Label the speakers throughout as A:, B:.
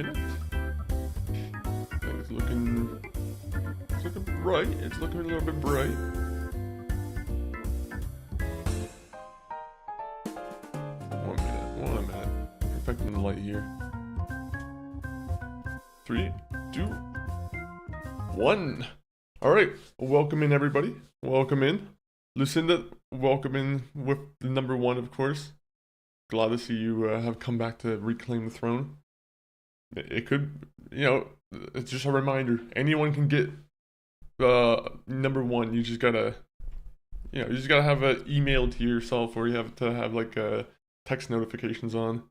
A: minute. It's looking bright. It's looking a little bit bright. One minute. Perfecting the light here. 3, 2, 1. All right. Welcome in, everybody. Welcome in. Lucinda, welcome in with the number 1, of course. Glad to see you have come back to reclaim the throne. It could, it's just a reminder. Anyone can get number 1. You just gotta, have an email to yourself, or you have to have like text notifications on.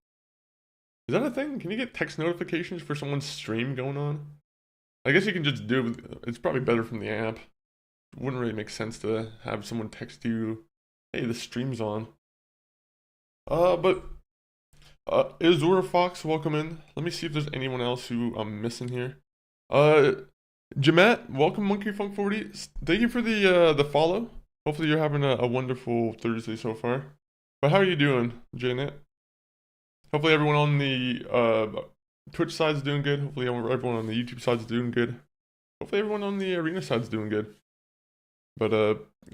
A: Is that a thing? Can you get text notifications for someone's stream going on? I guess you can just do it. It's probably better from the app. It wouldn't really make sense to have someone text you, hey, the stream's on. But Azura Fox, welcome in. Let me see if there's anyone else who I'm missing here. Jamet, welcome, Monkey Funk 40. Thank you for the follow. Hopefully you're having a wonderful Thursday so far. But how are you doing, Janet? Hopefully everyone on the Twitch side's doing good. Hopefully everyone on the YouTube side's doing good. Hopefully everyone on the Arena side's doing good. But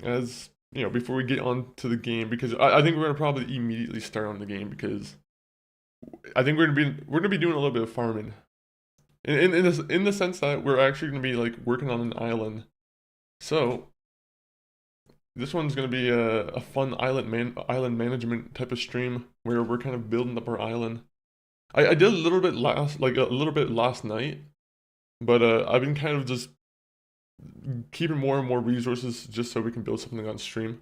A: as before we get on to the game, because I think we're gonna probably immediately start on the game, because I think we're gonna be doing a little bit of farming. In the sense that we're actually gonna be like working on an island. So this one's gonna be a fun island management type of stream where we're kind of building up our island. I did a little bit last night, but I've been kind of just keeping more and more resources just so we can build something on stream.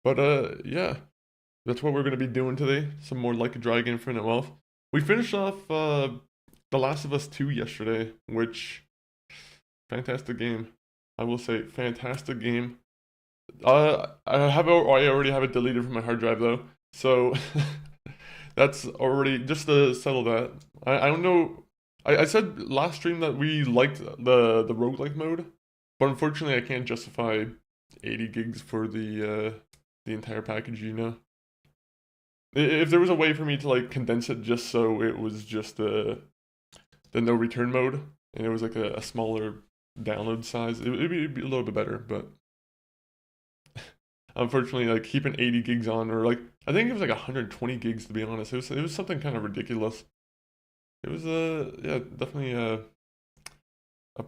A: But yeah, that's what we're gonna be doing today. Some more Like a Dragon Infinite Wealth. We finished off The Last of Us 2 yesterday, which fantastic game. I will say, fantastic game. I already have it deleted from my hard drive though, so that's already, just to settle that. I don't know. I said last stream that we liked the roguelike mode, but unfortunately I can't justify 80 gigs for the entire package, If there was a way for me to like condense it just so it was just the no return mode, and it was like a smaller download size, it'd be a little bit better, but unfortunately, like keeping 80 gigs on, or like I think it was like 120 gigs to be honest. It was something kind of ridiculous. It was yeah, definitely a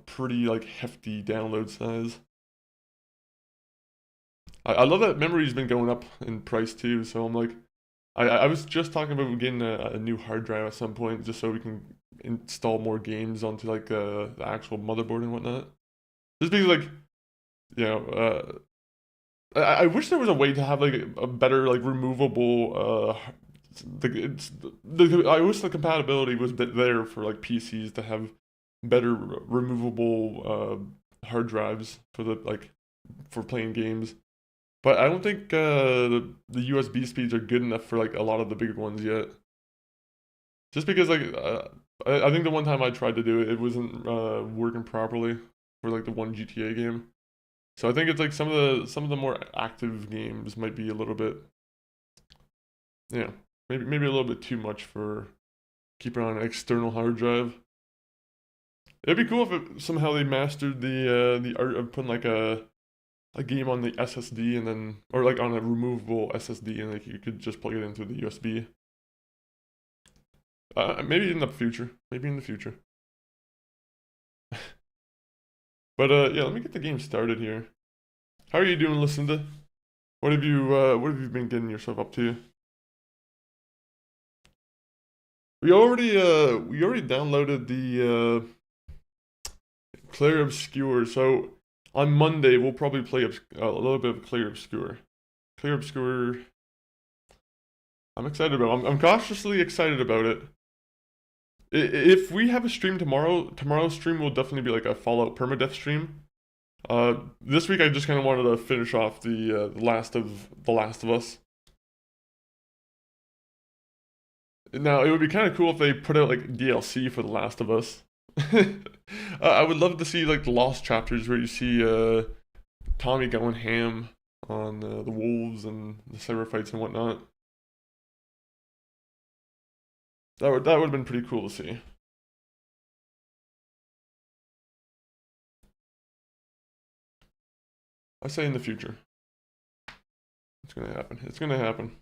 A: pretty like hefty download size. I love that memory's been going up in price too, so I'm like, I was just talking about getting a new hard drive at some point, just so we can install more games onto like the actual motherboard and whatnot. Just because like, I wish there was a way to have like a better like removable I wish the compatibility was there for like PCs to have better removable hard drives for for playing games. But I don't think the USB speeds are good enough for like a lot of the bigger ones yet. Just because like I think the one time I tried to do it, it wasn't working properly for like the one GTA game. So I think it's like some of the more active games might be a little bit, maybe a little bit too much for keeping on an external hard drive. It'd be cool if somehow they mastered the art of putting like a game on the SSD, and then, or like on a removable SSD, and like you could just plug it into the USB. Maybe in the future. Maybe in the future. But yeah, let me get the game started here. How are you doing, Lucinda? What have you been getting yourself up to? We already downloaded the Clair Obscur, so on Monday we'll probably play a little bit of Clair Obscur. Clair Obscur, I'm excited about. I'm cautiously excited about it. If we have a stream tomorrow's stream will definitely be like a Fallout permadeath stream. This week I just kind of wanted to finish off the last of Us. Now it would be kind of cool if they put out like DLC for The Last of Us. I would love to see like the lost chapters where you see Tommy going ham on the wolves and the cyber fights and whatnot. That would have been pretty cool to see. I say in the future. It's gonna happen. It's gonna happen.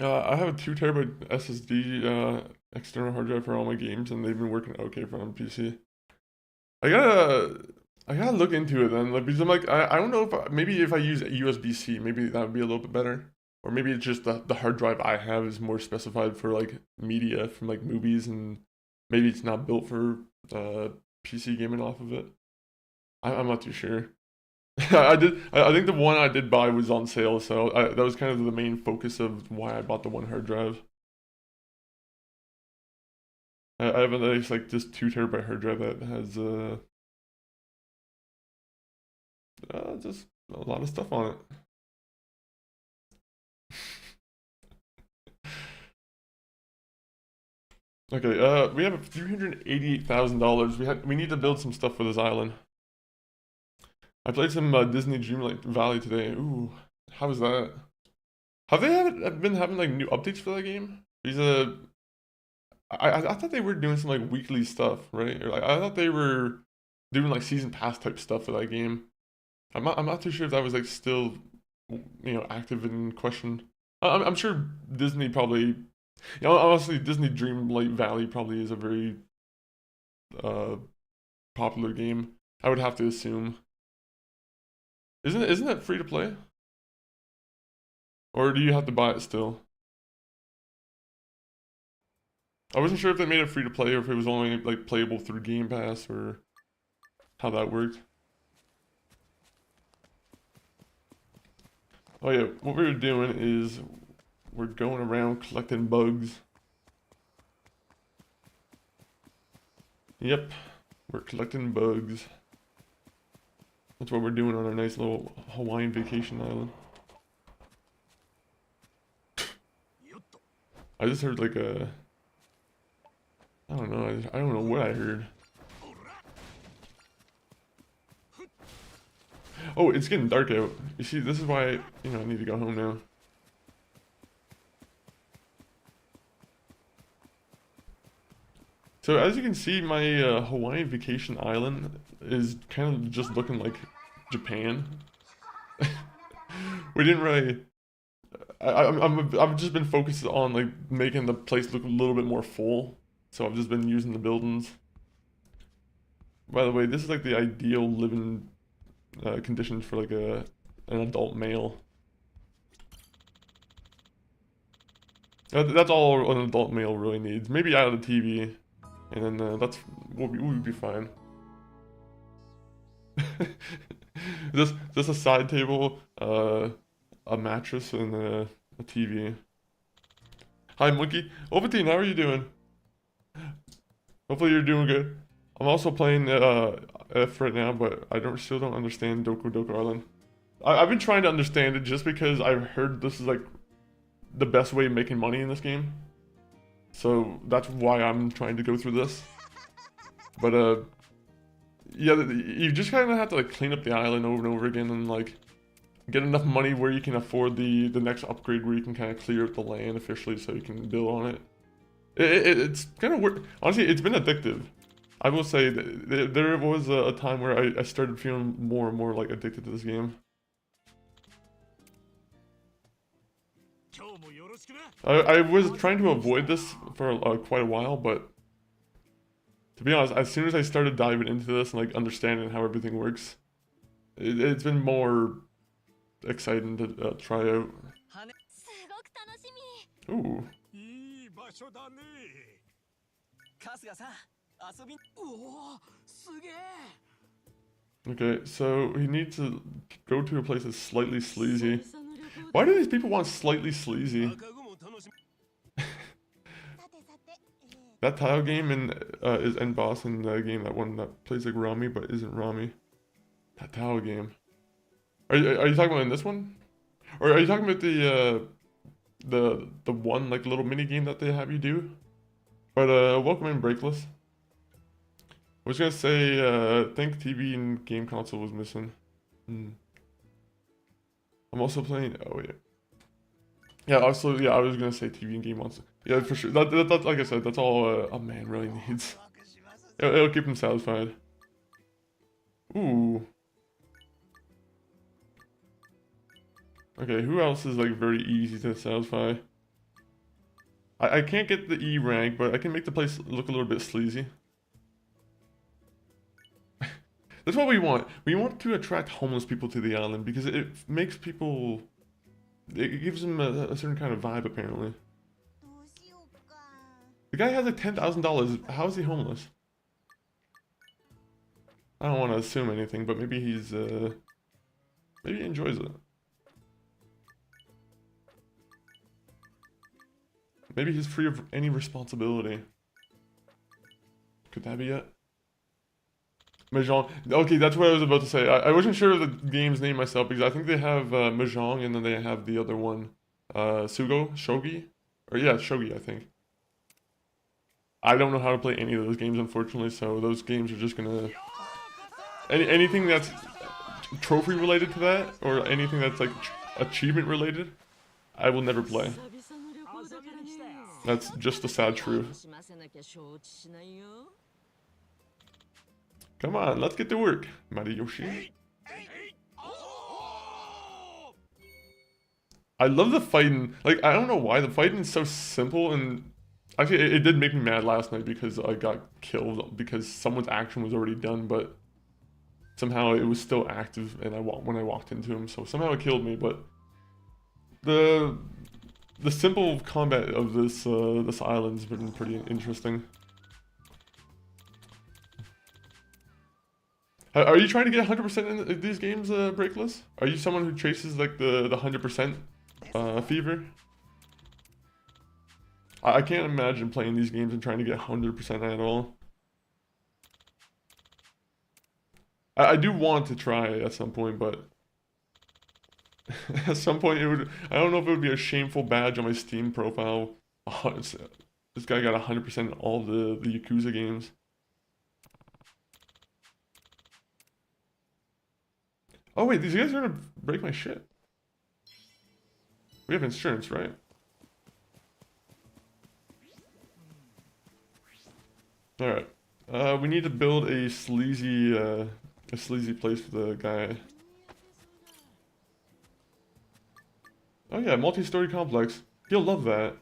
A: I have a 2 terabyte SSD external hard drive for all my games, and they've been working okay for on PC. I gotta I gotta look into it then, like, because I'm like I don't know if maybe if I use USB-C, maybe that would be a little bit better, or maybe it's just the hard drive I have is more specified for like media from like movies, and maybe it's not built for PC gaming off of it. I'm not too sure. I think the one I did buy was on sale, so that was kind of the main focus of why I bought the one hard drive. I have a nice like this 2 terabyte hard drive that has just a lot of stuff on it. Okay, we have $388,000. We need to build some stuff for this island. I played some Disney Dreamlight Valley today. Ooh, how was that? Have they been having like new updates for that game? Because I thought they were doing some like weekly stuff, right? Or, like, I thought they were doing like season pass type stuff for that game. I'm not too sure if that was like still active in question. I'm sure Disney probably, honestly, Disney Dreamlight Valley probably is a very uh popular game. I would have to assume. Isn't it free to play? Or do you have to buy it still? I wasn't sure if they made it free to play or if it was only like playable through Game Pass or how that worked. Oh yeah, what we were doing is we're going around collecting bugs. Yep, we're collecting bugs. That's what we're doing on our nice little Hawaiian vacation island. I just heard like I don't know, I don't know what I heard. Oh, it's getting dark out. You see, this is why, I need to go home now. So as you can see, my Hawaiian vacation island is kind of just looking like Japan. We didn't really. I've just been focused on like making the place look a little bit more full. So I've just been using the buildings. By the way, this is like the ideal living conditions for like an adult male. That's all an adult male really needs. Maybe out of the TV, and then we'll be fine. Just a side table, a mattress, and a TV. Hi, Monkey. Ovaltine, how are you doing? Hopefully you're doing good. I'm also playing F right now, but I still don't understand Doko Island. I've been trying to understand it just because I've heard this is like the best way of making money in this game. So that's why I'm trying to go through this. But yeah, you just kind of have to like clean up the island over and over again and like get enough money where you can afford the next upgrade where you can kind of clear up the land officially so you can build on it. It's kind of weird. Honestly, it's been addictive. I will say that there was a time where I started feeling more and more like addicted to this game. I was trying to avoid this for quite a while, but to be honest, as soon as I started diving into this and like understanding how everything works, it's been more exciting to try out. Ooh. Okay, so he needs to go to a place that's slightly sleazy. Why do these people want slightly sleazy? That tile game is end boss in the game, that one that plays like Rami but isn't Rami. That tile game. Are you talking about in this one? Or are you talking about the one like little mini game that they have you do? But welcome in, Breakless. I was gonna say I think TV and game console was missing. I'm also playing. Oh yeah. Yeah, absolutely. Yeah, I was gonna say TV and game monster. Yeah, for sure. That's like I said, that's all a man really needs. It'll keep him satisfied. Ooh. Okay, who else is like very easy to satisfy? I can't get the E rank, but I can make the place look a little bit sleazy. That's what we want. We want to attract homeless people to the island because it makes people... It gives them a certain kind of vibe, apparently. The guy has like $10,000. How is he homeless? I don't want to assume anything, but maybe he's, maybe he enjoys it. Maybe he's free of any responsibility. Could that be it? Mahjong. Okay, that's what I was about to say. I wasn't sure of the game's name myself because I think they have Mahjong and then they have the other one. Sugo? Shogi? Or yeah, Shogi, I think. I don't know how to play any of those games, unfortunately, so those games are just gonna... Anything that's trophy related to that, or anything that's like achievement related, I will never play. That's just the sad truth. Come on, let's get to work, Mariyoshi. I love the fighting. Like, I don't know why, the fighting is so simple, and actually it did make me mad last night because I got killed because someone's action was already done, but somehow it was still active and when I walked into him, so somehow it killed me, but the simple combat of this this island's been pretty interesting. Are you trying to get 100% in these games, Breakless? Are you someone who chases like the 100% fever? I can't imagine playing these games and trying to get 100% at all. I do want to try at some point, but at some point it would... I don't know if it would be a shameful badge on my Steam profile. Oh, this guy got 100% in all the Yakuza games. Oh wait, these guys are gonna break my shit. We have insurance, right? Alright. We need to build a sleazy place for the guy. Oh yeah, multi-story complex. He'll love that.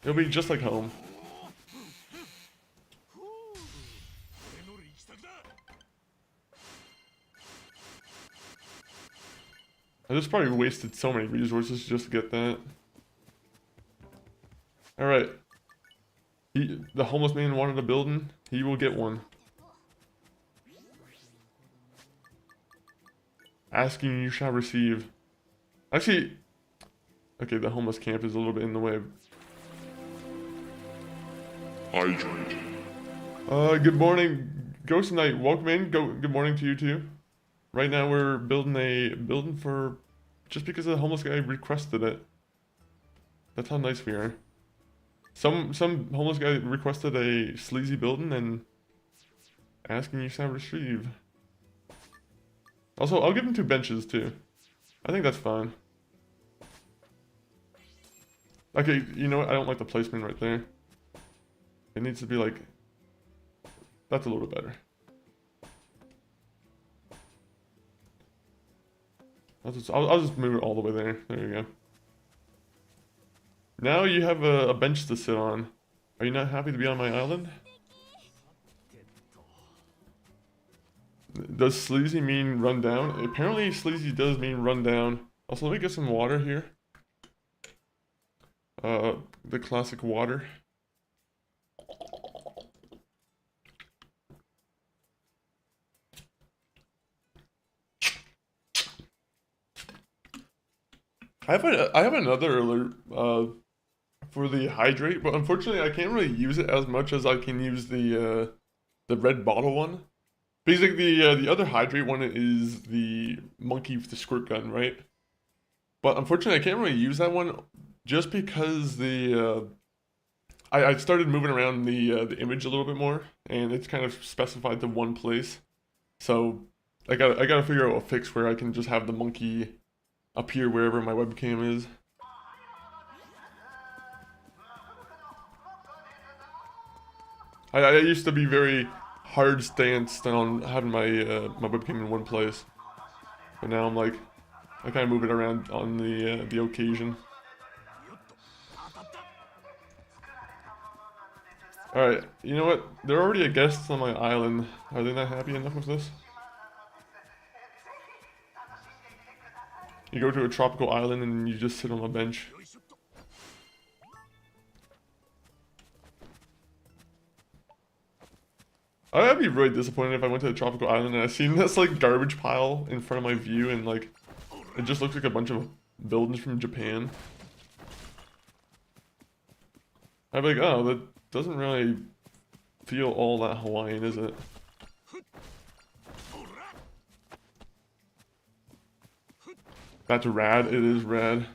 A: It'll be just like home. I just probably wasted so many resources just to get that. Alright. The homeless man wanted a building. He will get one. Asking you shall receive. Actually, okay, the homeless camp is a little bit in the way.
B: Hydrate.
A: Good morning, Ghost Knight. Welcome in. Good morning to you too. Right now we're building a building for just because the homeless guy requested it. That's how nice we are. Some homeless guy requested a sleazy building and asking you shall receive. Also, I'll give him 2 benches too. I think that's fine. Okay, you know what? I don't like the placement right there. It needs to be like... That's a little bit better. I'll just move it all the way there. There you go. Now you have a bench to sit on. Are you not happy to be on my island? Does sleazy mean run down? Apparently sleazy does mean run down. Also, let me get some water here. The classic water. I have another alert for the hydrate, but unfortunately I can't really use it as much as I can use the red bottle one. Basically, the other hydrate one is the monkey with the squirt gun, right? But unfortunately, I can't really use that one just because I started moving around the image a little bit more, and it's kind of specified to one place. So I gotta figure out a fix where I can just have the monkey appear wherever my webcam is. I used to be very hard stance on having my my webcam in one place, but now I'm like, I kind of move it around on the occasion. All right, you know what? There are already a guest on my island. Are they not happy enough with this? You go to a tropical island and you just sit on a bench. I'd be really disappointed if I went to a tropical island and I seen this like garbage pile in front of my view and like it just looks like a bunch of buildings from Japan. I'd be like, oh, that doesn't really feel all that Hawaiian, is it? That's rad. It is rad.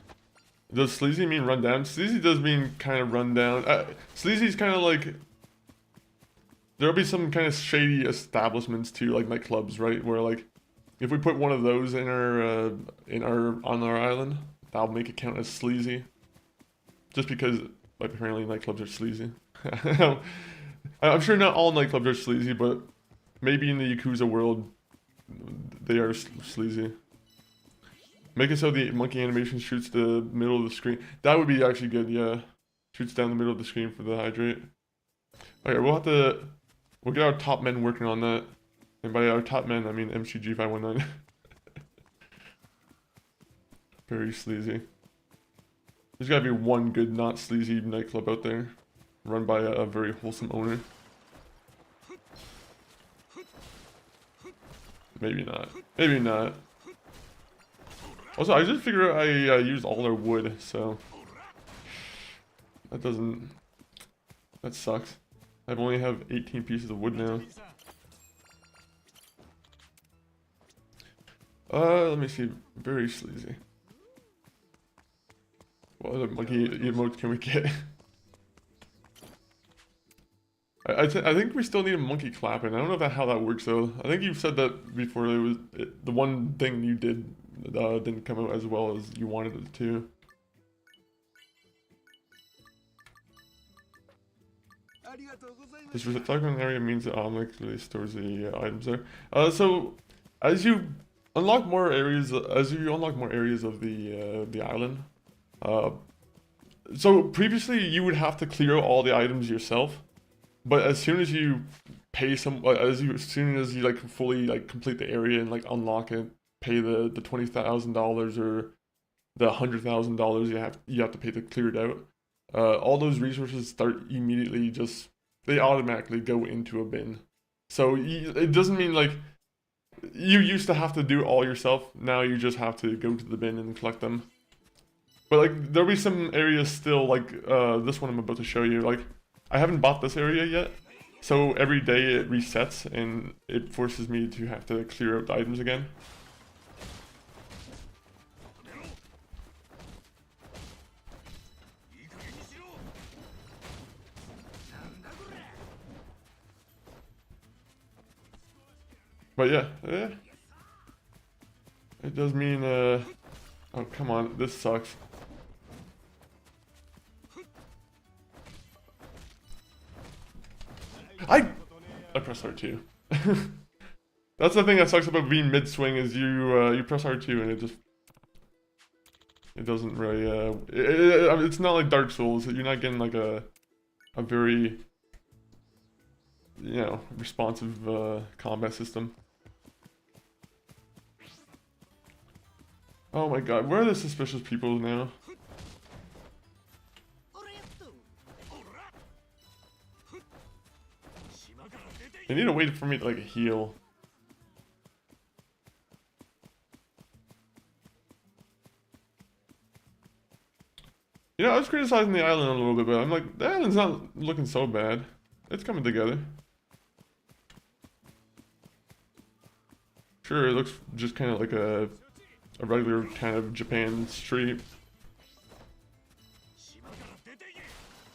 A: Does sleazy mean run down? Sleazy does mean kind of run down. Sleazy's kind of like... There'll be some kind of shady establishments too, like nightclubs, right? Where like, if we put one of those in our on our island, that'll make it count as sleazy. Just because, like, apparently nightclubs are sleazy. I'm sure not all nightclubs are sleazy, but maybe in the Yakuza world, they are sleazy. Make it so the monkey animation shoots the middle of the screen. That would be actually good, yeah. Shoots down the middle of the screen for the hydrate. Okay, we'll get our top men working on that. And by our top men, I mean MCG519. Very sleazy. There's gotta be one good, not sleazy nightclub out there. Run by a very wholesome owner. Maybe not. Maybe not. Also, I just figured out I used all our wood, so... That doesn't... That sucks. I only have 18 pieces of wood now. Let me see. Very sleazy. What other monkey emotes can we get? I think we still need a monkey clapping. I don't know how that works though. I think you've said that before. The one thing you did didn't come out as well as you wanted it to. This reflecting area means it automatically stores the items there. So as you unlock more areas, of the island, so previously you would have to clear all the items yourself, but as soon as you pay as soon as you like fully like complete the area and like unlock it, pay the $20,000 or the $100,000 you have to pay to clear it out. All those resources start immediately they automatically go into a bin. So it doesn't mean like you used to have to do it all yourself. Now you just have to go to the bin and collect them. But like there'll be some areas still like this one I'm about to show you. Like I haven't bought this area yet. So every day it resets and it forces me to have to clear out the items again. But yeah, it does mean, oh come on, this sucks. I press R2. That's the thing that sucks about being mid-swing is you press R2 and it doesn't really, it's not like Dark Souls, you're not getting like a very, you know, responsive combat system. Oh my god, where are the suspicious people now? They need to wait for me to like heal. You know, I was criticizing the island a little bit, but I'm like, the island's not looking so bad. It's coming together. Sure, it looks just kind of like a regular kind of Japan street.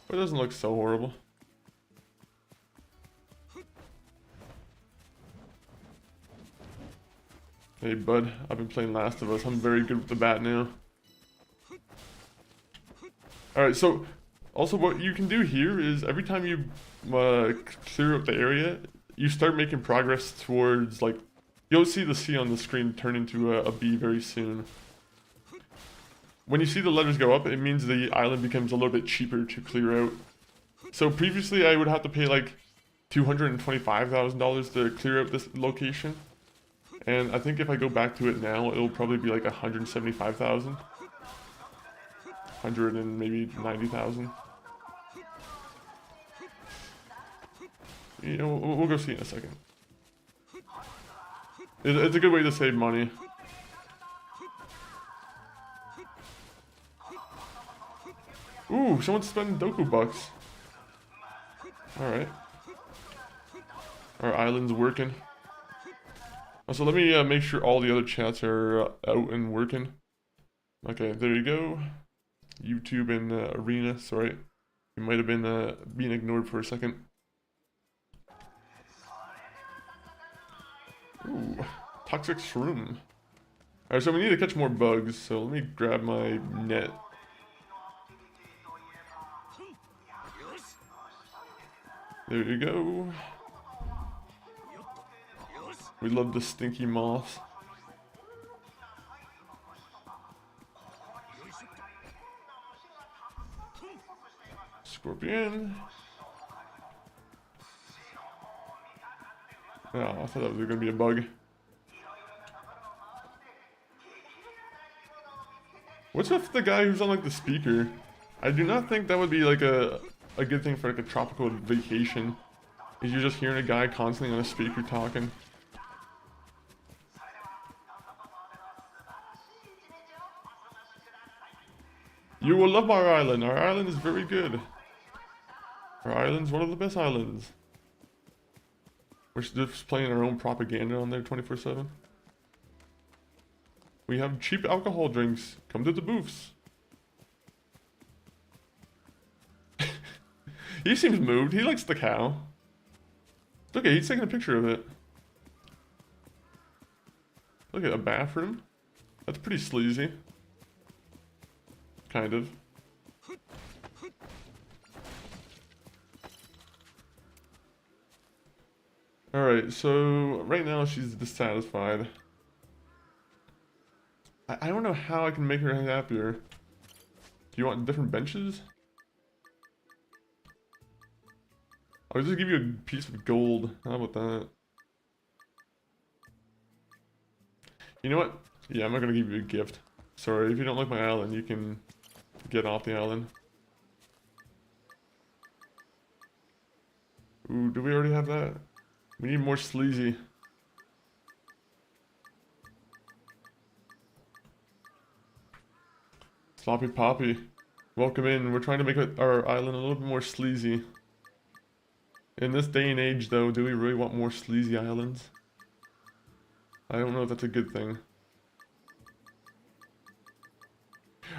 A: But it doesn't look so horrible. Hey bud, I've been playing Last of Us. I'm very good with the bat now. Alright, so Also, what you can do here is every time you clear out the area, you start making progress towards, like, you'll see the C on the screen turn into a B very soon. When you see the letters go up, it means the island becomes a little bit cheaper to clear out. So previously I would have to pay like $225,000 to clear out this location. And I think if I go back to it now, it'll probably be like 175,000. 100 and maybe 90,000. You know, we'll go see in a second. It's a good way to save money. Ooh, someone's spending Dondoko bucks. Alright. Our island's working. Also, let me make sure all the other chats are out and working. Okay, there you go. YouTube and Arena, sorry. You might have been being ignored for a second. Ooh, toxic shroom. Alright, so we need to catch more bugs, so let me grab my net. There you go. We love the stinky moths. Scorpion. Oh, I thought that was gonna be a bug. What's with the guy who's on like the speaker? I do not think that would be like a good thing for like a tropical vacation. Is you're just hearing a guy constantly on a speaker talking. You will love our island. Our island is very good. Our island's one of the best islands. We're just playing our own propaganda on there 24/7. We have cheap alcohol drinks. Come to the booths. He seems moved. He likes the cow. Look at, he's taking a picture of it. Look at a bathroom. That's pretty sleazy. Kind of. Alright, so right now she's dissatisfied. I don't know how I can make her happier. Do you want different benches? I'll just give you a piece of gold. How about that? You know what? Yeah, I'm not gonna give you a gift. Sorry, if you don't like my island, you can get off the island. Ooh, do we already have that? We need more sleazy. Sloppy Poppy. Welcome in. We're trying to make our island a little bit more sleazy. In this day and age, though, do we really want more sleazy islands? I don't know if that's a good thing.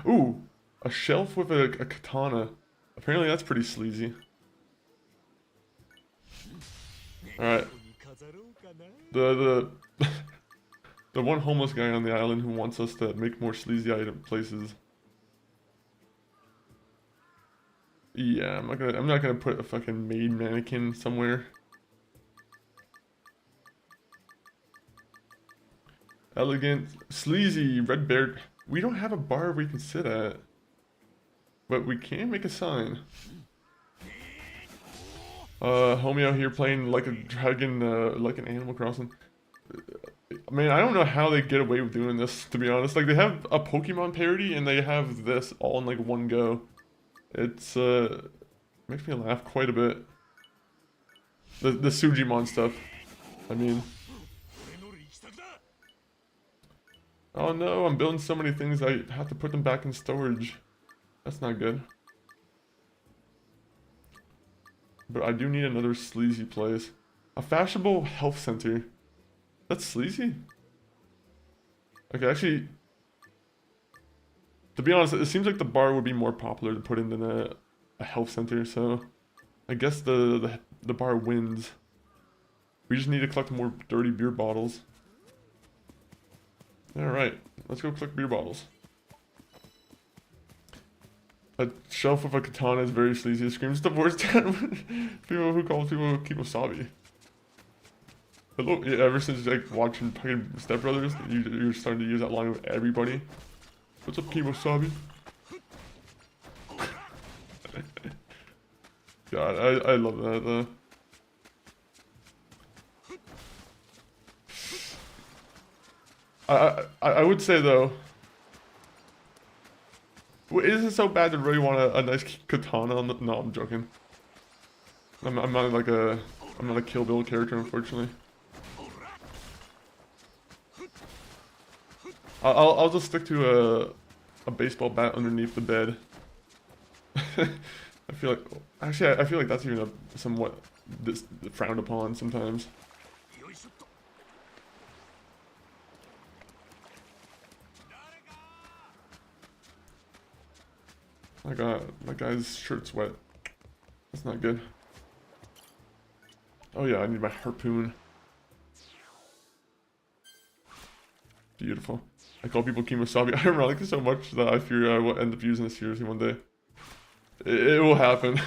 A: Ooh, a shelf with a katana. Apparently that's pretty sleazy. Alright. The the one homeless guy on the island who wants us to make more sleazy item places. Yeah, I'm not gonna put a fucking maid mannequin somewhere. Elegant, sleazy, red bear. We don't have a bar we can sit at. But we can make a sign. Homie out here playing like a dragon, like an Animal Crossing. Man, I don't know how they get away with doing this, to be honest. Like, they have a Pokemon parody, and they have this all in, like, one go. It's, makes me laugh quite a bit. The Sujimon stuff, I mean. Oh no, I'm building so many things I have to put them back in storage. That's not good. But I do need another sleazy place. A fashionable health center. That's sleazy? Okay, actually, to be honest, it seems like the bar would be more popular to put in than a health center, so I guess the bar wins. We just need to collect more dirty beer bottles. Alright, let's go collect beer bottles. A shelf with a katana is very sleazy. It screams divorce dad. People who call people kimosabi. Hello, yeah, ever since like watching fucking Step Brothers, you're starting to use that line with everybody. What's up, kimosabi? God, I love that though. I would say though, is it so bad to really want a nice katana on the? No, I'm joking. I'm not like I'm not a Kill Bill character, unfortunately. I'll just stick to a baseball bat underneath the bed. I feel like actually I feel like that's even a somewhat frowned upon sometimes. My guy's shirt's wet. That's not good. Oh yeah, I need my harpoon. Beautiful. I call people Kimosabi. I ironic so much that I fear I will end up using this seriously one day. It will happen.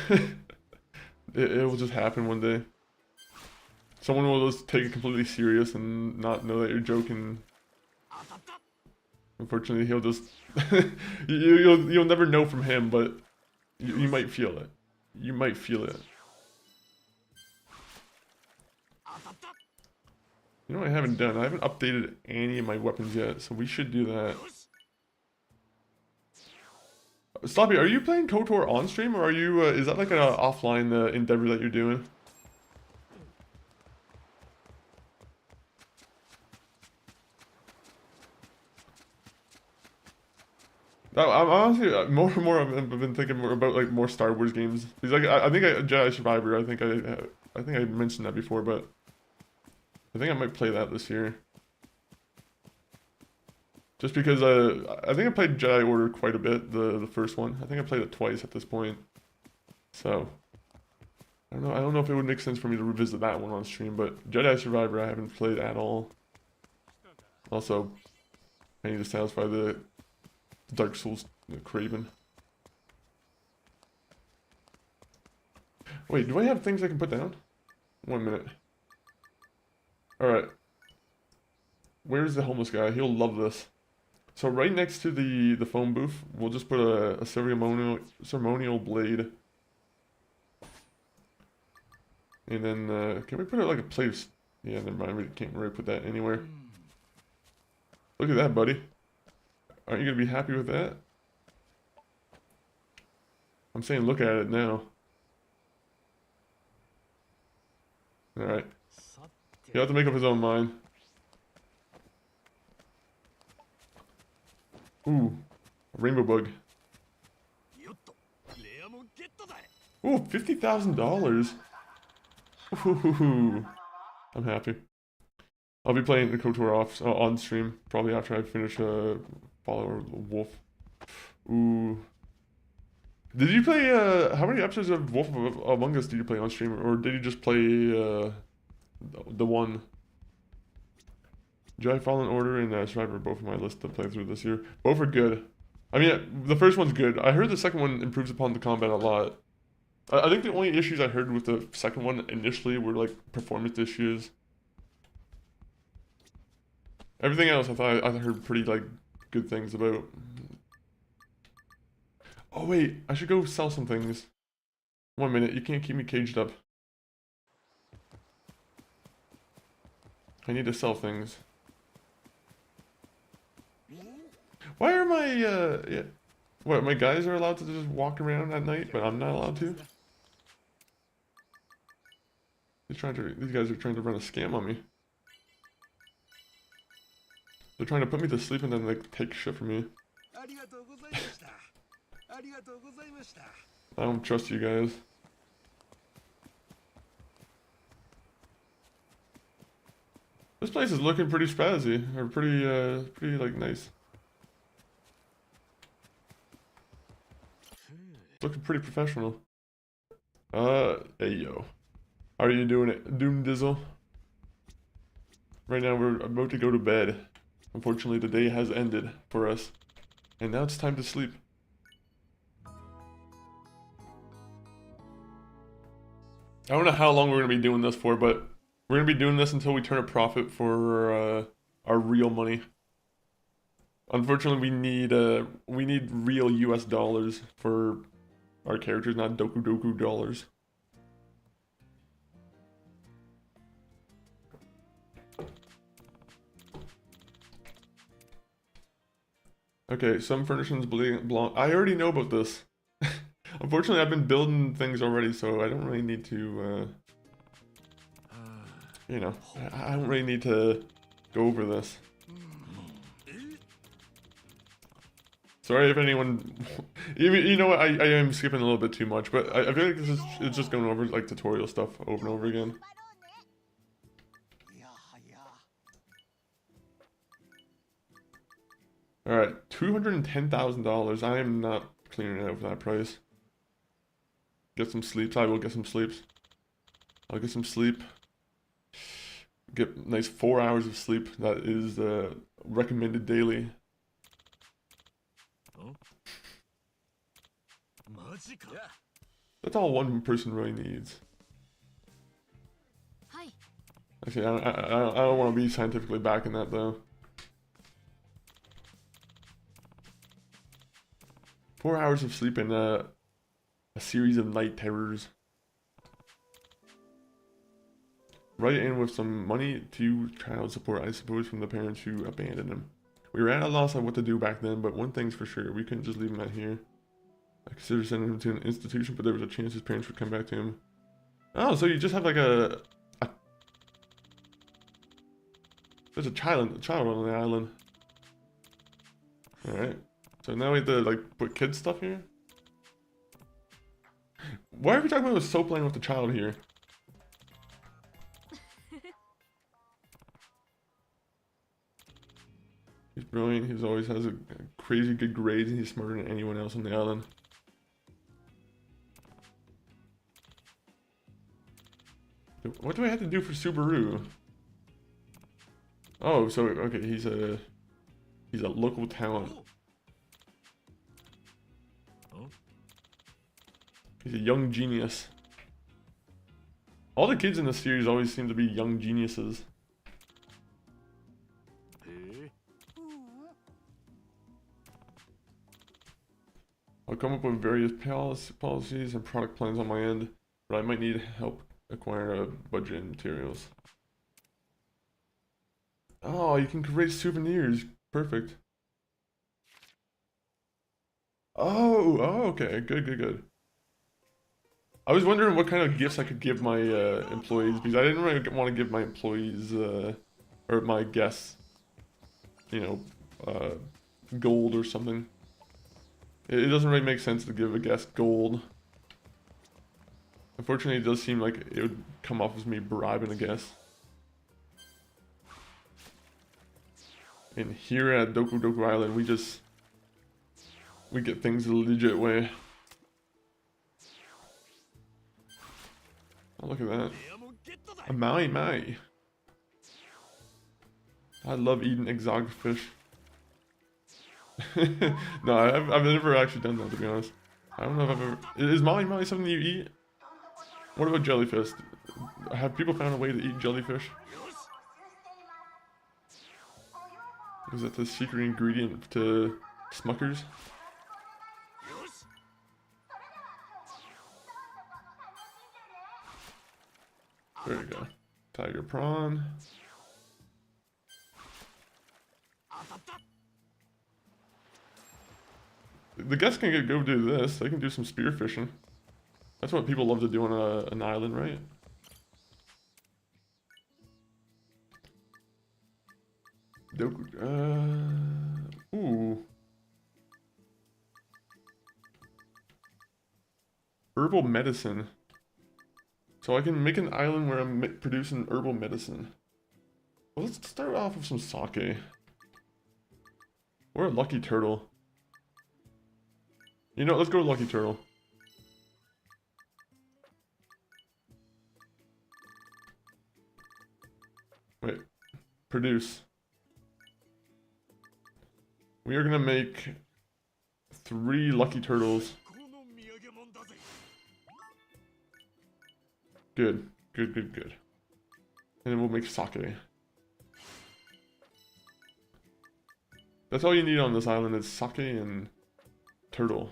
A: it will just happen one day. Someone will just take it completely serious and not know that you're joking. Unfortunately, he'll just you'll never know from him, but you might feel it. You might feel it. You know what I haven't done? I haven't updated any of my weapons yet, so we should do that. Sloppy, are you playing KOTOR on stream, or are you? Is that like an offline endeavor that you're doing? I'm honestly more and more. I've been thinking more about like more Star Wars games. Because like I think Jedi Survivor. I think I mentioned that before, but I think I might play that this year. Just because I think I played Jedi Order quite a bit, the first one. I think I played it twice at this point. So I don't know if it would make sense for me to revisit that one on stream, but Jedi Survivor I haven't played at all. Also, I need to satisfy the Dark Souls craving. Wait, do I have things I can put down? 1 minute. Alright. Where's the homeless guy? He'll love this. So right next to the phone booth, we'll just put a ceremonial blade. And then, can we put it like a place? Yeah, never mind, we can't really put that anywhere. Look at that, buddy. Aren't you gonna be happy with that? I'm saying look at it now. Alright. He'll have to make up his own mind. Ooh, a rainbow bug. Ooh, $50,000. Ooh, I'm happy. I'll be playing the KOTOR off on stream probably after I finish Follower Wolf. Ooh. Did you play how many episodes of Wolf Among Us did you play on stream, or did you just play the one? Jedi Fallen Order and Survivor are both on my list to play through this year. Both are good. I mean, the first one's good. I heard the second one improves upon the combat a lot. I think the only issues I heard with the second one initially were like performance issues. Everything else I heard pretty like good things about. Oh wait, I should go sell some things. 1 minute, you can't keep me caged up. I need to sell things. Why are my yeah, what, my guys are allowed to just walk around at night, but I'm not allowed to? These guys are trying to run a scam on me. They're trying to put me to sleep and then like take shit from me. I don't trust you guys. This place is looking pretty spazzy, or pretty like nice. Looking pretty professional. Hey yo. How are you doing it, Doom Dizzle? Right now we're about to go to bed. Unfortunately the day has ended for us. And now it's time to sleep. I don't know how long we're gonna be doing this for, but we're gonna be doing this until we turn a profit for our real money. Unfortunately, we need real U.S. dollars for our characters, not Doku Doku dollars. Okay, some furnishings belong. I already know about this. Unfortunately, I've been building things already, so I don't really need to, you know, I don't really need to go over this. Sorry if anyone, you know what, I am skipping a little bit too much, but I feel like it's just going over like tutorial stuff over and over again. Alright, $210,000. I am not clearing it out for that price. Get some sleeps. I will get some sleeps. I'll get some sleep. Get nice 4 hours of sleep. That is recommended daily. That's all one person really needs. Actually, I don't want to be scientifically backing that though. 4 hours of sleep and a series of night terrors. Write in with some money to child support, I suppose, from the parents who abandoned him. We were at a loss on what to do back then, but one thing's for sure, we couldn't just leave him out here. I considered sending him to an institution, but there was a chance his parents would come back to him. Oh, so you just have like there's a child on the island. Alright. So now we have to like put kid stuff here? Why are we talking about the soap line with the child here? He's brilliant, he always has a crazy good grades, and he's smarter than anyone else on the island. What do I have to do for Subaru? Oh, so okay, he's a local talent. He's a young genius. All the kids in the series always seem to be young geniuses. I'll come up with various policies and product plans on my end, but I might need help acquiring a budget and materials. Oh, you can create souvenirs. Perfect. Oh, okay. Good. I was wondering what kind of gifts I could give my employees, because I didn't really want to give my employees, or my guests, you know, gold or something. It doesn't really make sense to give a guest gold. Unfortunately, it does seem like it would come off as me bribing a guest. And here at Doku Doku Island, we get things the legit way. Oh, look at that. A mai. I love eating exotic fish. No, I've never actually done that, to be honest. I don't know if I've ever... Is mai something you eat? What about jellyfish? Have people found a way to eat jellyfish? Is that the secret ingredient to Smuckers? There you go. Tiger prawn. The guests can go do this. They can do some spearfishing. That's what people love to do on an island, right? Ooh. Herbal medicine. So I can make an island where I'm producing herbal medicine. Well, let's start off with some sake. Or a lucky turtle. You know, let's go lucky turtle. Wait. Produce. We are gonna make 3 lucky turtles. Good. Good, good, good. And then we'll make sake. That's all you need on this island is sake and turtle.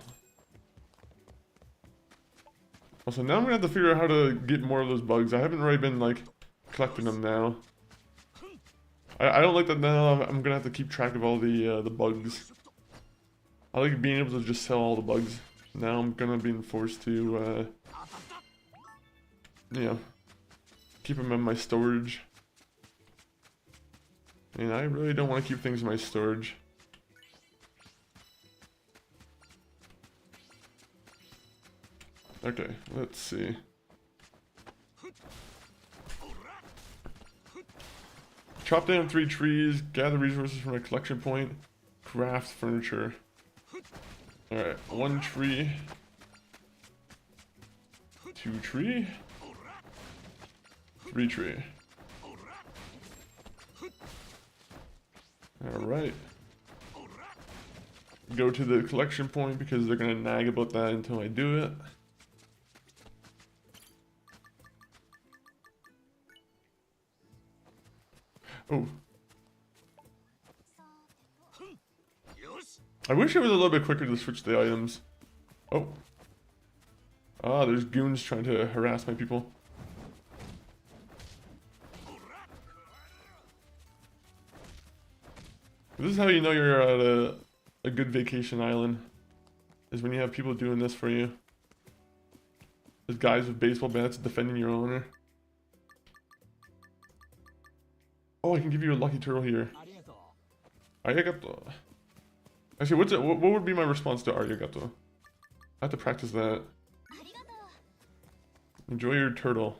A: Also, now I'm gonna have to figure out how to get more of those bugs. I haven't really been, like, collecting them now. I don't like that now. I'm gonna have to keep track of all the bugs. I like being able to just sell all the bugs. Now I'm gonna be forced to, you know, keep them in my storage. And I really don't want to keep things in my storage. Okay, let's see. Chop down 3 trees, gather resources from a collection point, craft furniture. Alright, 1 tree. 2 tree. 3 tree. Alright. Go to the collection point because they're gonna nag about that until I do it. Oh. I wish it was a little bit quicker to switch the items. Oh. Ah, there's goons trying to harass my people. This is how you know you're at a good vacation island. Is when you have people doing this for you. There's guys with baseball bats defending your owner. Oh, I can give you a lucky turtle here. Arigato. Actually, what would be my response to arigato? I have to practice that. Enjoy your turtle.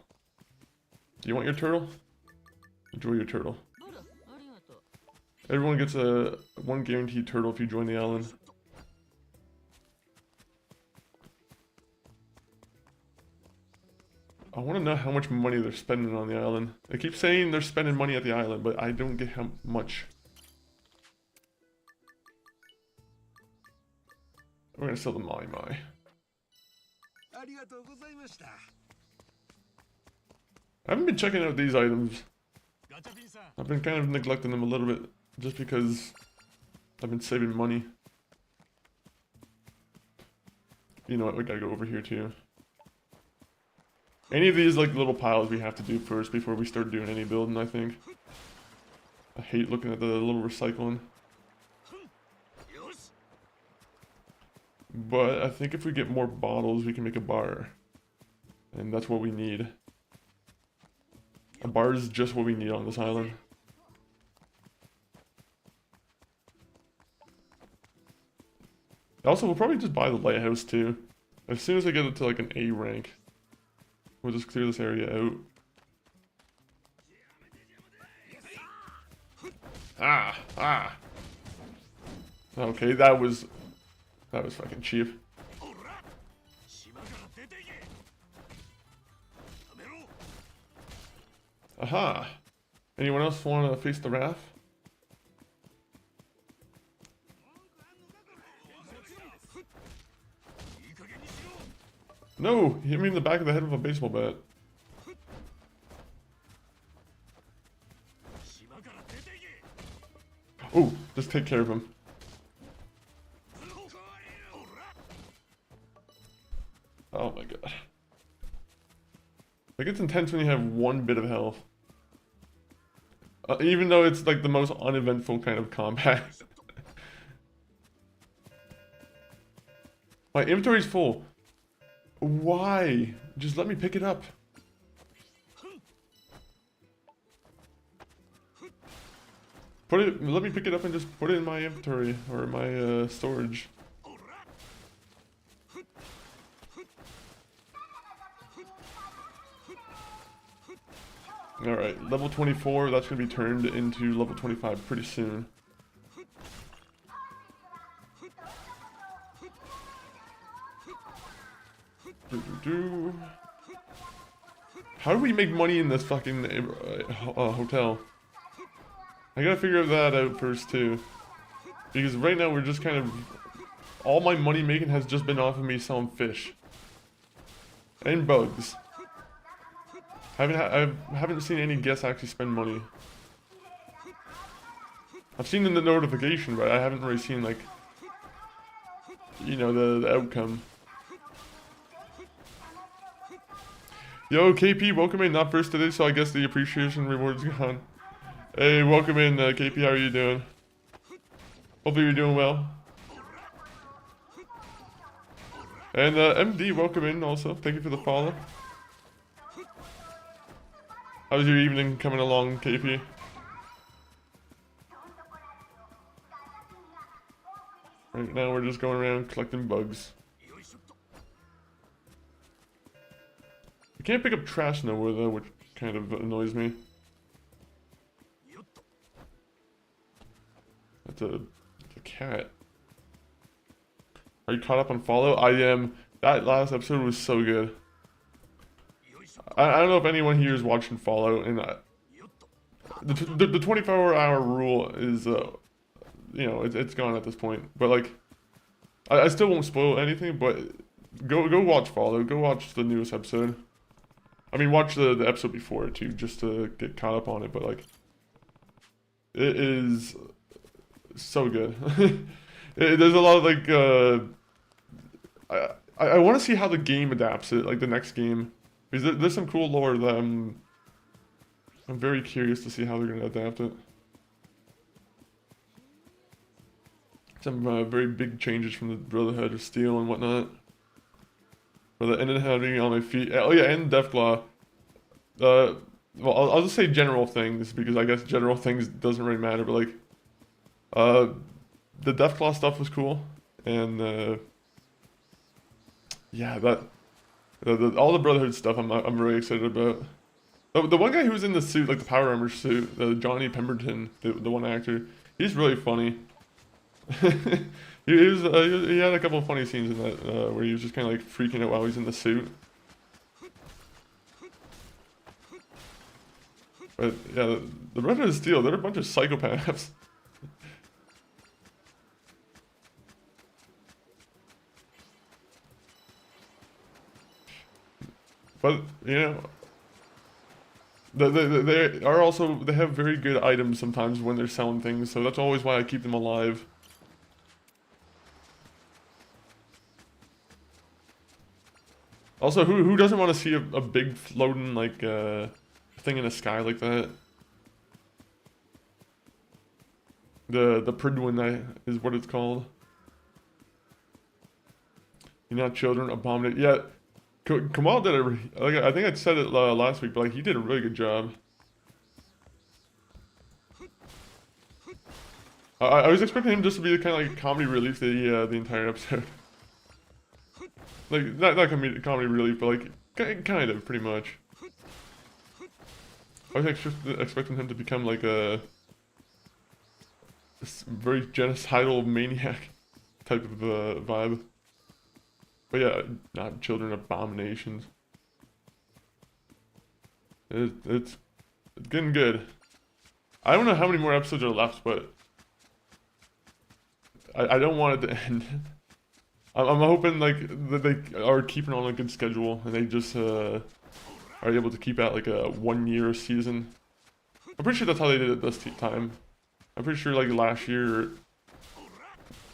A: Do you want your turtle? Enjoy your turtle. Everyone gets a 1 guaranteed turtle if you join the island. I want to know how much money they're spending on the island. They keep saying they're spending money at the island, but I don't get how much. We're gonna sell the Mai Mai. I haven't been checking out these items. I've been kind of neglecting them a little bit, just because I've been saving money. You know what, we gotta go over here too. Any of these like little piles we have to do first before we start doing any building, I think. I hate looking at the little recycling. But I think if we get more bottles, we can make a bar. And that's what we need. A bar is just what we need on this island. Also, we'll probably just buy the lighthouse too. As soon as I get it to like an A rank, we'll just clear this area out. Ah! Okay, that was fucking cheap. Aha! Anyone else want to face the wrath? No! He hit me in the back of the head with a baseball bat. Oh, just take care of him. Oh my god. Like, it's intense when you have 1 bit of health. Even though it's like the most uneventful kind of combat. My inventory's full. Why? Just let me pick it up. Let me pick it up and just put it in my inventory or my storage. Alright, level 24, that's going to be turned into level 25 pretty soon. How do we make money in this fucking hotel? I gotta figure that out first too. Because right now we're just kind of... all my money making has just been off of me selling fish. And bugs. I haven't seen any guests actually spend money. I've seen in the notification, but I haven't really seen like, you know, the outcome. Yo, KP, welcome in. Not first today, so I guess the appreciation reward's gone. Hey, welcome in, KP. How are you doing? Hopefully you're doing well. And MD, welcome in also. Thank you for the follow. How's your evening coming along, KP? Right now we're just going around collecting bugs. I can't pick up trash nowhere though, which kind of annoys me. That's a cat. Are you caught up on follow? I am. That last episode was so good. I don't know if anyone here is watching follow, and the 24-hour rule is, you know, it's gone at this point. But like, I still won't spoil anything. But go watch follow. Go watch the newest episode. I mean, watch the episode before it too, just to get caught up on it. But like, it is so good. There's a lot of like, I want to see how the game adapts it, like the next game, because there's some cool lore that I'm very curious to see how they're gonna adapt it. Some very big changes from the Brotherhood of Steel and whatnot. For the ended having on my feet. Oh yeah, and Deathclaw. Well, I'll just say general things because I guess general things doesn't really matter. But like, the Deathclaw stuff was cool, and yeah, all the Brotherhood stuff I'm really excited about. The one guy who was in the suit, like the Power Armor suit, Johnny Pemberton, the one actor, he's really funny. He had a couple of funny scenes in that where he was just kind of like freaking out while he's in the suit. But yeah, the Brotherhood of Steel, they're a bunch of psychopaths. But you know, they are also, they have very good items sometimes when they're selling things, so that's always why I keep them alive. Also, who doesn't want to see a big floating like thing in the sky like that? The Pridwin is what it's called. You're not children, abominate. Yeah, Kamal did like I think I said it last week, but like he did a really good job. I was expecting him just to be kind of like comedy relief the entire episode. Like not comedy relief, but like kind of pretty much. I was expecting him to become like a very genocidal maniac type of vibe. But yeah, not children abominations. It's getting good. I don't know how many more episodes are left, but I don't want it to end. I'm hoping like that they are keeping on a good schedule and they just are able to keep out like a 1 year season. I'm pretty sure that's how they did it this time. I'm pretty sure like last year,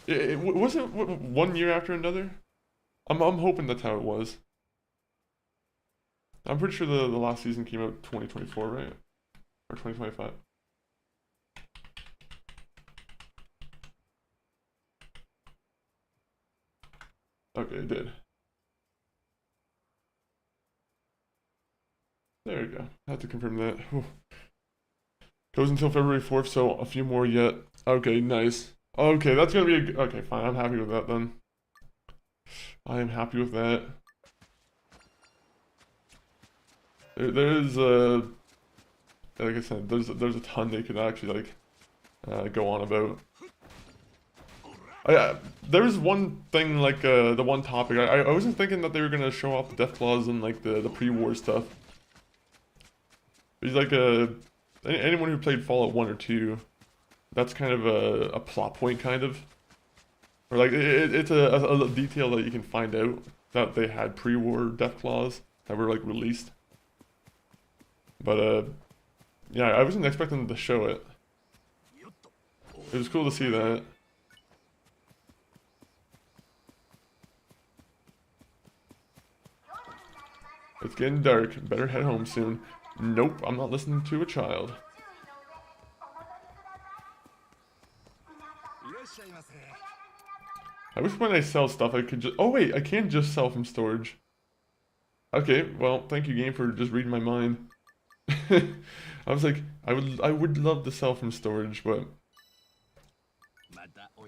A: it wasn't 1 year after another. I'm hoping that's how it was. I'm pretty sure the last season came out 2024, right? Or 2025. Okay, it did. There we go. I have to confirm that. Whew. Goes until February 4th, so a few more yet. Okay, nice. Okay, that's gonna be a... Okay, fine. I'm happy with that then. I am happy with that. There is like I said, there's a ton they could actually like go on about. There's one thing like the one topic I wasn't thinking that they were gonna show off the Deathclaws and like the pre-war stuff. He's like anyone who played Fallout 1 or 2, that's kind of a plot point kind of. Or like it's a detail that you can find out that they had pre-war Deathclaws that were like released. But yeah, I wasn't expecting them to show it. It was cool to see that. It's getting dark. Better head home soon. Nope, I'm not listening to a child. I wish when I sell stuff I could just... Oh wait, I can't just sell from storage. Okay, well, thank you game for just reading my mind. I was like, I would love to sell from storage, but...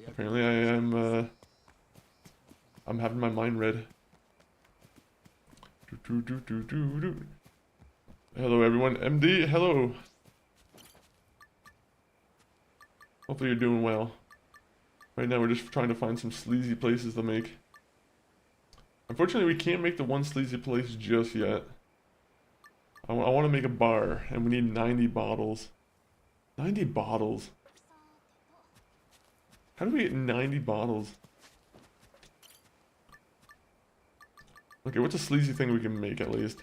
A: Apparently I'm having my mind read. Hello everyone, MD, hello. Hopefully you're doing well. Right now we're just trying to find some sleazy places to make. Unfortunately we can't make the one sleazy place just yet. I want to make a bar, and we need 90 bottles. 90 bottles? How do we get 90 bottles? Okay, what's a sleazy thing we can make at least?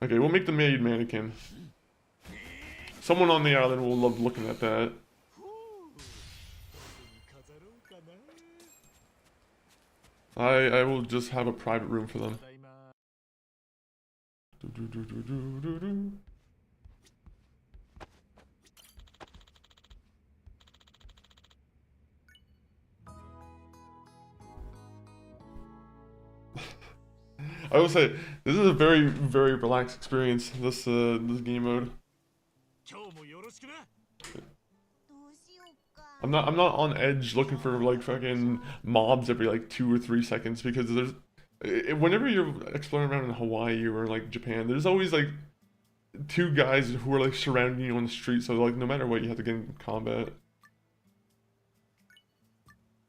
A: Okay, we'll make the maid mannequin. Someone on the island will love looking at that. I will just have a private room for them. I will say, this is a very, very relaxed experience, this game mode. I'm not on edge looking for like fucking mobs every like 2 or 3 seconds, because there's whenever you're exploring around in Hawaii or like Japan, there's always like 2 guys who are like surrounding you on the street, so like no matter what you have to get in combat.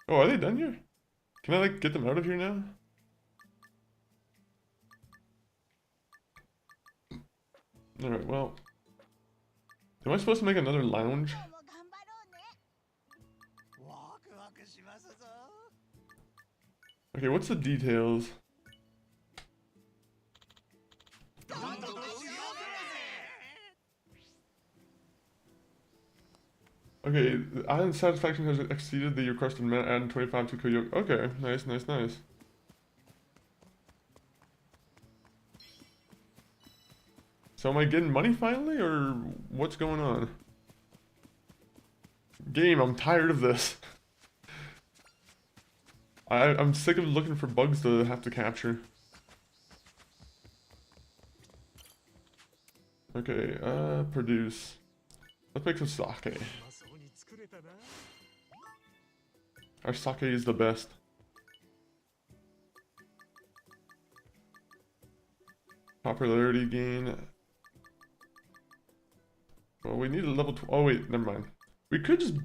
A: Oh, are they done here? Can I like get them out of here now? Alright, well. Am I supposed to make another lounge? Okay, what's the details? Okay, the island satisfaction has exceeded the requested amount, adding 25 to Koyoke. Okay, nice, nice, nice. So am I getting money finally, or what's going on? Game, I'm tired of this. I'm sick of looking for bugs to have to capture. Okay, produce. Let's make some sake. Our sake is the best. Popularity gain. Well, we need a level 2. Oh wait, never mind. We could just...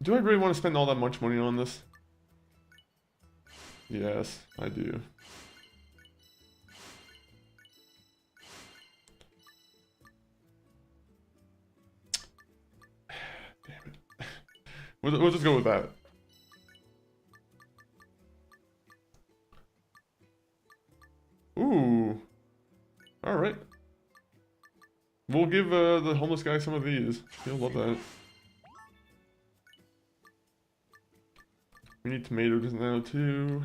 A: Do I really want to spend all that much money on this? Yes, I do. Damn it. We'll just go with that. Ooh. Alright. We'll give the homeless guy some of these. He'll love that. We need tomatoes now too.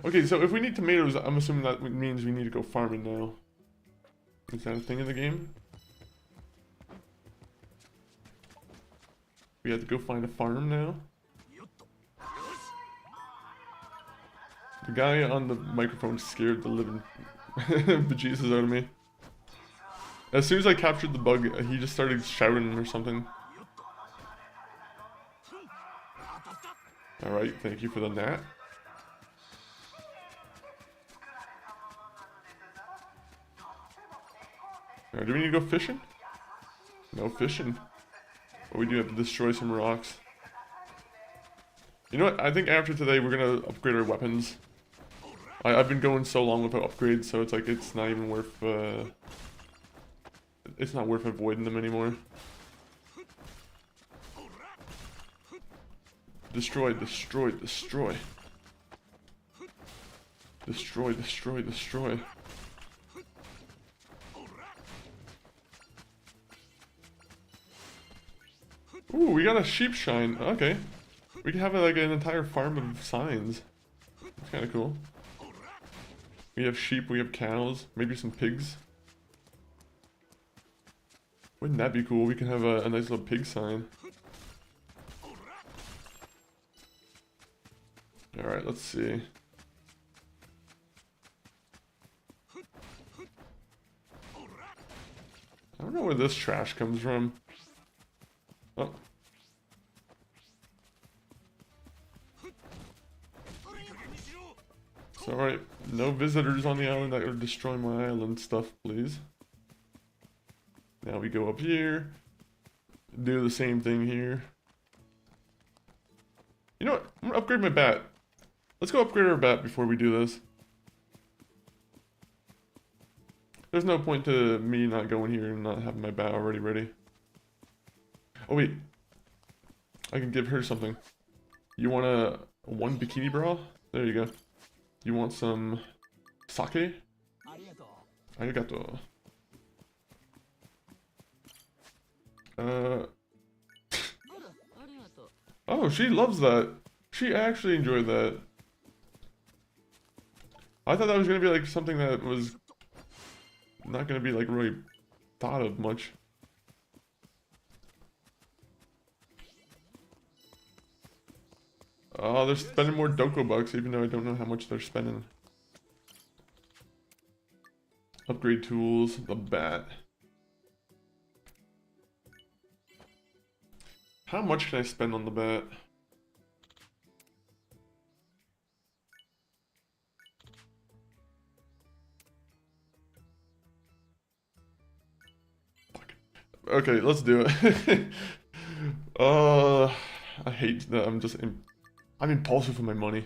A: Okay, so if we need tomatoes, I'm assuming that means we need to go farming now. Is that a thing in the game? We have to go find a farm now? The guy on the microphone scared the living bejesus out of me. As soon as I captured the bug, he just started shouting or something. Alright, thank you for the gnat. Alright, do we need to go fishing? No fishing. But we do have to destroy some rocks. You know what? I think after today we're gonna upgrade our weapons. I've been going so long without upgrades, so it's like it's not even worth it's not worth avoiding them anymore. Destroy, destroy, destroy. Destroy, destroy, destroy. Ooh, we got a sheep shine. Okay. We can have like an entire farm of signs. That's kind of cool. We have sheep, we have cows, maybe some pigs. Wouldn't that be cool? We can have a nice little pig sign. Alright, let's see. I don't know where this trash comes from. Oh. It's alright. No visitors on the island that would destroy my island stuff, please. Now we go up here. Do the same thing here. You know what? I'm gonna upgrade my bat. Let's go upgrade our bat before we do this. There's no point to me not going here and not having my bat already ready. Oh wait. I can give her something. You want a one bikini bra? There you go. You want some sake? Arigato. Oh, she loves that. She actually enjoyed that. I thought that was gonna be like something that was not gonna be like really thought of much. Oh, they're spending more Dondoko bucks even though I don't know how much they're spending. Upgrade tools, the bat. How much can I spend on the bat? Okay, let's do it. I hate that I'm impulsive with my money.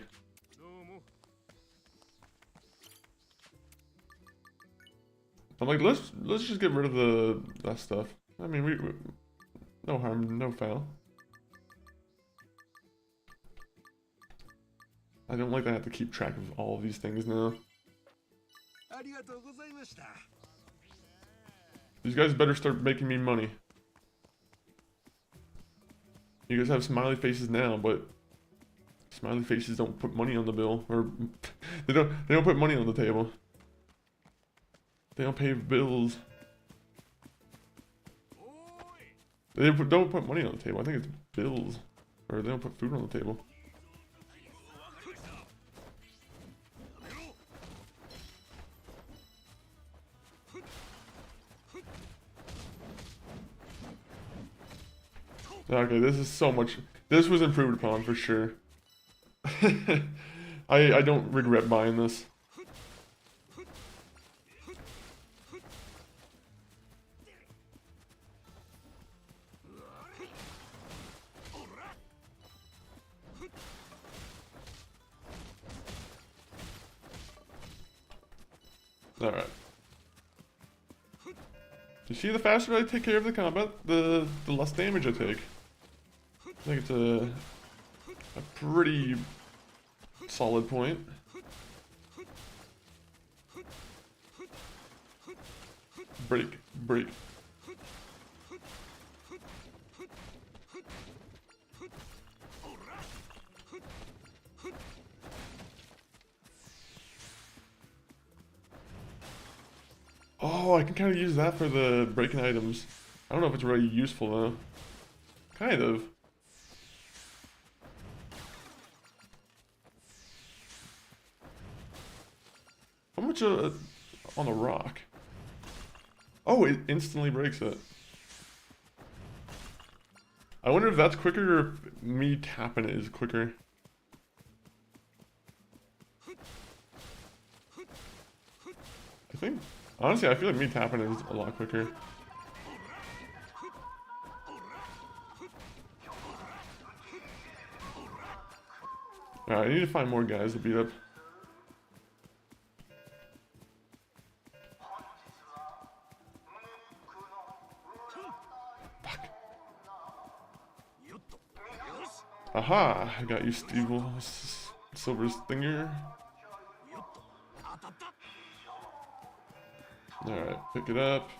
A: I'm like, let's just get rid of that stuff. I mean, we no harm, no foul. I don't like that I have to keep track of all of these things now. These guys better start making me money. You guys have smiley faces now, but smiley faces don't put money on the bill, or they don't put money on the table. They don't pay bills. They don't put money on the table. I think it's bills, or they don't put food on the table. Okay, this is so much. This was improved upon for sure. I don't regret buying this. Alright. You see, the faster I take care of the combat, the less damage I take. I think it's a pretty solid point. Break, break. Oh, I can kind of use that for the breaking items. I don't know if it's really useful though. Kind of. How much on a rock? Oh, it instantly breaks it. I wonder if that's quicker or if me tapping it is quicker. I think, honestly, I feel like me tapping it is a lot quicker. Alright, I need to find more guys to beat up. Aha! I got you, Steve. Silver Stinger. Alright, pick it up.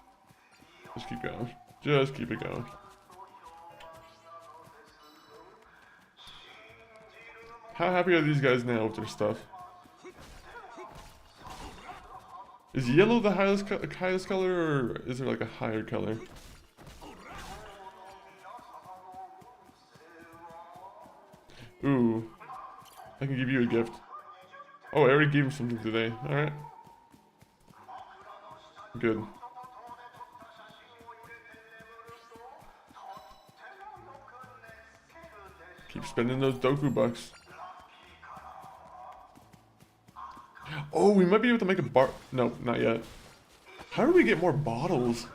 A: Just keep going. Just keep it going. How happy are these guys now with their stuff? Is yellow the highest color, or is there like a higher color? Ooh. I can give you a gift. Oh, I already gave him something today. Alright. Good. Keep spending those Doku bucks. Oh, we might be able to make a bar. No, not yet. How do we get more bottles?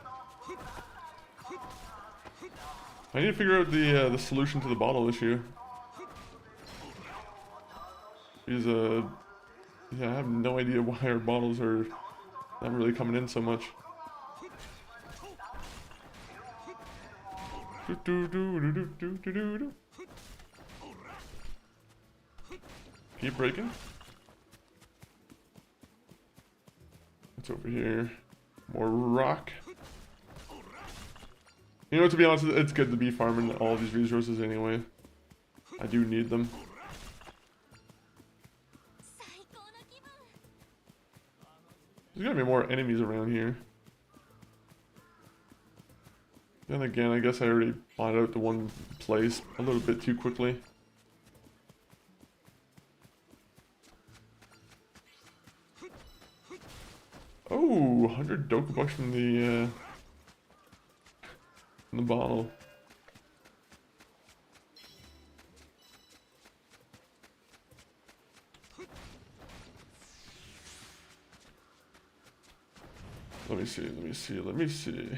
A: I need to figure out the solution to the bottle issue. Because yeah, I have no idea why our bottles are not really coming in so much. Keep breaking. What's over here? More rock. You know, to be honest, it's good to be farming all these resources anyway. I do need them. There's gotta be more enemies around here. Then again, I guess I already bought out the one place a little bit too quickly. Oh, 100 Doku bucks from the bottle. Let me see, let me see, let me see.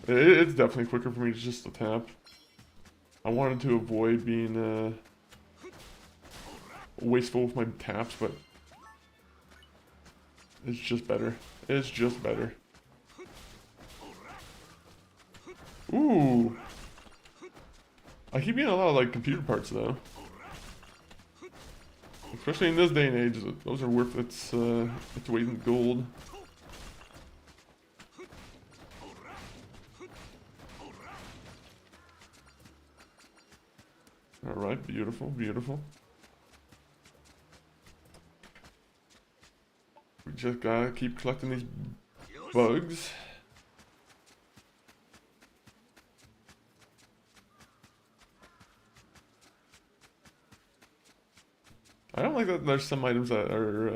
A: It's definitely quicker for me to just to tap. I wanted to avoid being wasteful with my taps, but it's just better. It's just better. Ooh. I keep getting a lot of like computer parts though. Especially in this day and age, those are worth its weight in gold. Alright, beautiful, beautiful. We just gotta keep collecting these bugs. I don't like that there's some items that are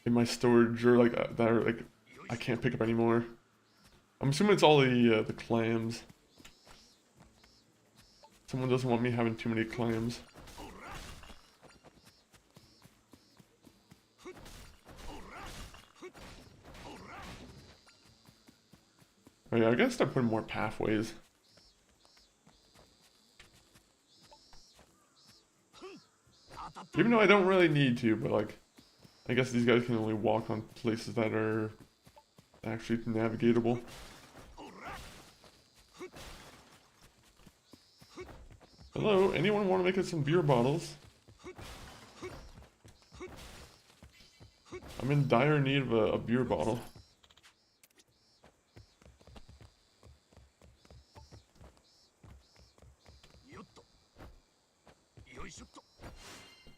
A: in my storage or like that are like I can't pick up anymore. I'm assuming it's all the clams. Someone doesn't want me having too many clams. Oh yeah, I gotta start putting more pathways. Even though I don't really need to, but like, I guess these guys can only walk on places that are actually navigatable. Hello, anyone want to make us some beer bottles? I'm in dire need of a beer bottle.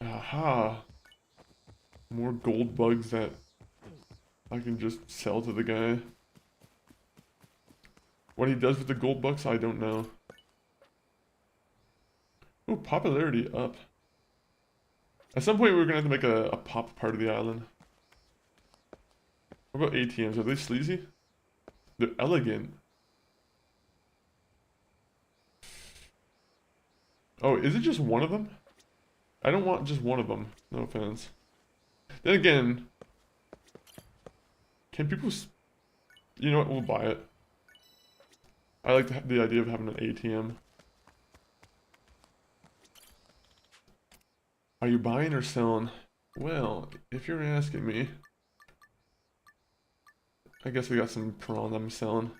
A: Aha! More gold bugs that I can just sell to the guy. What he does with the gold bucks, I don't know. Oh, popularity up. At some point, we're gonna have to make a pop part of the island. What about ATMs? Are they sleazy? They're elegant. Oh, is it just one of them? I don't want just one of them. No offense. Then again, can people... You know what? We'll buy it. I like the idea of having an ATM. Are you buying or selling? Well, if you're asking me, I guess we got some prawn I'm selling.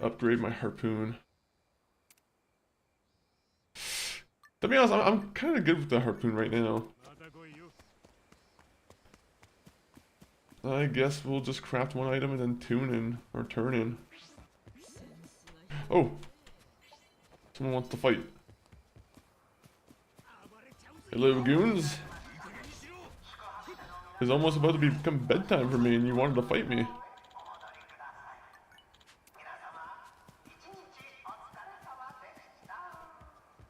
A: Upgrade my harpoon. To be honest, I'm kind of good with the harpoon right now. I guess we'll just craft one item and then tune in, or turn in. Oh! Someone wants to fight. Hello, goons! It's almost about to become bedtime for me and you wanted to fight me.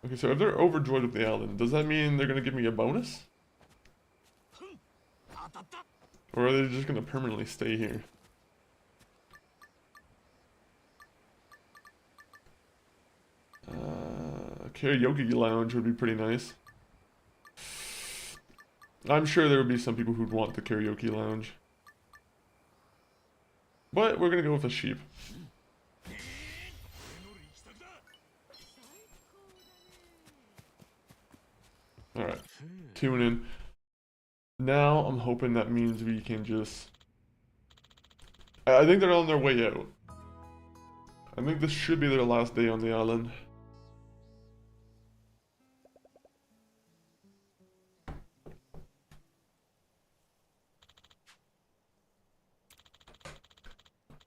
A: Okay, so if they're overjoyed with the island, does that mean they're gonna give me a bonus? Or are they just gonna permanently stay here? Karaoke lounge would be pretty nice. I'm sure there would be some people who'd want the karaoke lounge. But we're gonna go with a sheep. Alright, tune in. Now I'm hoping that means we can just... I think they're on their way out. I think this should be their last day on the island.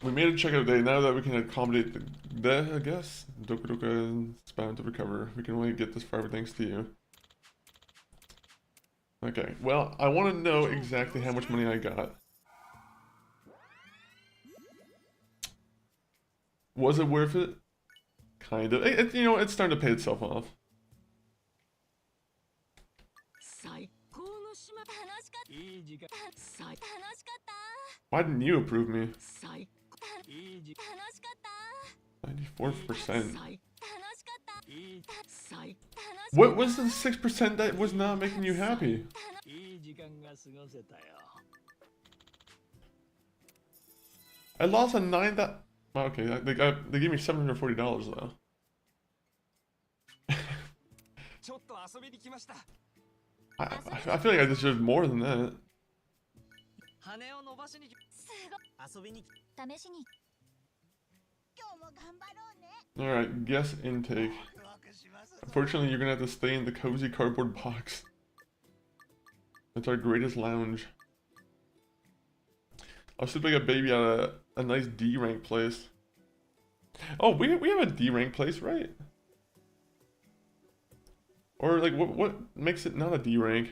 A: We made a checkout day. Now that we can accommodate the I guess, Dondoko and Spawn to recover. We can only get this far thanks to you. Okay, well, I want to know exactly how much money I got. Was it worth it? Kind of. You know, it's starting to pay itself off. Why didn't you approve me? 94%. What was the 6% that was not making you happy? I lost a 9 that... Okay, they gave me $740 though. I feel like I deserve more than that. Alright, guest intake. Unfortunately, you're gonna have to stay in the cozy cardboard box. It's our greatest lounge. I'll sleep like a baby at a nice D rank place. Oh, we have a D rank place, right? Or like what makes it not a D rank?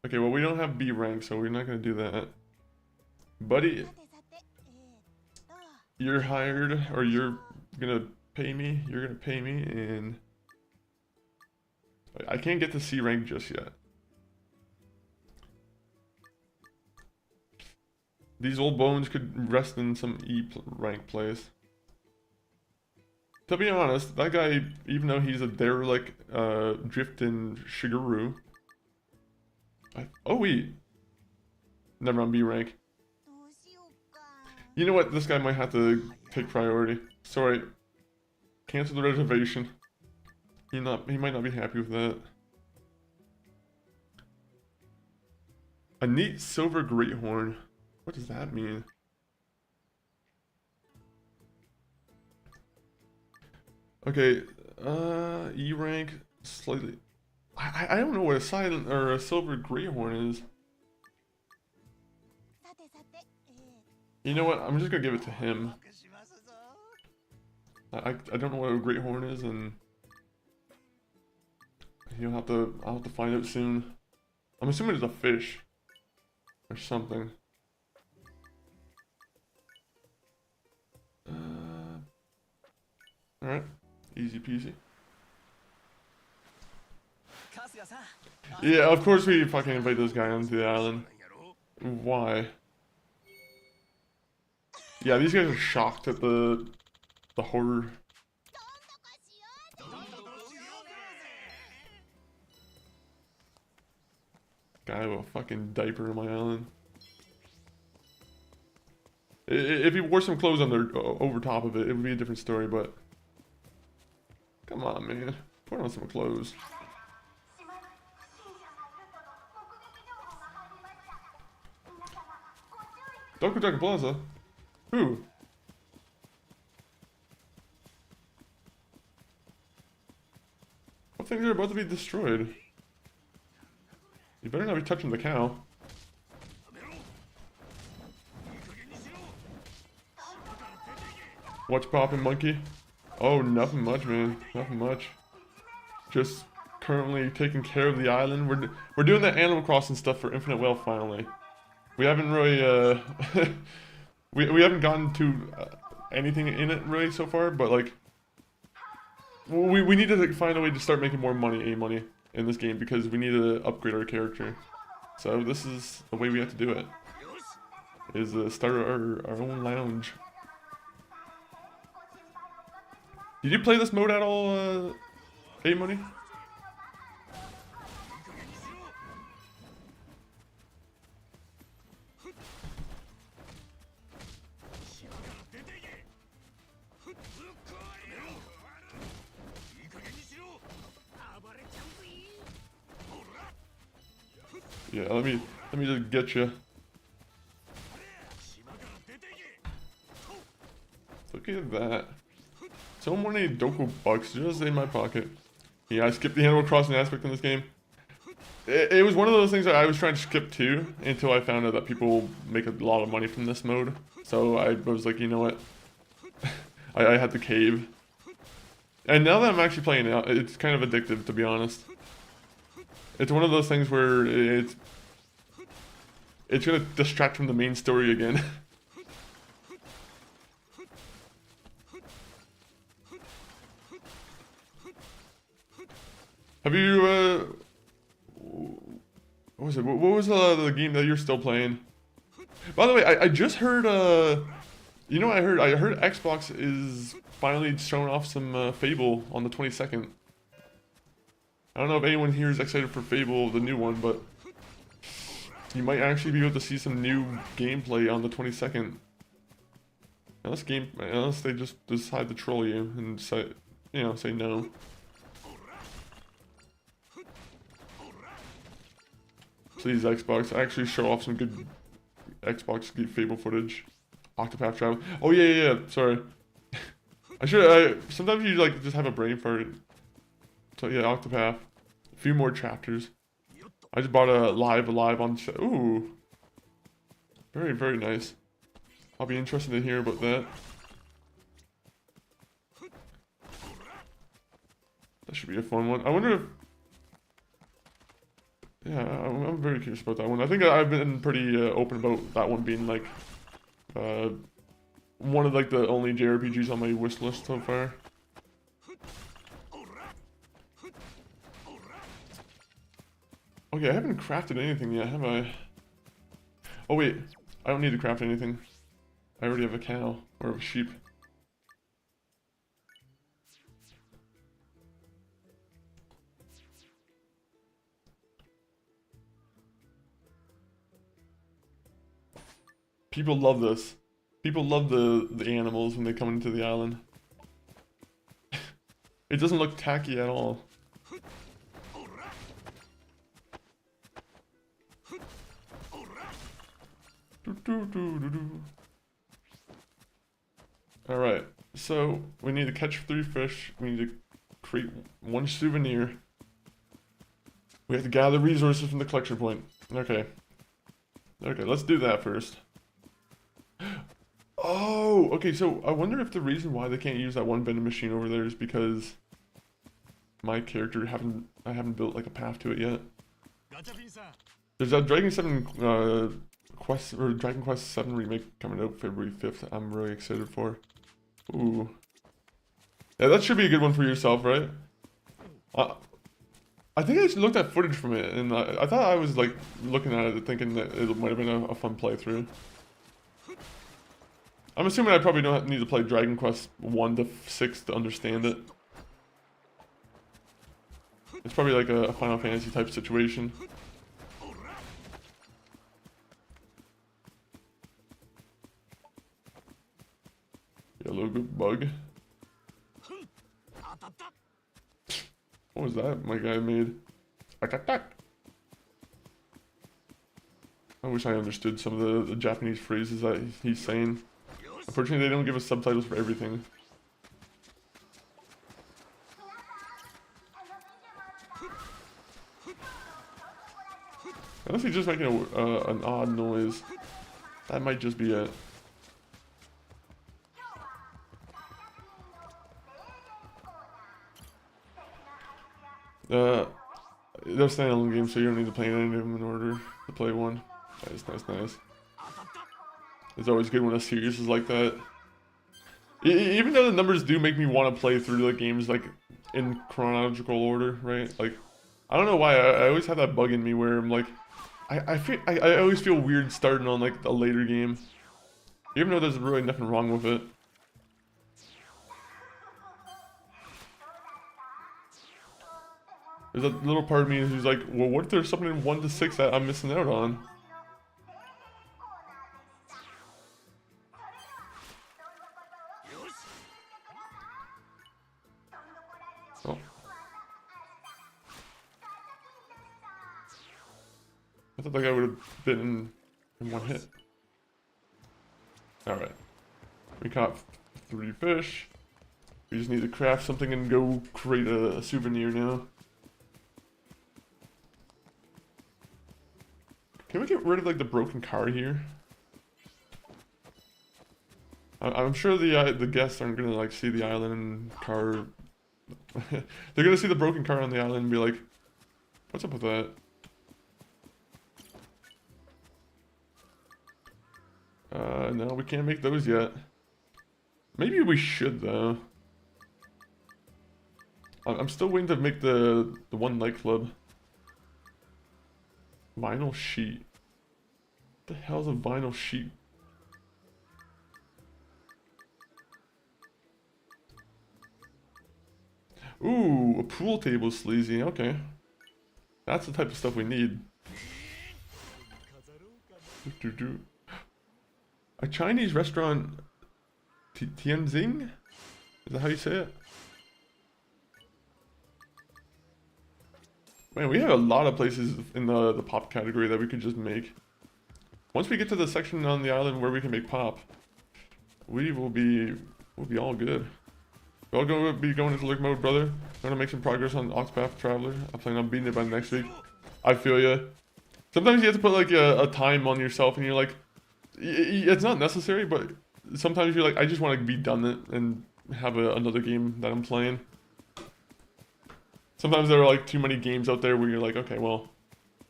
A: Okay, well we don't have B rank, so we're not gonna do that. Buddy, you're hired, or you're gonna pay me. You're gonna pay me, and I can't get to C rank just yet. These old bones could rest in some E rank place. To be honest, that guy, even though he's a derelict, drifting Shigeru. Oh wait, never on B rank. You know what? This guy might have to take priority. Sorry, cancel the reservation. He might not be happy with that. A neat silver great horn. What does that mean? Okay, E rank slightly. I don't know what a silent or a silver great horn is. You know what? I'm just gonna give it to him. I don't know what a great horn is, and I'll have to find out soon. I'm assuming it's a fish or something. All right, easy peasy. Yeah, of course we fucking invite this guy onto the island. Why? Yeah, these guys are shocked at the horror. Guy with a fucking diaper on my island. If he wore some clothes over top of it, it would be a different story, but come on, man. Put on some clothes. Dondoko Plaza? Who? What things are about to be destroyed? You better not be touching the cow. What's poppin', monkey? Oh, nothing much, man. Nothing much. Just currently taking care of the island. We're doing that Animal Crossing stuff for Infinite Wealth finally. We haven't really we haven't gotten to anything in it really so far, but like we need to like, find a way to start making more money in this game because we need to upgrade our character. So this is the way we have to do it. Is start our own lounge. Did you play this mode at all, A-Money? Yeah, let me just get you. Look at that. So many Dondoko bucks just in my pocket. Yeah, I skipped the Animal Crossing aspect in this game. It was one of those things that I was trying to skip too until I found out that people make a lot of money from this mode. So I was like, you know what? I had to cave. And now that I'm actually playing it, it's kind of addictive, to be honest. It's one of those things where it's gonna distract from the main story again. Have you what was it? What was the game that you're still playing? By the way, I just heard you know what I heard? I heard Xbox is finally showing off some Fable on the 22nd. I don't know if anyone here is excited for Fable, the new one, but you might actually be able to see some new gameplay on the 22nd. Unless they just decide to troll you and say, you know, say no. Please, Xbox, actually show off some good Xbox Fable footage. Octopath Traveler. Oh yeah. Sorry. Sometimes you like just have a brain fart. So yeah, Octopath. A few more chapters. I just bought a live on. Ooh. Very nice. I'll be interested to hear about that. That should be a fun one. I wonder if. Yeah, I'm very curious about that one. I think I've been pretty open about that one being like one of like the only JRPGs on my wish list so far. Okay, I haven't crafted anything yet, have I? Oh wait, I don't need to craft anything. I already have a cow or a sheep. People love this. People love the animals when they come into the island. It doesn't look tacky at all. Alright, so we need to catch 3 fish. We need to create 1 souvenir. We have to gather resources from the collection point. Okay. Okay, let's do that first. Oh, okay, so I wonder if the reason why they can't use that one vending machine over there is because my character I haven't built like a path to it yet. There's that Dragon 7 Quest or Dragon Quest 7 remake coming out February 5th. I'm really excited for. Ooh. Yeah, that should be a good one for yourself, right? I think I just looked at footage from it and I thought I was like looking at it thinking that it might have been a fun playthrough. I'm assuming I probably don't need to play Dragon Quest 1 to 6 to understand it. It's probably like a Final Fantasy type situation. Yellow good bug. What was that my guy made? I wish I understood some of the Japanese phrases that he's saying. Unfortunately, they don't give us subtitles for everything. Unless he's just making an odd noise. That might just be it. They're standalone games, so you don't need to play any of them in order to play one. Nice, nice, nice. It's always good when a series is like that. Even though the numbers do make me want to play through the games like in chronological order, right? Like, I don't know why I always have that bug in me where I'm like, I always feel weird starting on like a later game, even though there's really nothing wrong with it. There's a little part of me who's like, well, what if there's something in 1 to 6 that I'm missing out on? Oh. I thought that guy would have been in one hit. Alright. We caught 3 fish. We just need to craft something and go create a souvenir now. Can we get rid of like the broken car here? I'm sure the guests aren't gonna like see the island and car. They're gonna see the broken car on the island and be like, "What's up with that?" No, we can't make those yet. Maybe we should though. I'm still waiting to make the one nightclub. Vinyl sheet. What the hell's a vinyl sheet? Ooh, a pool table sleazy. Okay. That's the type of stuff we need. A Chinese restaurant, Tianjin? Is that how you say it? Man, we have a lot of places in the pop category that we could just make. Once we get to the section on the island where we can make pop, we'll be all good. We're all going to be going into lurk mode, brother. I'm gonna make some progress on Octopath Traveler. I plan on beating it by next week. I feel ya. Sometimes you have to put like a time on yourself, and you're like, it's not necessary, but sometimes you're like, I just want to be done it and have another game that I'm playing. Sometimes there are like too many games out there where you're like, okay, well,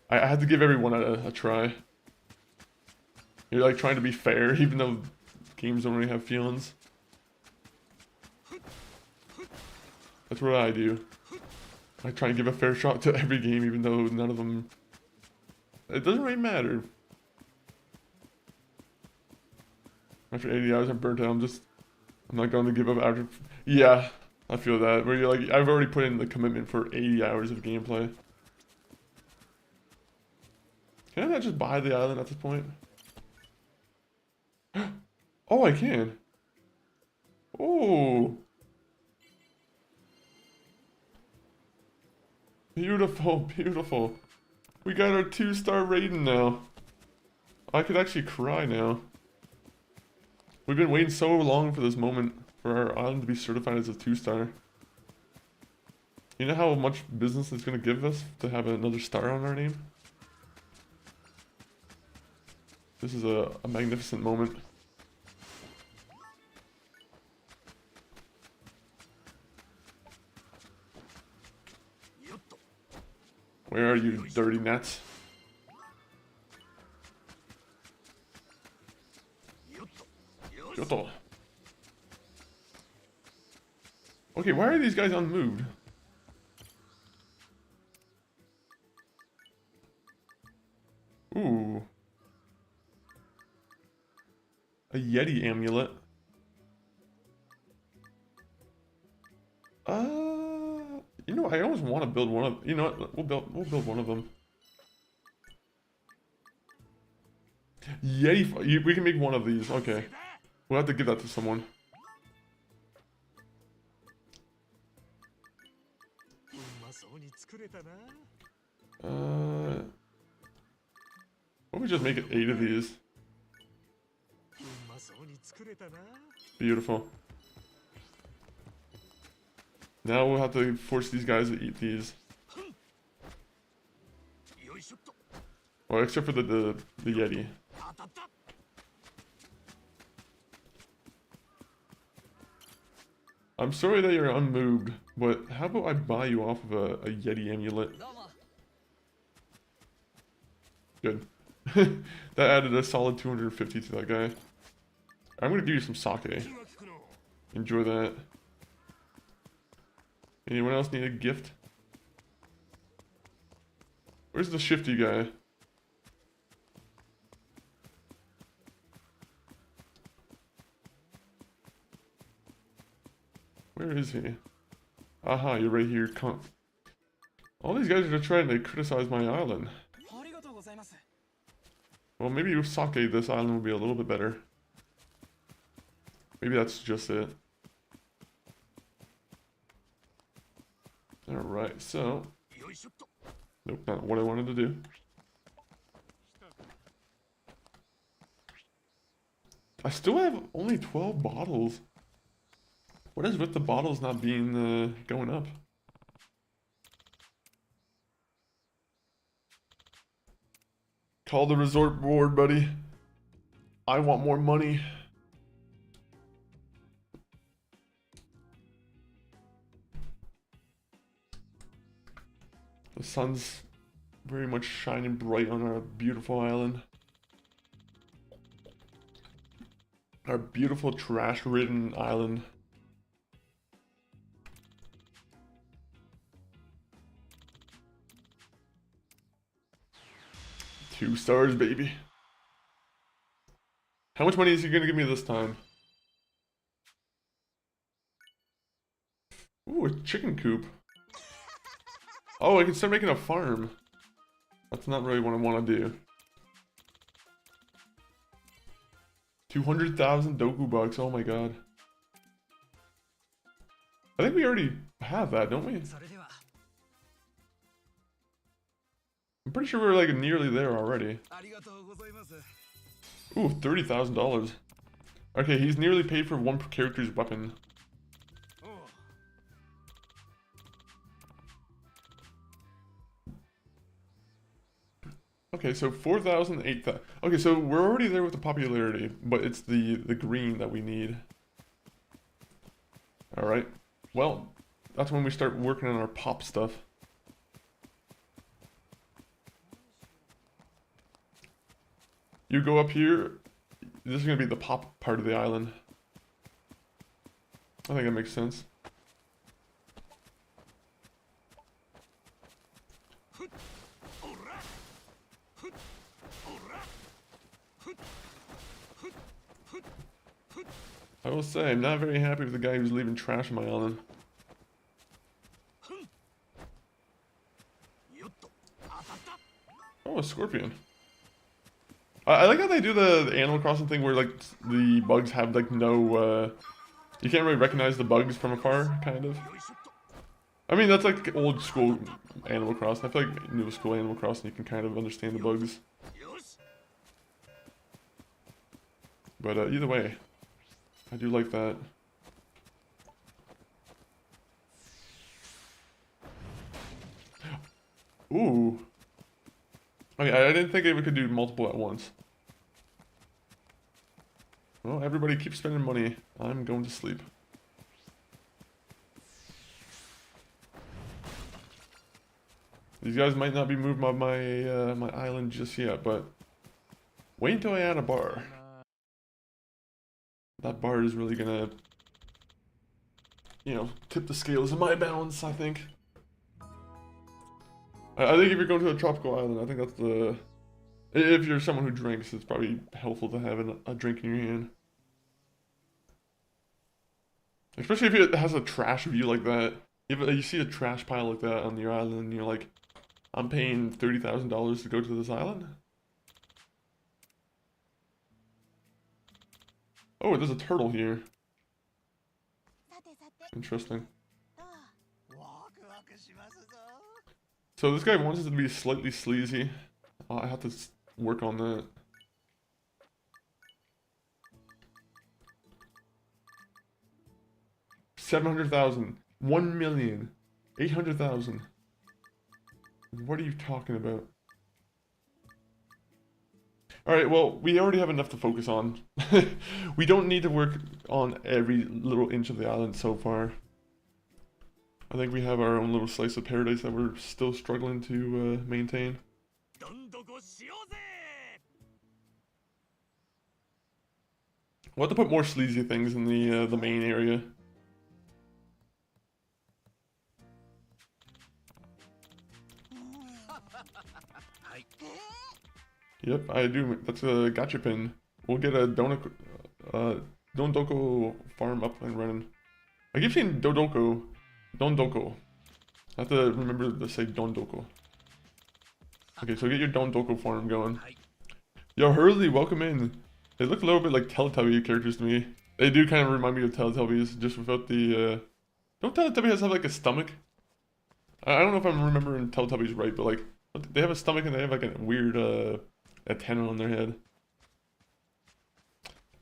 A: I had to give everyone a try. You're like trying to be fair, even though games don't really have feelings. That's what I do. I try and give a fair shot to every game, even though none of them... It doesn't really matter. After 80 hours, I'm burnt out. I'm not going to give up after... Yeah, I feel that. Where you're like, I've already put in the commitment for 80 hours of gameplay. Can I not just buy the island at this point? Oh, I can. Oh. Beautiful, beautiful. We got our 2-star rating now. I could actually cry now. We've been waiting so long for this moment for our island to be certified as a 2-star. You know how much business it's going to give us to have another star on our name? This is a magnificent moment. Where are you, dirty nets? Yoto. Okay, why are these guys unmoved? Ooh. A Yeti amulet. You know, I always want to build one of. You know what? We'll build one of them. Yeti. We can make one of these. Okay. We'll have to give that to someone. Why don't we just make it 8 of these? Beautiful. Now we'll have to force these guys to eat these. Well, except for the Yeti. I'm sorry that you're unmoved, but how about I buy you off of a Yeti amulet? Good. That added a solid 250 to that guy. I'm gonna give you some sake. Enjoy that. Anyone else need a gift? Where's the shifty guy? Where is he? Aha, you're right here. Come. All these guys are trying to criticize my island. Well, maybe with sake, this island will be a little bit better. Maybe that's just it. Alright, so... Nope, not what I wanted to do. I still have only 12 bottles. What is with the bottles not being, going up? Call the resort board, buddy. I want more money. The sun's very much shining bright on our beautiful island. Our beautiful trash-ridden island. Two stars, baby. How much money is he gonna give me this time? Ooh, a chicken coop. Oh, I can start making a farm. That's not really what I want to do. 200,000 Doku bucks, oh my god. I think we already have that, don't we? I'm pretty sure we're like nearly there already. Ooh, $30,000. Okay, he's nearly paid for one character's weapon. Okay, so 4,000, 8,000. Okay, so we're already there with the popularity, but it's the green that we need. Alright. Well, that's when we start working on our pop stuff. You go up here. This is going to be the pop part of the island. I think that makes sense. I will say, I'm not very happy with the guy who's leaving trash on my island. Oh, a scorpion. I like how they do the Animal Crossing thing where, like, the bugs have, like, no, you can't really recognize the bugs from afar, kind of. I mean, that's, like, old school Animal Crossing. I feel like new school Animal Crossing, you can kind of understand the bugs. But, either way, I do like that. Ooh. Okay, I didn't think we could do multiple at once. Well, everybody keeps spending money. I'm going to sleep. These guys might not be moved by my island just yet, but wait until I add a bar. That bar is really gonna, you know, tip the scales in my balance, I think. I think if you're going to a tropical island, I think that's the... If you're someone who drinks, it's probably helpful to have a drink in your hand. Especially if it has a trash view like that. If you see a trash pile like that on your island, and you're like, I'm paying $30,000 to go to this island? Oh, there's a turtle here. Interesting. So this guy wants us to be slightly sleazy. I have to work on that. $700,000, 1,000,000, 800,000. What are you talking about? Alright, well, we already have enough to focus on. We don't need to work on every little inch of the island so far. I think we have our own little slice of paradise that we're still struggling to maintain. We'll have to put more sleazy things in the main area. Yep, I do. That's a gotcha pin. We'll get a Dondoko farm up and running. I keep saying Dondoko. I have to remember to say Dondoko. Okay, so get your Dondoko farm going. Yo, Hurley, welcome in. They look a little bit like Teletubby characters to me. They do kind of remind me of Teletubbies, just without the, Don't Teletubbies have like a stomach? I don't know if I'm remembering Teletubbies right, but like, they have a stomach and they have like a weird, antenna on their head.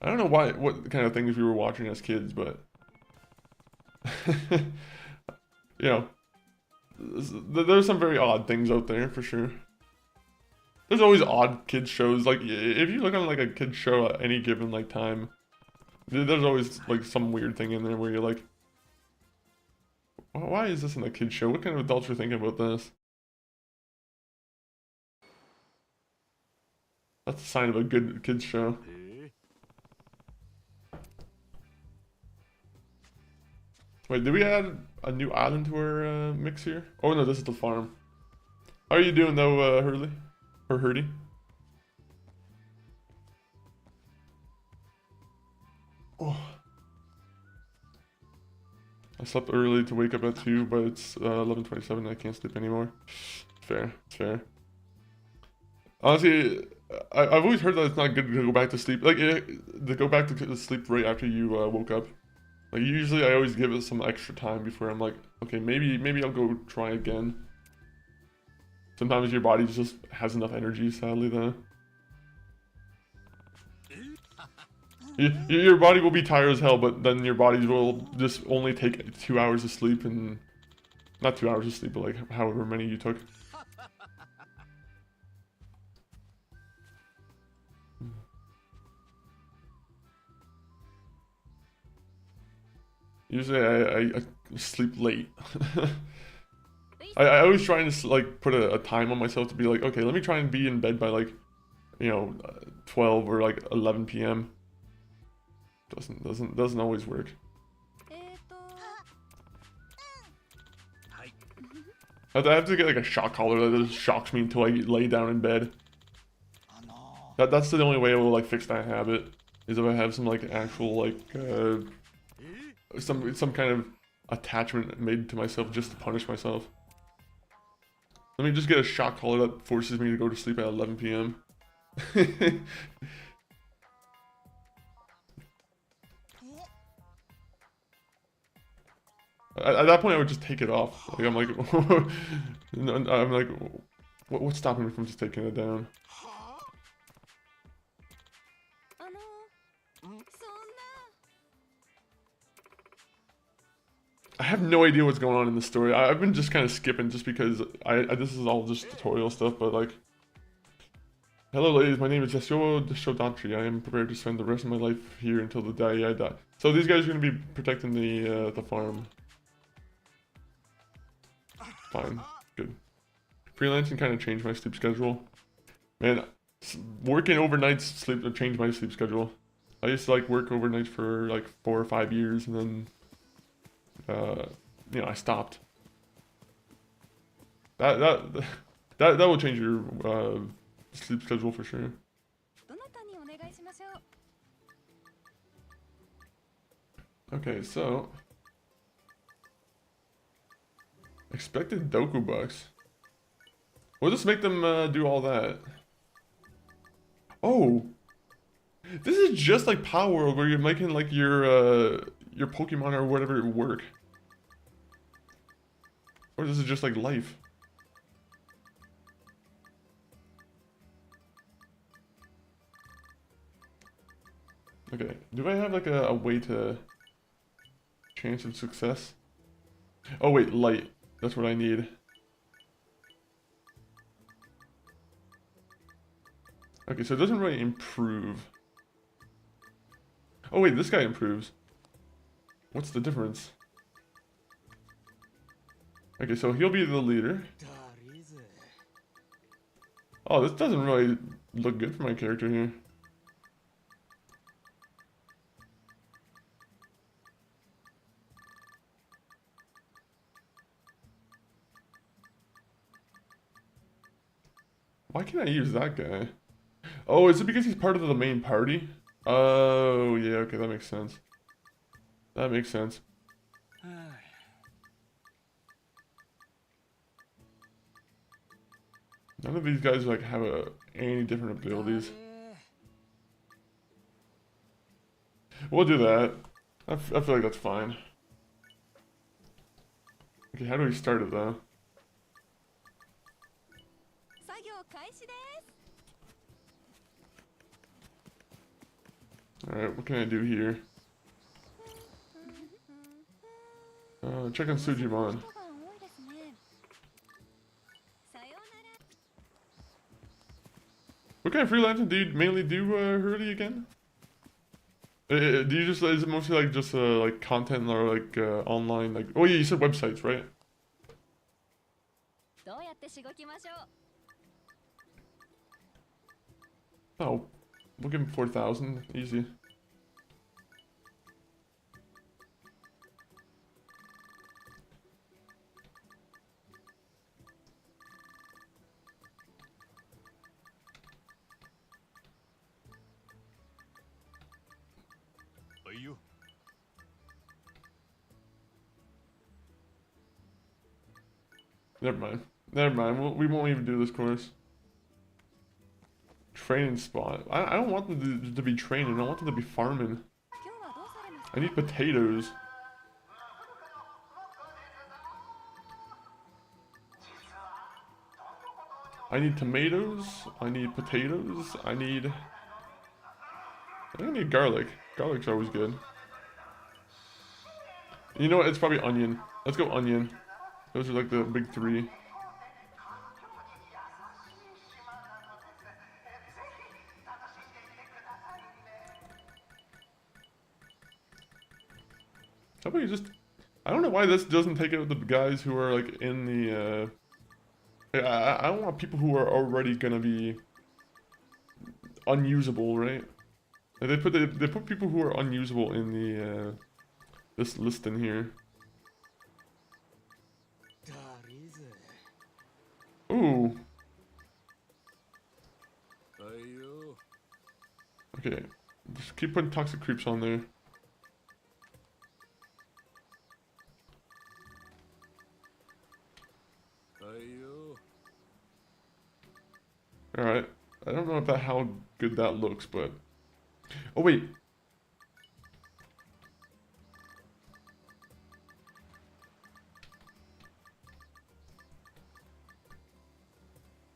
A: I don't know what kind of things we were watching as kids, but... you know, there's some very odd things out there, for sure. There's always odd kids shows. Like, if you look on like a kids show at any given like time, there's always like some weird thing in there where you're like, why is this in a kids show? What kind of adults are thinking about this? That's a sign of a good kids show. Wait, did we add a new island to our mix here? Oh no, this is the farm. How are you doing though, Hurley? Or Hurdy? Oh. I slept early to wake up at 2, but it's 11:27 I can't sleep anymore. Fair, fair. Honestly, I've always heard that it's not good to go back to sleep. Like, to go back to sleep right after you woke up. Like, usually I always give it some extra time before I'm like, okay, maybe I'll go try again. Sometimes your body just has enough energy, sadly, though. Your body will be tired as hell, but then your body will just only take 2 hours of sleep and... Not 2 hours of sleep, but like however many you took. Usually I sleep late. I always try and like put a time on myself to be like, okay, let me try and be in bed by like, you know, 12 or like 11 p.m. Doesn't always work. I have to get like a shock collar that just shocks me until I lay down in bed. That's the only way I will like fix that habit, is if I have some like actual like some kind of attachment made to myself just to punish myself. Let me just get a shock collar that forces me to go to sleep at 11 p.m. At that point, I would just take it off. Like, I'm like, what's stopping me from just taking it down? I have no idea what's going on in the story. I've been just kind of skipping just because this is all just tutorial stuff, but like... Hello ladies, my name is Yasuo Shodachi. I am prepared to spend the rest of my life here until the day I die. So these guys are going to be protecting the farm. Fine. Good. Freelancing kind of changed my sleep schedule. Man, working overnights changed my sleep schedule. I used to like work overnights for like 4 or 5 years and then... you know, I stopped. That will change your sleep schedule for sure. Okay, so expected Doku bucks. We'll just make them do all that. Oh, this is just like Power World where you're making like your Pokemon or whatever work. Or this is just like life. Okay, do I have like a way to chance of success? Oh wait, light. That's what I need. Okay, so it doesn't really improve. Oh wait, this guy improves. What's the difference? Okay, so he'll be the leader. Oh, this doesn't really look good for my character here. Why can't I use that guy? Oh, is it because he's part of the main party? Oh, yeah, okay, that makes sense. That makes sense. None of these guys like have any different abilities. We'll do that. I feel like that's fine. Okay, how do we start it though? Alright, what can I do here? Check on Sujimon. What kind of freelancing do you mainly do, Hurley, again? Do you just, is it mostly like just like content or like online, like, oh yeah, you said websites, right? Oh, we'll give him 4,000, easy. Never mind. Never mind. We won't even do this course. Training spot. I don't want them to be training. I want them to be farming. I need potatoes. I need tomatoes. I need potatoes. I think I need garlic. Garlic's always good. You know what? It's probably onion. Let's go onion. Those are like the big three. How about you just... I don't know why this doesn't take out the guys who are like in the... I don't want people who are already gonna be unusable, right? Like they put people who are unusable in the this list in here. Ooh. Okay. Just keep putting toxic creeps on there. Alright. I don't know about how good that looks, but... Oh, wait.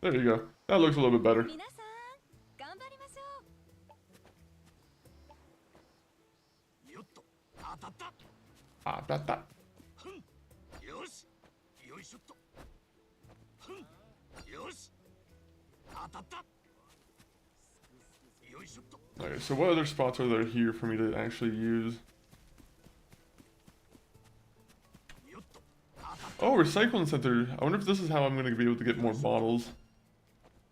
A: There you go. That looks a little bit better. Ah, that. Okay, so what other spots are there here for me to actually use? Oh, recycling center. I wonder if this is how I'm going to be able to get more bottles.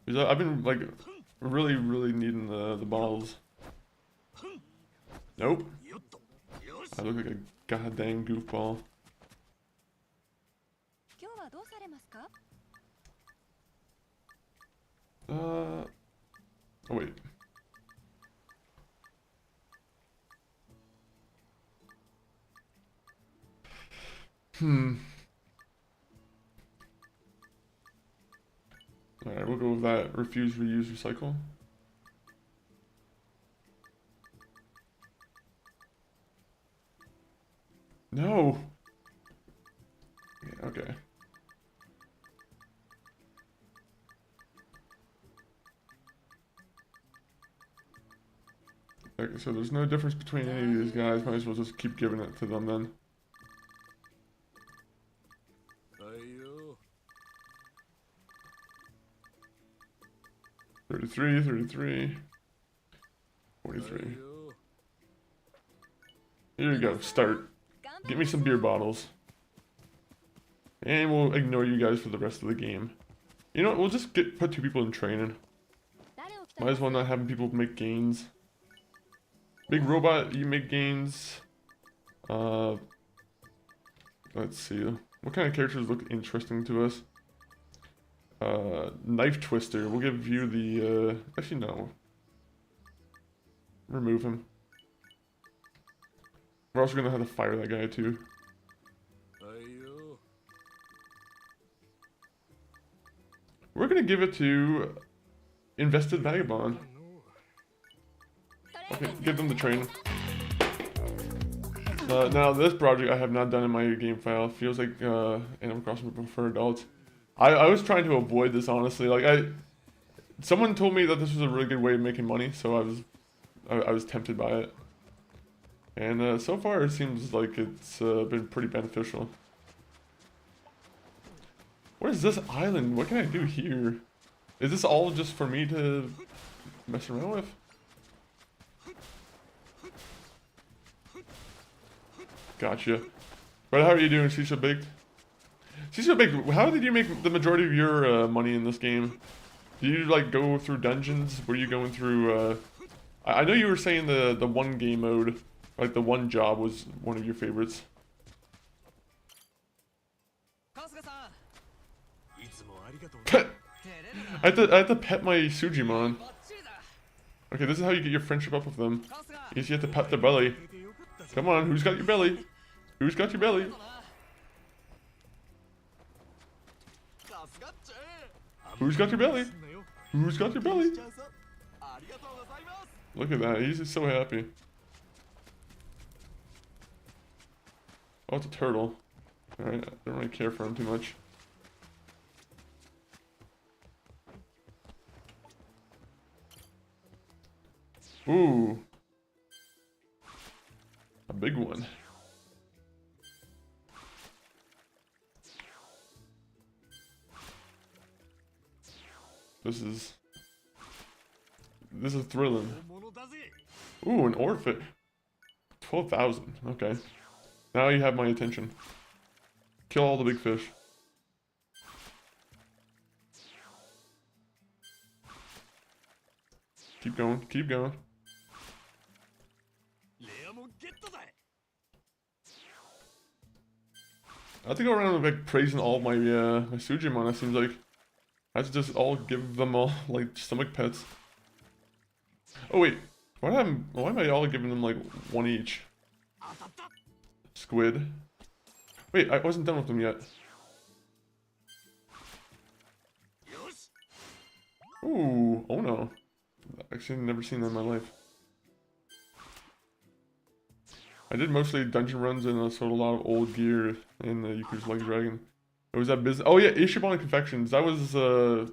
A: Because I've been, like, really needing the bottles. Nope. I look like a goddamn goofball. Oh, wait. Alright, we'll go with that. Refuse, reuse, recycle. No! Yeah, okay. Okay, so there's no difference between any of these guys. Might as well just keep giving it to them then. 33, 33, 43. Here you go, start. Get me some beer bottles. And we'll ignore you guys for the rest of the game. You know what, we'll just put 2 people in training. Might as well not having people make gains. Big robot, you make gains. Let's see. What kind of characters look interesting to us? Knife Twister. We'll give you the, actually no. Remove him. We're also gonna have to fire that guy too. We're gonna give it to Invested Vagabond. Okay, give them the training. Now this project I have not done in my game file. Feels like Animal Crossing for adults. I was trying to avoid this honestly. Like someone told me that this was a really good way of making money, so I was tempted by it. And so far it seems like it's been pretty beneficial. What is this island? What can I do here? Is this all just for me to mess around with? Gotcha. But how are you doing, Shisha Baked? Shisha Baked, how did you make the majority of your money in this game? Do you like go through dungeons? Were you going through? I know you were saying the one game mode, like the one job was one of your favorites. I have to pet my Sujimon. Okay, this is how you get your friendship up with them. You have to pet their belly. Come on, who's got your belly? Who's got your belly? Who's got your belly? Who's got your belly? Look at that, he's just so happy. Oh, it's a turtle. Alright, I don't really care for him too much. Ooh. A big one. This is thrilling. Ooh, an orphan. 12,000. Okay. Now you have my attention. Kill all the big fish. Keep going. Keep going. I have to go around like praising all my my Sujimon. It seems like I have to just all give them all like stomach pets. Oh wait, why am I all giving them like one each? Squid. Wait, I wasn't done with them yet. Ooh, oh no. Actually, never seen that in my life. I did mostly dungeon runs and sold a lot of old gear in the Yakuza Like a Dragon. It was that business. Oh yeah, Ichiban Confections. That was yeah,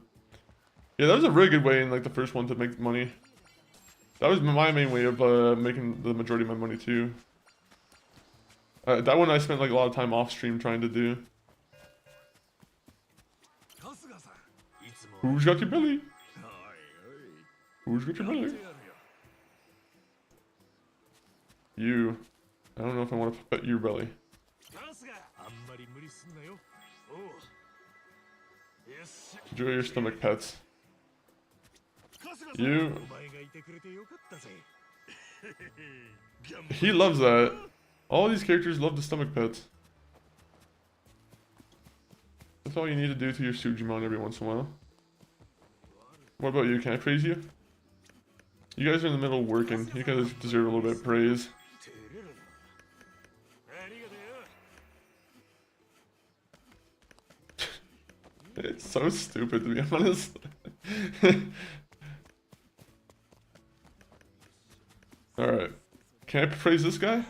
A: that was a really good way in like the first one to make money. That was my main way of making the majority of my money too. That one I spent like a lot of time off stream trying to do. Who's got your belly? Who's got your belly? You. I don't know if I want to pet your belly. Enjoy your stomach pets. You. He loves that. All these characters love the stomach pets. That's all you need to do to your Sujimon every once in a while. What about you? Can I praise you? You guys are in the middle of working. You guys deserve a little bit of praise. It's so stupid, to be honest. Alright. Can I praise this guy?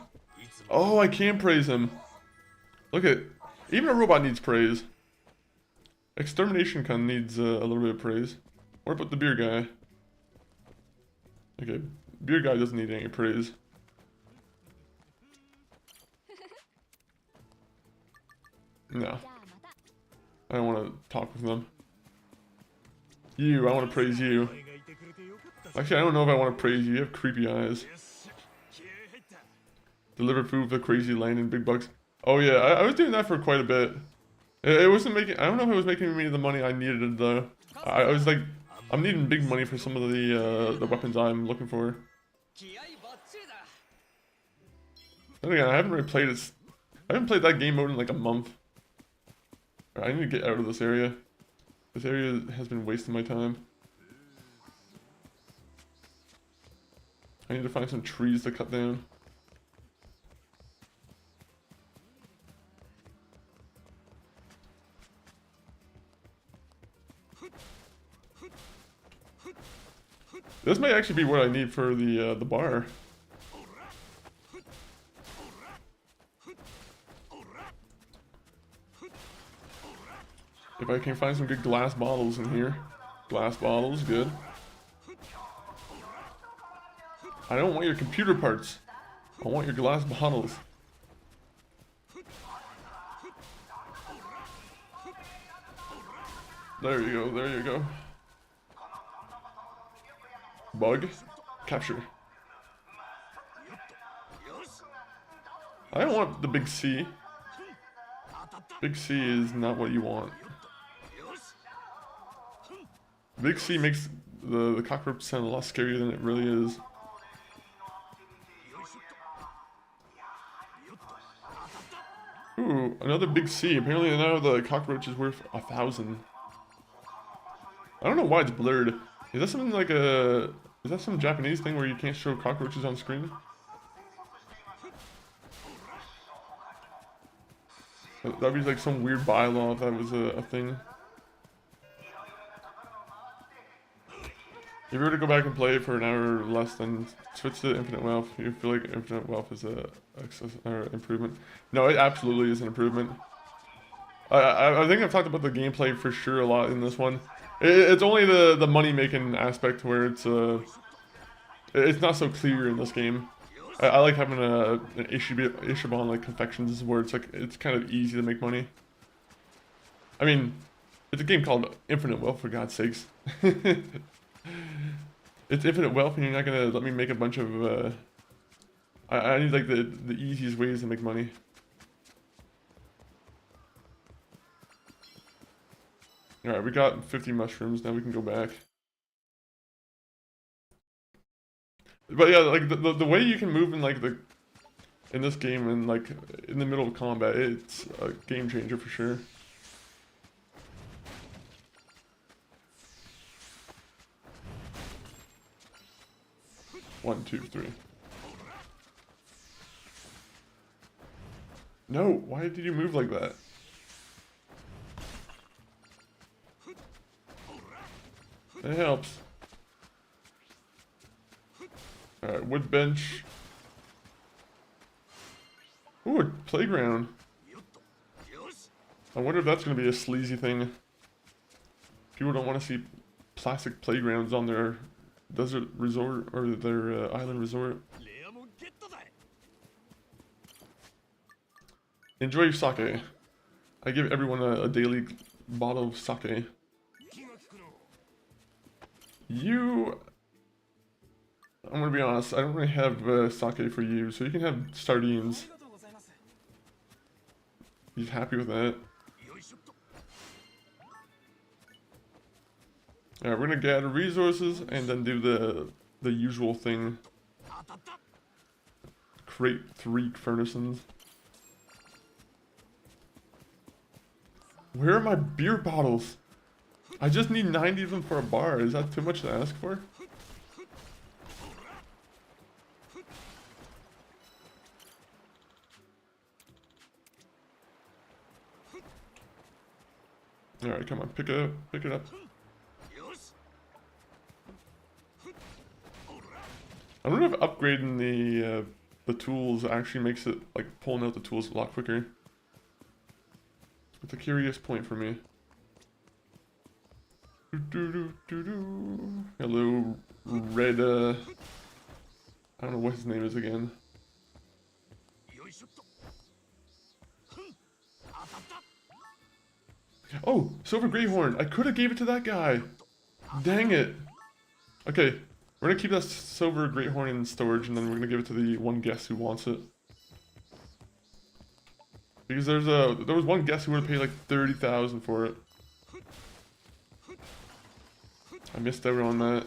A: Oh, I can praise him. Look at... Even a robot needs praise. Extermination needs a little bit of praise. What about the beer guy? Okay. beer guy doesn't need any praise. No. I don't want to talk with them. You, I want to praise you. Actually, I don't know if I want to praise you. You have creepy eyes. Deliver food with a crazy line and big bucks. Oh yeah, I was doing that for quite a bit. It wasn't making, I don't know if it was making me the money I needed though. I was like, I'm needing big money for some of the weapons I'm looking for. Then again, I haven't really played it. I haven't played that game mode in like a month. I need to get out of this area. This area has been wasting my time. I need to find some trees to cut down. This might actually be what I need for the bar. If I can find some good glass bottles in here. Glass bottles, good. I don't want your computer parts. I want your glass bottles. There you go, there you go. Bug. Capture. I don't want the big C. Big C is not what you want. Big C makes the cockroach sound a lot scarier than it really is. Ooh, another big C. Apparently now the cockroach is worth 1,000. I don't know why it's blurred. Is that something like a... Is that some Japanese thing where you can't show cockroaches on screen? That'd be like some weird bylaw if that was a thing. If you were to go back and play for an hour or less, then switch to Infinite Wealth. You feel like Infinite Wealth is a improvement? No, it absolutely is an improvement. I think I've talked about the gameplay for sure a lot in this one. It's only the money making aspect where it's not so clear in this game. I like having an Ichiban like confections where it's like it's kind of easy to make money. I mean, it's a game called Infinite Wealth, for God's sakes. It's Infinite Wealth, and you're not gonna let me make a bunch of. I need like the easiest ways to make money. All right, we got 50 mushrooms. Now we can go back. But yeah, like the way you can move in like in this game and like in the middle of combat, it's a game changer for sure. One, two, three. No, why did you move like that? It helps. Alright, wood bench. Ooh, a playground. I wonder if that's going to be a sleazy thing. People don't want to see plastic playgrounds on their desert resort or their island resort. Enjoy your sake. I give everyone a daily bottle of sake. I'm gonna be honest, I don't really have sake for you, so you can have sardines. He's happy with that. Alright, we're gonna gather resources and then do the usual thing. Create 3 furnaces. Where are my beer bottles? I just need 90 of them for a bar. Is that too much to ask for? Alright, come on, pick it up, pick it up. I don't know if upgrading the tools actually makes it, like, pulling out the tools a lot quicker. It's a curious point for me. Hello, red, I don't know what his name is again. Oh, Silver Greyhorn. I could have gave it to that guy. Dang it. Okay, we're gonna keep that Silver Greyhorn in storage, and then we're gonna give it to the one guest who wants it. Because there was one guest who would have paid like 30,000 for it. I missed out on that.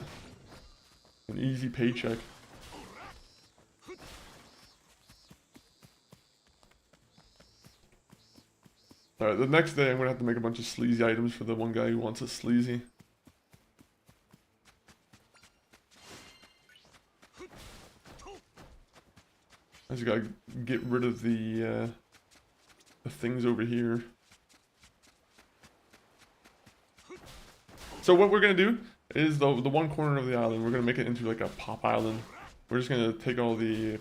A: An easy paycheck. Alright, the next day I'm gonna have to make a bunch of sleazy items for the one guy who wants it sleazy. I just gotta get rid of the things over here. So what we're gonna do is the one corner of the island, we're gonna make it into like a pop island. We're just gonna take all the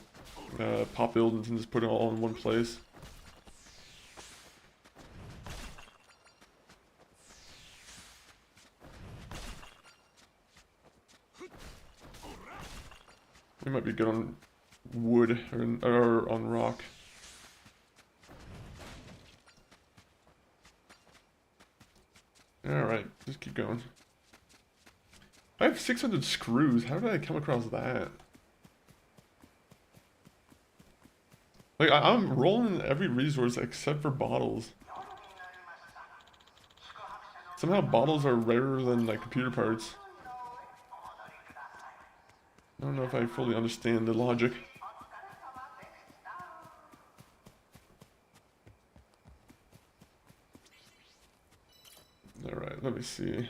A: pop buildings and just put it all in one place. We might be good on wood or on rock. Alright, just keep going. I have 600 screws. How did I come across that? Like, I'm rolling every resource except for bottles. Somehow bottles are rarer than, like, computer parts. I don't know if I fully understand the logic. Alright, let me see.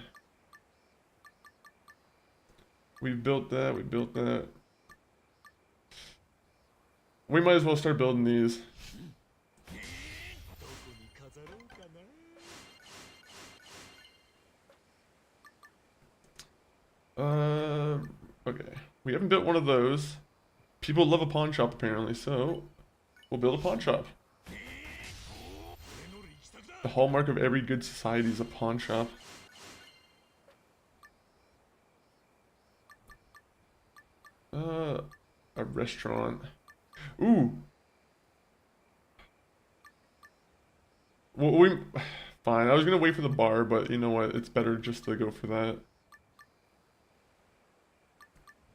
A: We built that, we built that. We might as well start building these. Okay. We haven't built one of those. People love a pawn shop apparently, so we'll build a pawn shop. The hallmark of every good society is a pawn shop. A restaurant. Ooh. Well, fine. I was gonna wait for the bar, but you know what? It's better just to go for that.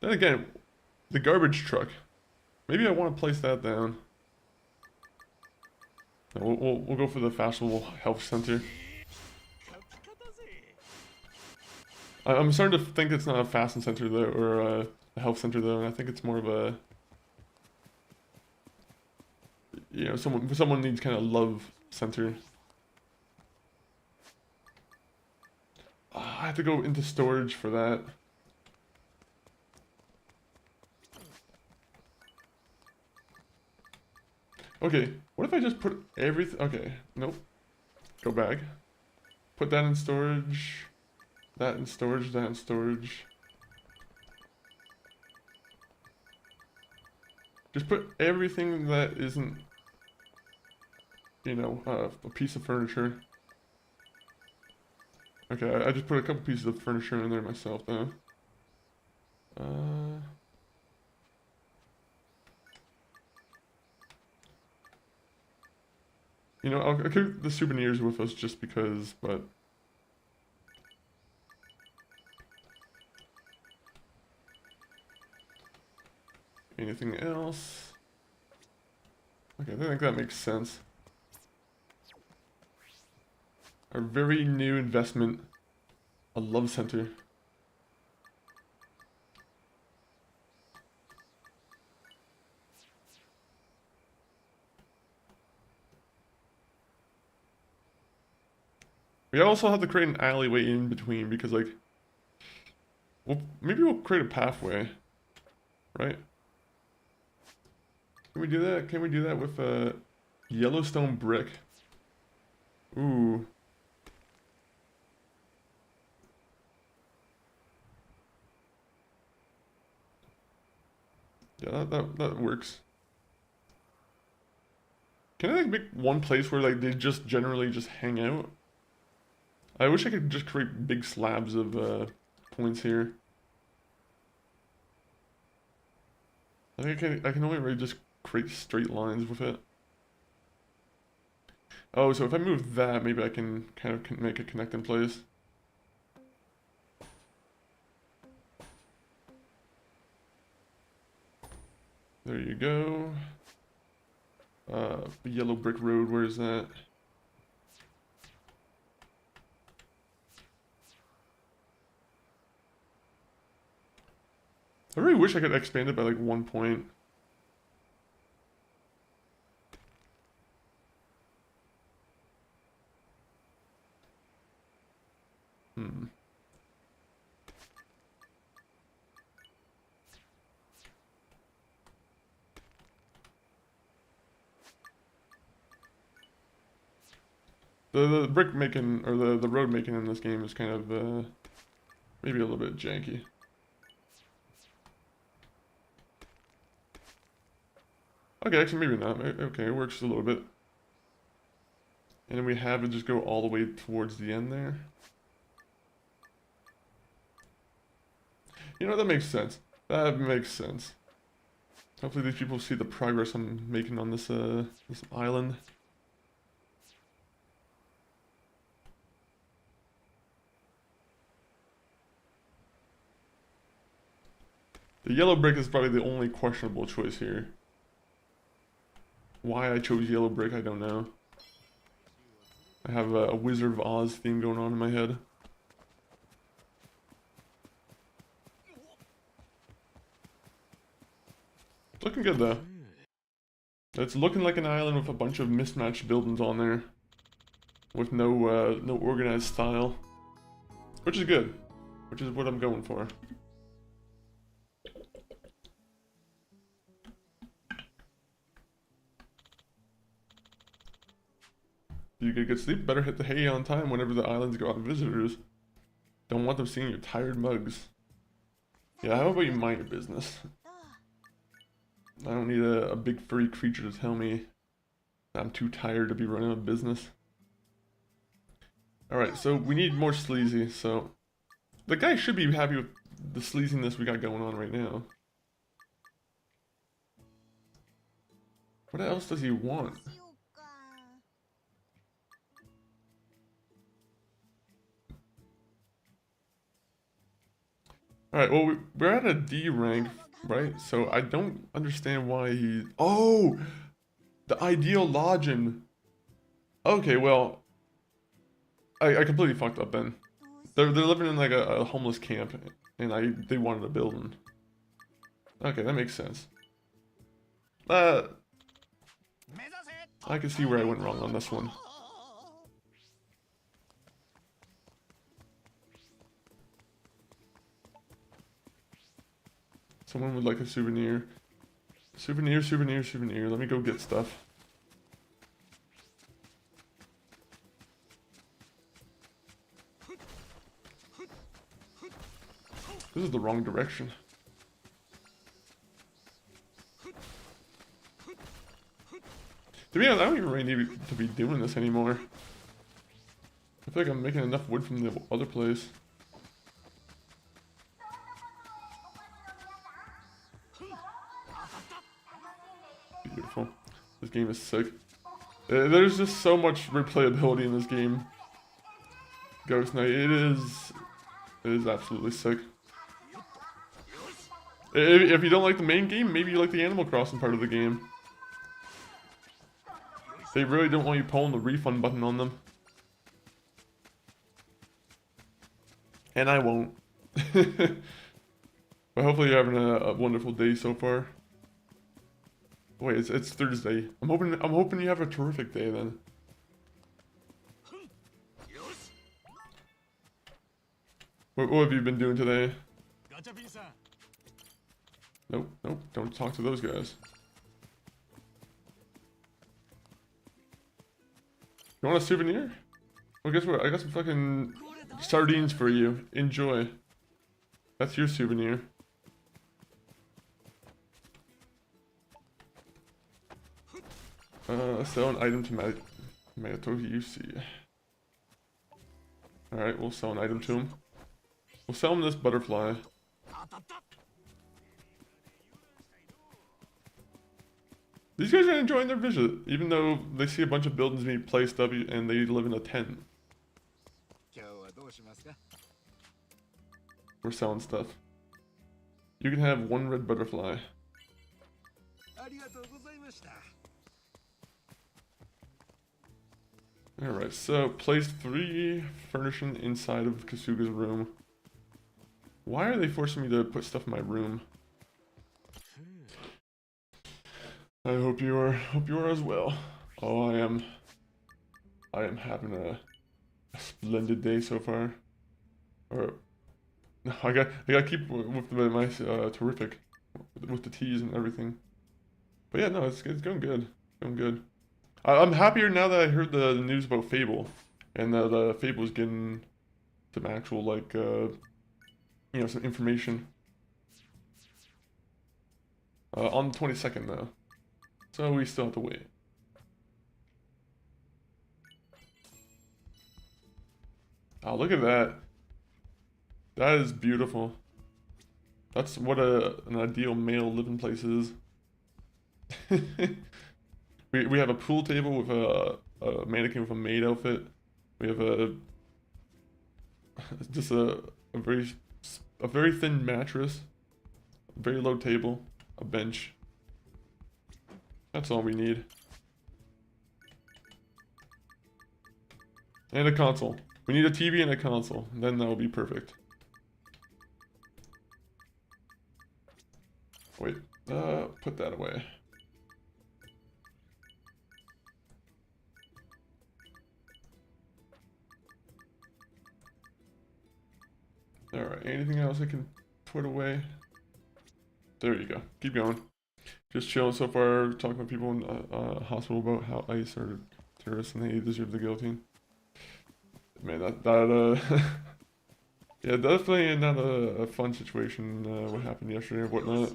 A: Then again, the garbage truck. Maybe I want to place that down. No, we'll go for the fashionable health center. I'm starting to think it's not a fashion center though, or a health center though, and I think it's more of a, you know, someone needs kind of love center. I have to go into storage for that. Okay, what if I just put everything? Okay, nope. Go back. Put that in storage. That in storage, that in storage. Just put everything that isn't, you know, a piece of furniture. Okay, I just put a couple pieces of furniture in there myself, though. You know, I'll keep the souvenirs with us just because, but... Anything else? Okay, I think that makes sense. Our very new investment, a love center. We also have to create an alleyway in between because, like, maybe we'll create a pathway, right? Can we do that? Can we do that with a Yellowstone brick? Ooh. Yeah, that works. Can I like make one place where like they just generally just hang out? I wish I could just create big slabs of points here. I think I can only really just create straight lines with it. Oh, so if I move that, maybe I can kind of make a connect in place. There you go. The yellow brick road, where is that? I really wish I could expand it by like 1 point. Hmm. The brick making, or the road making in this game is kind of, maybe a little bit janky. Okay, actually maybe not. Okay, it works a little bit. And then we have it just go all the way towards the end there. You know, that makes sense. That makes sense. Hopefully these people see the progress I'm making on this, this island. The yellow brick is probably the only questionable choice here. Why I chose yellow brick, I don't know. I have a Wizard of Oz theme going on in my head. Looking good though. It's looking like an island with a bunch of mismatched buildings on there. With no no organized style. Which is good. Which is what I'm going for. You get good sleep, better hit the hay on time whenever the islands go out of visitors. Don't want them seeing your tired mugs. Yeah, how about you mind your business? I don't need a big furry creature to tell me I'm too tired to be running a business. Alright, so we need more sleazy, so... The guy should be happy with the sleaziness we got going on right now. What else does he want? Alright, well, we're at a D rank, right? So I don't understand why he... Oh! The ideal lodging! Okay, well... I completely fucked up then. They're living in like a homeless camp, and they wanted a building. Okay, that makes sense. I can see where I went wrong on this one. Someone would like a souvenir. Souvenir, souvenir, souvenir. Let me go get stuff. This is the wrong direction. To be honest, I don't even really need to be doing this anymore. I feel like I'm making enough wood from the other place. Beautiful. This game is sick. There's just so much replayability in this game. Ghost Knight, it is absolutely sick. If you don't like the main game, maybe you like the Animal Crossing part of the game. They really don't want you pulling the refund button on them. And I won't. But hopefully you're having a wonderful day so far. Wait, it's Thursday. I'm hoping you have a terrific day then. What have you been doing today? Nope, nope, don't talk to those guys. You want a souvenir? Well, guess what? I got some fucking sardines for you. Enjoy. That's your souvenir. Sell an item to Mayatoki UC. Alright, we'll sell an item to him. We'll sell him this butterfly. These guys are enjoying their visit, even though they see a bunch of buildings being placed up and they live in a tent. We're selling stuff. You can have one red butterfly. Alright, so place 3 furnishing inside of Kasuga's room. Why are they forcing me to put stuff in my room? I hope you are as well. Oh, I am having a splendid day so far. Or no, I gotta keep with my terrific with the T's and everything. But yeah, no, it's going good. Going good. I'm happier now that I heard the news about Fable, and the Fable's getting some actual like you know, some information. On the 22nd though, so we still have to wait. Oh, look at that. That is beautiful. That's what an ideal male living place is. we have a pool table with a mannequin with a maid outfit. We have just a very thin mattress, a very low table, a bench. That's all we need. And a console. We need a TV and a console. Then that will be perfect. Wait, put that away. Alright, anything else I can put away? There you go. Keep going. Just chilling so far, talking with people in the hospital about how ICE are terrorists and they deserve the guillotine. Man, yeah, definitely not a fun situation, what happened yesterday and whatnot.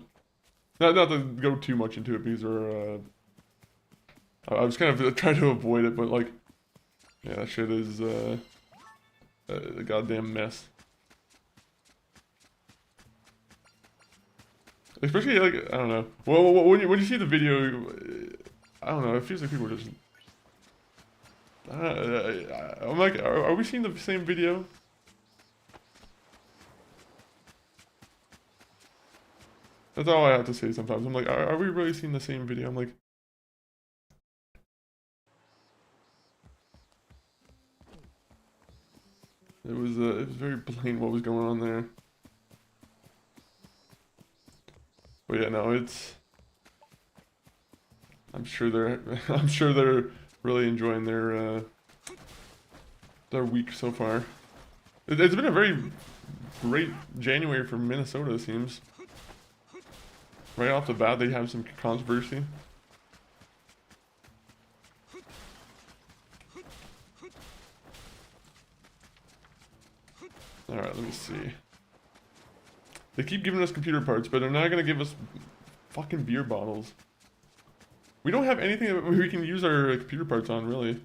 A: Not to go too much into it because I was kind of trying to avoid it, but like, yeah, that shit is a goddamn mess. Especially like, I don't know. Well, when you see the video, I don't know. It feels like people just. I'm like, are we seeing the same video? That's all I have to say sometimes. I'm like, are we really seeing the same video? I'm like, it was very plain what was going on there. But yeah, no, it's. I'm sure they're really enjoying their week so far. It's been a very great January for Minnesota, it seems. Right off the bat, they have some controversy. Alright, let me see. They keep giving us computer parts, but they're not gonna give us fucking beer bottles. We don't have anything that we can use our computer parts on, really.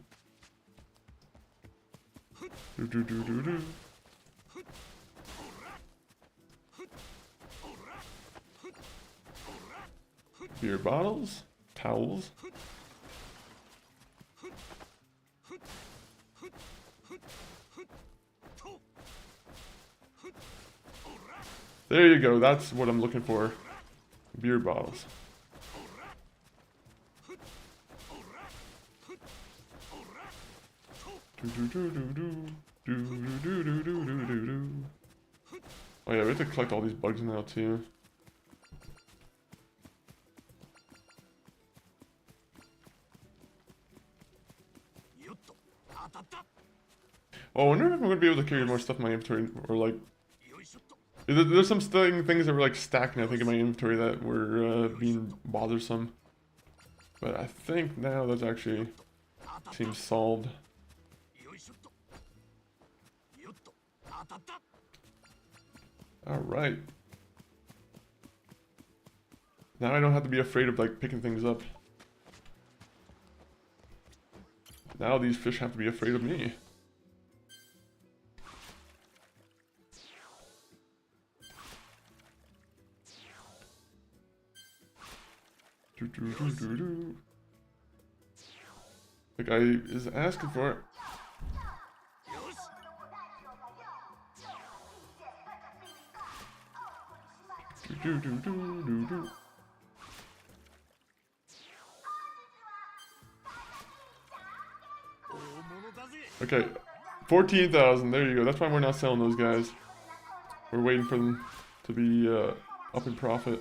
A: Beer bottles, towels. There you go, that's what I'm looking for. Beer bottles. Oh yeah, we have to collect all these bugs now too. Oh, I wonder if I'm going to be able to carry more stuff in my inventory, or like... There's some things that were like stacking, I think, in my inventory that were being bothersome. But I think now that's actually seems solved. Alright. Now I don't have to be afraid of like picking things up. Now these fish have to be afraid of me. The guy is asking for it. Okay, 14,000. There you go. That's why we're not selling those guys. We're waiting for them to be up in profit.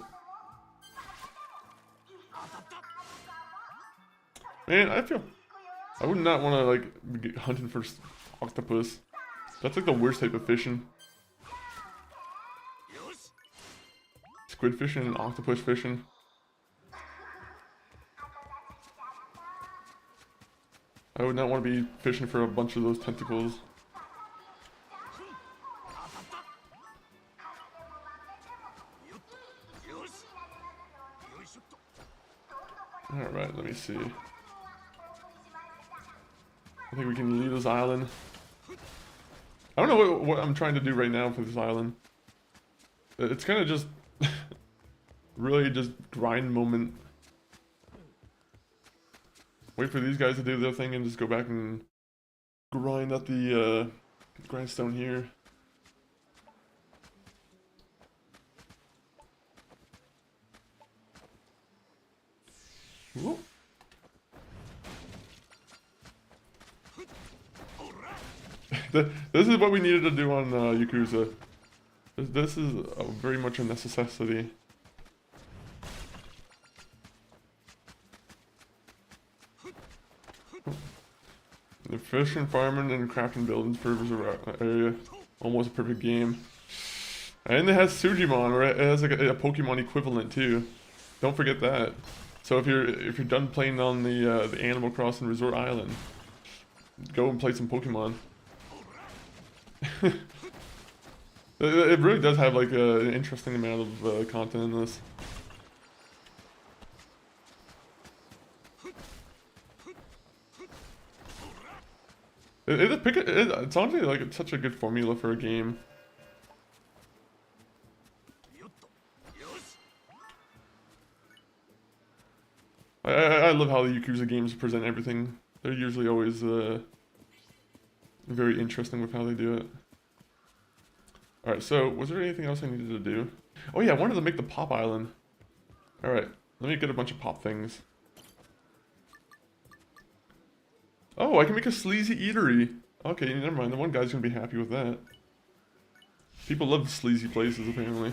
A: Man, I would not want to like be hunting for octopus. That's like the worst type of fishing. Squid fishing and octopus fishing. I would not want to be fishing for a bunch of those tentacles. Alright, let me see. I think we can leave this island. I don't know what I'm trying to do right now for this island. It's kind of just... really just grind moment. Wait for these guys to do their thing and just go back and grind at the grindstone here. Whoop. This is what we needed to do on Yakuza. This is very much a necessity. The fishing, farming, and crafting buildings for this area. Almost a perfect game. And it has Sujimon, right? It has like a Pokemon equivalent too. Don't forget that. So if you're done playing on the Animal Crossing Resort Island, go and play some Pokemon. It really does have like an interesting amount of content in this. It's honestly like it's such a good formula for a game. I love how the Yakuza games present everything. They're usually always very interesting with how they do it. Alright, so was there anything else I needed to do? Oh yeah, I wanted to make the pop island. Alright, let me get a bunch of pop things. Oh, I can make a sleazy eatery. Okay, never mind. The one guy's gonna be happy with that. People love sleazy places, apparently.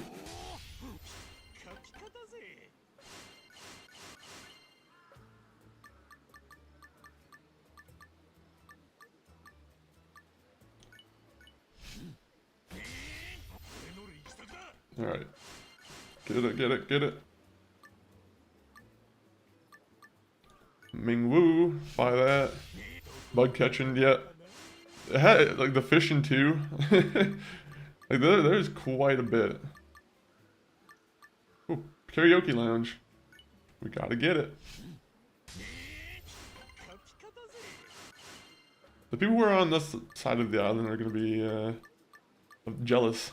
A: Alright. Get it. Ming Wu, buy that. Bug catching, yeah. It had, like, the fishing too. Like, there's quite a bit. Ooh, karaoke lounge. We gotta get it. The people who are on this side of the island are gonna be, jealous.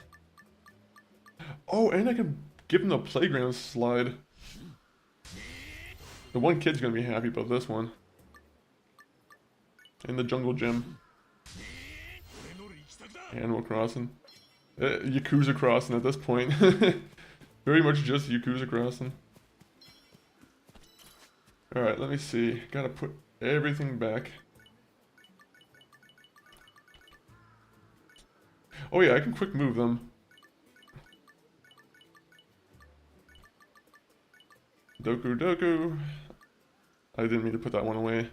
A: Oh, and I can give them the playground slide. The one kid's gonna be happy about this one. And the jungle gym. Animal Crossing. Yakuza Crossing at this point. Very much just Yakuza Crossing. Alright, let me see. Gotta put everything back. Oh yeah, I can quick move them. Doku. I didn't mean to put that one away.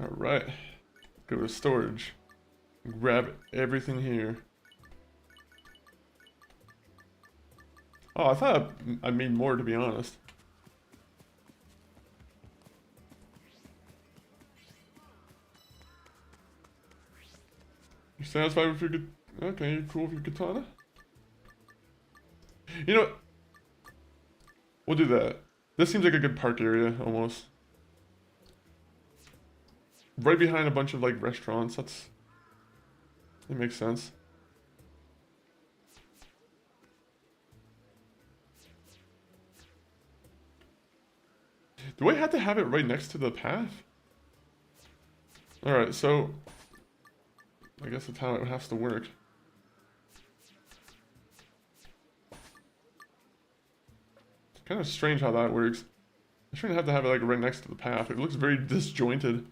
A: Alright. Go to storage. Grab everything here. Oh, I thought I made more, to be honest. You satisfied with your good? Okay, you're cool with your katana? You know what? We'll do that. This seems like a good park area, almost. Right behind a bunch of, like, restaurants. It makes sense. Do I have to have it right next to the path? Alright, so I guess that's how it has to work. It's kind of strange how that works. I shouldn't have to have it like right next to the path. It looks very disjointed.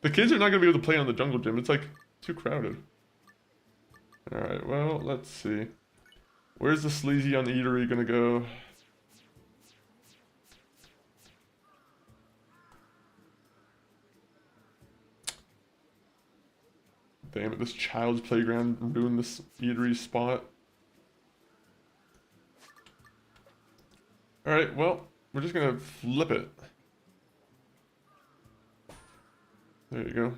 A: The kids are not going to be able to play on the jungle gym. It's like too crowded. Alright, well, let's see. Where's the sleazy on the eatery going to go? Damn it, this child's playground ruined this eatery spot. Alright, well, we're just gonna flip it. There you go.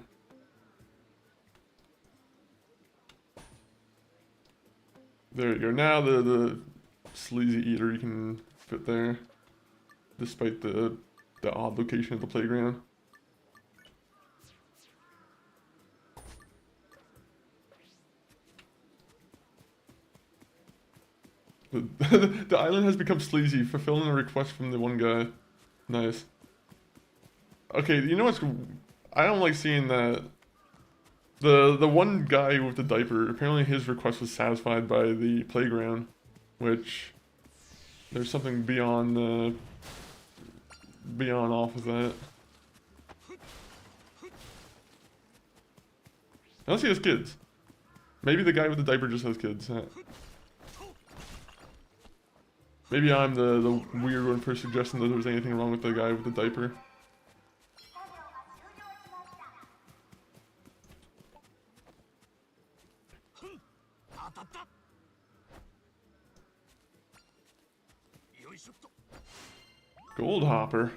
A: There you go. Now the sleazy eatery can fit there. Despite the odd location of the playground. The island has become sleazy, fulfilling a request from the one guy. Nice. Okay, you know what's... I don't like seeing that... The one guy with the diaper, apparently his request was satisfied by the playground. Which... There's something beyond off of that. Unless he has kids. Maybe the guy with the diaper just has kids. Maybe I'm the weird one for suggesting that there was anything wrong with the guy with the diaper. Gold hopper.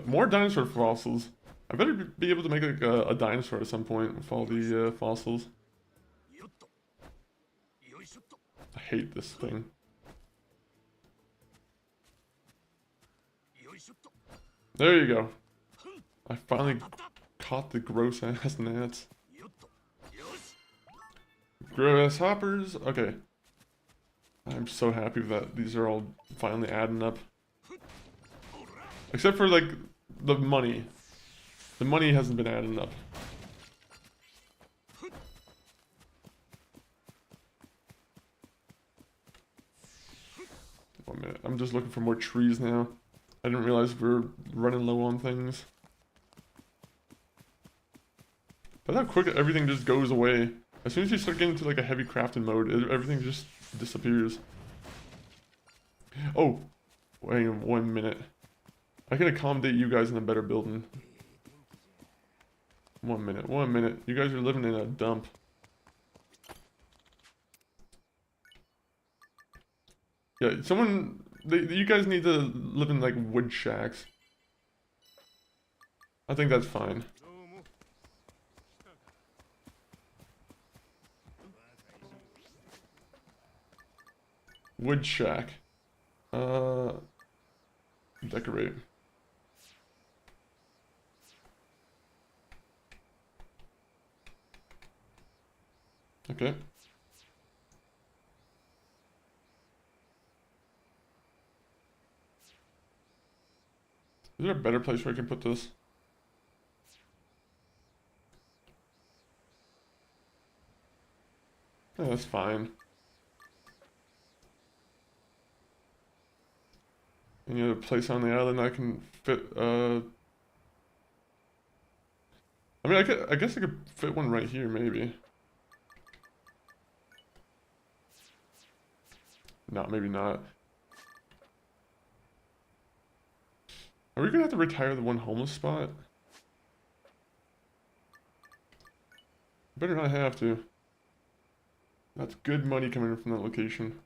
A: More dinosaur fossils. I better be able to make like a dinosaur at some point with all the fossils. I hate this thing. There you go. I finally caught the gross ass gnats. Grasshoppers? Okay. I'm so happy that these are all finally adding up. Except for like the money. The money hasn't been adding up. One minute. I'm just looking for more trees now. I didn't realize we're running low on things. But how quick everything just goes away. As soon as you start getting into like a heavy crafting mode, everything just disappears. Oh, wait 1 minute. I can accommodate you guys in a better building. 1 minute, 1 minute. You guys are living in a dump. Yeah, someone... you guys need to live in like wood shacks. I think that's fine. Wood shack. Decorate. Okay. Is there a better place where I can put this? Yeah, that's fine. Any other place on the island I can fit, I mean, I guess I could fit one right here, maybe. No, maybe not. Are we gonna have to retire the one homeless spot? Better not have to. That's good money coming from that location.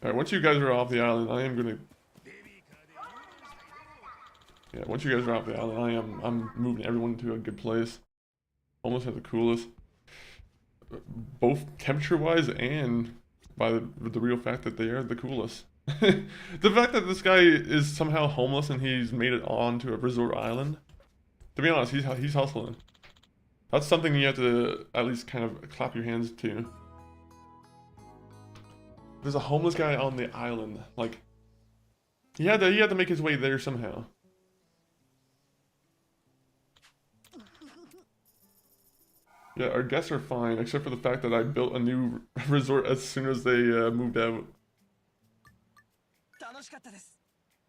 A: Alright, once you guys are off the island, I am gonna... Yeah, once you guys are off the island, I'm moving everyone to a good place. Almost have the coolest. Both temperature-wise and by the real fact that they are the coolest. The fact that this guy is somehow homeless and he's made it onto a resort island. To be honest, he's hustling. That's something you have to at least kind of clap your hands to. There's a homeless guy on the island. Like, he had to make his way there somehow. Yeah, our guests are fine, except for the fact that I built a new resort as soon as they moved out.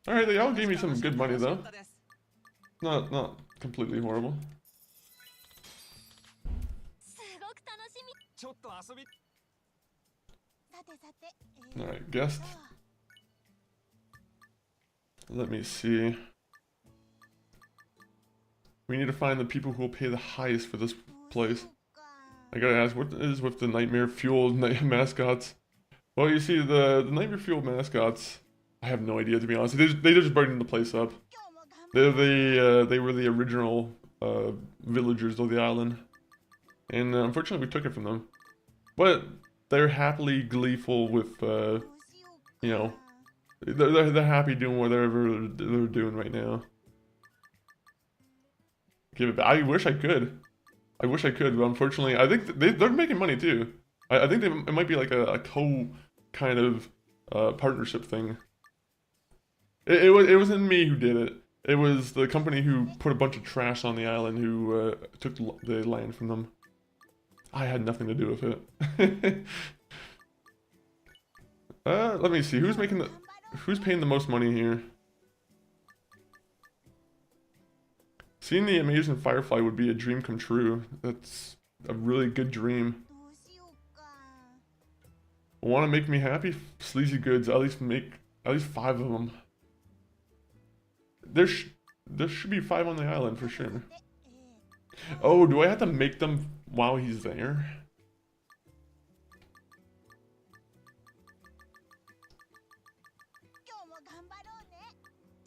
A: Alright, they all gave me some good money though. Not completely horrible. Alright, guest. Let me see. We need to find the people who will pay the highest for this place. I gotta ask, what is with the nightmare fueled mascots? Well, you see, the nightmare fueled mascots, I have no idea to be honest. They just brightened the place up. They were the original villagers of the island, and unfortunately we took it from them. But they're happily gleeful with, you know, they're happy doing whatever they're doing right now. Give it back. I wish I could. I wish I could, but unfortunately, I think they're making money too. I think it might be like a co kind of partnership thing. It wasn't me who did it. It was the company who put a bunch of trash on the island who took the land from them. I had nothing to do with it. Let me see. Who's paying the most money here? Seeing the amazing Firefly would be a dream come true. That's a really good dream. Want to make me happy? Sleazy goods. At least 5 of them. There should be 5 on the island for sure. Oh, do I have to make them while he's there?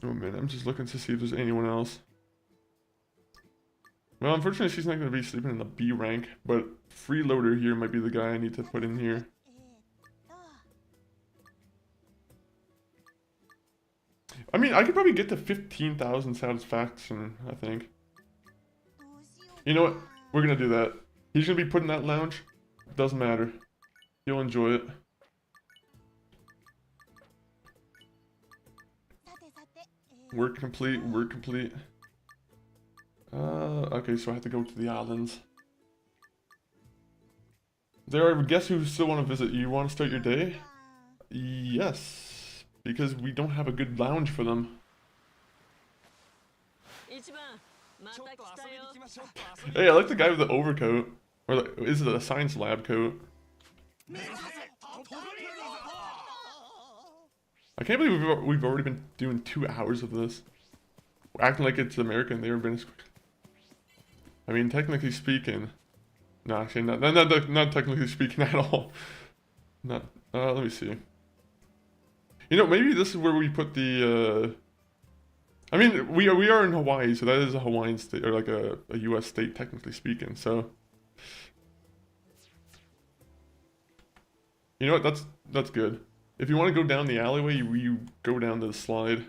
A: Oh man, I'm just looking to see if there's anyone else. Well, unfortunately, she's not going to be sleeping in the B rank, but Freeloader here might be the guy I need to put in here. I mean, I could probably get to 15,000 satisfaction, I think. You know what? We're going to do that. He's going to be put in that lounge. Doesn't matter. He'll enjoy it. Work complete, work complete. Okay, so I have to go to the islands. There are guests who still want to visit. You want to start your day? Yes, because we don't have a good lounge for them. Hey, I like the guy with the overcoat. Or like, is it a science lab coat? I can't believe we've already been doing 2 hours of this. We're acting like it's American. They've been. I mean, technically speaking, no, actually, not technically speaking at all. Not. Let me see. You know, maybe this is where we put the. I mean, we are in Hawaii, so that is a Hawaiian state or like a U.S. state, technically speaking. So. You know what? That's good. If you want to go down the alleyway, you go down the slide.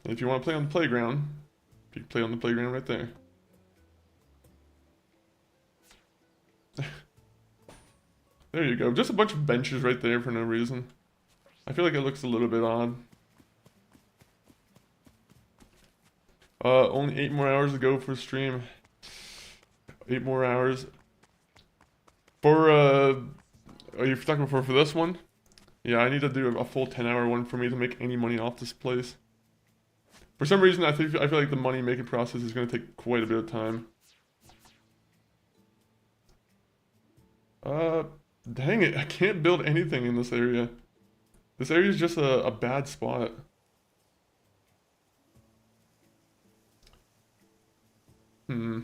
A: And if you want to play on the playground, you can play on the playground right there. There you go. Just a bunch of benches right there for no reason. I feel like it looks a little bit odd. Only 8 more hours to go for stream. 8 more hours. For, are you talking for this one? Yeah, I need to do a full 10-hour one for me to make any money off this place. For some reason, I feel like the money making process is going to take quite a bit of time. Dang it, I can't build anything in this area. This area is just a bad spot. I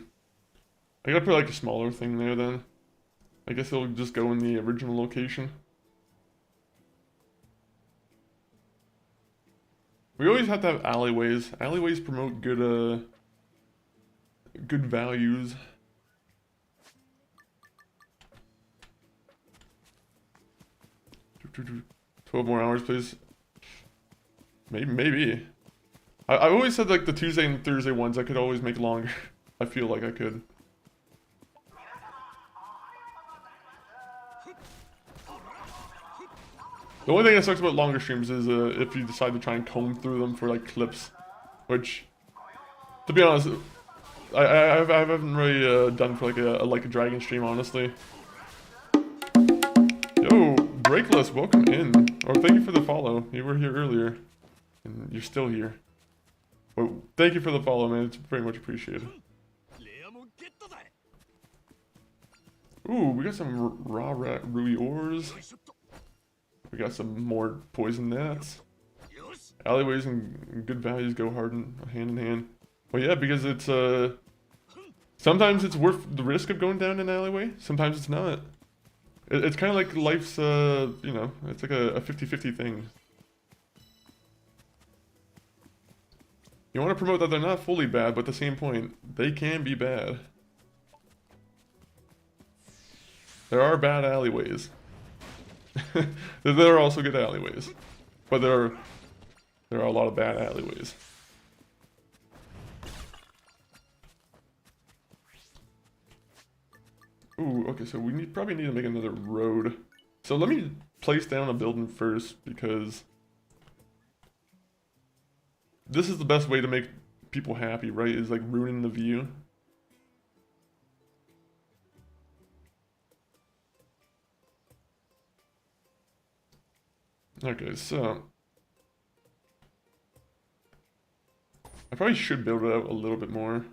A: gotta put like a smaller thing there then. I guess it'll just go in the original location. We always have to have alleyways. Alleyways promote good values. 12 more hours, please. Maybe. I always said like the Tuesday and Thursday ones I could always make longer. I feel like I could. The only thing that sucks about longer streams is if you decide to try and comb through them for like clips, which, to be honest, I haven't really done for like a dragon stream, honestly. Yo, Breakless, welcome in. Or thank you for the follow. You were here earlier, and you're still here. Well, thank you for the follow, man. It's very much appreciated. Ooh, we got some raw ruby ores. We got some more poison gnats. Alleyways and good values go hand in hand. Well, yeah, because it's sometimes it's worth the risk of going down an alleyway. Sometimes it's not. It's kind of like life's you know, it's like a 50-50 thing. You want to promote that they're not fully bad, but at the same point, they can be bad. There are bad alleyways. There are also good alleyways, but there are a lot of bad alleyways. Ooh, okay, so we probably need to make another road. So let me place down a building first, because this is the best way to make people happy, right? Is like ruining the view. Okay, so I probably should build it out a little bit more.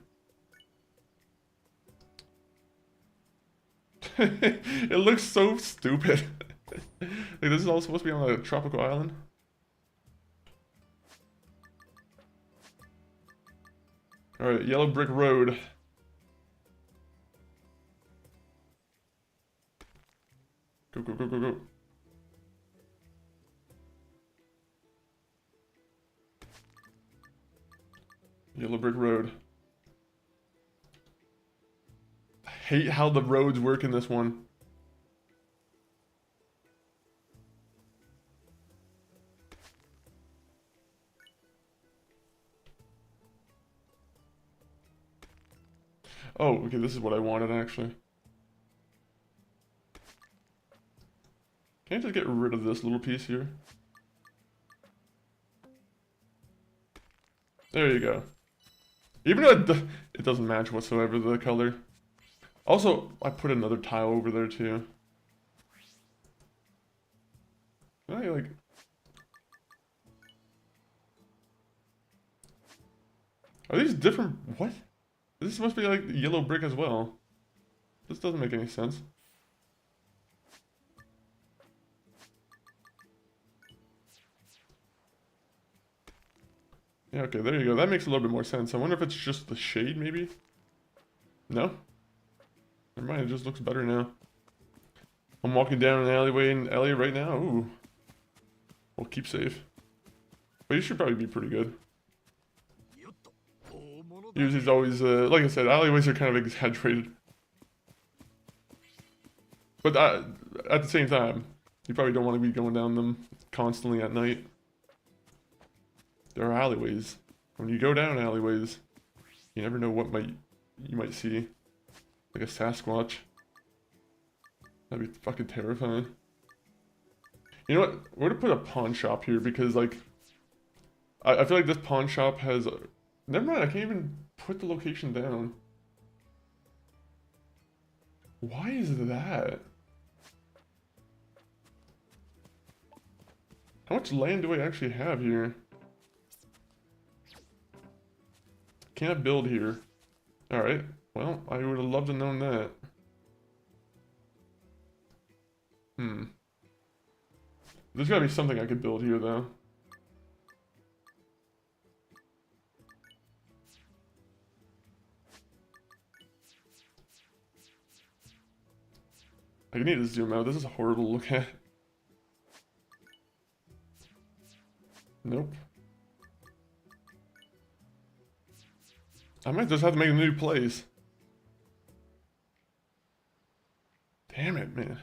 A: It looks so stupid. Like, this is all supposed to be on a tropical island. Alright, yellow brick road. Go, go, go, go, go. Yellow brick road. I hate how the roads work in this one. Oh, okay, this is what I wanted actually. Can I just get rid of this little piece here? There you go. Even though it doesn't match whatsoever, the color. Also, I put another tile over there too. Can I, like... Are these different... What? This must be like yellow brick as well. This doesn't make any sense. Yeah, okay, there you go. That makes a little bit more sense. I wonder if it's just the shade, maybe? No? Never mind, it just looks better now. I'm walking down an alleyway in LA right now. Ooh. Well, keep safe. But you should probably be pretty good. Usually it's always, like I said, alleyways are kind of exaggerated. But at the same time, you probably don't want to be going down them constantly at night. There are alleyways. When you go down alleyways, you never know what you might see. Like a Sasquatch. That'd be fucking terrifying. You know what? We're gonna put a pawn shop here because, like, I feel like this pawn shop has... Never mind, I can't even put the location down. Why is that? How much land do I actually have here? Can't build here. Alright, well, I would have loved to know that. There's gotta be something I could build here, though. I need to zoom out. This is horrible to look at. Nope. I might just have to make a new place. Damn it, man.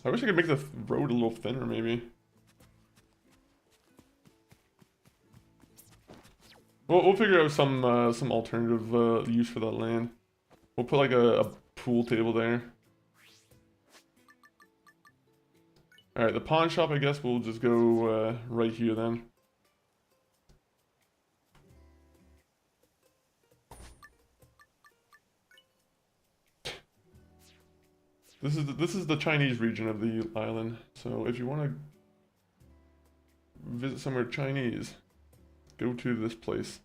A: I wish I could make the road a little thinner, maybe. We'll figure out some alternative use for that land. We'll put like a pool table there. Alright, the pawn shop, I guess we'll just go right here then. This is the Chinese region of the island. So if you want to visit somewhere Chinese, go to this place.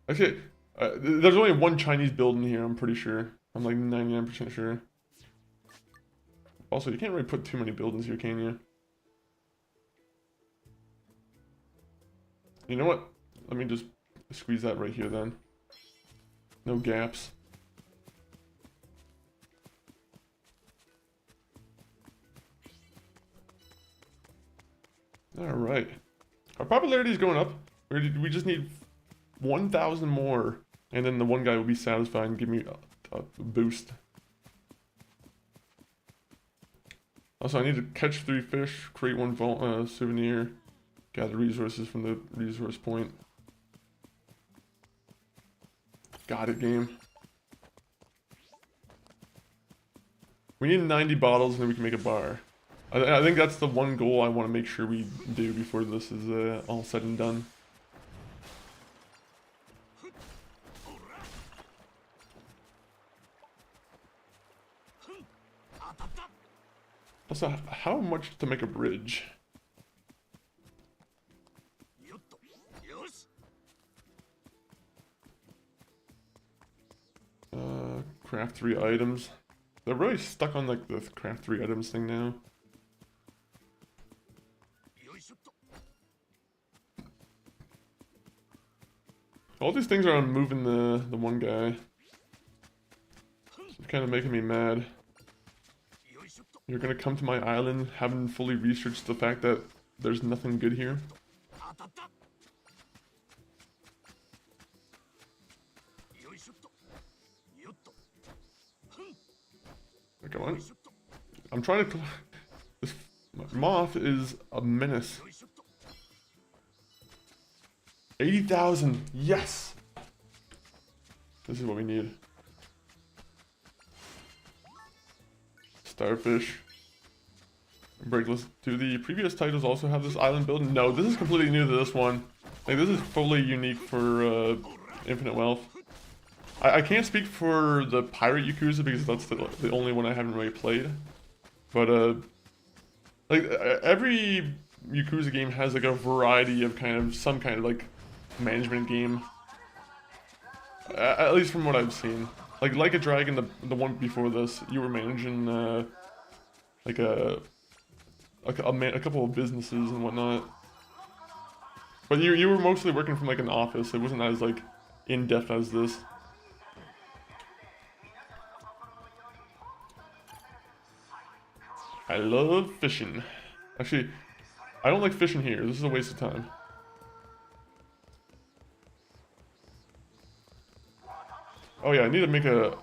A: Actually, there's only one Chinese building here, I'm pretty sure. I'm like 99% sure. Also, you can't really put too many buildings here, can you? You know what? Let me just squeeze that right here then. No gaps. Alright. Our popularity is going up. We just need 1,000 more. And then the one guy will be satisfied and give me a boost. Also, I need to catch 3 fish, create 1 souvenir, gather resources from the resource point. Got it, game. We need 90 bottles and then we can make a bar. I think that's the one goal I want to make sure we do before this is all said and done. Also, how much to make a bridge? Craft 3 items. They're really stuck on like the craft 3 items thing now. All these things are on moving the one guy. It's kind of making me mad. You're gonna come to my island, having fully researched the fact that there's nothing good here. Come on. I'm trying to... This moth is a menace. 80,000! Yes! This is what we need. Starfish. Breakless. Do the previous titles also have this island build? No, this is completely new to this one. Like, this is fully unique for Infinite Wealth. I can't speak for the Pirate Yakuza because that's the only one I haven't really played. But, like, every Yakuza game has, like, a variety of some kind of, like, management game. At least from what I've seen. Like a Dragon, the one before this, you were managing, like a couple of businesses and whatnot. But you were mostly working from, like, an office. It wasn't as, like, in-depth as this. I love fishing. Actually, I don't like fishing here. This is a waste of time. Oh yeah, I need to make a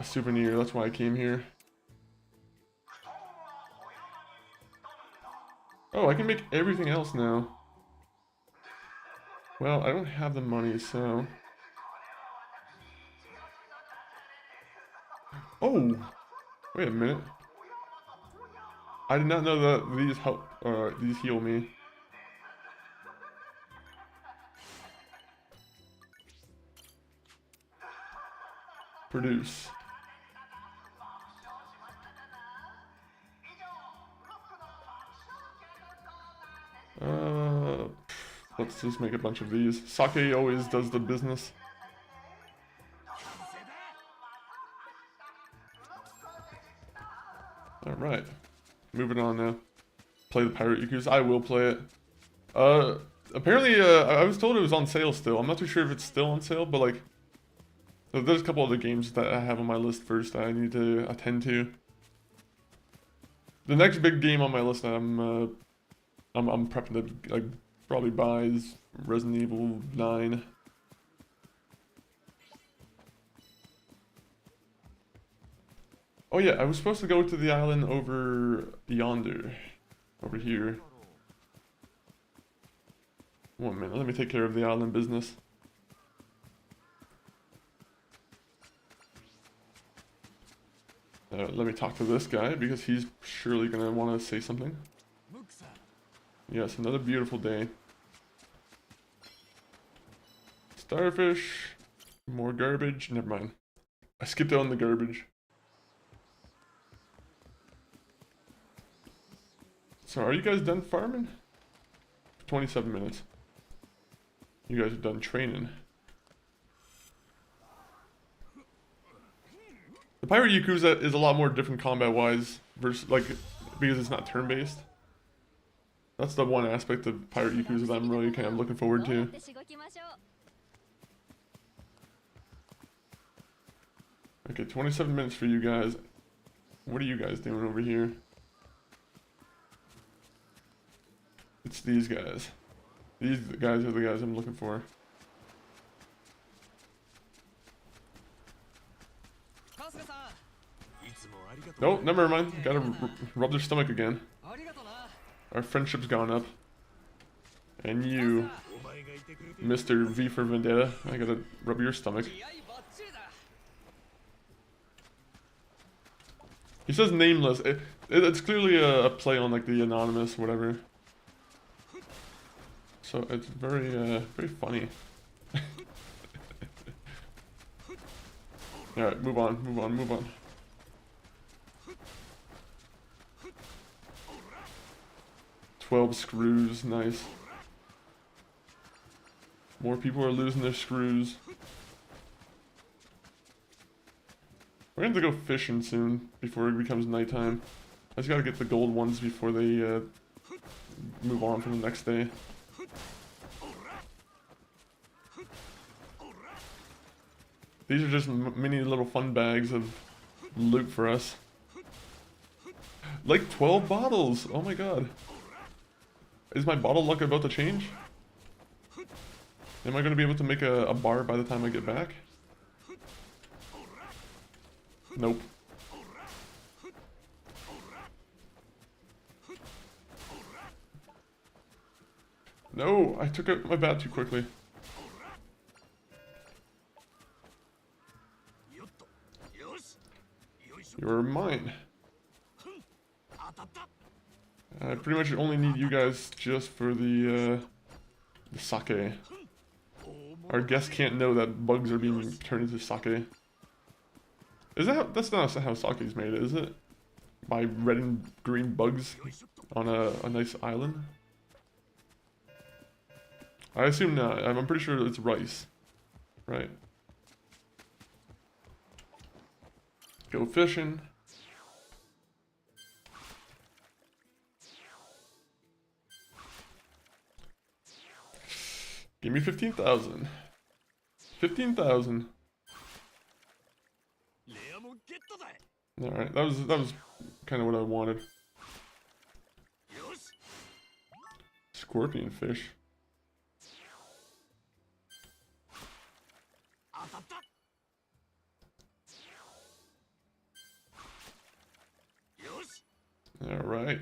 A: souvenir. That's why I came here. Oh, I can make everything else now. Well, I don't have the money, so... Oh! Wait a minute. I did not know that these help, these heal me. Produce. Let's just make a bunch of these. Sake always does the business. Alright. Moving on now. Play the Pirate Yakuza. I will play it. Apparently, I was told it was on sale still. I'm not too sure if it's still on sale, but like... There's a couple other games that I have on my list first that I need to attend to. The next big game on my list that I'm prepping to like probably buy is Resident Evil 9. Oh yeah, I was supposed to go to the island over yonder. Over here. 1 minute, let me take care of the island business. Let me talk to this guy because he's surely gonna want to say something. Yes, another beautiful day. Starfish. More garbage. Never mind. I skipped out on the garbage. So are you guys done farming? 27 minutes. You guys are done training. The Pirate Yakuza is a lot more different combat-wise versus, like, because it's not turn-based. That's the one aspect of Pirate Yakuza that I'm really kind of looking forward to. Okay, 27 minutes for you guys. What are you guys doing over here? It's these guys. These guys are the guys I'm looking for. Nope, never mind. Gotta rub their stomach again. Our friendship's gone up. And you, Mr. V for Vendetta, I gotta rub your stomach. He says nameless. It's clearly a play on like the anonymous, whatever. So it's very, very funny. Alright, move on, move on, move on. "12 screws, nice. More people are losing their screws. We're gonna have to go fishing soon, before it becomes nighttime. I just gotta get the gold ones before they move on for the next day. These are just mini little fun bags of loot for us. Like 12 bottles! Oh my god. Is my bottle luck about to change? Am I going to be able to make a bar by the time I get back? Nope. No, I took out my bat too quickly. You're mine. I pretty much only need you guys just for the sake. Our guests can't know that bugs are being turned into sake. Is that that's not how sake is made, is it? By red and green bugs on a nice island? I assume not. I'm pretty sure it's rice. Right. Go fishing. Give me 15,000. 15,000. Alright, that was kind of what I wanted. Scorpion fish. Alright.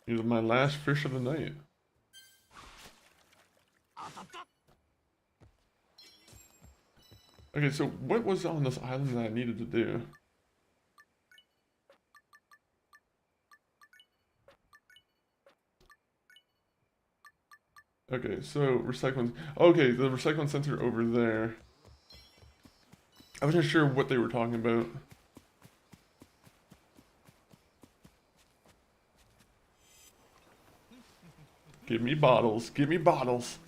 A: Here's my last fish of the night. Okay, so what was on this island that I needed to do? Okay, so recycling. Okay, the recycling center over there. I wasn't sure what they were talking about. Give me bottles. Give me bottles.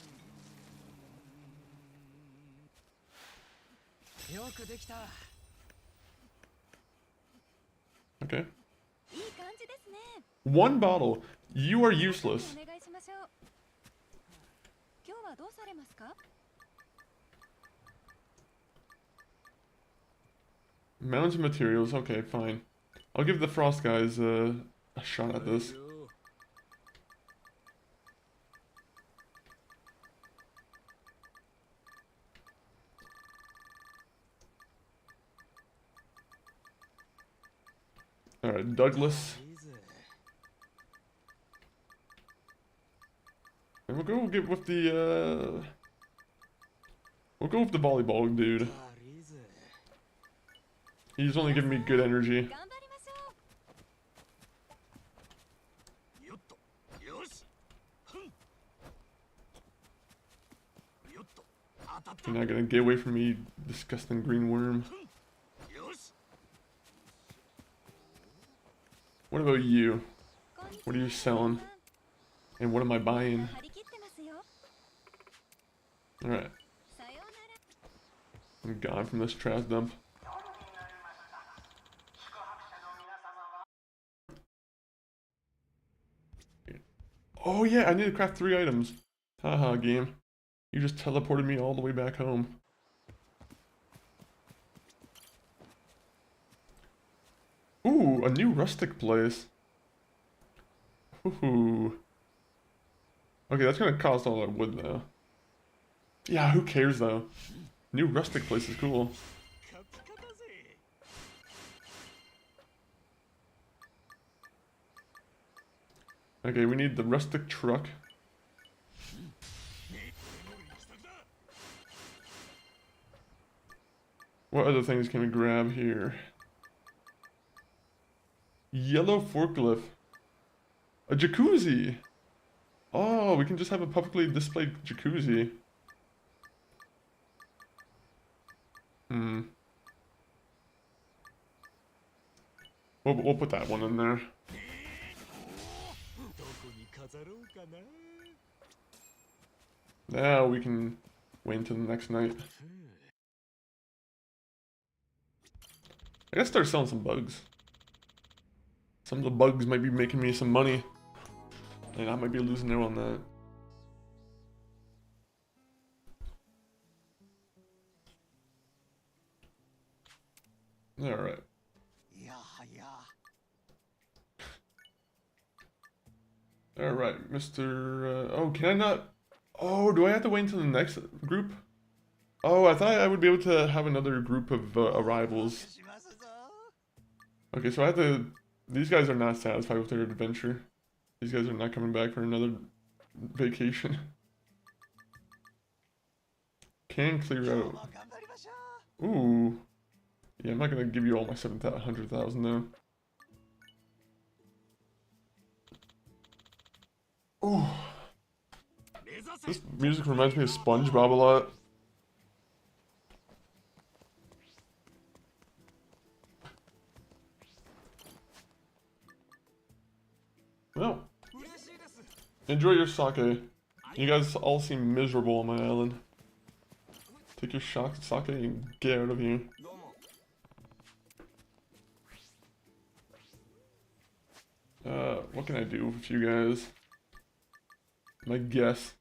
A: Okay. 1 bottle. You are useless. Mountain materials. Okay, fine. I'll give the frost guys a shot at this. Alright, Douglas. And we'll go get with the, we'll go with the volleyball dude. He's only giving me good energy. You're not gonna get away from me, disgusting green worm. What about you? What are you selling? And what am I buying? Alright. I'm gone from this trash dump. Oh yeah, I need to craft 3 items. Haha, game. You just teleported me all the way back home. Ooh, a new rustic place. Ooh. Okay, that's gonna cost all that wood though. Yeah, who cares though? New rustic place is cool. Okay, we need the rustic truck. What other things can we grab here? Yellow forklift. A jacuzzi! Oh, we can just have a publicly displayed jacuzzi. We'll put that one in there. Now we can wait until the next night. I gotta start selling some bugs. Some of the bugs might be making me some money. And I might be losing out on that. Alright. Alright, Mr. Oh, can I not? Oh, do I have to wait until the next group? Oh, I thought I would be able to have another group of arrivals. Okay, so I have to... These guys are not satisfied with their adventure. These guys are not coming back for another vacation. Can clear out. Ooh. Yeah, I'm not gonna give you all my 700,000 though. Ooh. This music reminds me of SpongeBob a lot. Well, enjoy your sake. You guys all seem miserable on my island. Take your sake and get out of here. What can I do with you guys? My guess.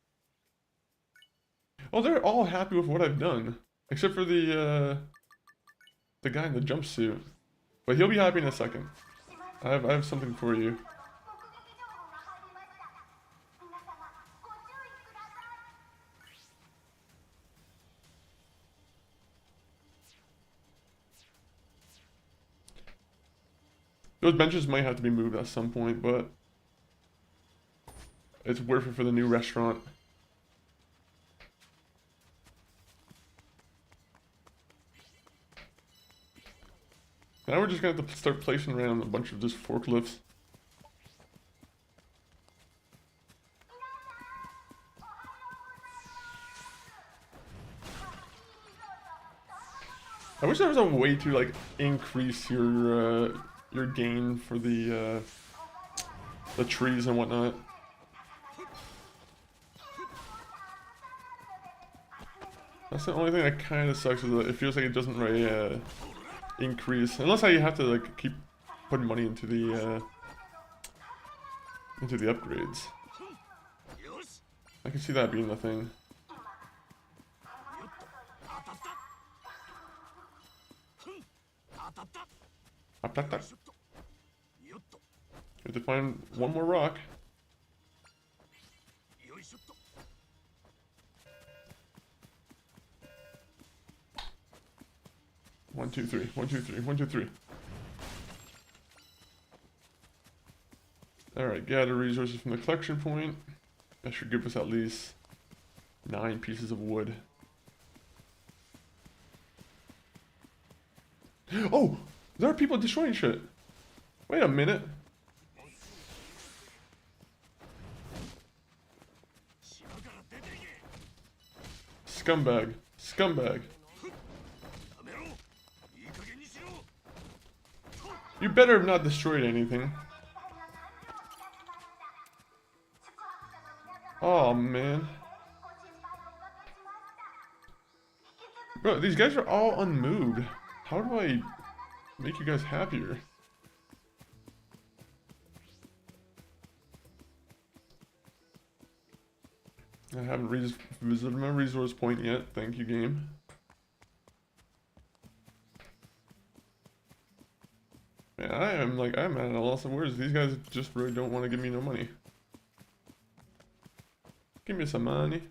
A: Oh, they're all happy with what I've done. Except for the guy in the jumpsuit. But he'll be happy in a second. I have something for you. Those benches might have to be moved at some point, but it's worth it for the new restaurant. Now we're just gonna have to start placing around a bunch of just forklifts. I wish there was a way to like increase your gain for the trees and whatnot. That's the only thing that kind of sucks, is that it feels like it doesn't really increase, unless you have to like keep putting money into the upgrades. I can see that being the thing. We have to find one more rock. One, two, three. 1, 2, 3. 1, 2, 3. Alright, gather resources from the collection point. That should give us at least 9 pieces of wood. Oh! There are people destroying shit! Wait a minute! Scumbag. Scumbag. You better have not destroyed anything. Oh man. Bro, these guys are all unmoved. How do I make you guys happier? I haven't visited my resource point yet. Thank you, game. Man, I'm at a loss of words. These guys just really don't want to give me no money. Give me some money.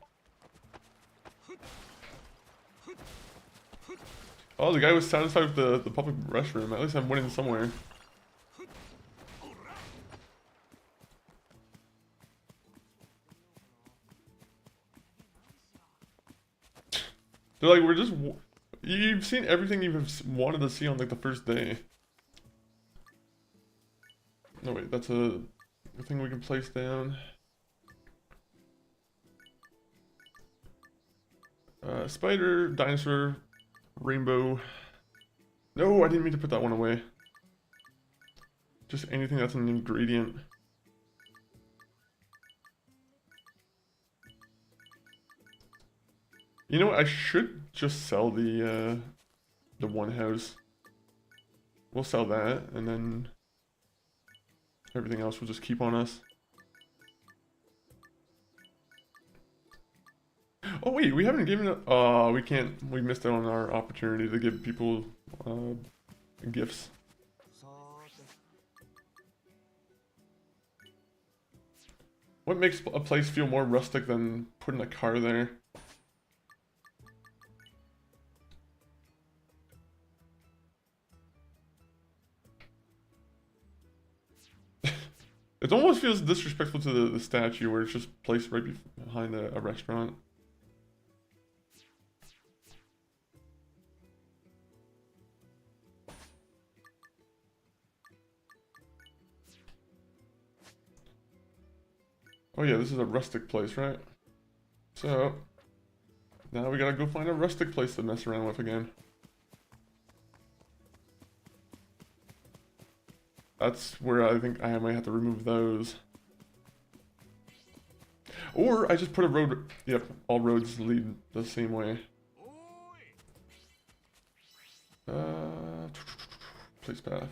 A: Oh, the guy was satisfied with the public restroom. At least I'm winning somewhere. They're like, we're just... You've seen everything you've wanted to see on like the first day. No, wait, that's a thing we can place down. Spider, dinosaur, rainbow. No, I didn't mean to put that one away. Just anything that's an ingredient. You know what? I should just sell the one house. We'll sell that, and then everything else will just keep on us. Oh wait, we haven't given it. We can't. We missed out on our opportunity to give people gifts. What makes a place feel more rustic than putting a car there? It almost feels disrespectful to the statue where it's just placed right behind a restaurant. Oh yeah, this is a rustic place, right? So, now we gotta go find a rustic place to mess around with again. That's where I think I might have to remove those. Or I just put a road... Yep, all roads lead the same way. Place path.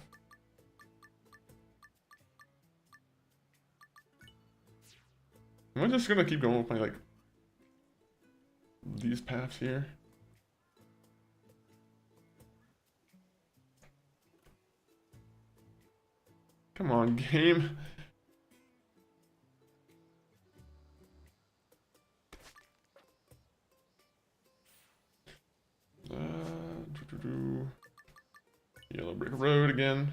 A: I'm just gonna keep going with my, like, these paths here. Come on, game. Yellow brick road again.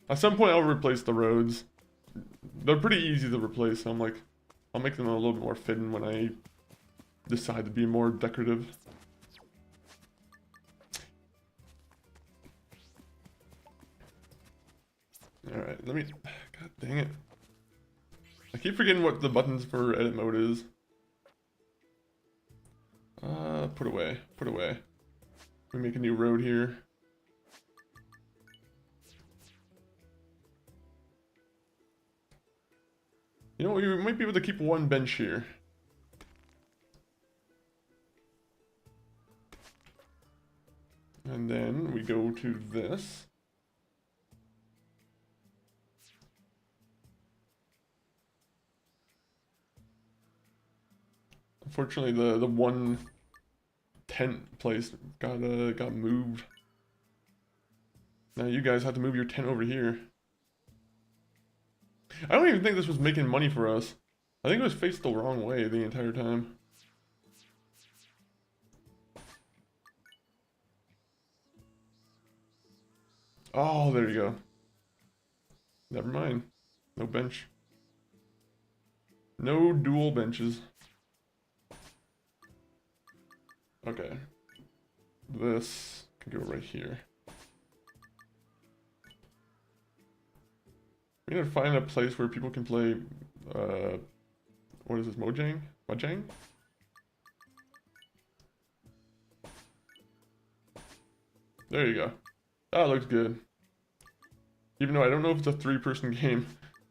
A: At some point I'll replace the roads. They're pretty easy to replace, so I'm like, I'll make them a little bit more fitting when I decide to be more decorative. Alright, let me... God dang it. I keep forgetting what the buttons for edit mode is. Put away. Put away. We make a new road here. You know, we might be able to keep one bench here. And then we go to this. Unfortunately, the one tent place got moved. Now you guys have to move your tent over here. I don't even think this was making money for us. I think it was faced the wrong way the entire time. Oh, there you go. Never mind. No bench. No dual benches. Okay. This can go right here. We need to find a place where people can play, what is this, Mojang? Mojang? There you go. That looks good. Even though I don't know if it's a 3-person game.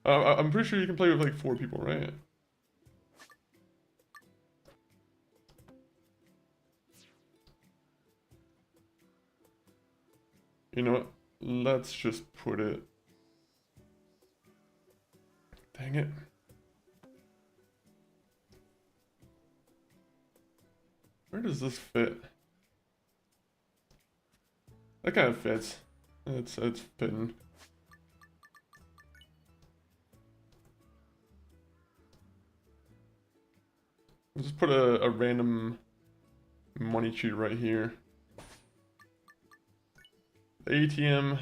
A: I'm pretty sure you can play with like 4 people, right? You know what? Let's just put it... Dang it. Where does this fit? That kind of fits. It's fitting. Let's just put a random money chute right here. The ATM.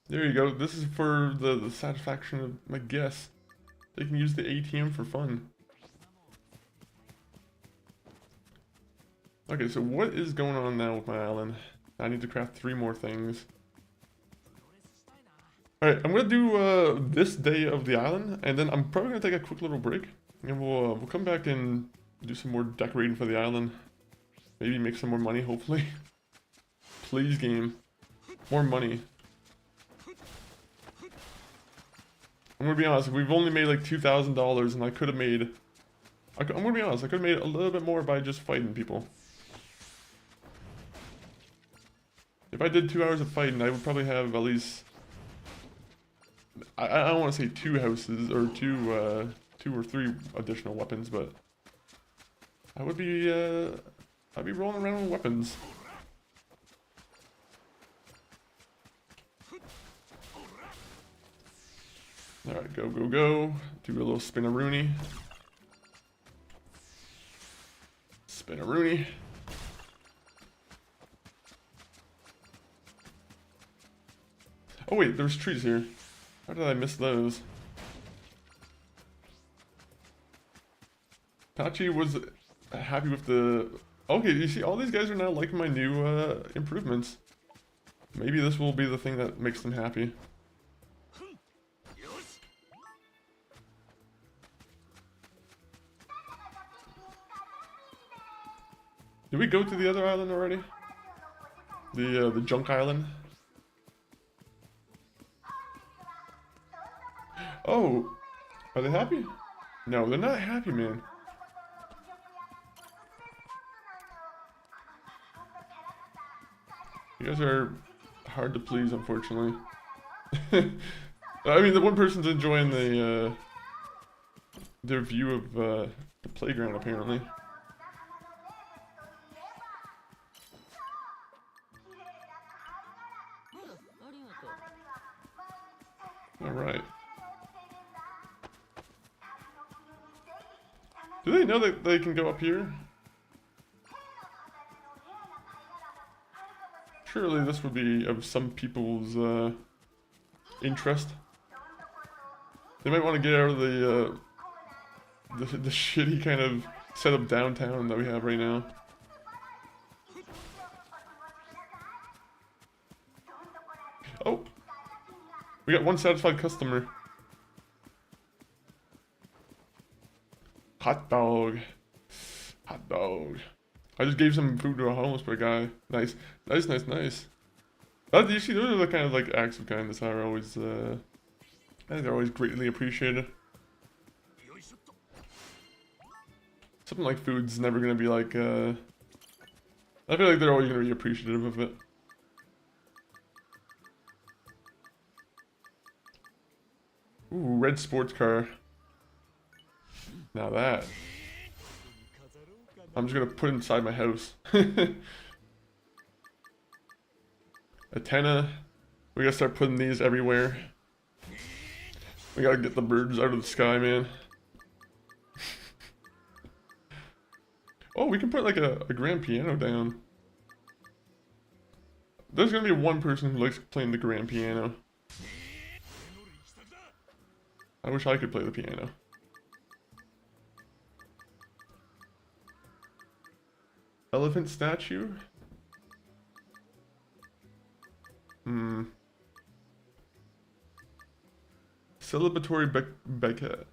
A: There you go. This is for the satisfaction of my guests. They can use the ATM for fun. Okay, so what is going on now with my island? I need to craft 3 more things. Alright, I'm gonna do this day of the island, and then I'm probably gonna take a quick little break. And we'll come back and do some more decorating for the island. Maybe make some more money, hopefully. Please, game. More money. I'm gonna be honest, we've only made like $2,000 and I could have made... I'm gonna be honest, I could have made a little bit more by just fighting people. If I did 2 hours of fighting, I would probably have at least... I don't want to say 2 houses, or 2 or 3 additional weapons, but... I would be, I'd be rolling around with weapons. Alright, go, go, go. Do a little spin-a-rooney. Spin-a-rooney. Oh wait, there's trees here. How did I miss those? Tachi was happy with the... Okay, you see, all these guys are now liking my new improvements. Maybe this will be the thing that makes them happy. Did we go to the other island already? The junk island? Oh! Are they happy? No, they're not happy, man. You guys are hard to please, unfortunately. I mean, the one person's enjoying their view of the playground, apparently. Alright. Do they know that they can go up here? Surely this would be of some people's interest. They might want to get out of the shitty kind of setup downtown that we have right now. Oh! We got one satisfied customer. Hot dog. Hot dog. I just gave some food to a homeless guy. Nice. Nice, nice, nice. You see, those are the kind of like acts of kindness that are always, I think they're always greatly appreciated. Something like food's never gonna be like, I feel like they're always gonna be appreciative of it. Ooh, red sports car. Now that. I'm just gonna put it inside my house. Antenna. We gotta start putting these everywhere. We gotta get the birds out of the sky, man. Oh, we can put like a grand piano down. there's gonna be one person who likes playing the grand piano. I wish I could play the piano. Elephant statue? Celebratory Beckett.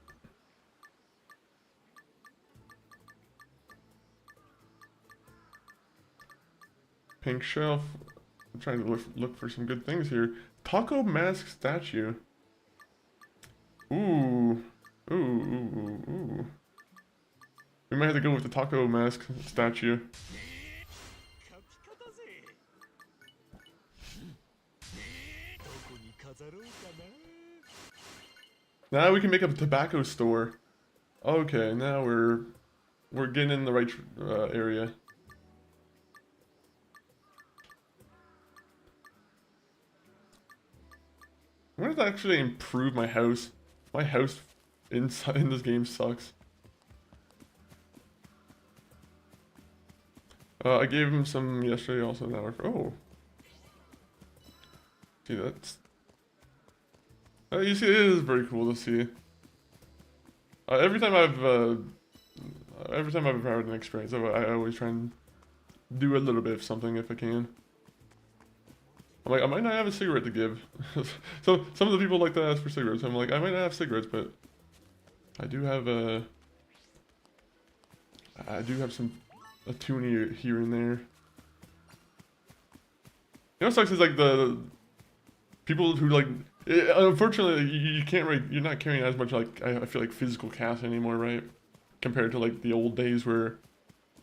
A: Pink shelf. I'm trying to look for some good things here. Taco mask statue. Ooh. Ooh, ooh, ooh, ooh. We might have to go with the taco mask statue. Now we can make up a tobacco store. Okay, now we're getting in the right area. I'm gonna actually improve my house. My house in this game sucks. I gave him some yesterday also now. Oh. See, that's... you see, it is very cool to see. Every time I've had an experience, I always try and do a little bit of something if I can. I'm like, I might not have a cigarette to give. So some of the people like to ask for cigarettes. I'm like, I might not have cigarettes, but I do have a tune here and there. You know what sucks is like the people who like, unfortunately you can't really, you're not carrying as much like, I feel like physical cash anymore, right? Compared to like the old days where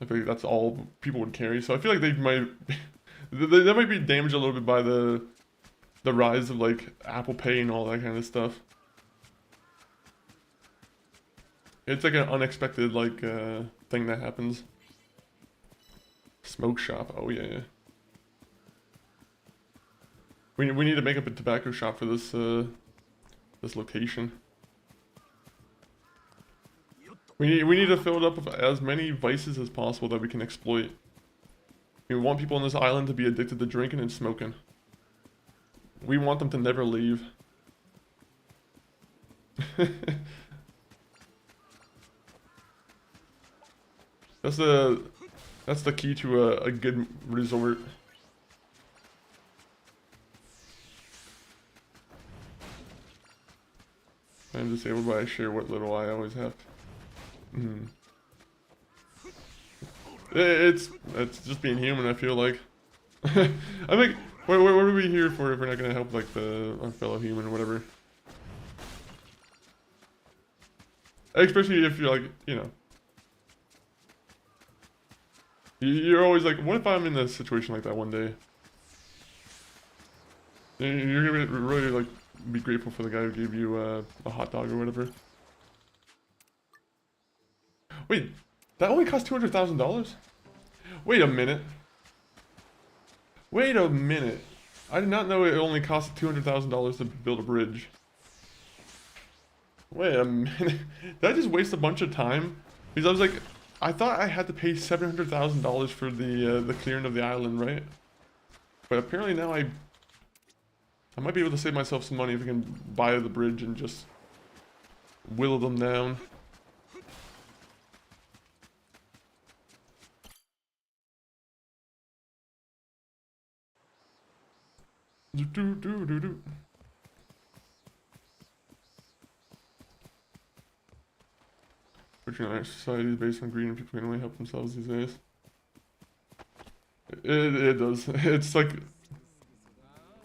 A: I feel like that's all people would carry. So I feel like they might, they might be damaged a little bit by the rise of like Apple Pay and all that kind of stuff. It's like an unexpected like thing that happens. Smoke shop. Oh yeah, yeah. We need to make up a tobacco shop for this this location. We need to fill it up with as many vices as possible that we can exploit. We want people on this island to be addicted to drinking and smoking. We want them to never leave. That's the key to a good resort. I'm disabled, but I share what little I always have. It's just being human, I feel like. I think, what are we here for if we're not gonna help like our fellow human or whatever? Especially if you're like, you know. You're always like, what if I'm in a situation like that one day? You're gonna really like be grateful for the guy who gave you a hot dog or whatever. Wait, that only cost $200,000? Wait a minute. Wait a minute. I did not know it only cost $200,000 to build a bridge. Wait a minute. Did I just waste a bunch of time? Because I was like, I thought I had to pay $700,000 for the clearing of the island, right? But apparently now I might be able to save myself some money if I can buy the bridge and just whittle them down. Fortunately, our society is based on greed and people can only help themselves these days. It does. It's like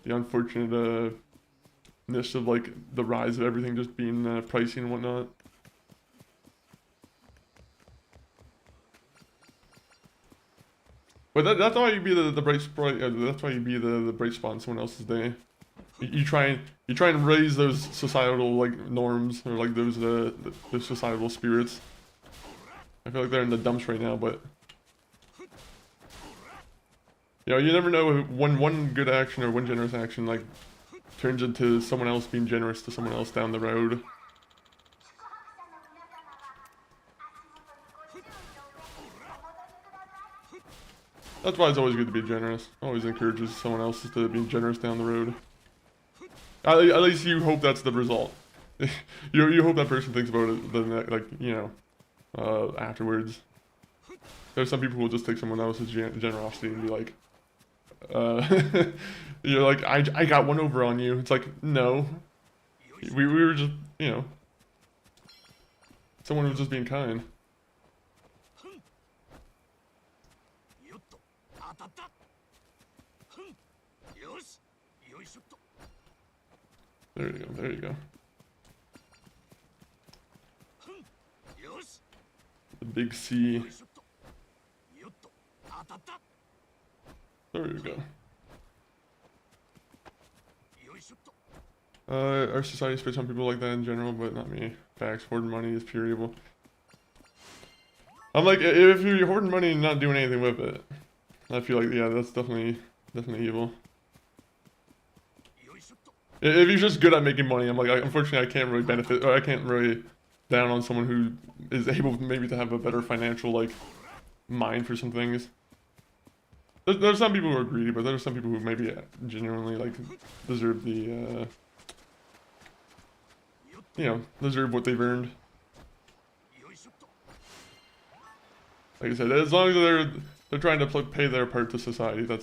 A: the unfortunate ness of like the rise of everything just being pricey and whatnot. But that's why you be the bright spot. That's why you be the bright spot in someone else's day. You try and raise those societal like norms or like those societal spirits. I feel like they're in the dumps right now, but you know, you never know when one good action or one generous action like turns into someone else being generous to someone else down the road. That's why it's always good to be generous. Always encourages someone else to be generous down the road. At least you hope that's the result. you hope that person thinks about it, like, you know, afterwards. There's some people who will just take someone else's generosity and be like, you're like, I got one over on you. It's like, no. We were just, you know, someone was just being kind. There you go, there you go. The big C. There you go. Our society spits on people like that in general, but not me. Facts, hoarding money is pure evil. I'm like, if you're hoarding money and not doing anything with it, I feel like, yeah, that's definitely evil. If you're just good at making money, I'm like, unfortunately, I can't really benefit, or I can't really down on someone who is able maybe to have a better financial, like, mind for some things. There's some people who are greedy, but there's some people who maybe genuinely, like, deserve the, you know, deserve what they've earned. Like I said, as long as they're trying to pay their part to society, I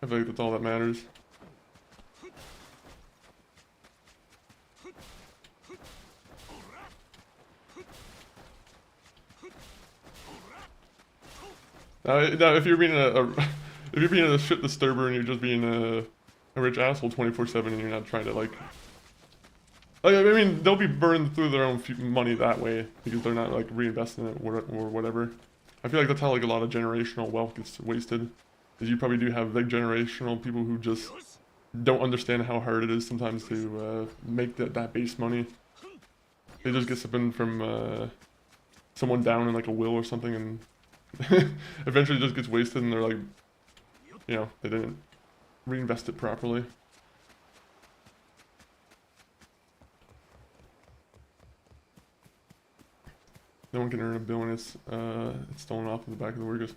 A: feel like that's all that matters. Now, if you're being a shit disturber and you're just being a rich asshole 24/7 and you're not trying to like, I mean, they'll be burned through their own money that way because they're not like reinvesting it or whatever. I feel like that's how like a lot of generational wealth gets wasted. Is you probably do have like generational people who just don't understand how hard it is sometimes to make that base money. They just get something from someone down in like a will or something and eventually it just gets wasted and they're like, you know, they didn't reinvest it properly. No one can earn a bill when it's stolen off in the back of the workers.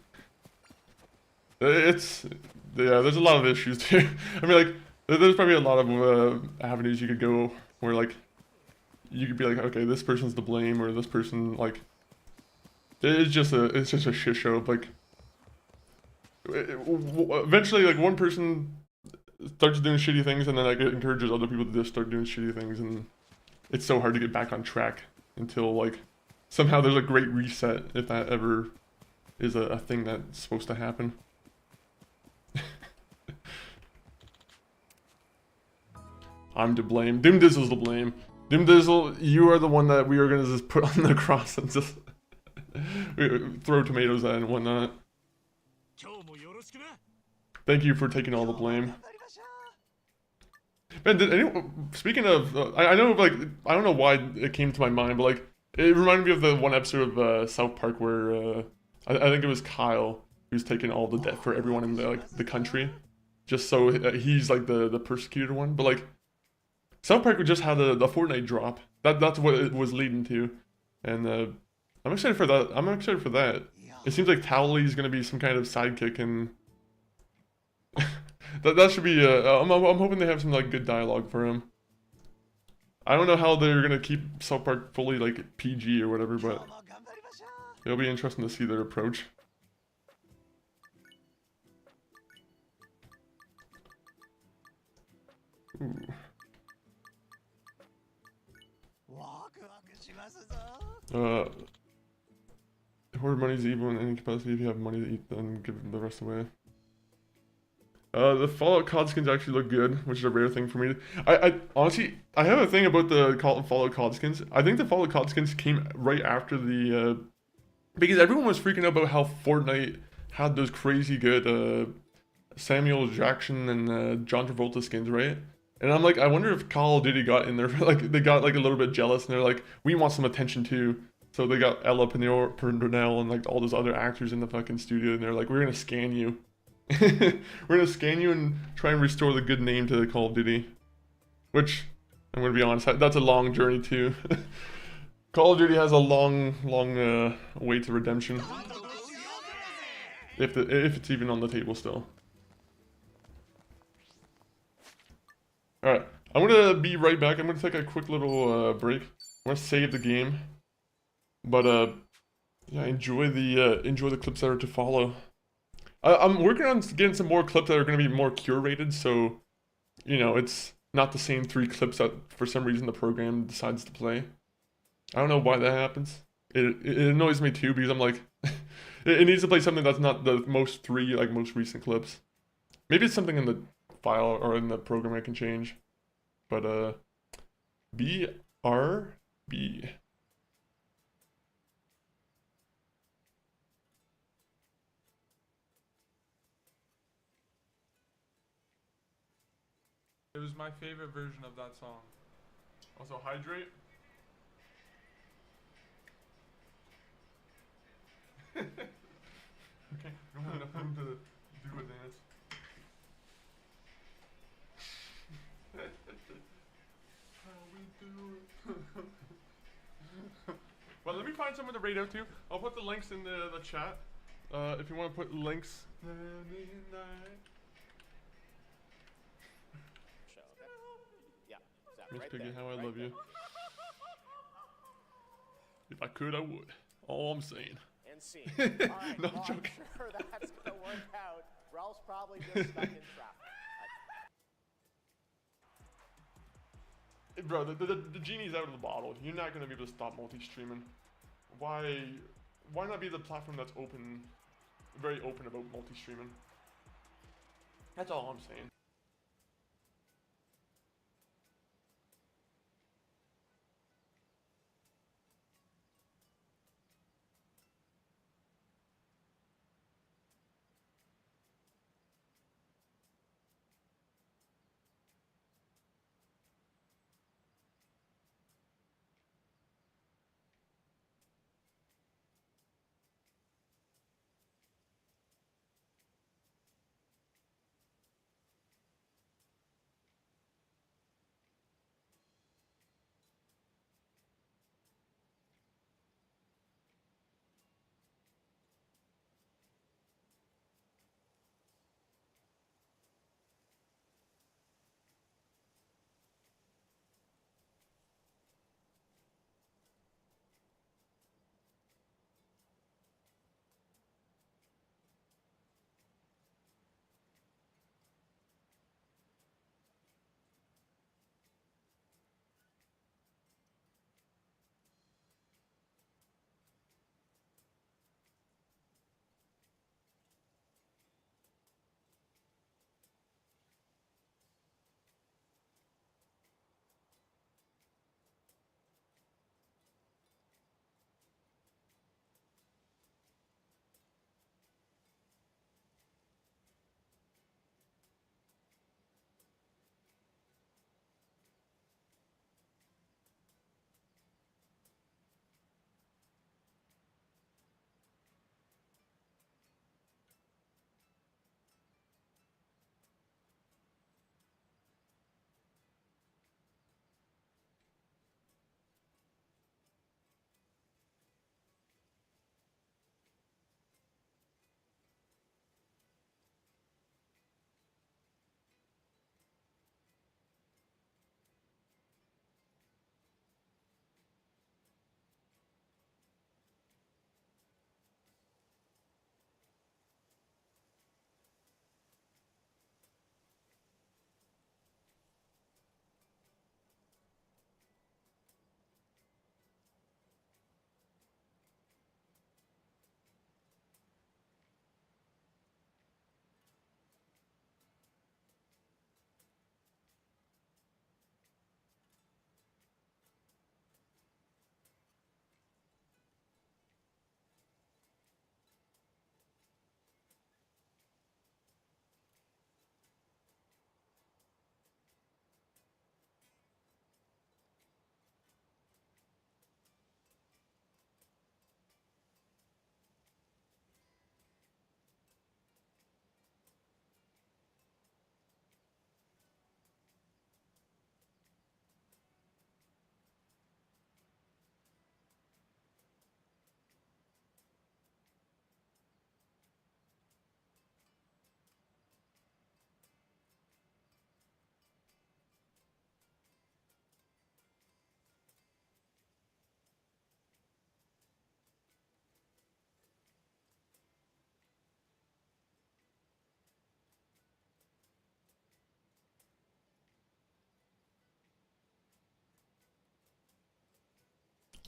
A: Yeah, there's a lot of issues too. I mean, like, there's probably a lot of avenues you could go where, like, you could be like, okay, this person's to blame, or this person, like, it's just a shit show of, like, eventually, like, one person starts doing shitty things, and then, like, it encourages other people to just start doing shitty things, and it's so hard to get back on track until, like, somehow there's a great reset, if that ever is a thing that's supposed to happen. I'm to blame. Doom Dizzle's to blame. Doom Dizzle, you are the one that we are gonna just put on the cross and just throw tomatoes at and whatnot. Thank you for taking all the blame. Man, did anyone, speaking of, I know, like, I don't know why it came to my mind, but, like, it reminded me of the one episode of South Park where, I think it was Kyle who's taking all the debt for everyone in the country. Just so he's, like, the persecuted one. But, like, South Park just had the Fortnite drop. That's what it was leading to. And, I'm excited for that. I'm excited for that. It seems like Towley's gonna be some kind of sidekick, and that should be. I'm hoping they have some like good dialogue for him. I don't know how they're gonna keep South Park fully like PG or whatever, but it'll be interesting to see their approach. Ooh. Hoard money's evil in any capacity. If you have money to eat, then give the rest away. The Fallout COD skins actually look good, which is a rare thing for me. I honestly, I have a thing about the Fallout COD skins. I think the Fallout COD skins came right after the, because everyone was freaking out about how Fortnite had those crazy good, Samuel Jackson and John Travolta skins, right? And I'm like, I wonder if Call of Duty got in there, like, they got like a little bit jealous, and they're like, we want some attention too. So they got Ella Purnell and like all those other actors in the fucking studio, and they're like, we're gonna scan you. We're gonna scan you and try and restore the good name to Call of Duty. Which, I'm gonna be honest, that's a long journey too. Call of Duty has a long way to redemption. if it's even on the table still. All right, I'm gonna be right back. I'm gonna take a quick little break. I'm gonna save the game, but yeah, enjoy the clips that are to follow. I'm working on getting some more clips that are gonna be more curated, so you know it's not the same 3 clips that for some reason the program decides to play. I don't know why that happens. It annoys me too because I'm like, it needs to play something that's not the most 3 like most recent clips. Maybe it's something in the file or in the program I can change. But BRB.
C: It was my favorite version of that song.
A: Also hydrate. Okay, don't have enough room to do a dance. How we do it. Well, let me find someone to rate out to. I'll put the links in the chat. If you want to put links. Miss Piggy, how I love you. If I could, I would. All I'm saying.
D: And scene. All right,
A: No,
D: well,
A: I'm joking.
D: I'm sure that's going to work out. Ralph's probably just stuck in traffic.
A: Bro, the genie's out of the bottle. You're not gonna be able to stop multi-streaming. Why not be the platform that's open, very open about multi-streaming? That's all I'm saying.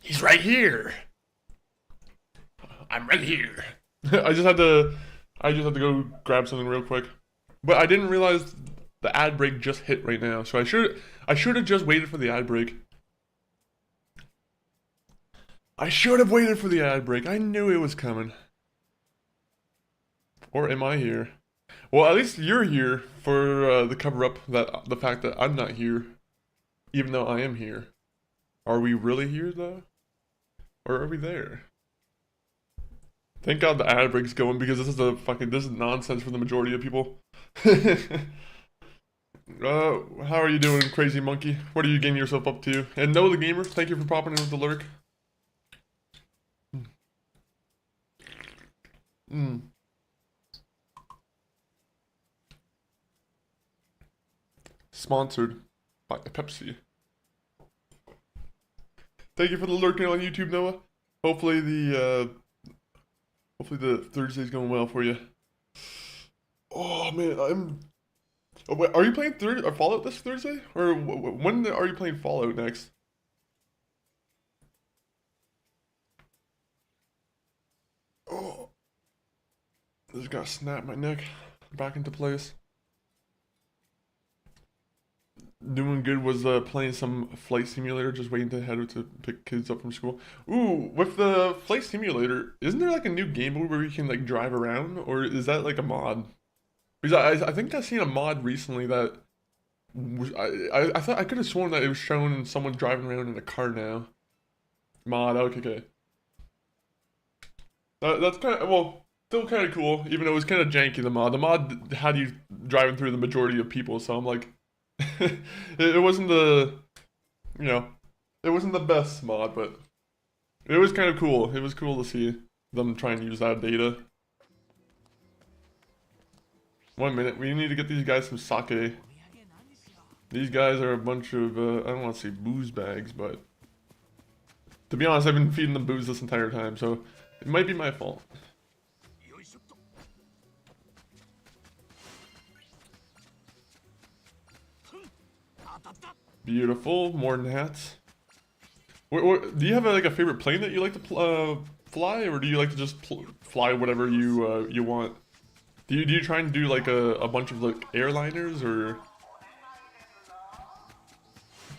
A: He's right here. I'm right here. I just had to go grab something real quick. But I didn't realize the ad break just hit right now. So I should have just waited for the ad break. I should have waited for the ad break. I knew it was coming. Or am I here? Well, at least you're here for the cover up that the fact that I'm not here, even though I am here. Are we really here though? Or are we there? Thank God the ad break's going because this is nonsense for the majority of people. How are you doing, crazy monkey? What are you getting yourself up to? And Noah the Gamer, thank you for popping in with the lurk. Sponsored by Pepsi. Thank you for the lurking on YouTube, Noah. Hopefully the Thursday's going well for you. Oh man, Oh, wait, are you playing Fallout this Thursday, or when are you playing Fallout next? Oh, this got snapped my neck back into place. Doing good was playing some flight simulator, just waiting to head to pick kids up from school. Ooh, with the flight simulator, isn't there like a new game mode where you can like drive around, or is that like a mod? Because I think I seen a mod recently that I thought I could have sworn that it was showing someone driving around in a car now. Mod, okay. That's kind of, well, still kind of cool, even though it was kind of janky, the mod. The mod had you driving through the majority of people, so I'm like, it wasn't you know, it wasn't the best mod, but it was kind of cool. It was cool to see them try and use that data. 1 minute, we need to get these guys some sake. These guys are a bunch of, I don't want to say booze bags, but to be honest, I've been feeding them booze this entire time, so it might be my fault. Beautiful, more gnats. Do you have like a favorite plane that you like to fly, or do you like to just fly whatever you want? Do you try and do like a bunch of like airliners or?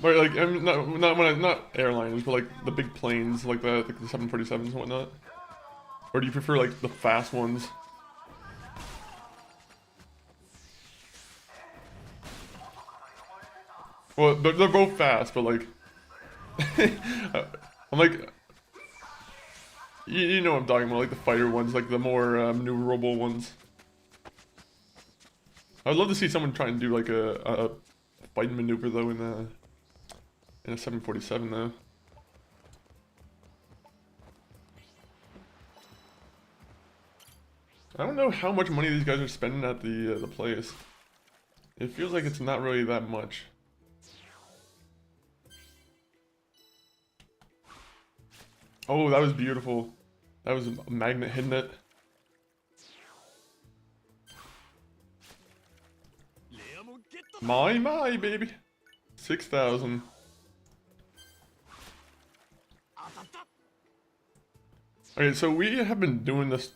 A: Or like not airliners, but like the big planes, like the 747s and whatnot. Or do you prefer like the fast ones? Well, they're both fast, but like, I'm like, you know what I'm talking about, like the fighter ones, like the more maneuverable ones. I'd love to see someone try and do like a fighting maneuver though in a 747 though. I don't know how much money these guys are spending at the place. It feels like it's not really that much. Oh, that was beautiful. That was a magnet hitting it. My, baby. 6,000. Okay, so we have been doing this.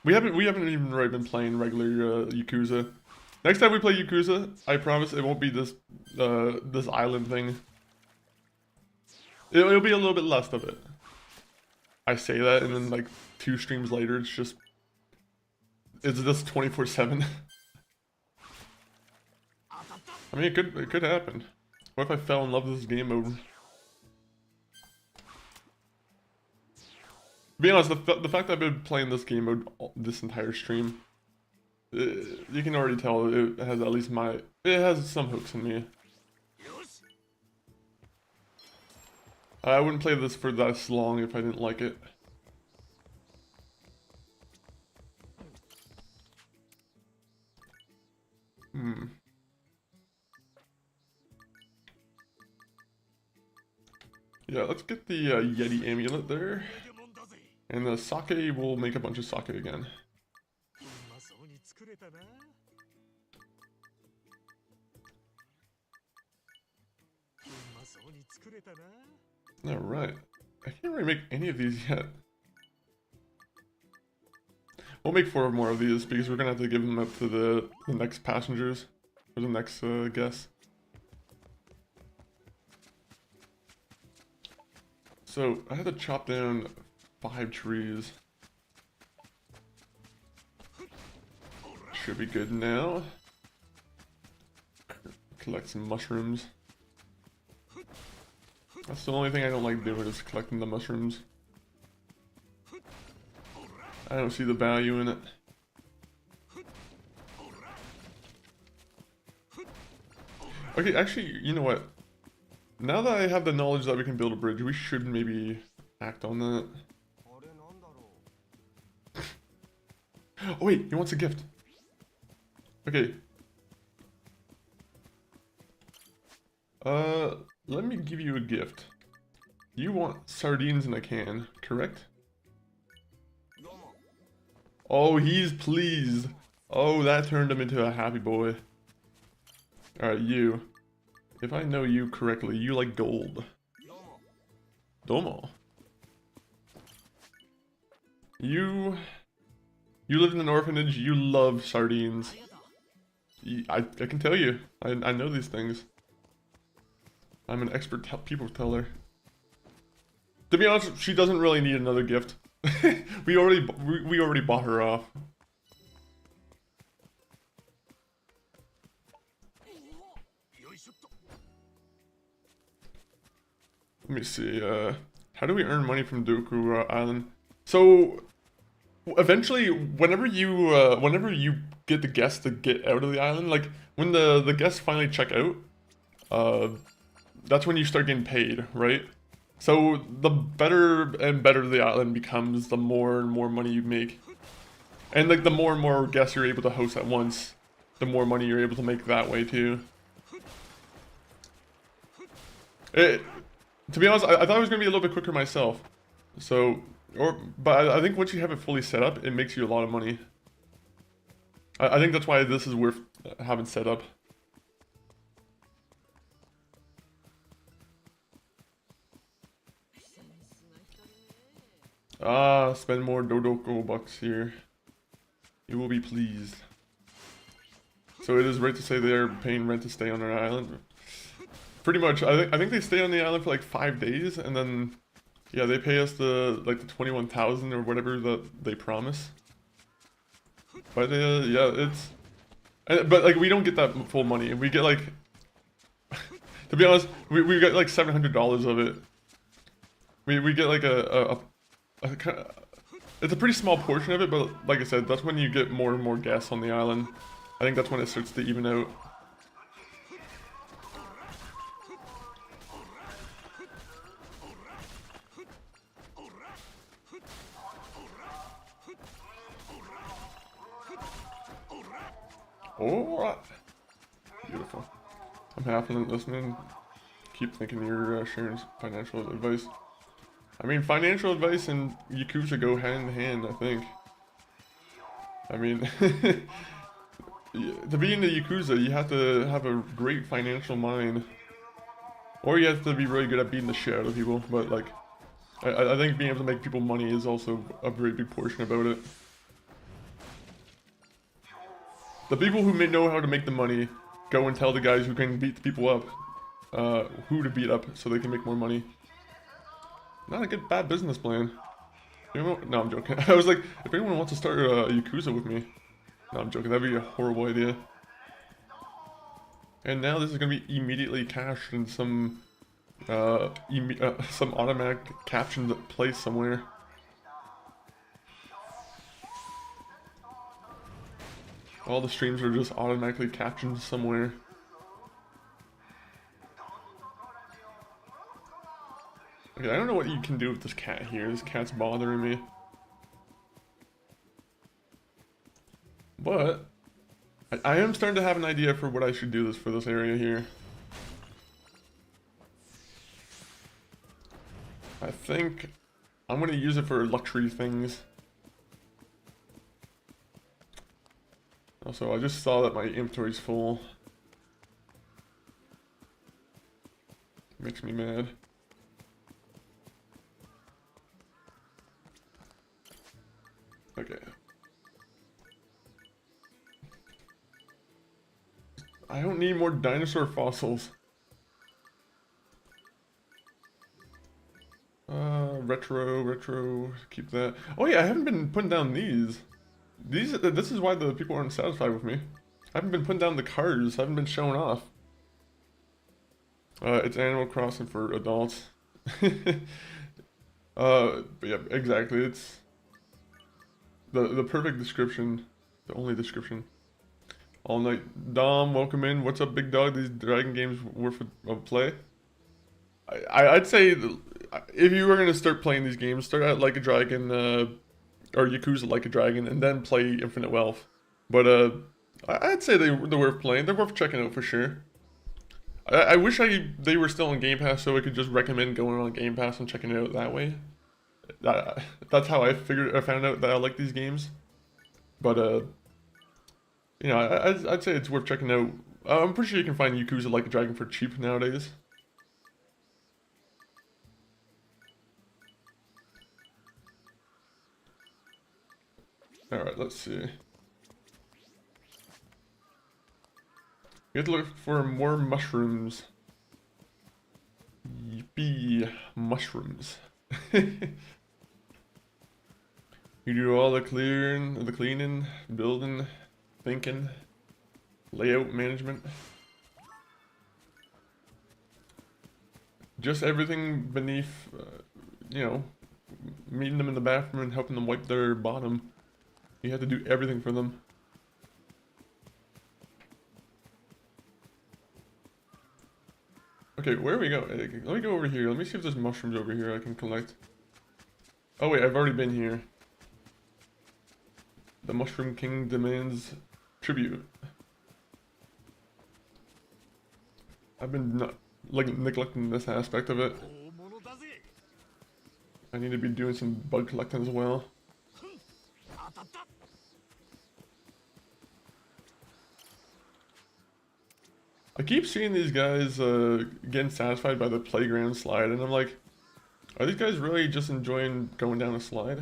A: We haven't even really been playing regular Yakuza. Next time we play Yakuza, I promise it won't be this this island thing. It'll be a little bit less of it. I say that, and then like 2 streams later, it's just this 24/7. I mean, it could happen. What if I fell in love with this game mode? To be honest, the fact that I've been playing this game mode this entire stream, you can already tell it has at least it has some hooks in me. I wouldn't play this for this long if I didn't like it. Yeah, let's get the Yeti amulet there. And the sake, will make a bunch of sake again. Alright. I can't really make any of these yet. We'll make 4 more of these because we're gonna have to give them up to the next passengers. Or the next guests. So, I had to chop down 5 trees. Should be good now. Collect some mushrooms. That's the only thing I don't like doing is collecting the mushrooms. I don't see the value in it. Okay, actually, you know what? Now that I have the knowledge that we can build a bridge, we should maybe act on that. Oh wait, he wants a gift. Okay. Let me give you a gift. You want sardines in a can, correct? Oh, he's pleased. Oh, that turned him into a happy boy. Alright, you. If I know you correctly, you like gold. Domo. You live in an orphanage, you love sardines. I can tell you. I know these things. I'm an expert people teller. To be honest, she doesn't really need another gift. we already bought her off. Let me see, how do we earn money from Dondoko Island? So, eventually, whenever you get the guests to get out of the island, like, when the guests finally check out, that's when you start getting paid, right? So, the better and better the island becomes, the more and more money you make. And, like, the more and more guests you're able to host at once, the more money you're able to make that way, too. To be honest, I thought it was going to be a little bit quicker myself. So, but I think once you have it fully set up, it makes you a lot of money. I think that's why this is worth having set up. Ah, spend more Dondoko bucks here. You will be pleased. So it is right to say they're paying rent to stay on their island. Pretty much, I think they stay on the island for like 5 days, and then, yeah, they pay us the 21,000 or whatever that they promise. But yeah, but like we don't get that full money. We get like, to be honest, we get like $700 of it. We get like it's a pretty small portion of it, but like I said, that's when you get more and more guests on the island. I think that's when it starts to even out. Alright. Beautiful. I'm happy listening. Keep thinking you're sharing financial advice. I mean, financial advice and Yakuza go hand in hand, I think. I mean, to be in the Yakuza, you have to have a great financial mind. Or you have to be really good at beating the shit out of people, but like, I think being able to make people money is also a very big portion about it. The people who may know how to make the money go and tell the guys who can beat the people up who to beat up so they can make more money. Not a good bad business plan. No, I'm joking. I was like, if anyone wants to start a Yakuza with me. No, I'm joking. That'd be a horrible idea. And now this is gonna be immediately cached in some automatic captioned place somewhere. All the streams are just automatically captioned somewhere. Okay, I don't know what you can do with this cat here. This cat's bothering me. But I am starting to have an idea for what I should do for this area here. I think I'm gonna use it for luxury things. Also, I just saw that my inventory's full. Makes me mad. more dinosaur fossils. Retro, keep that. Oh yeah, I haven't been putting down these. This is why the people aren't satisfied with me. I haven't been putting down the cars, I haven't been showing off. It's Animal Crossing for adults. But yeah, exactly, it's the perfect description, the only description. All night. Dom, welcome in. What's up, big dog? These dragon games worth a play? I'd say if you were gonna start playing these games, start out Like a Dragon, or Yakuza Like a Dragon, and then play Infinite Wealth. But I'd say they're worth playing. They're worth checking out for sure. I wish they were still on Game Pass so I could just recommend going on Game Pass and checking it out that way. That's how I found out that I like these games. But you know, I'd say it's worth checking out. I'm pretty sure you can find Yakuza Like a Dragon for cheap nowadays. Alright, let's see. You have to look for more mushrooms. Yippee, mushrooms. You do all the cleaning, building, thinking, layout management. Just everything beneath, you know, meeting them in the bathroom and helping them wipe their bottom. You have to do everything for them. Okay, where do we go? Let me go over here. Let me see if there's mushrooms over here I can collect. Oh wait, I've already been here. The Mushroom King demands tribute. I've been neglecting this aspect of it. I need to be doing some bug collecting as well. I keep seeing these guys getting satisfied by the playground slide, and I'm like, are these guys really just enjoying going down a slide?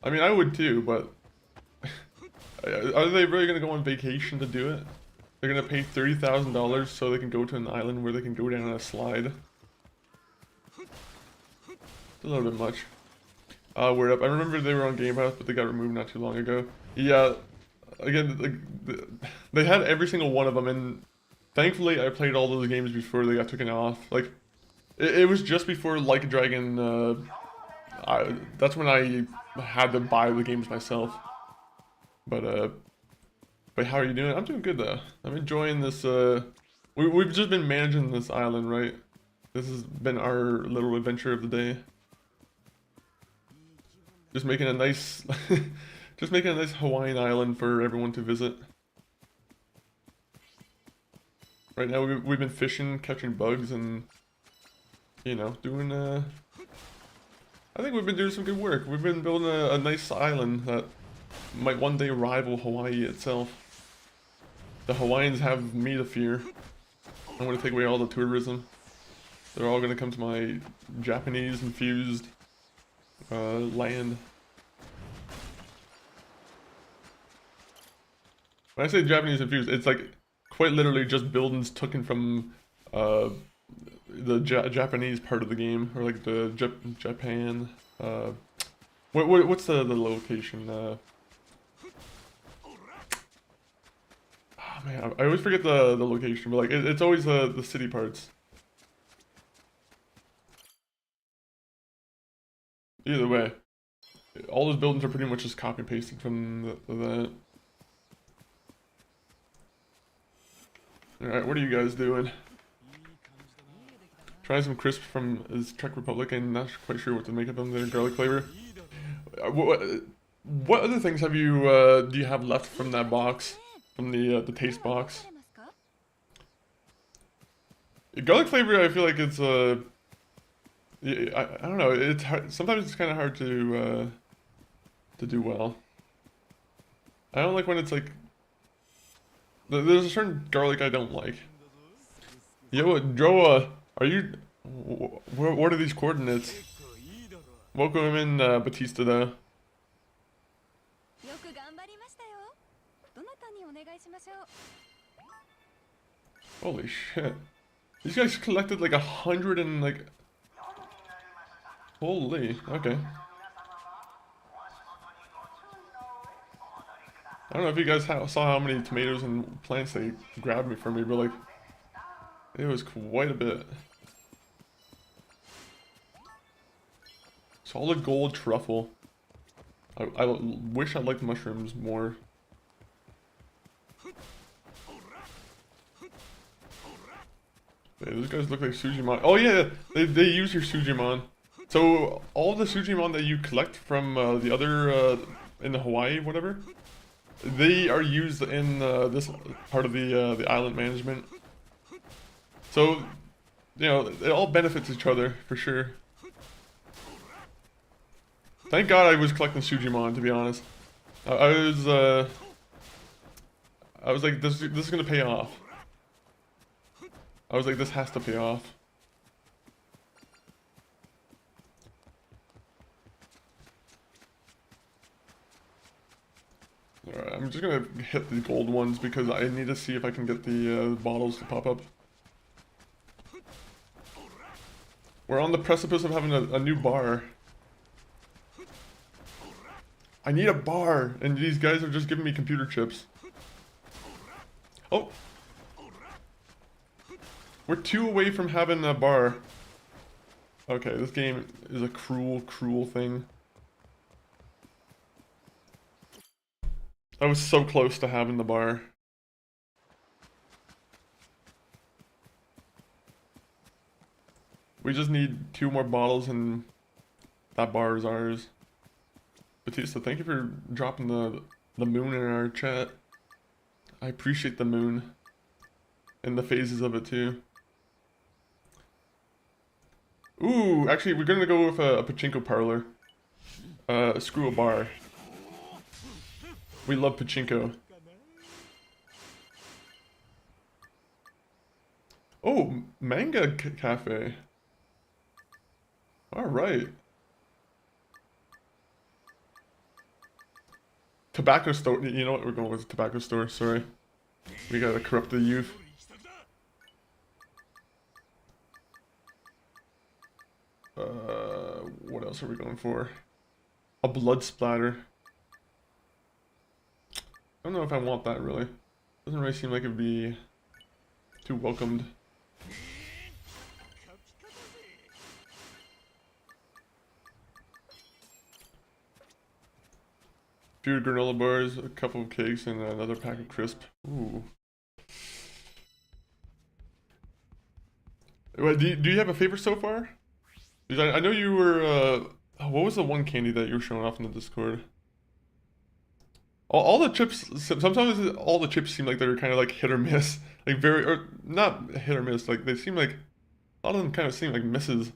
A: I mean, I would too, but are they really going to go on vacation to do it? They're going to pay $30,000 so they can go to an island where they can go down on a slide. It's a little bit much. Word up. I remember they were on Game Pass, but they got removed not too long ago. Yeah, again, they had every single one of them, and thankfully I played all those games before they got taken off. Like, it was just before Like a Dragon, that's when I had to buy the games myself. But how are you doing? I'm doing good though. I'm enjoying this, we've just been managing this island, right? This has been our little adventure of the day. Just making a nice, just making a nice Hawaiian island for everyone to visit. Right now we've been fishing, catching bugs, and, you know, doing, I think we've been doing some good work. We've been building a nice island that might one day rival Hawaii itself. The Hawaiians have me to fear. I'm going to take away all the tourism. They're all going to come to my Japanese-infused land. When I say Japanese-infused, it's like quite literally just buildings taken from the Japanese part of the game, or like the Japan. What's the location? Oh man, I always forget the location, but like it's always the city parts. Either way, all those buildings are pretty much just copy and pasted from that. Alright, what are you guys doing? Trying some crisps from Czech Republic, and not quite sure what to make of them. They're garlic flavor. What other things have you do you have left from that box, from the taste box? Garlic flavor, I feel like it's I don't know. It's hard, sometimes it's kind of hard to do well. I don't like when it's like there's a certain garlic I don't like. Yo, Droa, are you? What are these coordinates? Welcome in, Batista. Though. Holy shit. These guys collected like 100 and like... Holy, okay. I don't know if you guys saw how many tomatoes and plants they grabbed me from me, but like... It was quite a bit. Solid gold truffle. I wish I liked mushrooms more. Hey, those guys look like Sujimon. Oh yeah, they use your Sujimon. So all the Sujimon that you collect from the other in the Hawaii, whatever, they are used in this part of the island management. So you know it all benefits each other for sure. Thank God I was collecting Sujimon, to be honest. I was like, this is gonna pay off. I was like, this has to pay off. Alright, I'm just gonna hit the gold ones because I need to see if I can get the bottles to pop up. We're on the precipice of having a new bar. I need a bar, and these guys are just giving me computer chips. Oh! We're 2 away from having a bar. Okay, this game is a cruel, cruel thing. I was so close to having the bar. We just need 2 more bottles and that bar is ours. Batista, thank you for dropping the moon in our chat. I appreciate the moon. And the phases of it too. Ooh, actually we're gonna go with a pachinko parlor. Screw a bar. We love pachinko. Oh, manga cafe. Alright. Tobacco store. You know what? We're going with the tobacco store. Sorry. We gotta corrupt the youth. What else are we going for? A blood splatter. I don't know if I want that really. Doesn't really seem like it'd be too welcomed. Few granola bars, a couple of cakes, and another pack of crisp. Ooh. Wait, do you have a favorite so far? Because I know you were, what was the one candy that you were showing off in the Discord? All the chips, sometimes all the chips seem like they're kind of like hit or miss. Like or not hit or miss, like they seem like, a lot of them kind of seem like misses.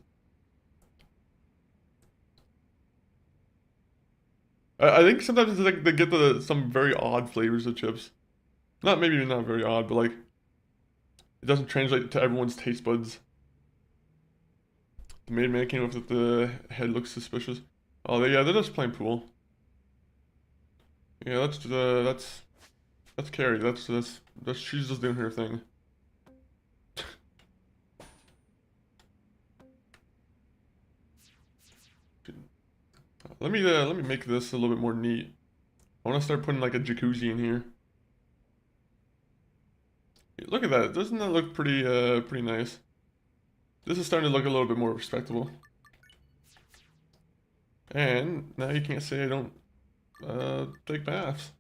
A: I think sometimes it's like they get some very odd flavors of chips. Maybe not very odd, but like, it doesn't translate to everyone's taste buds. The maid man came up with the head looks suspicious. Oh, they're just playing pool. Yeah, that's Carrie. That's she's just doing her thing. Let me make this a little bit more neat. I want to start putting like a jacuzzi in here. Look at that. Doesn't that look pretty nice? This is starting to look a little bit more respectable. And now you can't say I don't take baths.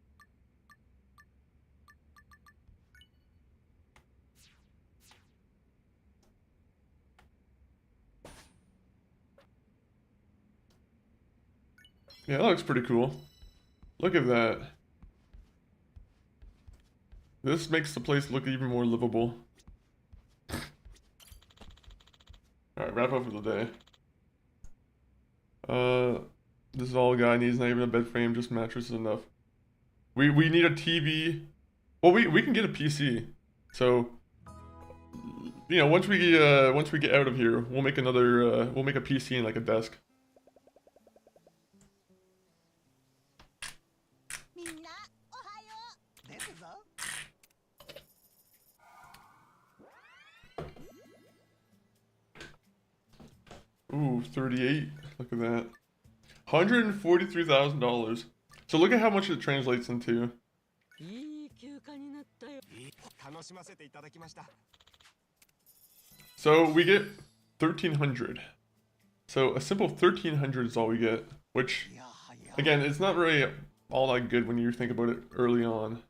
A: Yeah, that looks pretty cool. Look at that. This makes the place look even more livable. Alright, wrap up for the day. This is all a guy needs, not even a bed frame, just mattress is enough. We need a TV. Well, we can get a PC. So, you know, once we get out of here, we'll make another we'll make a PC and like a desk. Ooh, 38. Look at that. $143,000. So look at how much it translates into.
E: いい休暇になったよ。
F: 楽しませていただきました。
A: So we get 1,300. So a simple 1,300 is all we get, which, again, it's not really all that good when you think about it early on.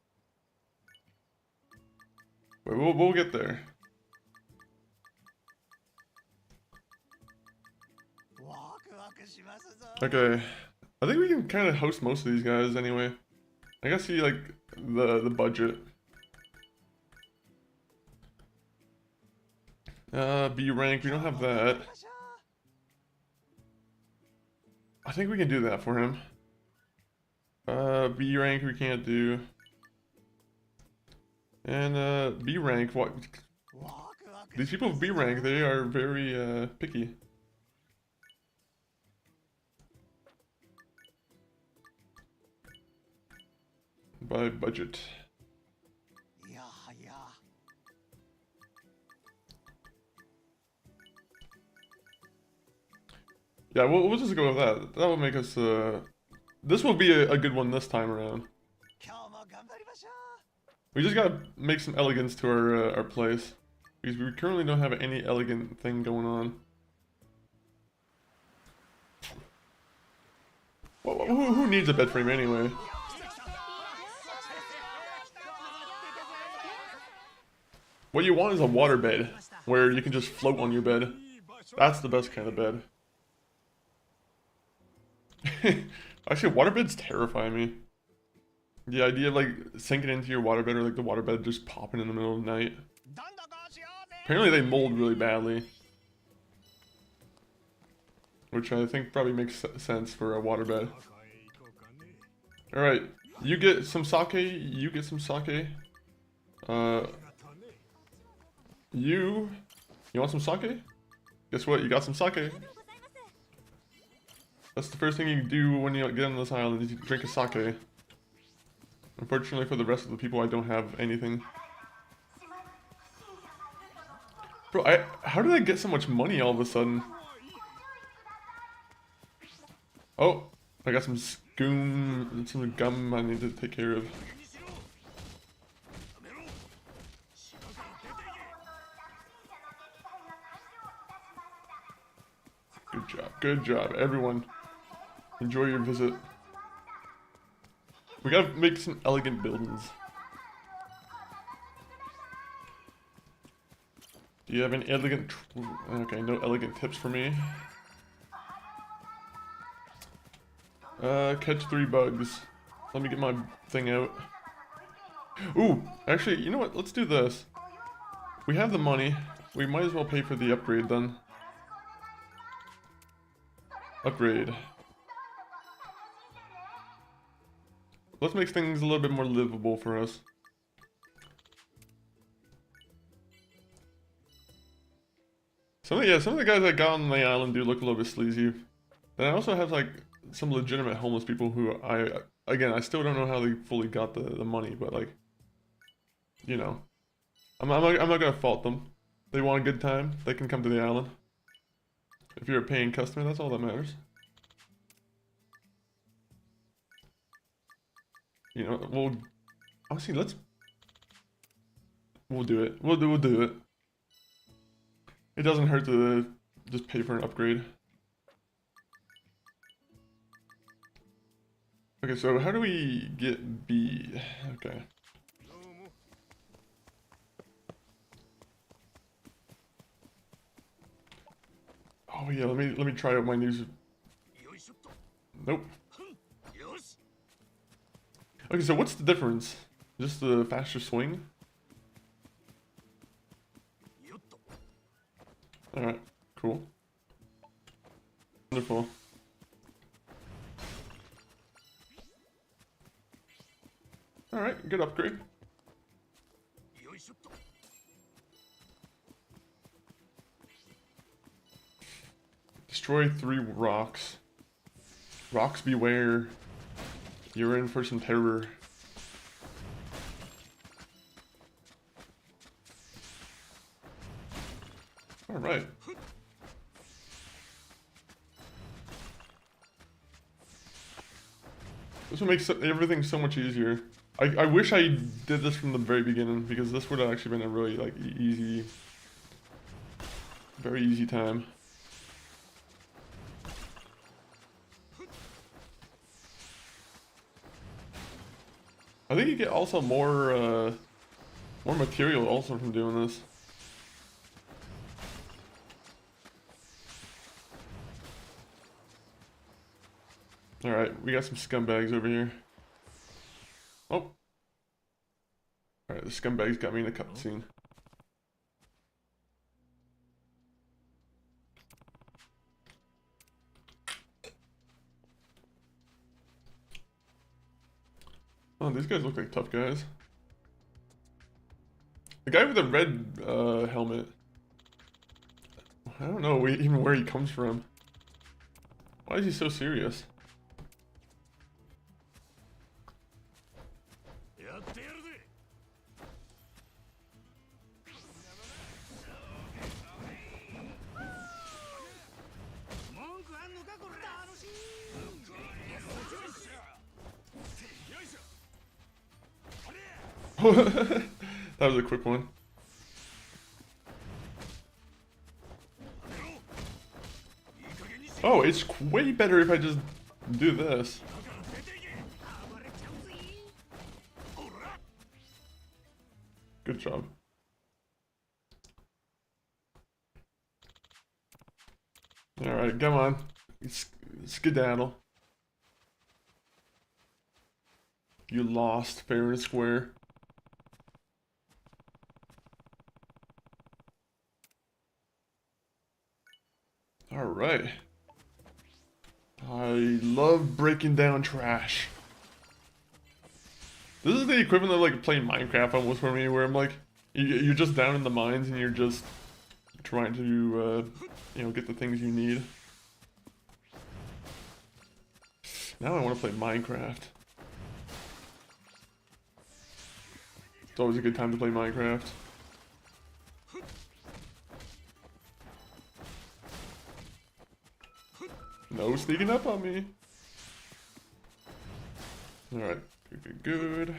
A: But we'll get there. Okay, I think we can kind of host most of these guys anyway. I gotta see like the budget. B rank, we don't have that. I think we can do that for him. B rank we can't do. And B rank, what? These people with B rank, they are very picky. By budget. Yeah, we'll just go with that. That will make us, this will be a good one this time around. We just gotta make some elegance to our place. Because we currently don't have any elegant thing going on. Well, who needs a bed frame anyway? What you want is a water bed, where you can just float on your bed. That's the best kind of bed. Actually, waterbeds terrify me. The idea of like sinking into your waterbed or like the waterbed just popping in the middle of the night. Apparently they mold really badly. Which I think probably makes sense for a waterbed. Alright, you get some sake, you get some sake. You want some sake? Guess what, you got some sake. That's the first thing you do when you get on this island, is you drink a sake. Unfortunately for the rest of the people, I don't have anything. Bro, how did I get so much money all of a sudden? Oh, I got some some gum I need to take care of. Good job, everyone. Enjoy your visit. We gotta make some elegant buildings. Do you have any elegant... Okay, no elegant tips for me. Catch 3 bugs. Let me get my thing out. Ooh, actually, you know what? Let's do this. We have the money. We might as well pay for the upgrade then. Upgrade. Let's make things a little bit more livable for us. Some of the guys I got on the island do look a little bit sleazy. Then I also have like some legitimate homeless people who I still don't know how they fully got the money, but like, you know, I'm not gonna fault them. They want a good time, they can come to the island. If you're a paying customer, that's all that matters. You know, we'll obviously we'll do it. We'll do it. It doesn't hurt to just pay for an upgrade. Okay, so how do we get B? Okay. Oh yeah, let me try out my new. Nope. Okay, so what's the difference? Just the faster swing? Alright, cool. Wonderful. Alright, good upgrade. Destroy 3 rocks. Rocks beware. You're in for some terror. Alright. This would make everything so much easier. I wish I did this from the very beginning, because this would have actually been a really like easy, very easy time. I think you get also more material also from doing this. Alright, we got some scumbags over here. Oh. Alright, the scumbags got me in a cutscene. Oh, these guys look like tough guys. The guy with the red helmet. I don't know even where he comes from. Why is he so serious? That was a quick one. Oh, it's way better if I just do this. Good job. Alright, come on. Skedaddle. You lost fair and square. Alright. I love breaking down trash. This is the equivalent of like playing Minecraft almost for me, where I'm like, you're just down in the mines and you're just trying to, you know, get the things you need. Now I want to play Minecraft. It's always a good time to play Minecraft. No sneaking up on me. Alright, good.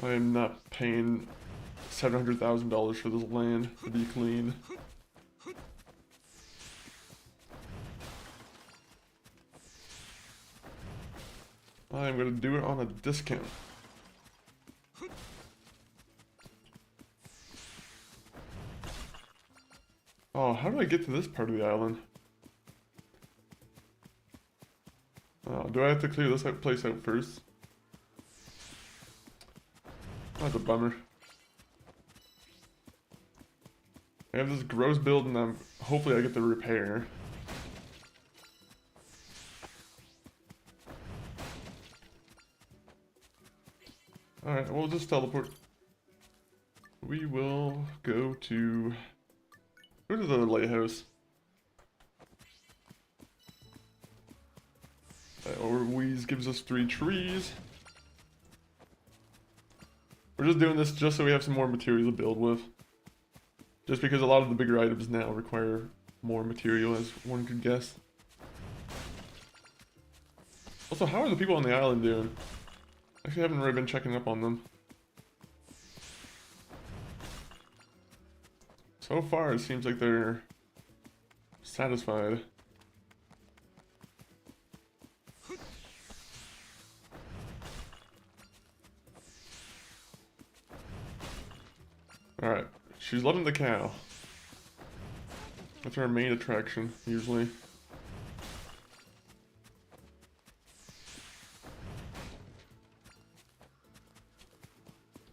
A: I am not paying $700,000 for this land to be cleaned. I'm gonna do it on a discount. Oh, how do I get to this part of the island? Oh, do I have to clear this place out first? That's a bummer. I have this gross build and hopefully I get the repair. Alright, we'll just teleport. We will go to... Where's the lighthouse? That always gives us 3 trees. We're just doing this just so we have some more material to build with. Just because a lot of the bigger items now require more material, as one could guess. Also, how are the people on the island doing? Actually, I haven't really been checking up on them. So far, it seems like they're satisfied. Alright, she's loving the cow. That's our main attraction, usually.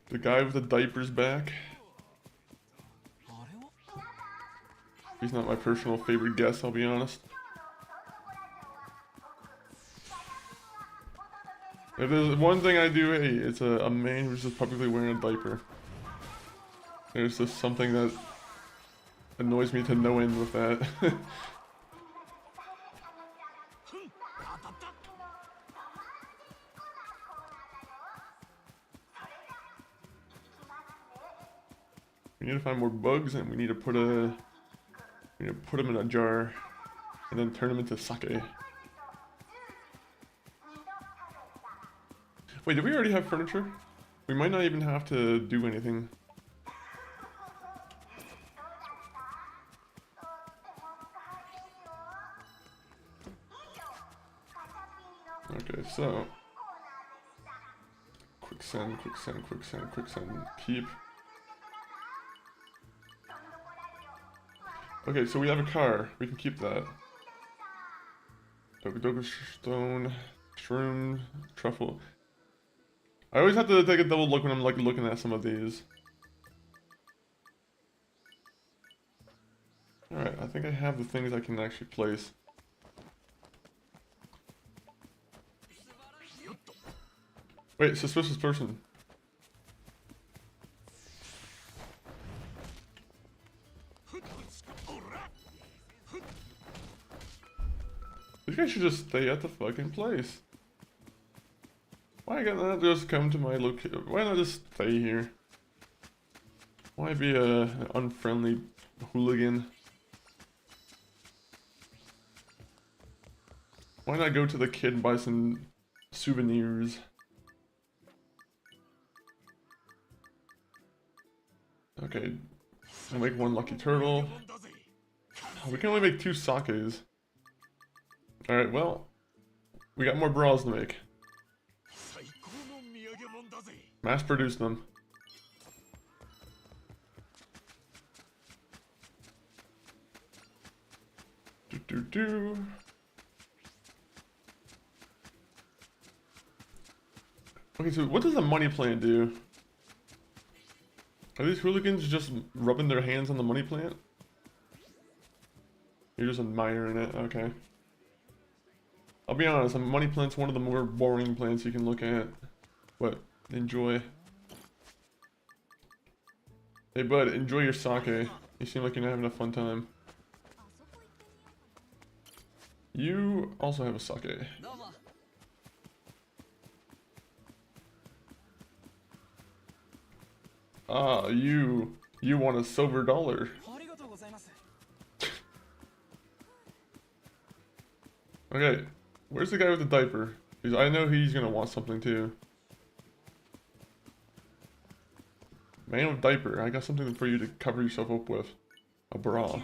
A: The guy with the diaper's back. He's not my personal favorite guest, I'll be honest. If there's one thing I do hate, it's a man who's just publicly wearing a diaper. There's just something that annoys me to no end with that. We need to find more bugs, and we need to put a You know, put them in a jar and then turn them into sake. Wait, did we already have furniture? We might not even have to do anything. Okay, so quicksand, quicksand, quicksand, quicksand, keep. Okay, so we have a car. We can keep that. Dondoko stone, shroom, truffle. I always have to take a double look when I'm like looking at some of these. Alright, I think I have the things I can actually place. Wait, suspicious person. These guys should just stay at the fucking place. Why can't I just come to my location? Why not just stay here? Why be an unfriendly hooligan? Why not go to the kid and buy some souvenirs? Okay, I'll make one lucky turtle. We can only make 2 sakes. Alright, well, we got more bras to make. Mass produce them. Do. Okay, so what does the money plant do? Are these hooligans just rubbing their hands on the money plant? You're just admiring it, okay. I'll be honest, a money plant's one of the more boring plants you can look at. But, enjoy. Hey bud, enjoy your sake. You seem like you're not having a fun time. You also have a sake. Ah, you want a silver dollar. Okay, where's the guy with the diaper? Because I know he's gonna want something too. Man with diaper, I got something for you to cover yourself up with. A bra.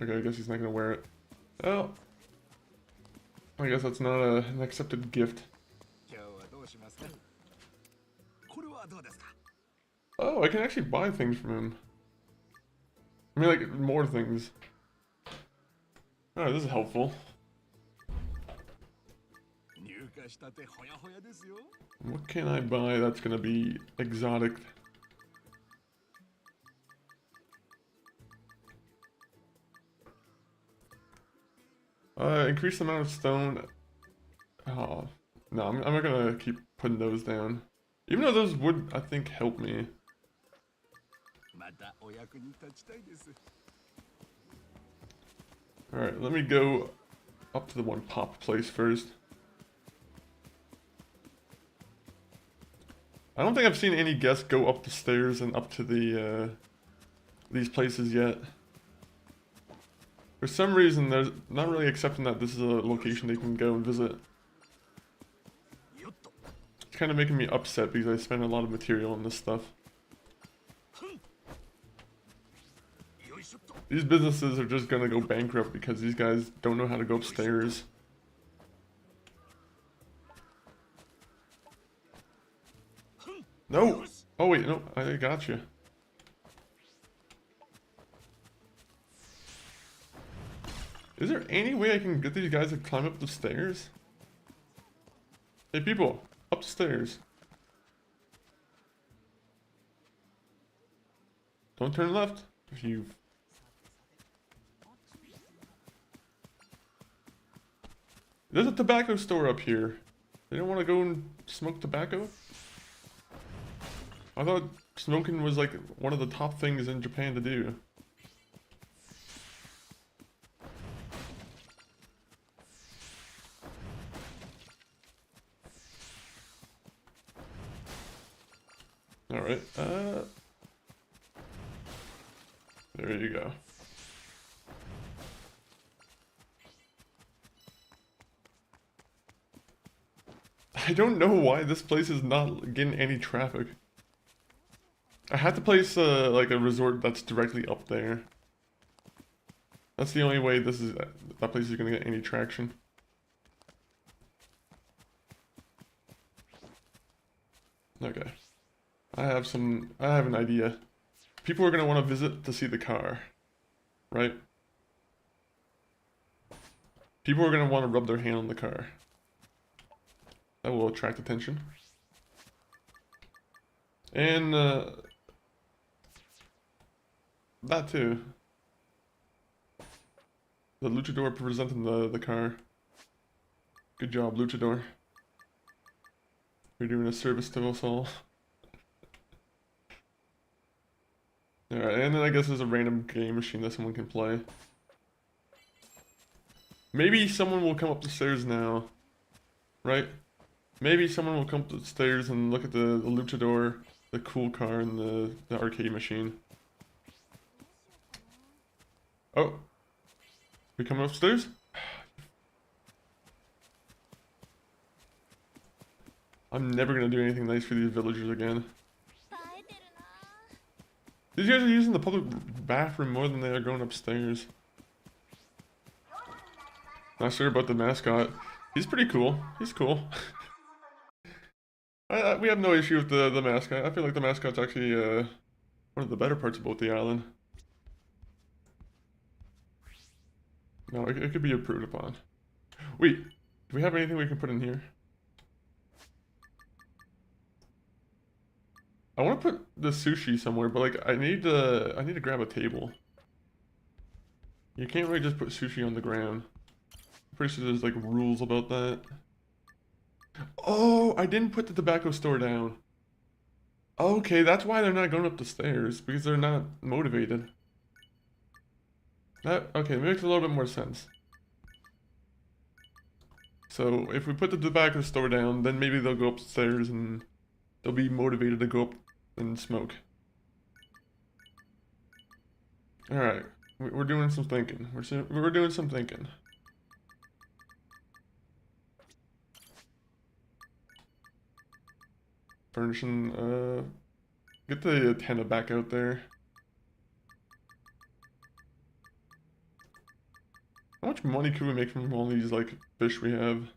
A: Okay, I guess he's not gonna wear it. Oh. I guess that's not an accepted gift. Oh, I can actually buy things from him. I mean, like, more things. Oh, this is helpful. What can I buy that's gonna be exotic? Increase the amount of stone. Oh, no, I'm not gonna keep putting those down. Even though those would, I think, help me. Alright, let me go up to the one pop place first. I don't think I've seen any guests go up the stairs and up to the these places yet. For some reason, they're not really accepting that this is a location they can go and visit. It's kind of making me upset because I spend a lot of material on this stuff. These businesses are just gonna go bankrupt because these guys don't know how to go upstairs. No! Oh wait, no, I got you. Is there any way I can get these guys to climb up the stairs? Hey people, up the stairs. Don't turn left. If you... There's a tobacco store up here. They don't want to go and smoke tobacco? I thought smoking was like one of the top things in Japan to do. Alright, There you go. I don't know why this place is not getting any traffic. I had to place like a resort that's directly up there. That's the only way that place is gonna get any traction. Okay. I have an idea. People are gonna want to visit to see the car, right? People are gonna want to rub their hand on the car. That will attract attention. And that too. The luchador presenting the car. Good job, luchador. You're doing a service to us all. Alright, and then I guess there's a random game machine that someone can play. Maybe someone will come up the stairs now. Right? Maybe someone will come up the stairs and look at the luchador, the cool car, and the arcade machine. Oh. We coming upstairs? I'm never gonna do anything nice for these villagers again. These guys are using the public bathroom more than they are going upstairs. Not sure about the mascot. He's pretty cool. He's cool. We have no issue with the mascot. I feel like the mascot's actually one of the better parts about the island. No, it could be improved upon. Wait, do we have anything we can put in here? I want to put the sushi somewhere, but like I need to grab a table. You can't really just put sushi on the ground. I'm pretty sure there's like rules about that. Oh, I didn't put the tobacco store down. Okay, that's why they're not going up the stairs, because they're not motivated. That, okay, makes a little bit more sense. So, if we put the tobacco store down, then maybe they'll go upstairs and they'll be motivated to go up and smoke. Alright, we're doing some thinking. We're doing some thinking. Furnishing, get the antenna back out there. How much money could we make from all these, like, fish we have?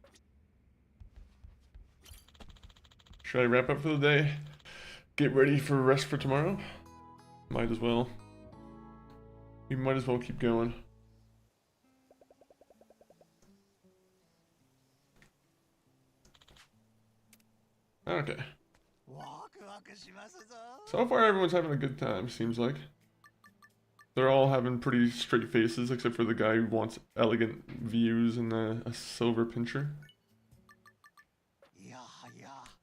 A: Should I wrap up for the day? Get ready for rest for tomorrow? Might as well. We might as well keep going. Okay. So far everyone's having a good time, seems like. They're all having pretty straight faces, except for the guy who wants elegant views and a silver pincher.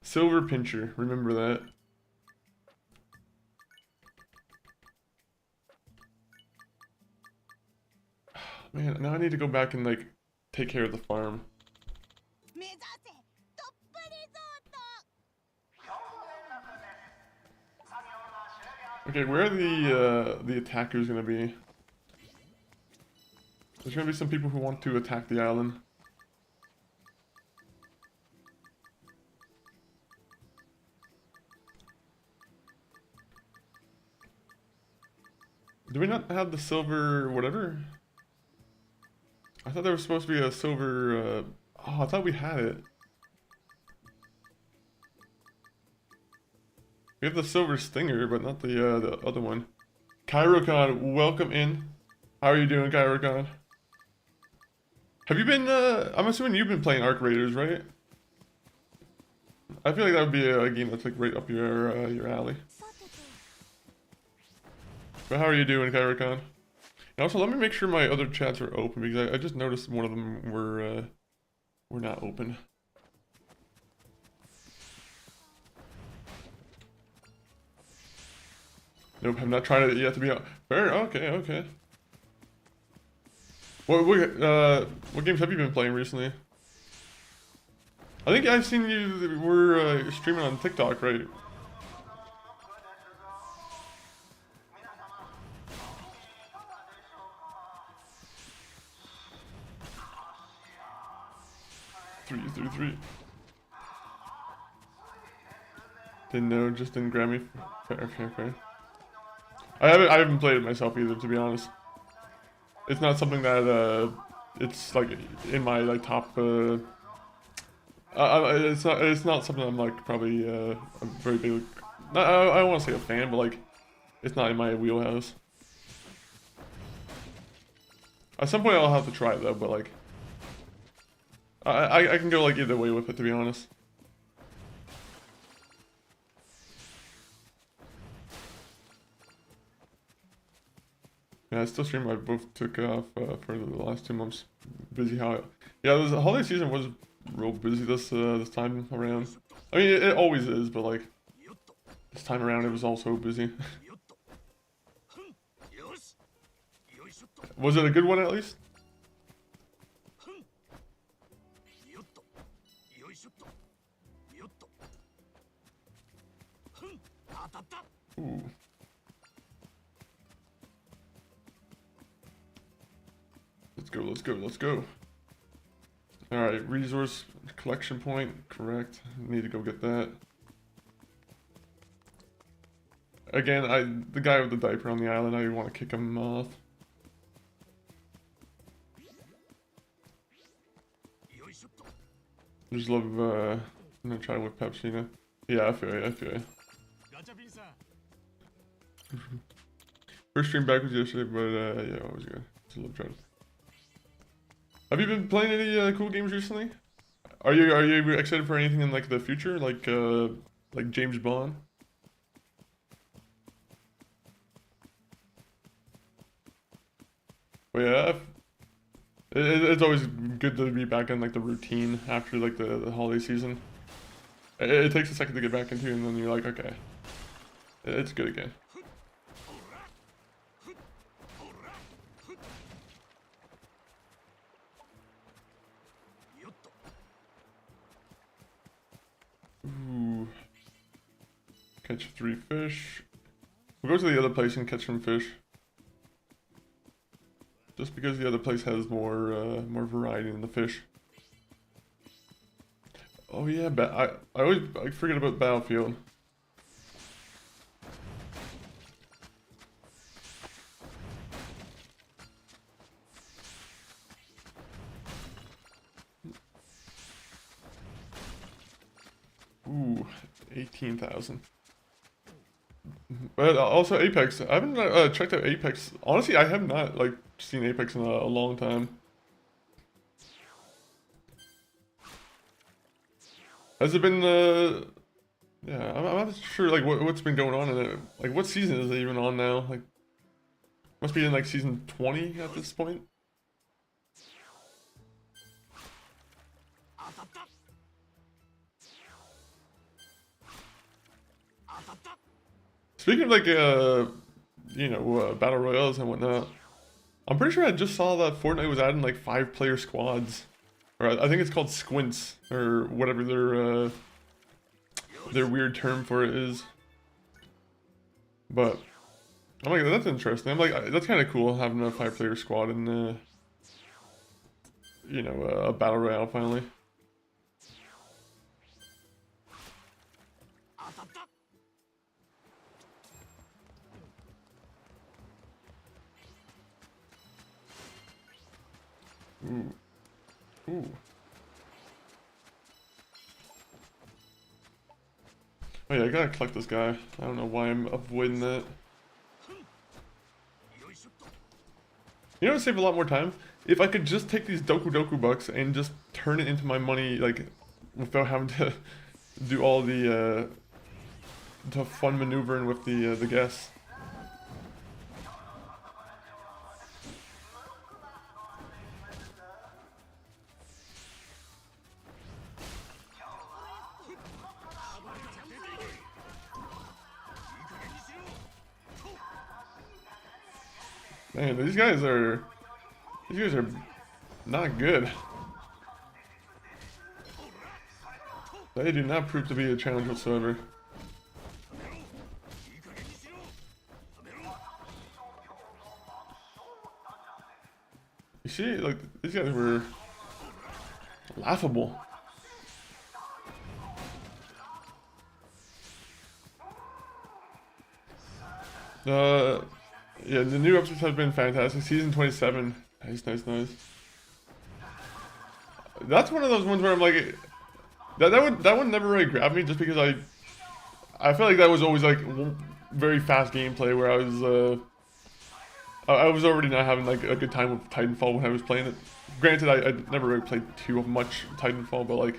A: Silver pincher, remember that. Man, now I need to go back and like take care of the farm. Okay, where are the attackers gonna be? There's gonna be some people who want to attack the island. Do we not have the silver whatever? I thought there was supposed to be a silver, oh, I thought we had it. We have the silver stinger, but not the other one. Kairokan, welcome in. How are you doing, Kairokan? Have you been, I'm assuming you've been playing Arc Raiders, right? I feel like that would be a game that's like right up your alley. But how are you doing, Kairokan? And also, let me make sure my other chats are open, because I just noticed one of them were not open. Nope, I'm not trying to yet to be out. Fair, okay, okay. What games have you been playing recently? I think I've seen you were streaming on TikTok, right? 3. Didn't know, just didn't grab me. Fair. I haven't played it myself either, to be honest. It's not something that it's like in my like top. It's not something I'm like probably a very big. I don't want to say a fan, but like it's not in my wheelhouse. At some point I'll have to try it though, but like I can go like either way with it, to be honest. Yeah, I still stream. I both took off for the last 2 months. Busy how yeah, the holiday season was real busy this time around. I mean, it always is, but like this time around it was also busy. Was it a good one at least? Ooh. Let's go. Alright, resource collection point, correct. Need to go get that. Again, the guy with the diaper on the island, I want to kick him off. Just love, I'm gonna try with Pepsi. Yeah, I feel you. First stream back was yesterday, but yeah, it was good. Just love trying. Have you been playing any cool games recently? Are you excited for anything in like the future, like James Bond? Well, yeah, it's always good to be back in like the routine after like the holiday season. It takes a second to get back into, and then you're like, okay, it's good again. Ooh. Catch 3 fish. We'll go to the other place and catch some fish. Just because the other place has more variety in the fish. Oh yeah, I forget about Battlefield. Ooh, 18,000. But also Apex. I haven't checked out Apex. Honestly, I have not like seen Apex in a long time. Has it been yeah, I'm not sure like what's been going on in it. Like what season is it even on now? Like must be in like season 20 at this point. Speaking of like you know, battle royales and whatnot, I'm pretty sure I just saw that Fortnite was adding like 5-player squads, or I think it's called squints or whatever their weird term for it is. But I'm like, that's interesting. I'm like, that's kind of cool having a 5-player squad in you know, a battle royale finally. Ooh. Ooh. Oh yeah, I gotta collect this guy. I don't know why I'm avoiding that. You know, it'd save a lot more time if I could just take these Dondoko bucks and just turn it into my money, like without having to do all the fun maneuvering with the guests. Man, these guys are not good. They do not prove to be a challenge whatsoever. You see, like, these guys were laughable. Uh, yeah, the new episodes have been fantastic. Season 27. Nice, nice, nice. That's one of those ones where I'm like, that one never really grabbed me just because I feel like that was always like very fast gameplay where I was already not having like a good time with Titanfall when I was playing it. Granted, I never really played too much Titanfall, but like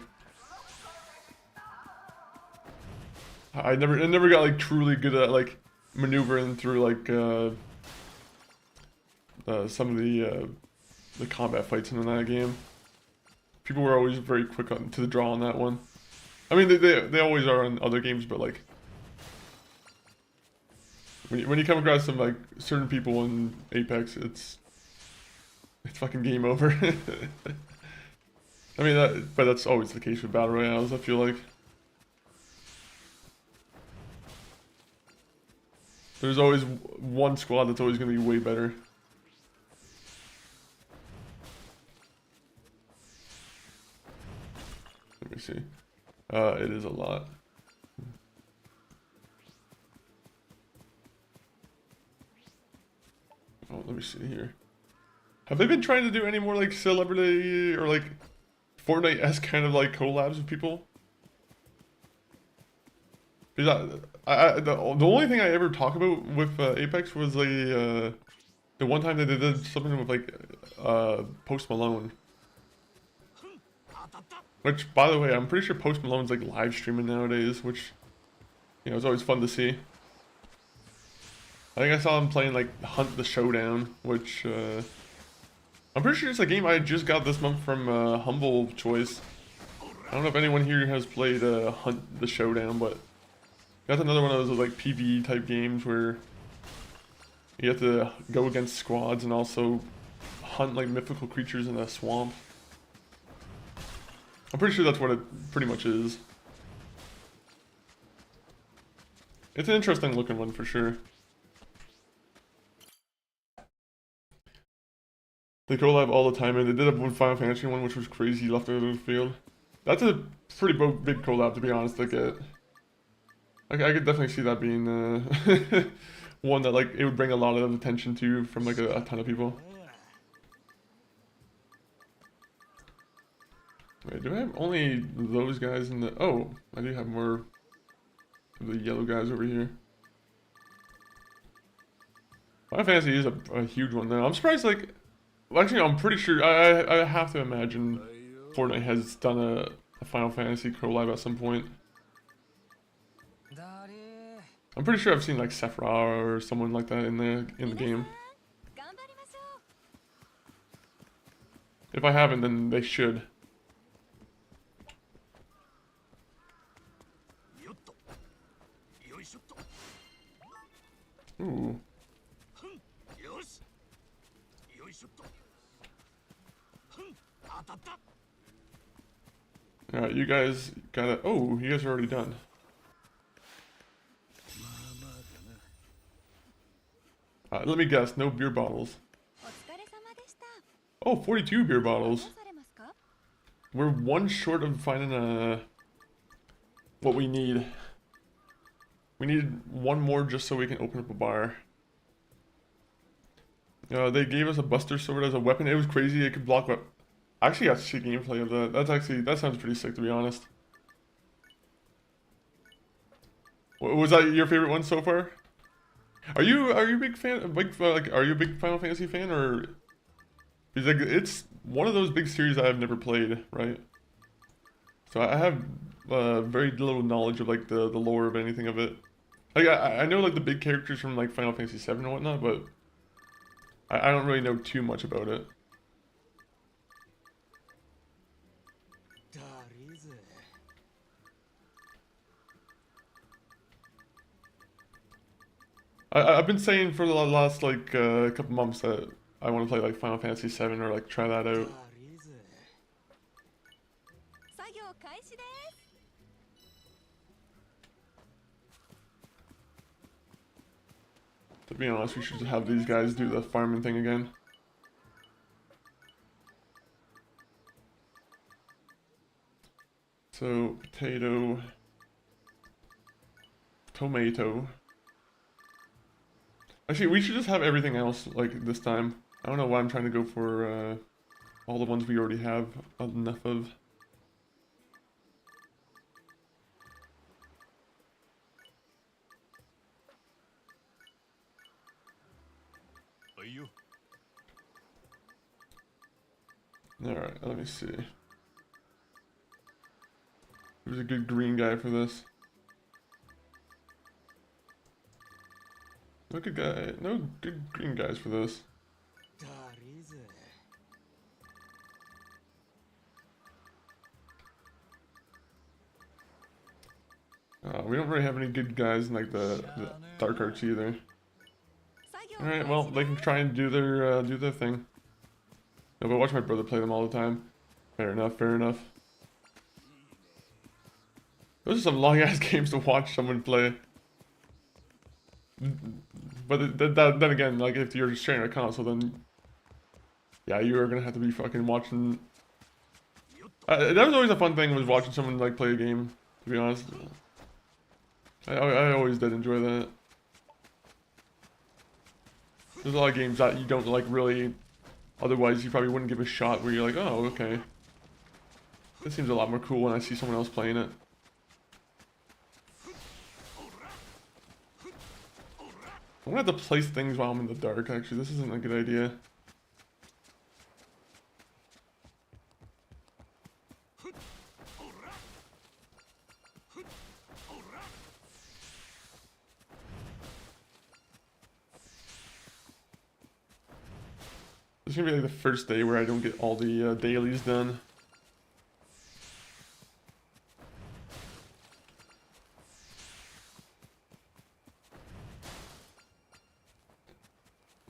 A: I never got like truly good at like maneuvering through like some of the combat fights in that game. People were always very quick to the draw on that one. I mean, they always are in other games, but like when you come across some like certain people in Apex, it's fucking game over. I mean, but that's always the case with battle royales. I feel like there's always one squad that's always going to be way better. Let me see. It is a lot. Oh, let me see here. Have they been trying to do any more like celebrity or like Fortnite-esque kind of like collabs with people? Because the only thing I ever talk about with Apex was the one time that they did something with like Post Malone. Which, by the way, I'm pretty sure Post Malone's like live streaming nowadays, which, you know, it's always fun to see. I think I saw him playing like Hunt the Showdown, which I'm pretty sure it's a game I just got this month from Humble Choice. I don't know if anyone here has played Hunt the Showdown, but that's another one of those like PvE type games where you have to go against squads and also hunt like mythical creatures in a swamp. I'm pretty sure that's what it pretty much is. It's an interesting looking one for sure. They collab all the time, and they did a Final Fantasy one, which was crazy, left out of the field. That's a pretty big collab, to be honest. Like, I could definitely see that being one that like it would bring a lot of attention to from like a ton of people. Wait, do I have only those guys in the... Oh, I do have more of the yellow guys over here. Final Fantasy is a huge one though. I'm surprised like... Well, actually, I'm pretty sure... I have to imagine Fortnite has done a Final Fantasy collab at some point. I'm pretty sure I've seen like Sephiroth or someone like that in the game. If I haven't, then they should. Ooh. Alright, you guys gotta... Oh, you guys are already done. Let me guess, no beer bottles. Oh, 42 beer bottles. We're one short of finding what we need. We need one more just so we can open up a bar. They gave us a Buster Sword as a weapon. It was crazy. It could block what. I actually got to see gameplay of that. That sounds pretty sick, to be honest. Was that your favorite one so far? Are you a big fan? Are you a big Final Fantasy fan, or? Because like it's one of those big series I have never played, right? So I have very little knowledge of like the lore of anything of it. Like I know like the big characters from like Final Fantasy VII and whatnot, but I don't really know too much about it. I've been saying for the last like couple months that I want to play like Final Fantasy VII or like try that out. To be honest, we should just have these guys do the farming thing again. So, potato, tomato. Actually, we should just have everything else like this time. I don't know why I'm trying to go for all the ones we already have enough of. Alright, let me see. Who's a good green guy for this? No good guy. No good green guys for this. We don't really have any good guys in like the dark arts either. Alright, well they can try and do their thing. No, but watch my brother play them all the time. Fair enough, fair enough. Those are some long ass games to watch someone play. But then again, like if you're sharing a console, then yeah, you are gonna have to be fucking watching. That was always a fun thing, was watching someone like play a game. To be honest, I always did enjoy that. There's a lot of games that you don't like really. Otherwise, you probably wouldn't give a shot. Where you're like, oh, okay. This seems a lot more cool when I see someone else playing it. I'm gonna have to place things while I'm in the dark, actually. This isn't a good idea. This is gonna be like the first day where I don't get all the dailies done.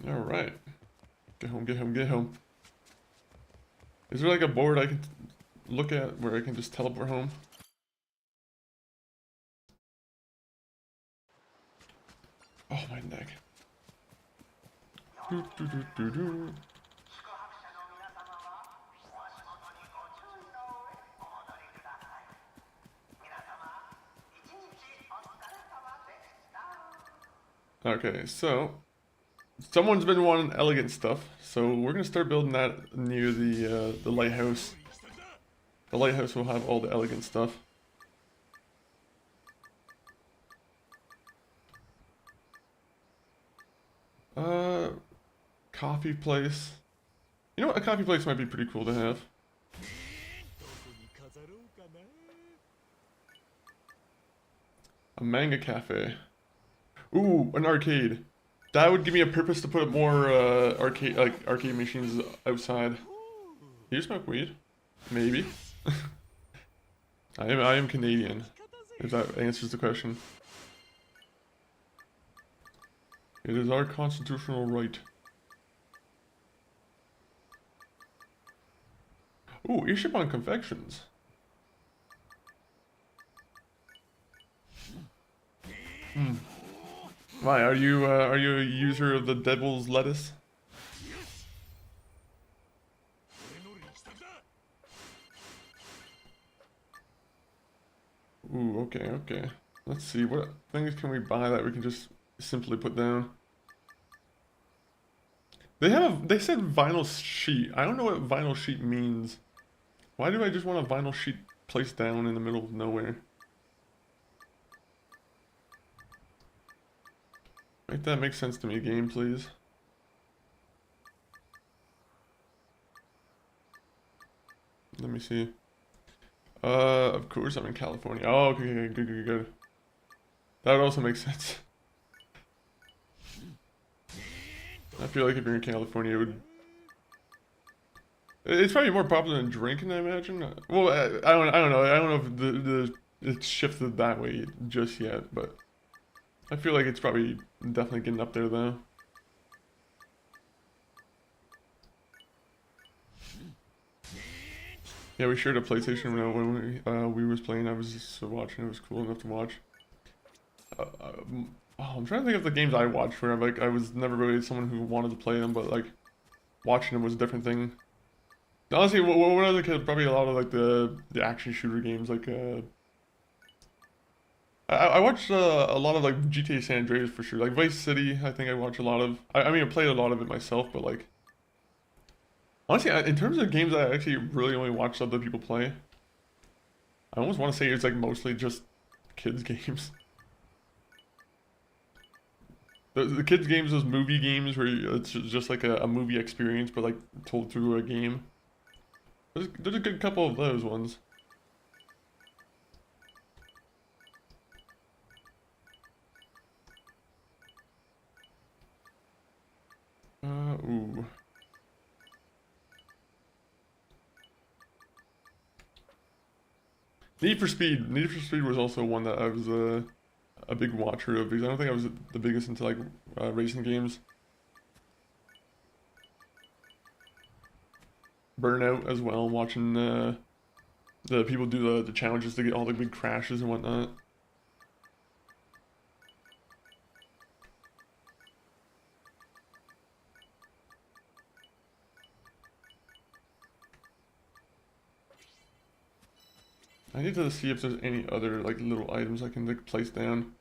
A: Alright. Get home, get home, get home. Is there like a board I can look at where I can just teleport home? Oh, my neck. Do, do, do, do, do. Okay, so someone's been wanting elegant stuff, so we're gonna start building that near the lighthouse. The lighthouse will have all the elegant stuff. Coffee place. You know what? A coffee place might be pretty cool to have. A manga cafe. Ooh, an arcade. That would give me a purpose to put more arcade machines outside. Do you smoke weed? Maybe. I am Canadian. If that answers the question. It is our constitutional right. Ooh, Ichiban confections. Hmm. Why, are you a user of the devil's lettuce? Ooh, okay, okay. Let's see, what things can we buy that we can just simply put down? They said vinyl sheet. I don't know what vinyl sheet means. Why do I just want a vinyl sheet placed down in the middle of nowhere? Make that make sense to me, game, please. Let me see. Of course I'm in California. Oh, okay, okay, good, good, good. That would also make sense. I feel like if you're in California, it would... It's probably more popular than drinking, I imagine. Well, I don't know. I don't know if it's shifted that way just yet, but I feel like it's probably definitely getting up there, though. Yeah, we shared a PlayStation when we was playing. I was just watching. It was cool enough to watch. I'm trying to think of the games I watched where I was never really someone who wanted to play them, but like watching them was a different thing. Honestly, when I was a kid, probably a lot of like the action shooter games, like I watched a lot of like GTA San Andreas for sure. Like Vice City, I think I watch a lot of. I mean, I played a lot of it myself, but like honestly, in terms of games I actually really only watch other people play, I almost want to say it's like mostly just kids games. The kids games, those movie games where it's just like a movie experience, but like told through a game. There's a good couple of those ones. Ooh. Need for Speed. Need for Speed was also one that I was a big watcher of because I don't think I was the biggest into like racing games. Burnout as well, watching the people do the challenges to get all the big crashes and whatnot. I need to see if there's any other like little items I can like place down.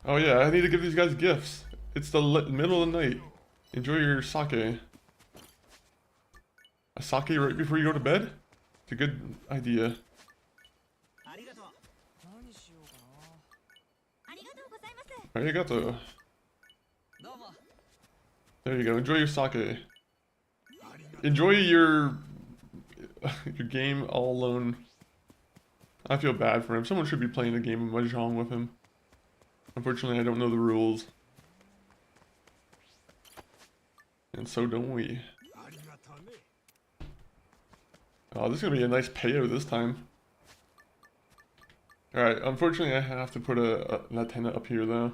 A: Oh yeah, I need to give these guys gifts. It's the middle of the night. Enjoy your sake. A sake right before you go to bed? It's a good idea. Arigato. There you go. Enjoy your sake. Enjoy your your game all alone. I feel bad for him. Someone should be playing a game of Mahjong with him. Unfortunately, I don't know the rules. And so don't we. Oh, this is gonna be a nice payout this time. Alright, unfortunately I have to put an antenna up here though.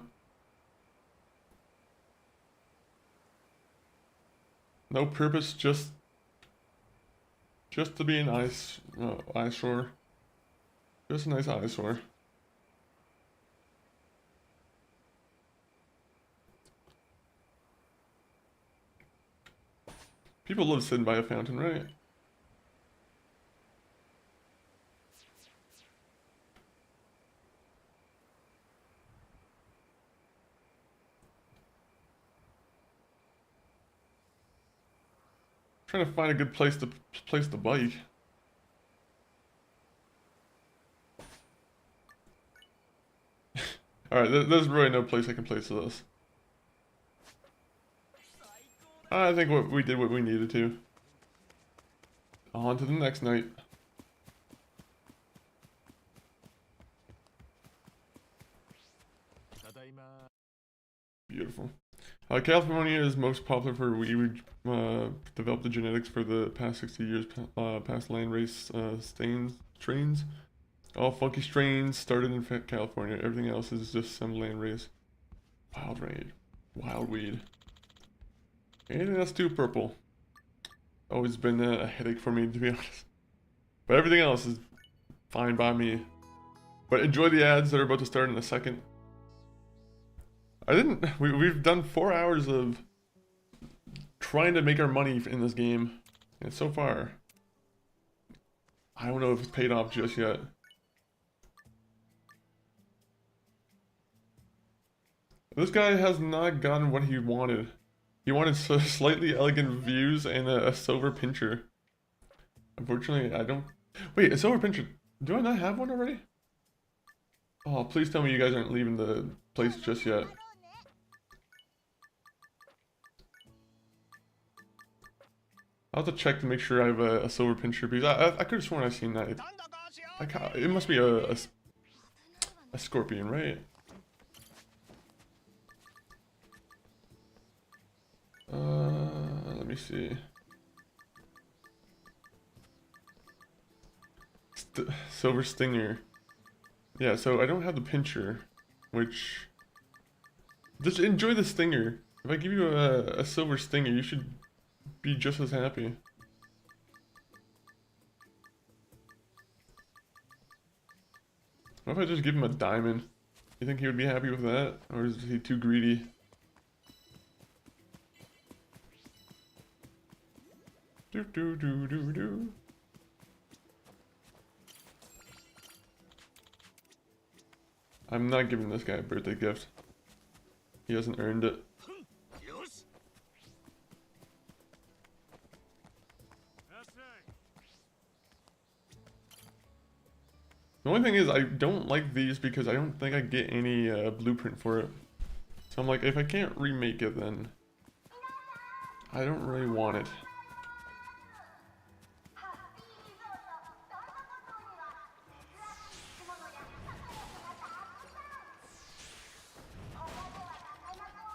A: No purpose, just to be an eyesore. Just a nice eyesore. People love sitting by a fountain, right? Trying to find a good place to place the bike. Alright, there's really no place I can place this. I think we did what we needed to. On to the next night. Beautiful. California is most popular for weed. We developed the genetics for the past 60 years past land race strains. All funky strains started in California. Everything else is just some land race. Wild weed. Anything that's too purple. Always been a headache for me, to be honest. But everything else is fine by me. But enjoy the ads that are about to start in a second. We've done 4 hours of trying to make our money in this game. And so far, I don't know if it's paid off just yet. This guy has not gotten what he wanted. He wanted slightly elegant views and a silver pincher. Unfortunately, I don't... Wait, a silver pincher. Do I not have one already? Oh, please tell me you guys aren't leaving the place just yet. I'll have to check to make sure I have a silver pincher because I could have sworn I've seen that. It must be a scorpion, right? Let me see. Silver stinger. Yeah, so I don't have the pincher, which... Just enjoy the stinger. If I give you a silver stinger, you should be just as happy. What if I just give him a diamond? You think he would be happy with that? Or is he too greedy? Do do do do do. I'm not giving this guy a birthday gift. He hasn't earned it. The only thing is, I don't like these because I don't think I get any blueprint for it. So I'm like, if I can't remake it, then I don't really want it.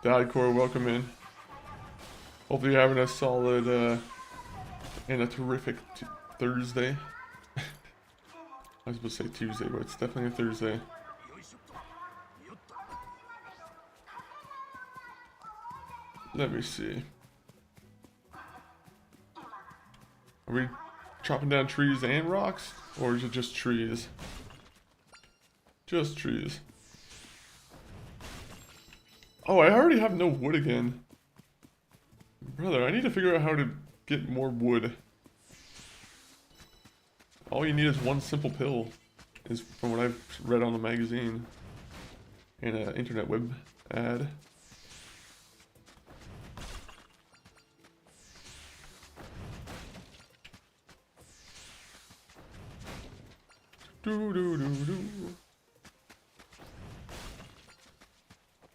A: Dadcore, welcome in. Hopefully you're having a solid and a terrific Thursday. I was supposed to say Tuesday, but it's definitely a Thursday. Let me see. Are we chopping down trees and rocks? Or is it just trees? Just trees. Oh, I already have no wood again. Brother, I need to figure out how to get more wood. All you need is one simple pill, is from what I've read on the magazine and an internet web ad. Do do do do.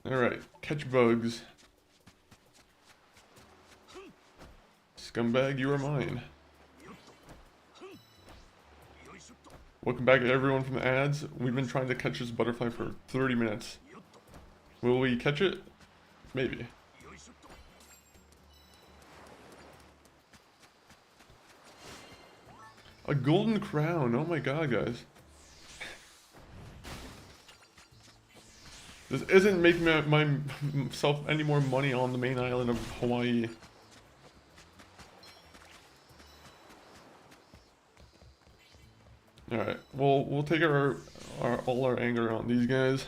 A: All right, catch bugs. Scumbag, you are mine. Welcome back everyone from the ads. We've been trying to catch this butterfly for 30 minutes. Will we catch it? Maybe. A golden crown. Oh my god, guys. This isn't making myself any more money on the main island of Hawaii. Alright, we'll take all our anger on these guys.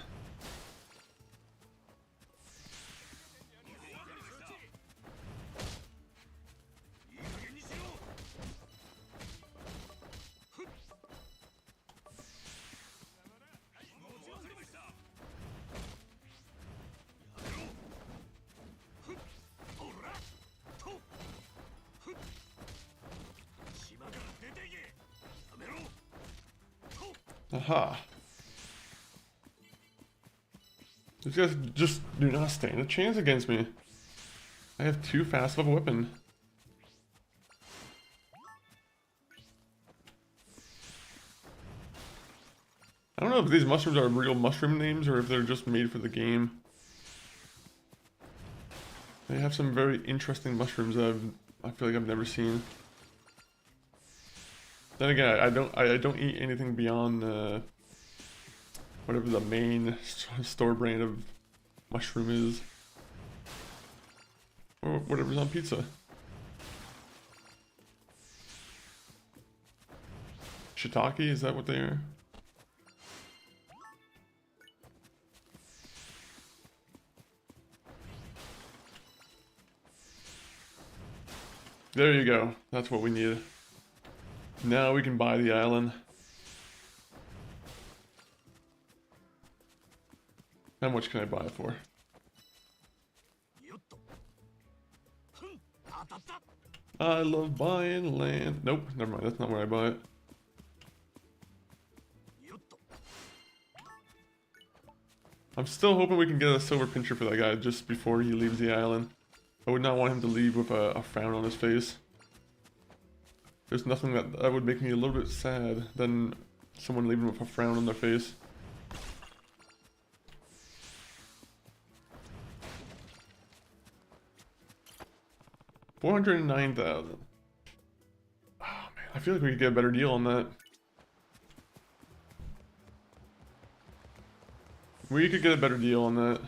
A: Aha. These guys just do not stand a chance against me. I have too fast of a weapon. I don't know if these mushrooms are real mushroom names or if they're just made for the game. They have some very interesting mushrooms that I feel like I've never seen. Then again, I don't eat anything beyond whatever the main store brand of mushroom is, or whatever's on pizza. Shiitake, is that what they are? There you go. That's what we need. Now we can buy the island. How much can I buy it for? I love buying land. Nope, never mind. That's not where I buy it. I'm still hoping we can get a silver pincher for that guy just before he leaves the island. I would not want him to leave with a frown on his face. There's nothing that would make me a little bit sad than someone leaving with a frown on their face. $409,000. Oh man, I feel like we could get a better deal on that. We could get a better deal on that.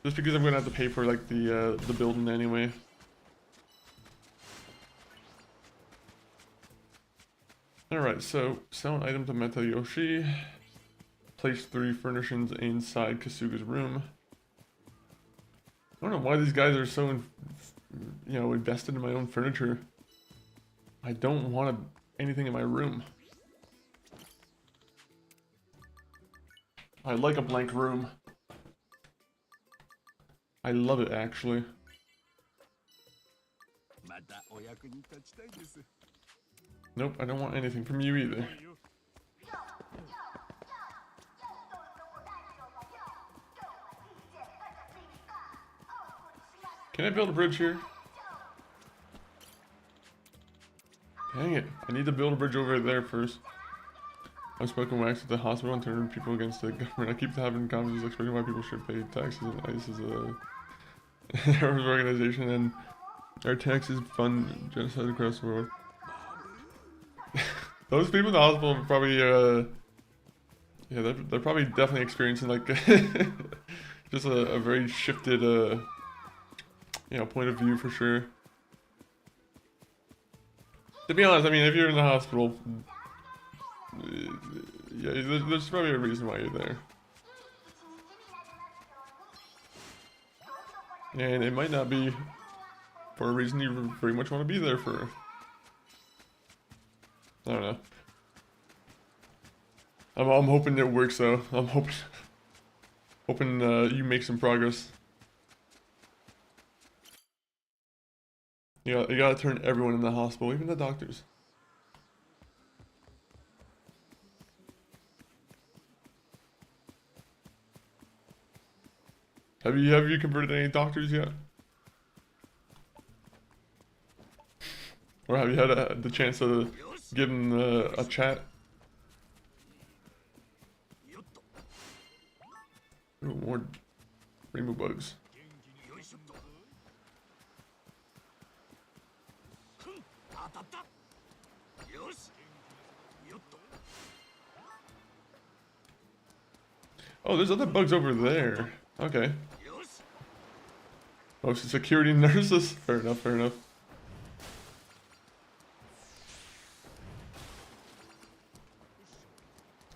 A: Just because I'm gonna have to pay for like the building anyway. Alright, so sell an item to Meta Yoshi. place 3 furnishings inside Kasuga's room. I don't know why these guys are so, invested in my own furniture. I don't want anything in my room. I like a blank room. I love it, actually. Nope, I don't want anything from you either. Can I build a bridge here? Dang it, I need to build a bridge over there first. I'm smoking wax at the hospital and turning people against the government. I keep having conversations explaining why people should pay taxes, and ICE is a terrorist organization, and our taxes fund genocide across the world. Those people in the hospital are probably, yeah, they're probably definitely experiencing like just a very shifted, point of view for sure. To be honest, I mean, if you're in the hospital, yeah, there's probably a reason why you're there. And it might not be for a reason you very much want to be there for. I don't know. I'm hoping it works though. I'm hoping you make some progress. You gotta turn everyone in the hospital, even the doctors. Have you converted any doctors yet? Or have you had the chance to give them a chat? Ooh, more rainbow bugs. Oh, there's other bugs over there. Okay. Oh, security nurses? Fair enough, fair enough.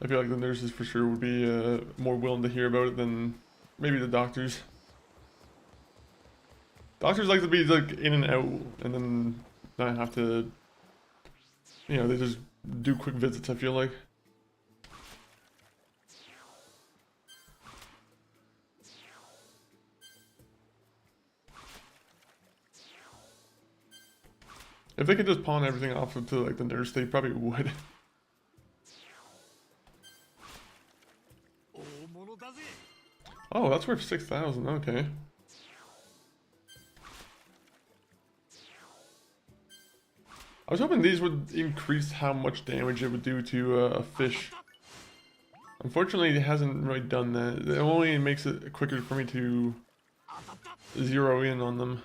A: I feel like the nurses for sure would be more willing to hear about it than maybe the doctors. Doctors like to be like in and out and then not have to, they just do quick visits, I feel like. If they could just pawn everything off to like the nurse, they probably would. Oh, that's worth 6,000. Okay. I was hoping these would increase how much damage it would do to a fish. Unfortunately, it hasn't really done that. It only makes it quicker for me to zero in on them.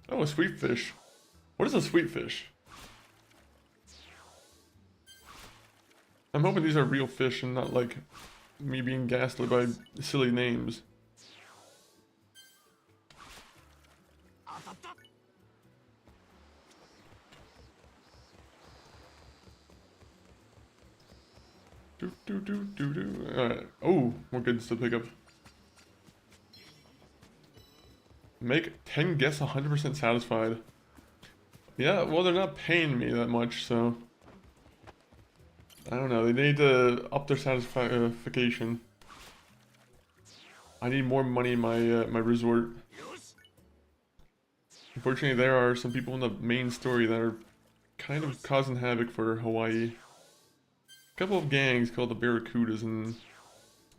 A: Oh, a sweet fish. What is a sweet fish? I'm hoping these are real fish and not like me being gaslit by silly names. Alright. Oh, more goods to pick up. Make 10 guests 100% satisfied. Yeah, well, they're not paying me that much, so I don't know. They need to up their satisfaction. I need more money in my my resort. Unfortunately, there are some people in the main story that are kind of causing havoc for Hawaii. A couple of gangs called the Barracudas, and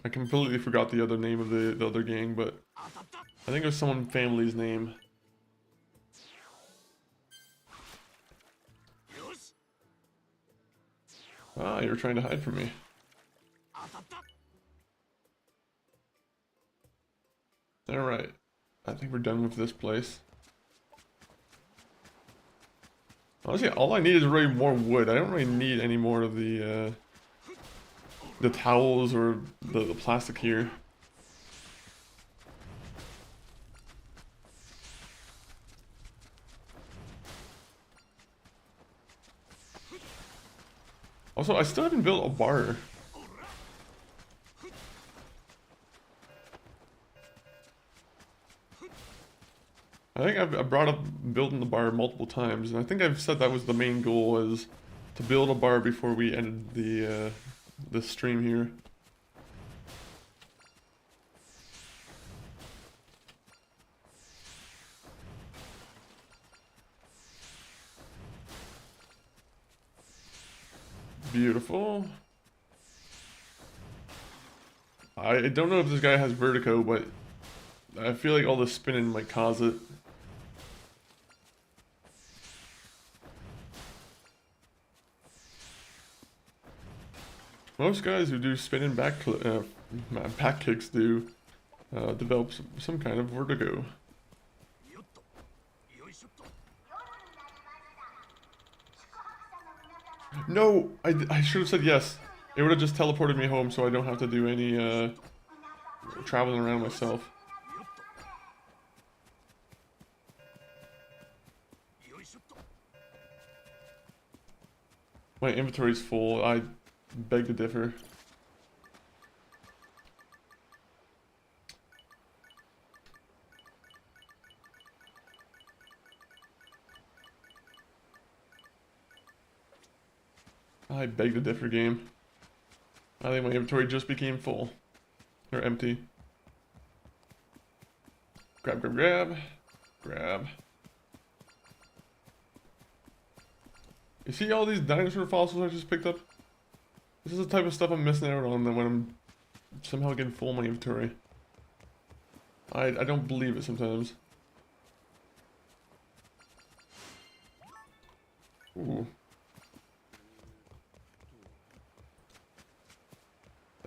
A: I completely forgot the other name of the other gang, but I think it was someone family's name. Ah, you're trying to hide from me. Alright. I think we're done with this place. Honestly, all I need is really more wood. I don't really need any more of the towels or the plastic here. Also, I still haven't built a bar. I think I've brought up building the bar multiple times, and I think I've said that was the main goal, is to build a bar before we ended the stream here. Beautiful. I don't know if this guy has vertigo, but I feel like all the spinning might cause it. Most guys who do spinning back kicks do develop some kind of vertigo. No, I should have said yes. It would have just teleported me home, so I don't have to do any traveling around myself. My inventory's full. I beg to differ. I beg to differ, game. I think my inventory just became full. Or empty. Grab, grab, grab. Grab. You see all these dinosaur fossils I just picked up? This is the type of stuff I'm missing out on when I'm somehow getting full in my inventory. I don't believe it sometimes. Ooh.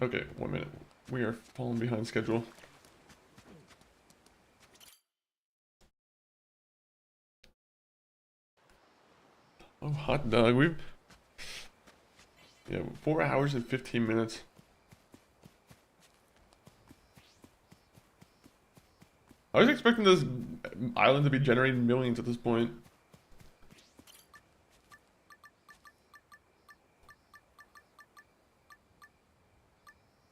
A: Okay, 1 minute. We are falling behind schedule. Oh, hot dog. Yeah, 4 hours and 15 minutes. I was expecting this island to be generating millions at this point.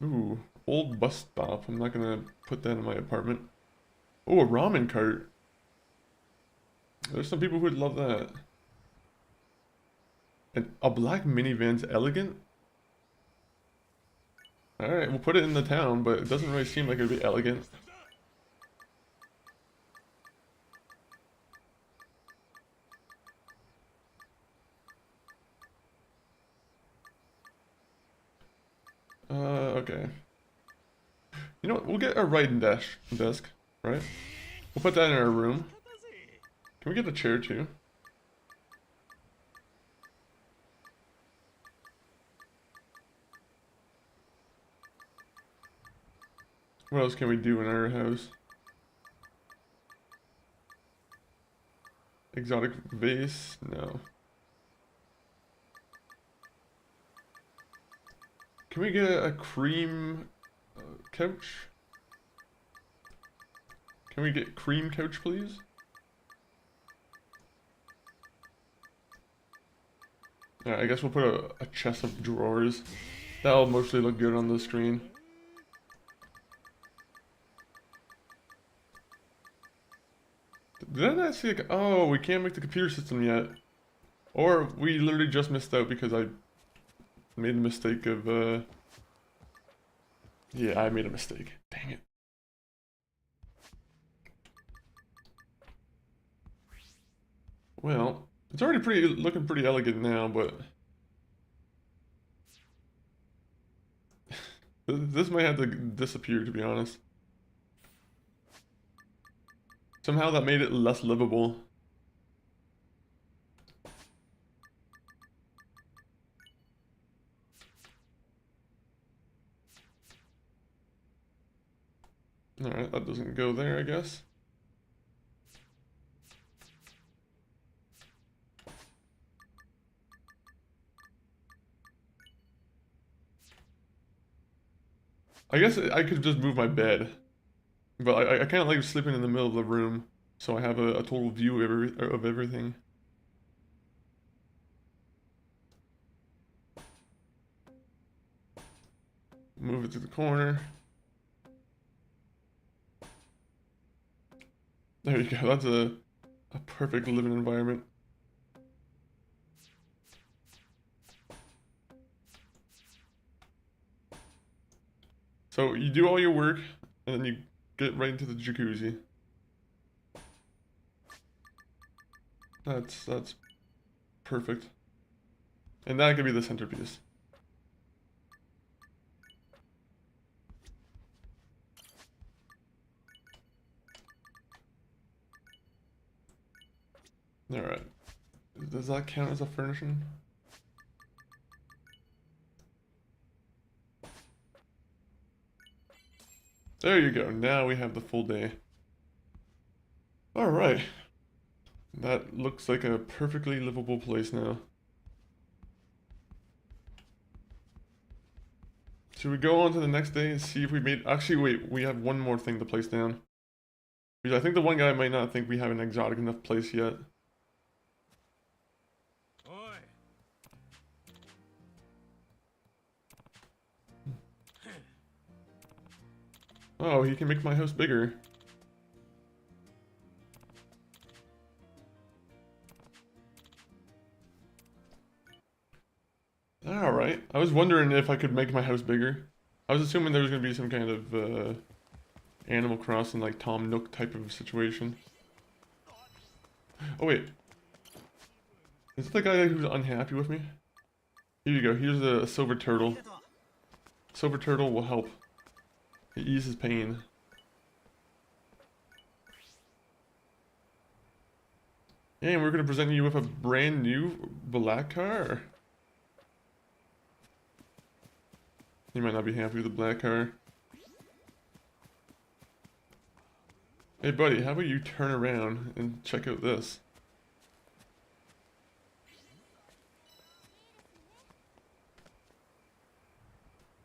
A: Ooh, old bus stop. I'm not gonna put that in my apartment. Oh, a ramen cart. There's some people who would love that. And a black minivan's elegant? Alright, we'll put it in the town, but it doesn't really seem like it'd be elegant. Okay. You know what? We'll get a writing desk, right? We'll put that in our room. Can we get a chair too? What else can we do in our house? Exotic vase? No. Can we get a cream couch? Can we get cream couch, please? Yeah, I guess we'll put a chest of drawers. That'll mostly look good on the screen. Did I not see like, oh, we can't make the computer system yet. Or we literally just missed out because I made the mistake of, yeah, I made a mistake. Dang it. Well, it's already looking pretty elegant now, but this might have to disappear, to be honest. Somehow that made it less livable. Alright, that doesn't go there, I guess. I guess I could just move my bed. But I kind of like sleeping in the middle of the room, so I have a total view of everything. Move it to the corner. There you go. That's a perfect living environment. So you do all your work, and then you get right into the jacuzzi. That's perfect. And that could be the centerpiece. Alright. Does that count as a furnishing? There you go. Now we have the full day. Alright. That looks like a perfectly livable place now. Should we go on to the next day and see if we made... Actually, wait. We have one more thing to place down. Because I think the one guy might not think we have an exotic enough place yet. Oh, he can make my house bigger. Alright. I was wondering if I could make my house bigger. I was assuming there was going to be some kind of Animal Crossing, like Tom Nook type of situation. Oh wait. Is it the guy who's unhappy with me? Here you go. Here's a silver turtle. Silver turtle will help. It eases pain. And we're going to present you with a brand new black car. You might not be happy with the black car. Hey buddy, how about you turn around and check out this?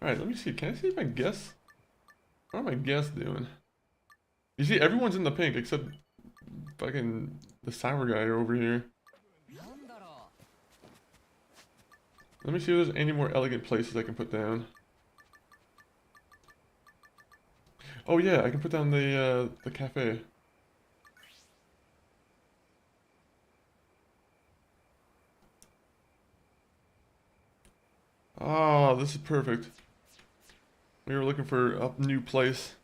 A: Alright, let me see. Can I see my guests? How are my guests doing? You see, everyone's in the pink except fucking the sour guy over here. Let me see if there's any more elegant places I can put down. Oh yeah, I can put down the cafe. Oh, this is perfect. We were looking for a new place.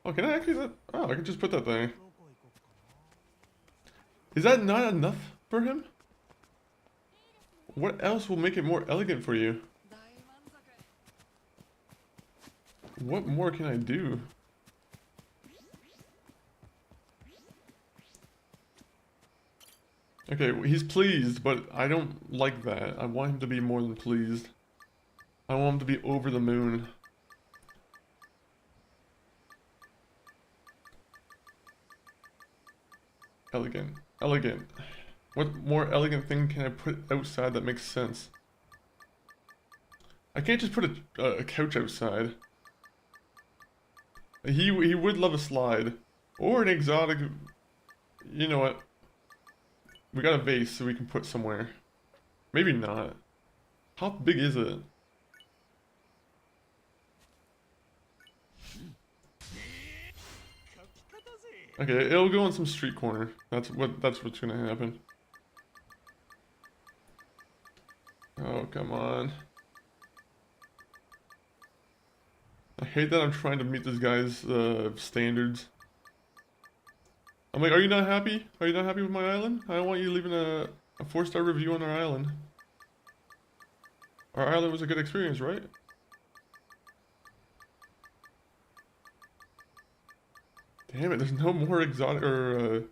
A: Oh, can I actually... Oh, I can just put that there. Is that not enough for him? What else will make it more elegant for you? What more can I do? Okay, he's pleased, but I don't like that. I want him to be more than pleased. I want him to be over the moon. Elegant. Elegant. What more elegant thing can I put outside that makes sense? I can't just put a couch outside. He would love a slide. Or an exotic... You know what? We got a vase so we can put somewhere. Maybe not. How big is it? Okay, it'll go in some street corner. That's what's gonna happen. Oh, come on. I hate that I'm trying to meet this guy's standards. I'm like, are you not happy? Are you not happy with my island? I don't want you leaving a 4-star review on our island. Our island was a good experience, right? Damn it, there's no more exotic or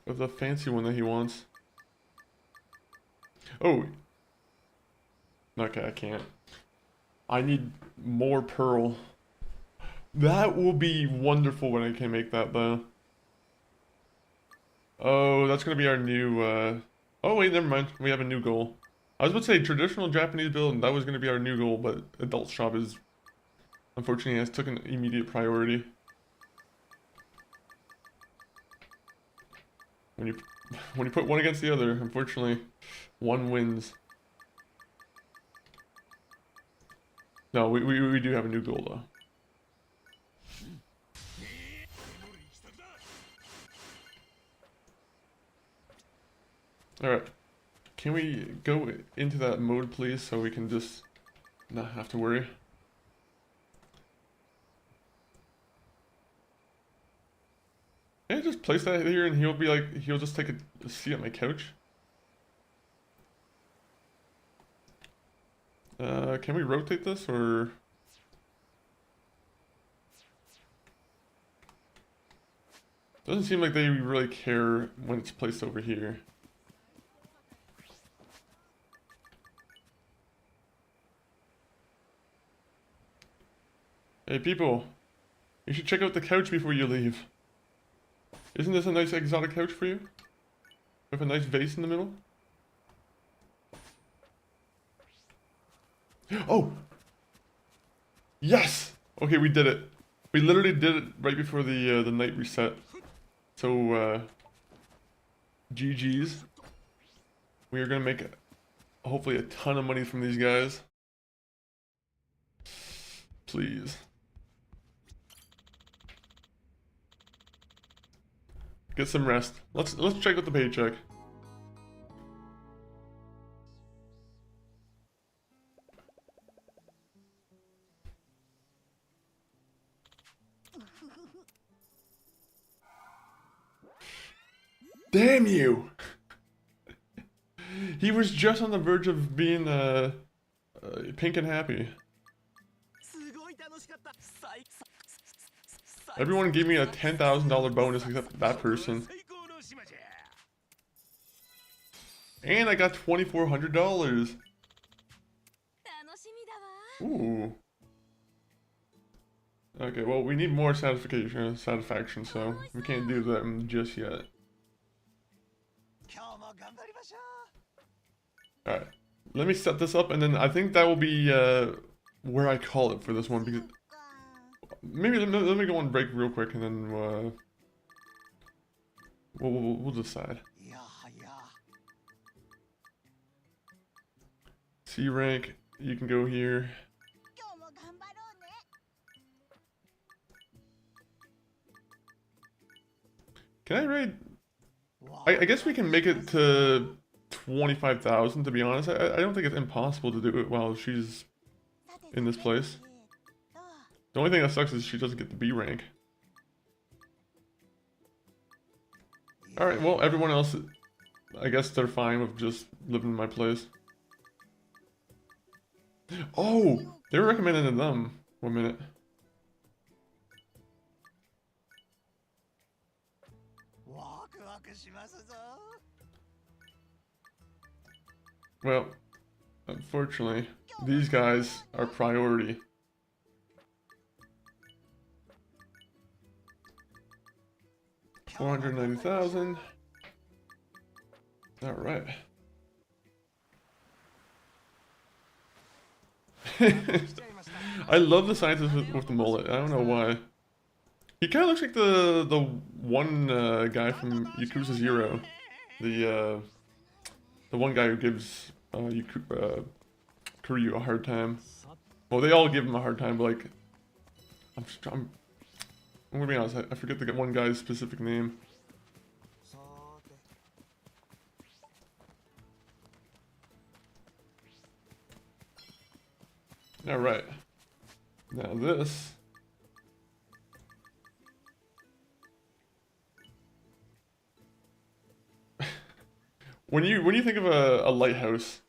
A: of the fancy one that he wants. Oh. Okay, I can't. I need more pearl. That will be wonderful when I can make that though. Oh, that's gonna be our new oh wait, never mind. We have a new goal. I was about to say traditional Japanese build, and that was gonna be our new goal, but adult shop is unfortunately has took an immediate priority. When you put one against the other, unfortunately, one wins. No, we do have a new goal though. Alright. Can we go into that mode, please, so we can just not have to worry? Can I just place that here and he'll be like, he'll just take a seat on my couch? Can we rotate this, or? Doesn't seem like they really care when it's placed over here. Hey people, you should check out the couch before you leave. Isn't this a nice exotic couch for you? With a nice vase in the middle? Oh! Yes! Okay, we did it. We literally did it right before the night reset. So, GG's. We are gonna make hopefully a ton of money from these guys. Please. Get some rest. Let's check out the paycheck. Damn you! He was just on the verge of being pink and happy. Everyone gave me a $10,000 bonus except that person. And I got $2,400. Ooh. Okay, well, we need more satisfaction, so we can't do that just yet. Alright, let me set this up, and then I think that will be where I call it for this one, because maybe let me go on break real quick, and then we'll decide. C rank, you can go here. Can I raid? I guess we can make it to 25,000, to be honest. I don't think it's impossible to do it while she's in this place. The only thing that sucks is she doesn't get the B rank. Alright, well, everyone else, I guess they're fine with just living in my place. Oh! They were recommending to them. 1 minute. Well, unfortunately, these guys are priority. $490,000. All right. I love the scientist with the mullet. I don't know why. He kind of looks like the one guy from Yakuza 0. The one guy who gives Kiryu a hard time. Well, they all give him a hard time, but like, I'm gonna be honest, I forget the one guy's specific name. Alright. Now this. When you think of a lighthouse,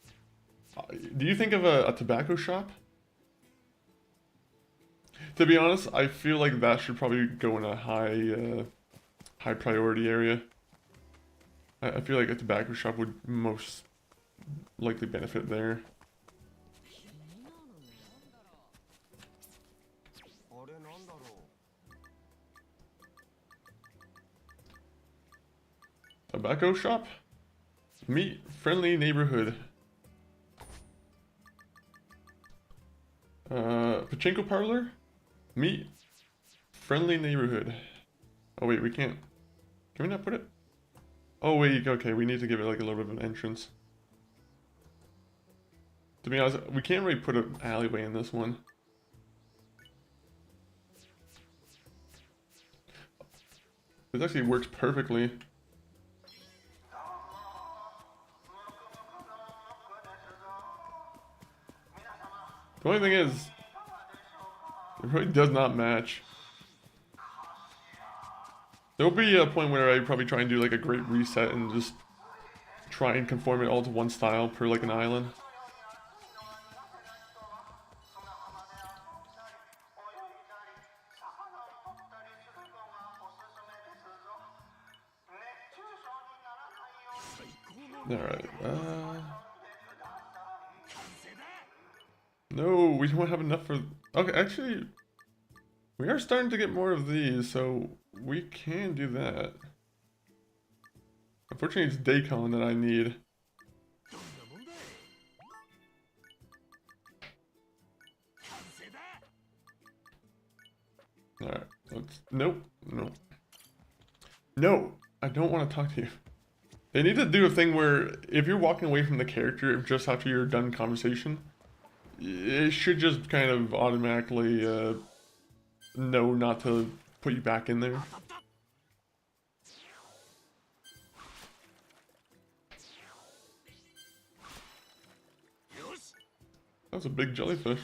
A: do you think of a tobacco shop? To be honest, I feel like that should probably go in a high priority area. I feel like a tobacco shop would most likely benefit there. Tobacco shop? Meet friendly neighborhood. Pachinko parlor? Meet friendly neighborhood. Oh wait, we can't. Can we not put it? Oh wait, okay, we need to give it like a little bit of an entrance. To be honest, we can't really put an alleyway in this one. This actually works perfectly. The only thing is, it really does not match. There'll be a point where I probably try and do like a great reset and just try and conform it all to one style per like an island. Alright, no, we don't have enough for... Okay, actually, we are starting to get more of these, so we can do that. Unfortunately, it's Dacon that I need. Alright, let's... Nope, no. No, I don't want to talk to you. They need to do a thing where if you're walking away from the character just after you're done conversation, it should just kind of automatically know not to put you back in there. That's a big jellyfish.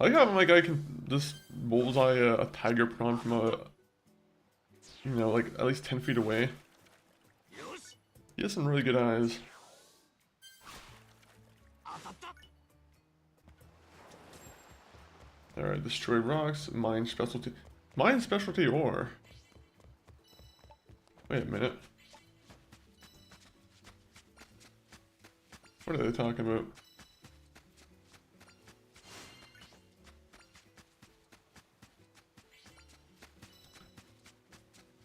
A: I like how like I can just bullseye a tiger prawn from a, you know, like at least 10 feet away. He has some really good eyes. Alright, destroy rocks, mine specialty. Mine specialty ore. Wait a minute. What are they talking about?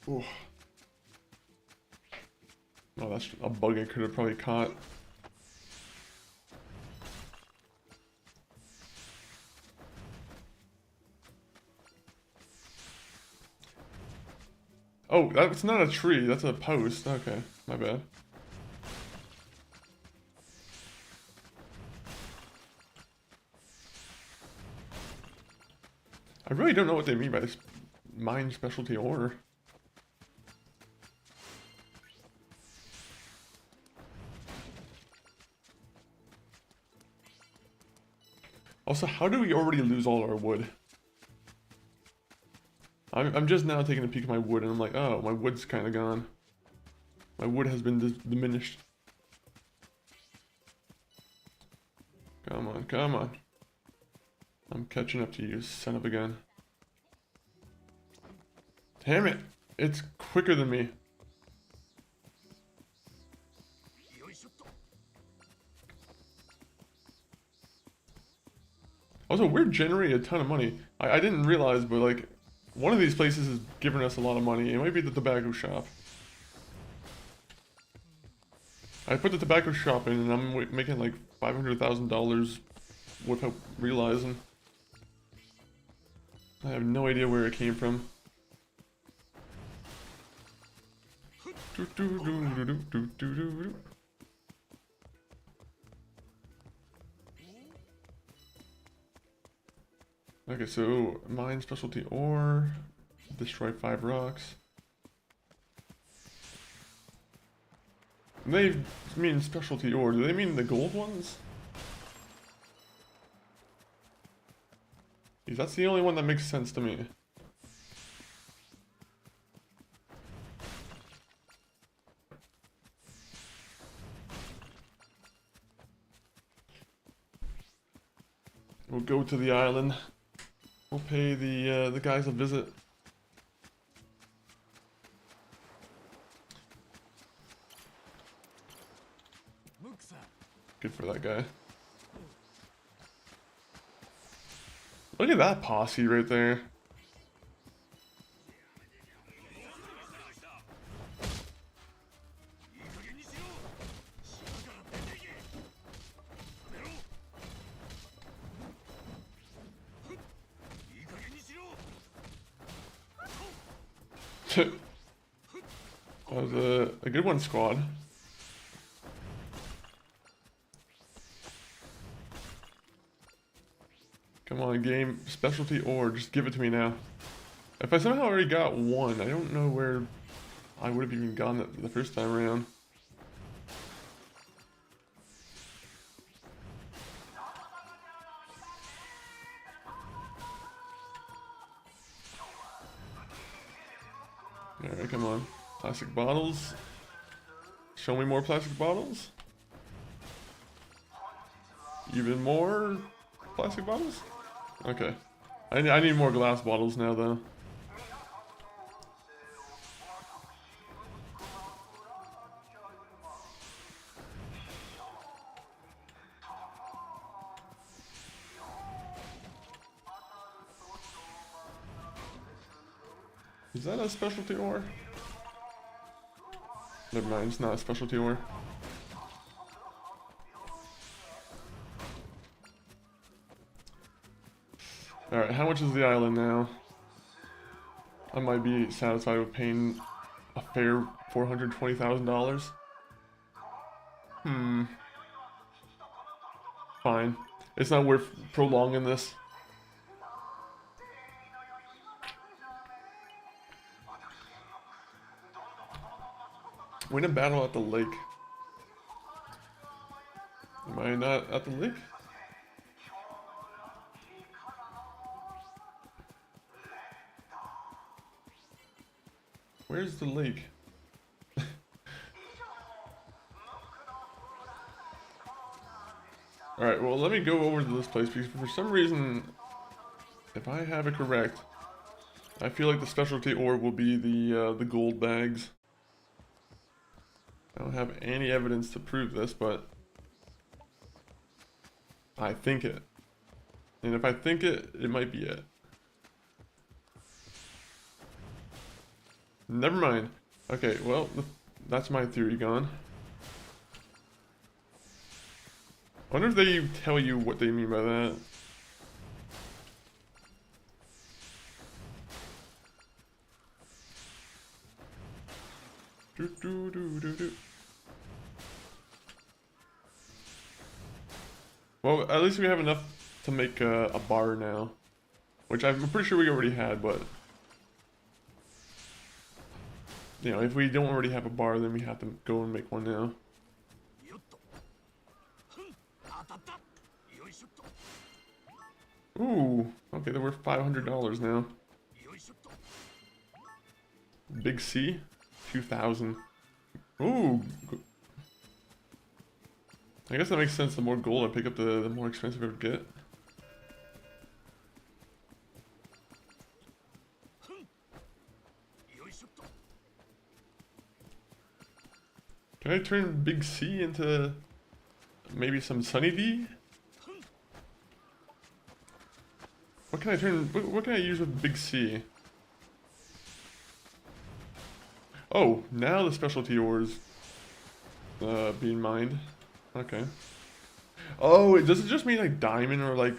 A: Ooh. Oh, that's a bug I could have probably caught. Oh, that's not a tree, that's a post. Okay, my bad. I really don't know what they mean by this mine specialty ore. Also, how do we already lose all our wood? I'm just now taking a peek at my wood and I'm like, oh, my wood's kind of gone. My wood has been diminished. Come on, come on. I'm catching up to you, son of a gun. Damn it! It's quicker than me. Also, we're generating a ton of money. I didn't realize, but like, one of these places is giving us a lot of money. It might be the tobacco shop. I put the tobacco shop in and I'm making like $500,000 without realizing. I have no idea where it came from. Okay, so mine specialty ore, destroy 5 rocks. They mean specialty ore, do they mean the gold ones? Because that's the only one that makes sense to me. We'll go to the island. We'll pay the guys a visit. Good for that guy. Look at that posse right there. That was a good one, squad. Come on, game. Specialty ore. Just give it to me now. If I somehow already got one, I don't know where I would have even gotten it the first time around. Alright, come on. Plastic bottles. Show me more plastic bottles. Even more plastic bottles? Okay. I need more glass bottles now, though. Is that a specialty ore? Never mind, it's not a specialty ore. Alright, how much is the island now? I might be satisfied with paying a fair $420,000. Fine. It's not worth prolonging this. Win a battle at the lake. Am I not at the lake? Where's the lake? Alright, well let me go over to this place because for some reason, if I have it correct, I feel like the specialty ore will be the gold bags. I don't have any evidence to prove this, but I think it. And if I think it, it might be it. Never mind. Okay, well, that's my theory gone. I wonder if they tell you what they mean by that. Do, do, do, do, do. Well, at least we have enough to make a bar now. Which I'm pretty sure we already had, but... You know, if we don't already have a bar, then we have to go and make one now. Ooh, okay, they're worth $500 now. Big C, 2,000. Ooh. I guess that makes sense. The more gold I pick up, the more expensive it would get. Can I turn Big C into maybe some Sunny D? What can I turn? What can I use with Big C? Oh, now the specialty ores being mined. Okay. Oh, does it just mean like diamond or like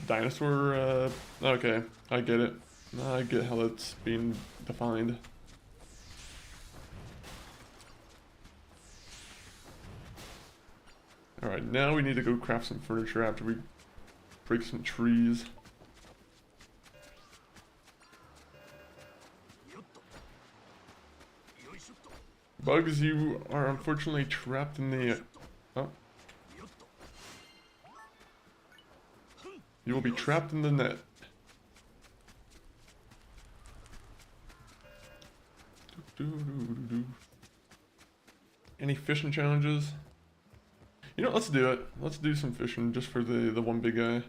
A: dinosaur? Okay, I get it. I get how that's being defined. Alright, now we need to go craft some furniture after we break some trees. Bugs, you are unfortunately trapped in the... Oh. You will be trapped in the net. Any fishing challenges? You know, let's do it. Let's do some fishing just for the one big guy.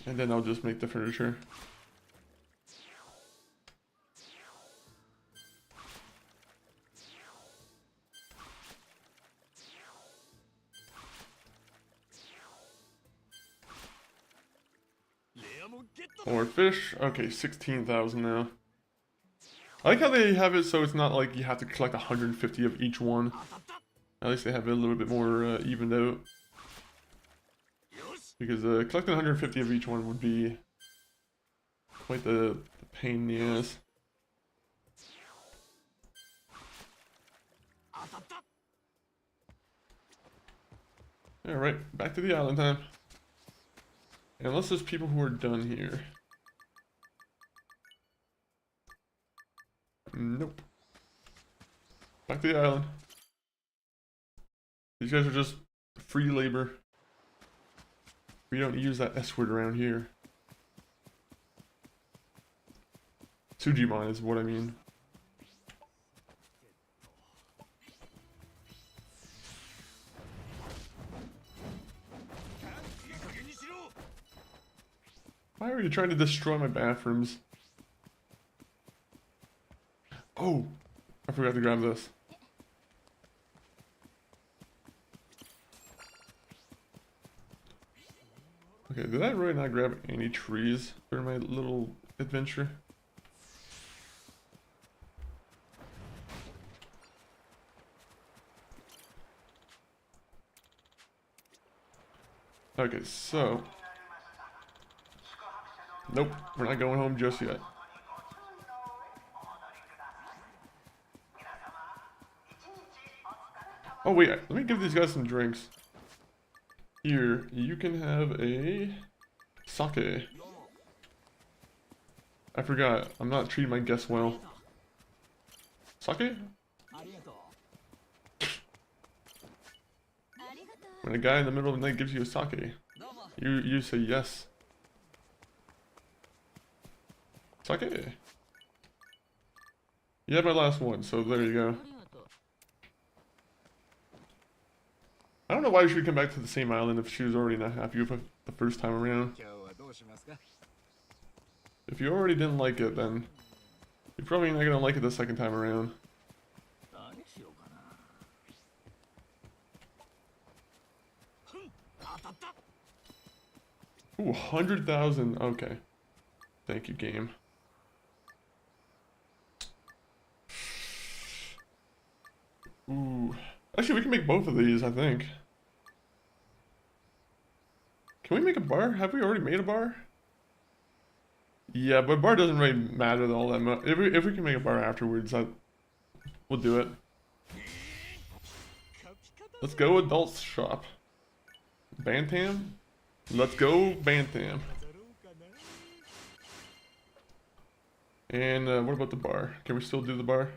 A: And then I'll just make the furniture. More fish. Okay, 16,000 now. I like how they have it so it's not like you have to collect 150 of each one. At least they have it a little bit more evened out. Because collecting 150 of each one would be quite the pain in the ass. Alright, back to the island time. Unless there's people who are done here. Nope. Back to the island. These guys are just free labor. We don't use that S word around here. Sujimon is what I mean. Why are you trying to destroy my bathrooms? Oh, I forgot to grab this. Okay, did I really not grab any trees during my little adventure? Okay, so... Nope, we're not going home just yet. Oh wait, let me give these guys some drinks. Here, you can have a sake. I forgot, I'm not treating my guests well. Sake? When a guy in the middle of the night gives you a sake, you say yes. Sake. You had my last one, so there you go. I don't know why she would come back to the same island if she was already not happy with it the first time around. If you already didn't like it, then you're probably not gonna like it the second time around. Ooh, 100,000. Okay. Thank you, game. Ooh. Actually, we can make both of these, I think. Can we make a bar? Have we already made a bar? Yeah, but bar doesn't really matter all that much. If we can make a bar afterwards, we'll do it. Let's go adult shop. Bantam? Let's go Bantam. And what about the bar? Can we still do the bar?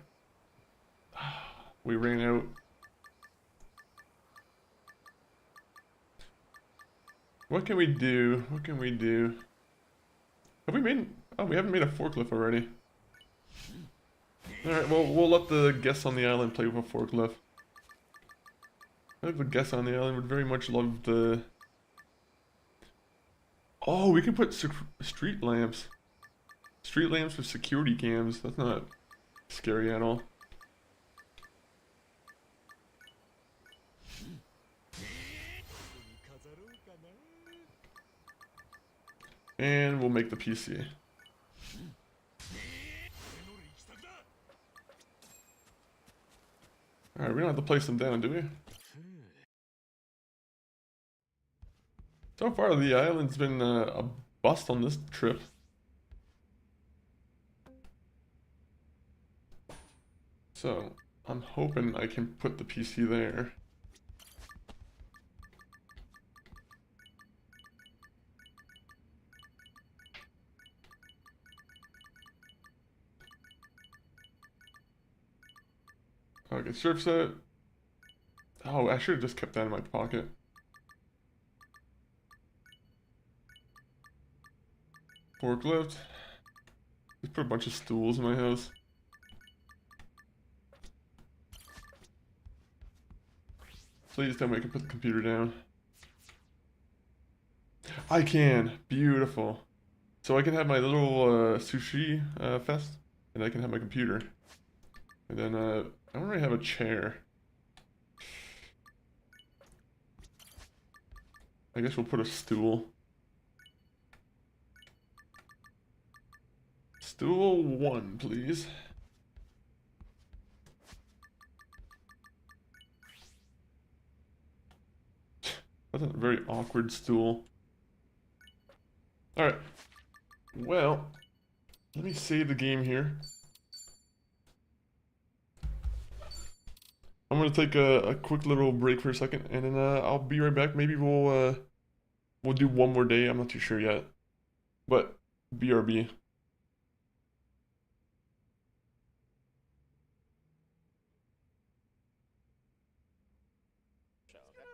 A: We ran out. What can we do? What can we do? Have we made... Oh, we haven't made a forklift already. Alright, well, we'll let the guests on the island play with a forklift. I think the guests on the island would very much love the... Oh, we can put street lamps. Street lamps with security cams. That's not scary at all. And we'll make the PC. Alright, we don't have to place them down, do we? So far, the island's been a bust on this trip. So, I'm hoping I can put the PC there. Okay, surf set. Oh, I should have just kept that in my pocket. Forklift. Just put a bunch of stools in my house. Please tell me I can put the computer down. I can. Beautiful. So I can have my little sushi fest, and I can have my computer. And then I don't really have a chair. I guess we'll put a stool. Stool 1, please. That's a very awkward stool. Alright. Well, let me save the game here. I'm gonna take a quick little break for a second, and then I'll be right back. Maybe we'll we'll do one more day. I'm not too sure yet, but BRB.
D: Show, okay?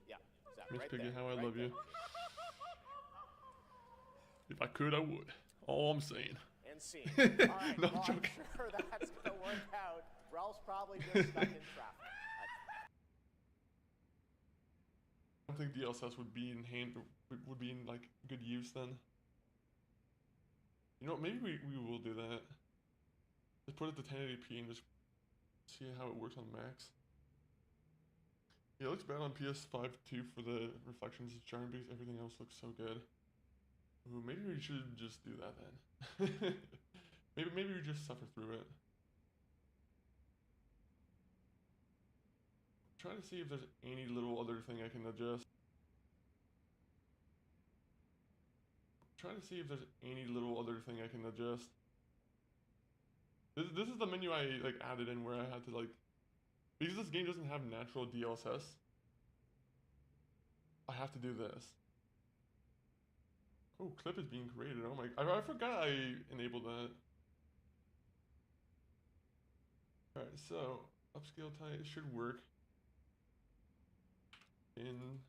D: Yeah, Zach,
A: Miss
D: right
A: Piggy,
D: there,
A: how I
D: right
A: love
D: there.
A: you. If I could, I would. All I'm saying.
D: And scene. All right,
A: No,
D: well, I'm
A: joking.
D: sure that's gonna work out. Ralph's probably just stuck in traffic.
A: I don't think the LSS would be would be in like good use then. You know what, maybe we will do that. Just put it to 1080p and just see how it works on max. Yeah, it looks bad on PS5 too for the reflections of charm because everything else looks so good. Ooh, maybe we should just do that then. maybe we just suffer through it. Try to see if there's any little other thing I can adjust. Try to see if there's any little other thing I can adjust. This is the menu I like added in where I had to like, because this game doesn't have natural DLSS, I have to do this. Oh, clip is being created. Oh my, I forgot I enabled that. Alright, so upscale type should work. In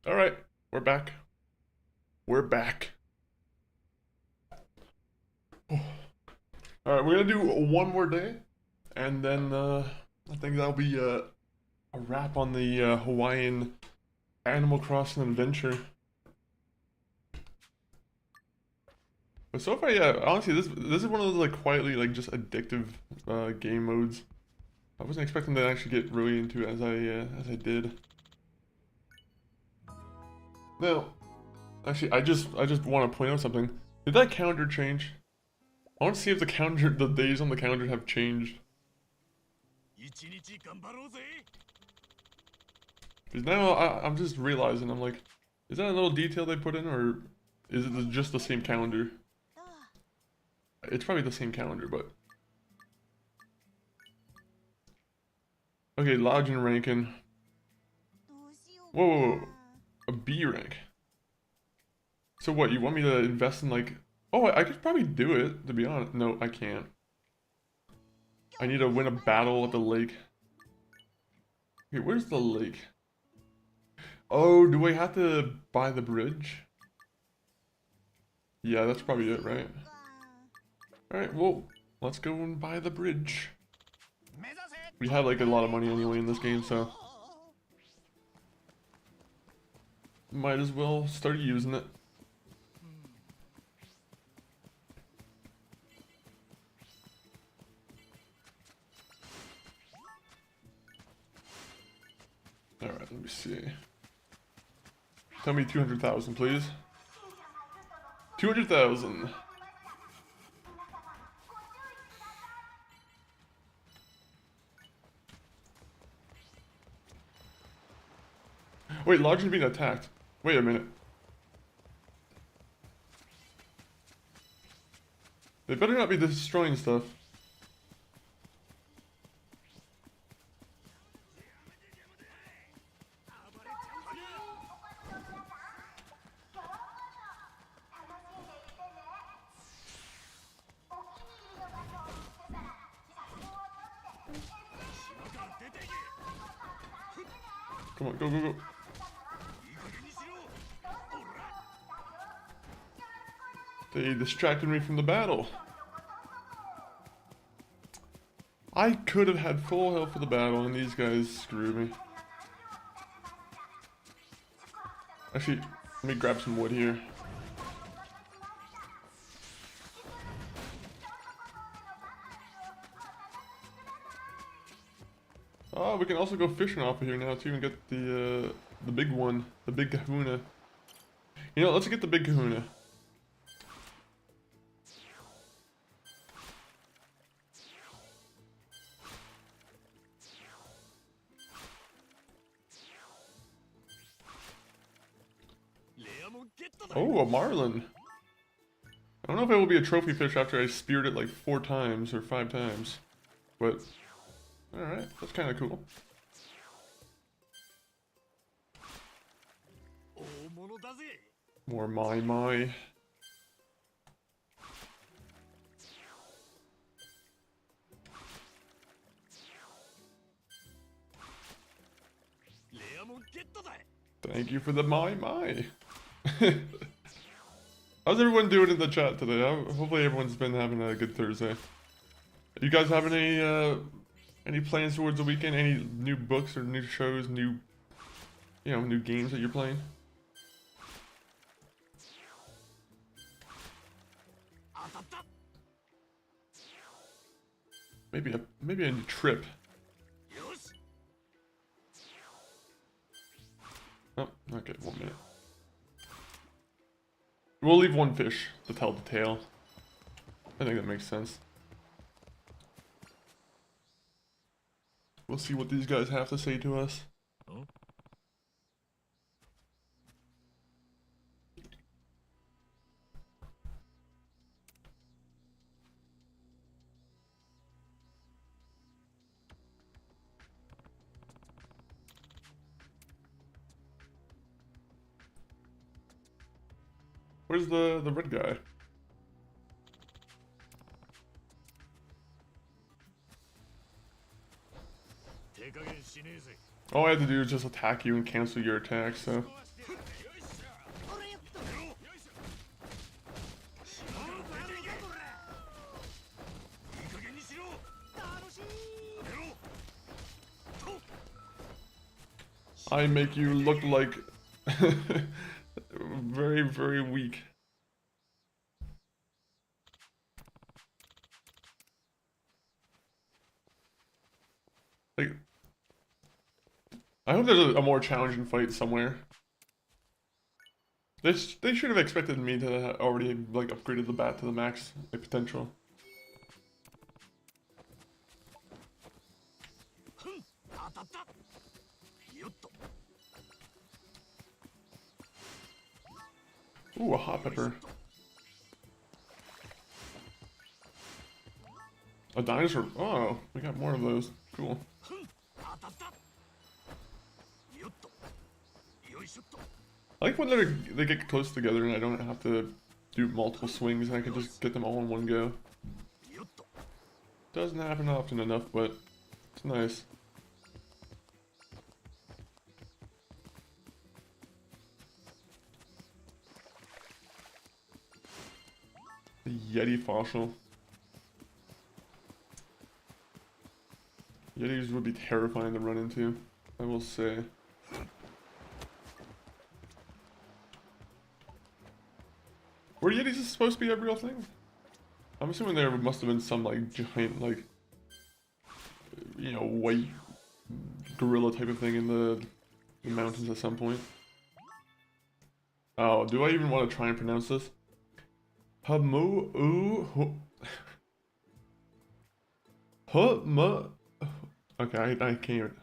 A: alright, we're back. We're back. Alright, we're gonna do one more day, and then I think that'll be a wrap on the Hawaiian Animal Crossing adventure. But so far, yeah, honestly, this is one of those like quietly like just addictive game modes. I wasn't expecting to actually get really into it as I did. Now, actually, I just want to point out something. Did that calendar change? I want to see if the days on the calendar have changed. Because now I'm just realizing, I'm like, is that a little detail they put in, or is it just the same calendar? It's probably the same calendar, but... Okay, lodging ranking. Whoa, whoa, whoa. A B rank. So what, you want me to invest in like... Oh, I could probably do it, to be honest. No, I can't. I need to win a battle at the lake. Okay, where's the lake? Oh, do I have to buy the bridge? Yeah, that's probably it, right? Alright, well, let's go and buy the bridge. We have like a lot of money anyway in this game, so... Might as well start using it. Alright, let me see. Tell me 200,000, please. 200,000. Wait, Lodge is being attacked. Wait a minute. They better not be destroying stuff. Come on, go, go, go. They distracted me from the battle. I could have had full health for the battle, and these guys screwed me. Actually, let me grab some wood here. Oh, we can also go fishing off of here now too and get the big one, the big kahuna. You know, let's get the big kahuna. Oh, a marlin. I don't know if it will be a trophy fish after I speared it like 4 times or 5 times, but alright, that's kind of cool. More my. Thank you for the my. How's everyone doing in the chat today? Hopefully everyone's been having a good Thursday. You guys have any plans towards the weekend? Any new books or new shows, new games that you're playing? Maybe a new trip. Oh, okay, 1 minute. We'll leave 1 fish to tell the tale. I think that makes sense. We'll see what these guys have to say to us. Oh. Where's the red guy? All I had to do is just attack you and cancel your attack, so... I make you look like... very, very weak. Like, I hope there's a more challenging fight somewhere. They should have expected me to already like upgraded the bat to the max like potential. Ooh, a hot pepper. A dinosaur. Oh, we got more of those. Cool. I like when they get close together and I don't have to do multiple swings and I can just get them all in one go. Doesn't happen often enough, but it's nice. The Yeti fossil. Yetis would be terrifying to run into, I will say. Were Yetis supposed to be a real thing? I'm assuming there must have been some like giant like, you know, white gorilla type of thing in the mountains at some point. Oh, do I even want to try and pronounce this? Hamu oo okay, I can't even.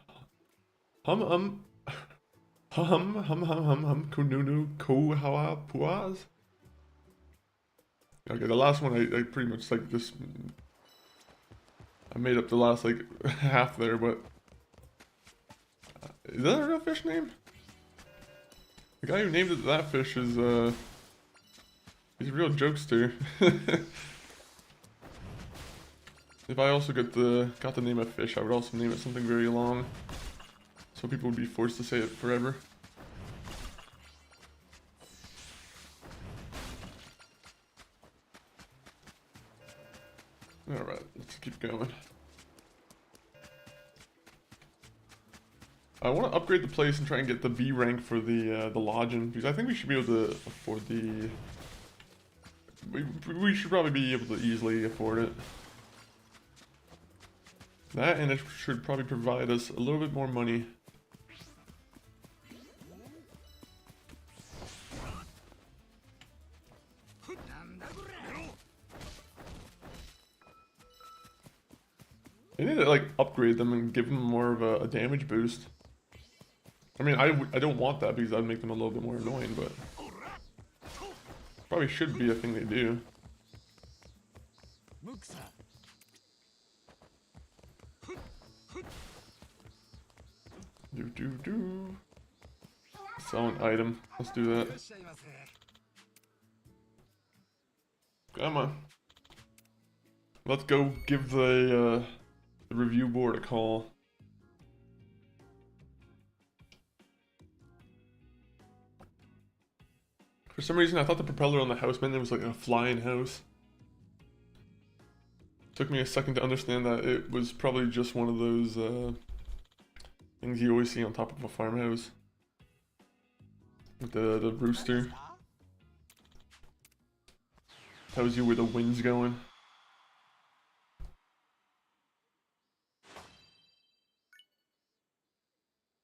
A: Hum kununu ko hawa puaz. Okay, the last one I pretty much like this. I made up the last like half there, but is that a real fish name? The guy who named it that fish is he's a real jokester. If I also got the name of fish, I would also name it something very long, so people would be forced to say it forever. Alright, let's keep going. I want to upgrade the place and try and get the B rank for the lodging, because I think we should be able to afford the... We should probably be able to easily afford it. That, and it should probably provide us a little bit more money. I need to like upgrade them and give them more of a damage boost. I mean, I don't want that because that'd make them a little bit more annoying, but probably should be a thing they do. Do. Sell an item. Let's do that. Come on. Let's go give the review board a call. For some reason, I thought the propeller on the house meant it was like a flying house. Took me a second to understand that it was probably just one of those things you always see on top of a farmhouse. With the rooster. Tells you where the wind's going.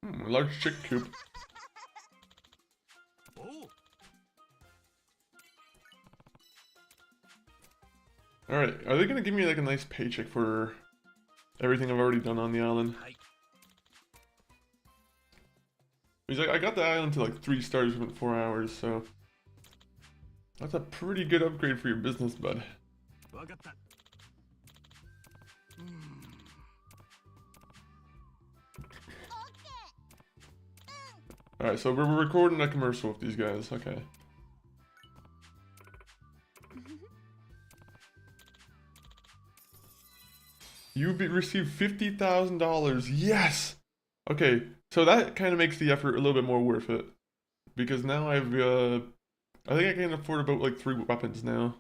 A: A large chick coop. Alright, are they gonna give me like a nice paycheck for everything I've already done on the island? He's like, I got the island to like 3 stars within 4 hours, so that's a pretty good upgrade for your business, bud. Alright, so we're recording a commercial with these guys, okay. You received $50,000, yes! Okay, so that kind of makes the effort a little bit more worth it. Because now I think I can afford about like 3 weapons now.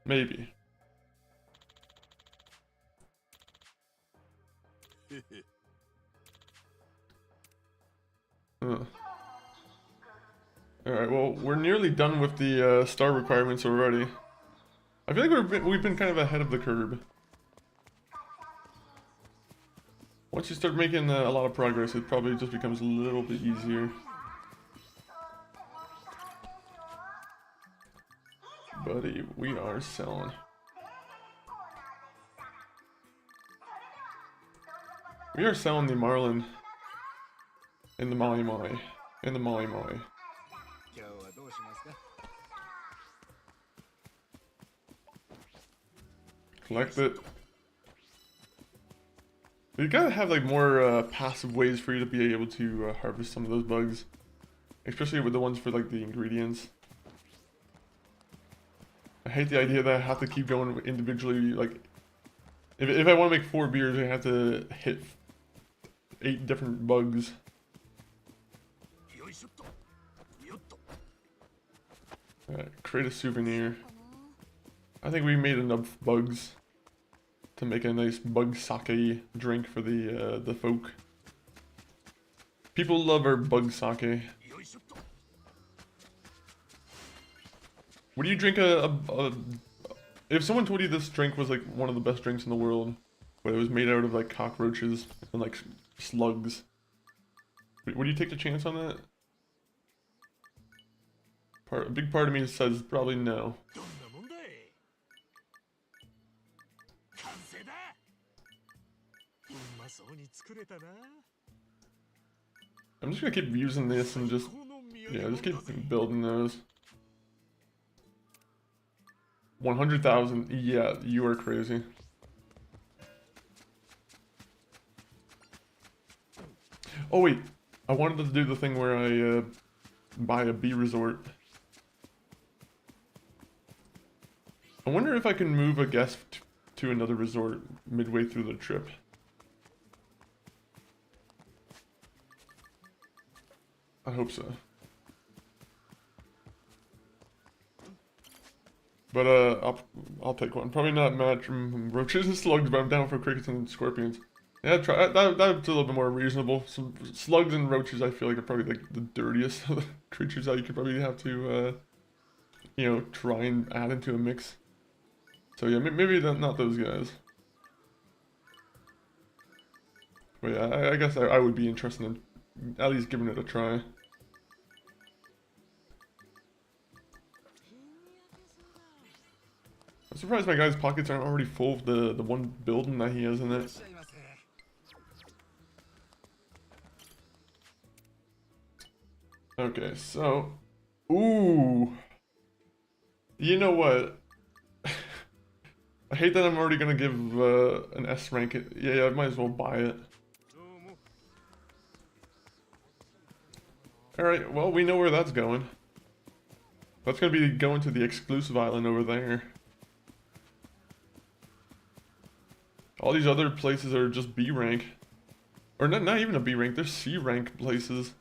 A: Maybe. Alright, well, we're nearly done with the star requirements already. I feel like we've been kind of ahead of the curve. Once you start making a lot of progress, it probably just becomes a little bit easier. Buddy, we are selling. We are selling the Marlin in the Molly Molly. In the Molly Molly.
F: 今日はどうしますか
A: Collect it. You gotta have like more passive ways for you to be able to harvest some of those bugs. Especially with the ones for like the ingredients. I hate the idea that I have to keep going individually. Like, if I want to make 4 beers, I have to hit 8 different bugs.
F: よいしょっとよっと
A: Alright, create a souvenir. I think we made enough bugs to make a nice bug sake drink for the folk. People love our bug sake.
F: よいしょっと
A: Would you drink if someone told you this drink was like one of the best drinks in the world, but it was made out of like cockroaches and like slugs, would you take the chance on that? A big part of me says probably no.
F: どんなもんだい完成だうまそうに作れたな
A: I'm just gonna keep using this and just,
F: この土産
A: yeah, just
F: 物だぜ
A: keep building those. 100,000, yeah, you are crazy. Oh wait, I wanted to do the thing where I buy a bee resort. I wonder if I can move a guest to another resort midway through the trip. I hope so. But I'll take one. Probably not match roaches and slugs, but I'm down for crickets and scorpions. Yeah, try that's a little bit more reasonable. Some slugs and roaches, I feel like are probably like the dirtiest of the creatures that you could probably have to, you know, try and add into a mix. So yeah, maybe not those guys. But yeah, I guess I would be interested in at least giving it a try. I'm surprised my guy's pockets aren't already full of the one building that he has in
F: いらっ
A: it.
F: しゃいませ
A: Okay, so... Ooh! You know what? I hate that I'm already gonna give an S rank. Yeah, I might as well buy it.
F: どうも
A: Alright, well, we know where that's going. That's gonna be going to the exclusive island over there. All these other places are just B rank. Or not even a B rank, they're C rank places.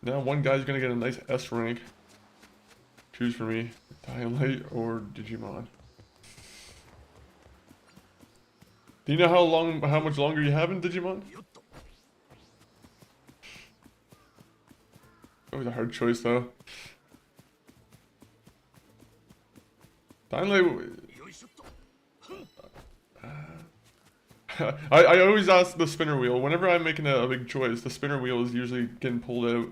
A: Now one guy's gonna get a nice S rank. Choose for me, Dialite or Digimon. Do you know how much longer you have in Digimon?
F: よっと
A: Always a hard choice though. Dialite.
F: よいしょっと
A: I always ask the spinner wheel. Whenever I'm making a big choice, the spinner wheel is usually getting pulled out.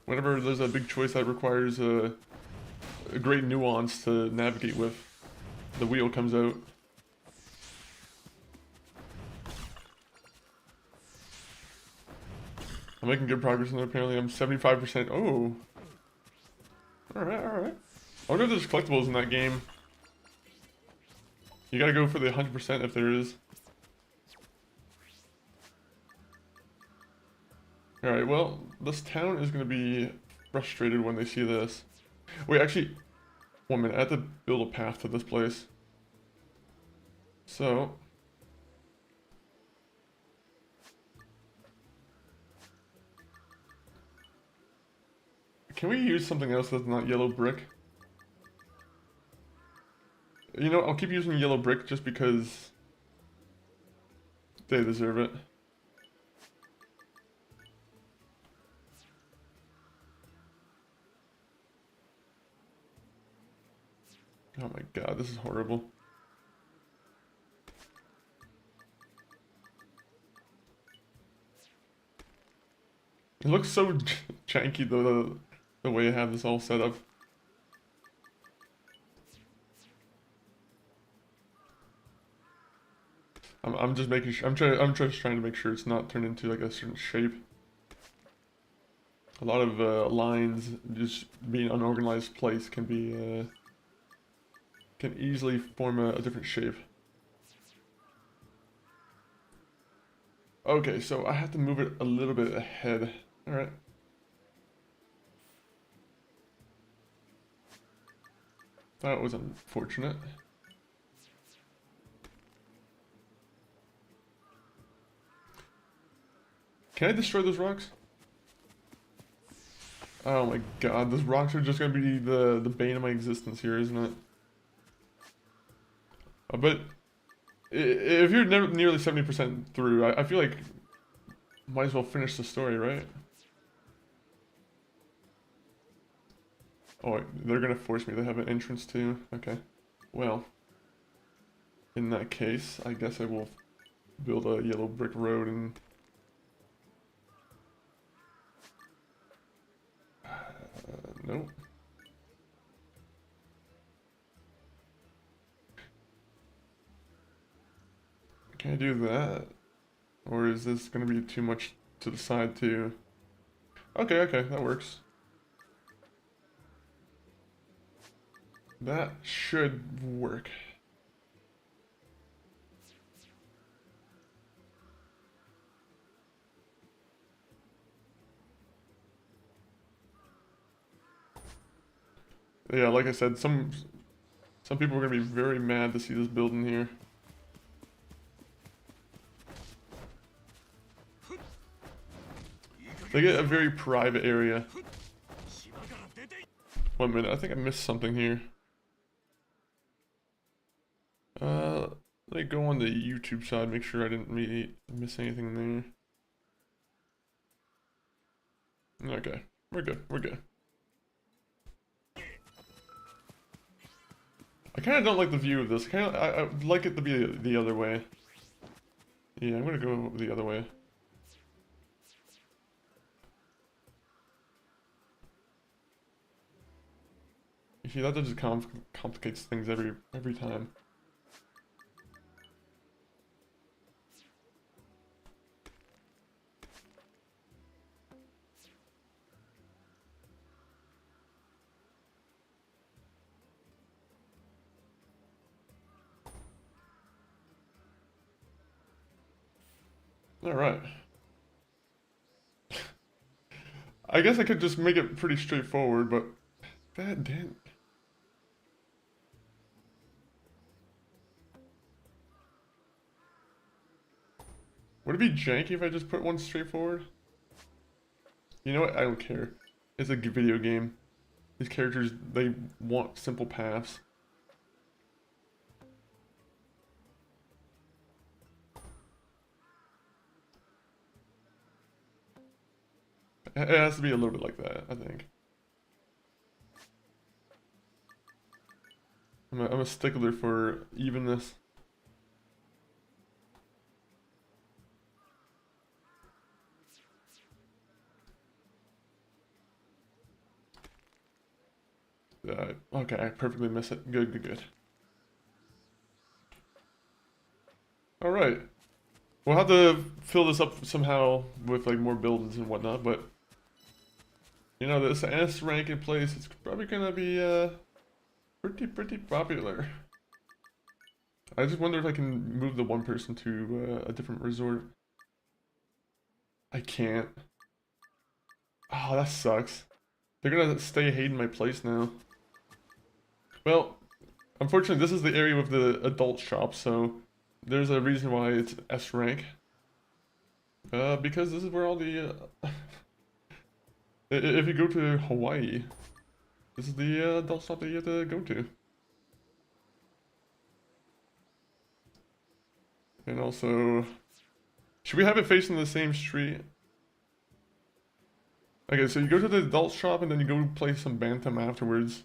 A: Whenever there's a big choice that requires a great nuance to navigate with, the wheel comes out. I'm making good progress in it, apparently. I'm 75%. Oh. Alright, alright. I wonder if there's collectibles in that game. You gotta go for the 100% if there is. Alright, well, this town is gonna be frustrated when they see this. Wait, actually, 1 minute. I have to build a path to this place. So... Can we use something else that's not yellow brick? You know, I'll keep using yellow brick just because they deserve it. Oh my god, this is horrible. It looks so janky though, the way I have this all set up. I'm just making sure, I'm just trying to make sure it's not turned into like a certain shape. A lot of lines just being an unorganized place can be can easily form a different shape. Okay, so I have to move it a little bit ahead. All right. That was unfortunate. Can I destroy those rocks? Oh my god, those rocks are just gonna be the bane of my existence here, isn't it? But if you're nearly 70% through, I feel like might as well finish the story, right? Oh, they're gonna force me to have an entrance too. Okay. Well, in that case, I guess I will build a yellow brick road and... nope. Can I do that? Or is this gonna be too much to the side too? Okay, okay, that works. That should work. Yeah, like I said, some people are gonna be very mad to see this building here. They get a very private area. 1 minute, I think I missed something here. Let me go on the YouTube side, make sure I didn't miss anything there. Okay, we're good, we're good. I kind of don't like the view of this. I would like it to be the other way. Yeah, I'm gonna go the other way. You see, that just complicates things every time. All right. I guess I could just make it pretty straightforward, but that didn't. Would it be janky if I just put one straightforward? You know what? I don't care. It's a video game. These characters, they want simple paths. It has to be a little bit like that, I think. I'm a stickler for evenness. Okay, I perfectly miss it. Good, good, good. Alright. We'll have to fill this up somehow with like more buildings and whatnot, but you know, this S rank in place, it's probably gonna be pretty popular. I just wonder if I can move the one person to a different resort. I can't. Oh, that sucks. They're gonna stay hating my place now. Well, unfortunately, this is the area with the adult shop, so there's a reason why it's S rank. Because this is where all the... if you go to Hawaii, this is the adult shop that you have to go to. And also... should we have it facing the same street? Okay, so you go to the adult shop and then you go play some Bantam afterwards.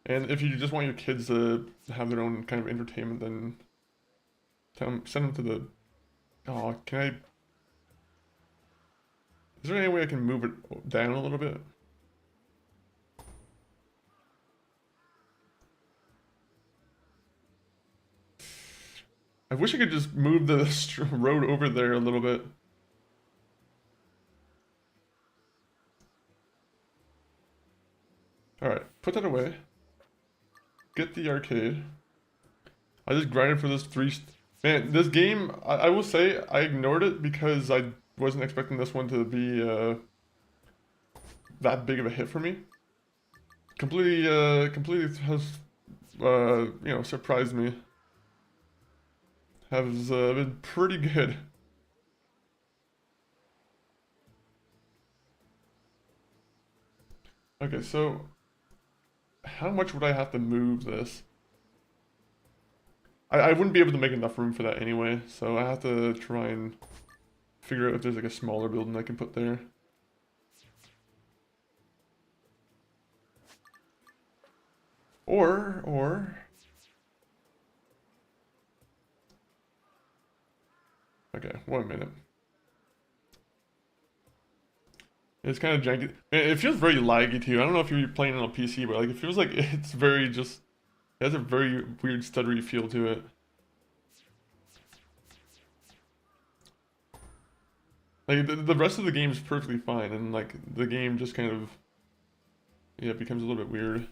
A: And if you just want your kids to have their own kind of entertainment, then send them to the... oh, can I... Is there any way I can move it down a little bit? I wish I could just move the road over there a little bit. Alright, put that away. Get the arcade. I just grinded for this Man, this game, I will say, I ignored it because I wasn't expecting this one to be that big of a hit for me. Completely has, you know, surprised me. Has been pretty good. Okay, so how much would I have to move this? I wouldn't be able to make enough room for that anyway, so I have to try and figure out if there's like a smaller building I can put there. Or... Okay, 1 minute. It's kind of janky. It feels very laggy too. I don't know if you're playing on a PC, but like it feels like it's very just... It has a very weird stuttery feel to it. Like the rest of the game is perfectly fine, and like the game just kind of, yeah, becomes a little bit weird.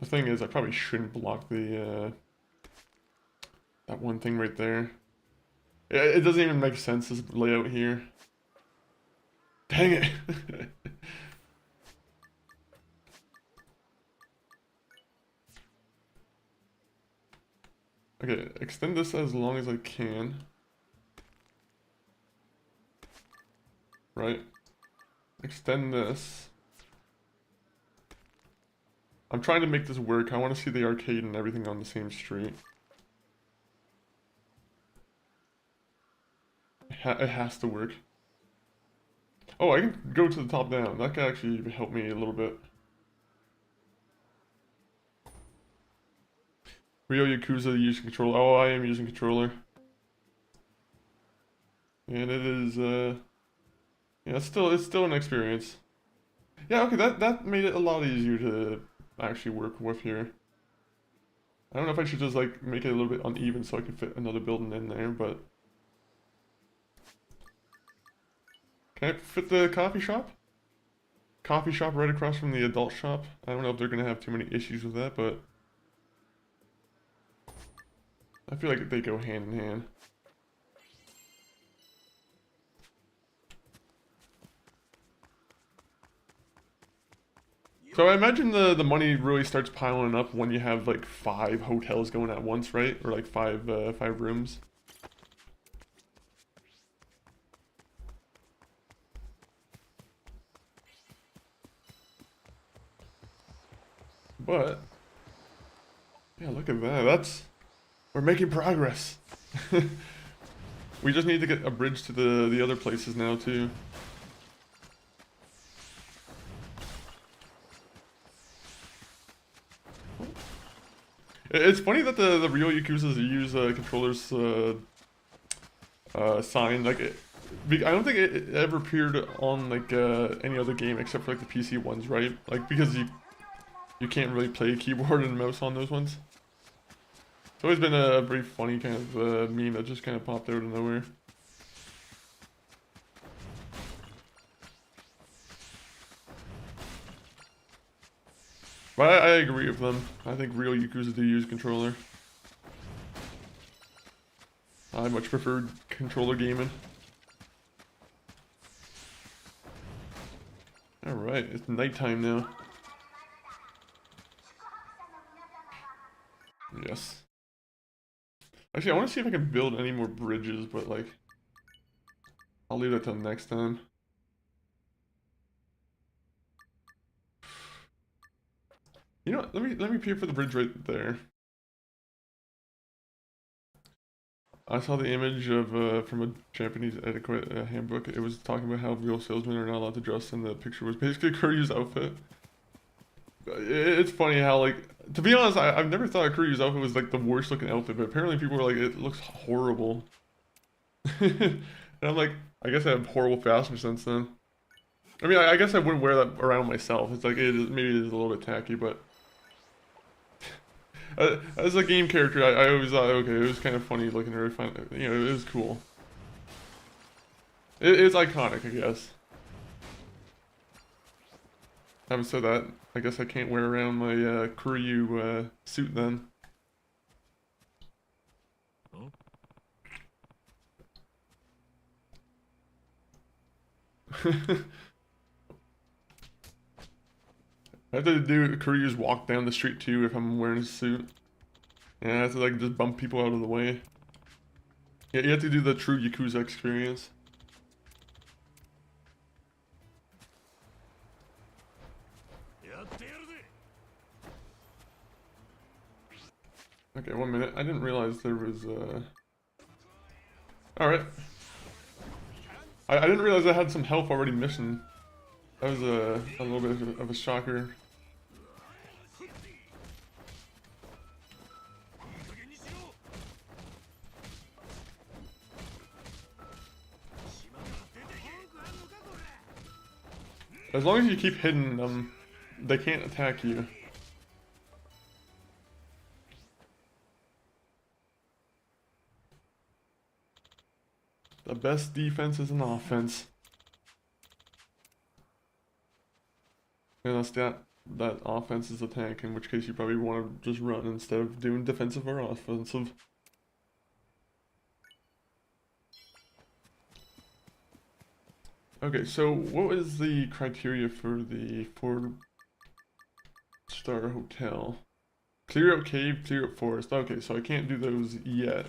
A: The thing is, I probably shouldn't block the that one thing right there. It doesn't even make sense, this layout here. Dang it! Okay, extend this as long as I can. Right. Extend this. I'm trying to make this work. I want to see the arcade and everything on the same street. It has to work. Oh, I can go to the top down. That could actually help me a little bit. Rio Yakuza using controller. Oh, I am using controller. And it is, yeah, it's still an experience. Yeah, okay, that made it a lot easier to actually work with here. I don't know if I should just, like, make it a little bit uneven so I can fit another building in there, but... Can I fit the coffee shop? Coffee shop right across from the adult shop. I don't know if they're gonna have too many issues with that, but... I feel like they go hand in hand. So I imagine the money really starts piling up when you have like 5 hotels going at once, right? Or like 5 rooms. But yeah, look at that. We're making progress. We just need to get a bridge to the other places now too. It's funny that the real Yakuzas use controllers sign. Like, I don't think it ever appeared on like any other game except for like the PC ones, right? Like because you can't really play keyboard and mouse on those ones. It's always been a very funny kind of meme that just kind of popped out of nowhere. But I agree with them. I think real Yakuza do use controller. I much prefer controller gaming. Alright, it's nighttime now. Yes. Actually, I want to see if I can build any more bridges, but like... I'll leave that till next time. You know what, let me peer for the bridge right there. I saw the image of from a Japanese etiquette handbook. It was talking about how real salesmen are not allowed to dress, and the picture was basically Kuryu's outfit. It's funny how, like, to be honest, I've never thought Kuryu's outfit was like the worst looking outfit, but apparently people were like, it looks horrible. And I'm like, I guess I have horrible fashion sense then. I mean, I guess I wouldn't wear that around myself. It's like, maybe it is a little bit tacky, but as a game character, I always thought, okay, it was kind of funny looking at her. You know, it was cool. It's iconic, I guess. Having said that, I guess I can't wear around my Kuryu suit then.
F: Oh.
A: I have to do Kuryu's walk down the street too if I'm wearing a suit. Yeah, I have to like just bump people out of the way. Yeah, you have to do the true Yakuza experience. Okay, 1 minute. I didn't realize there was Alright. I didn't realize I had some health already missing. That was a little bit of a shocker. As long as you keep hitting them, they can't attack you. The best defense is an offense. Unless that offense is a tank, in which case you probably want to just run instead of doing defensive or offensive. Okay, so what is the criteria for the 4-star hotel? Clear out cave, clear out forest. Okay, so I can't do those yet.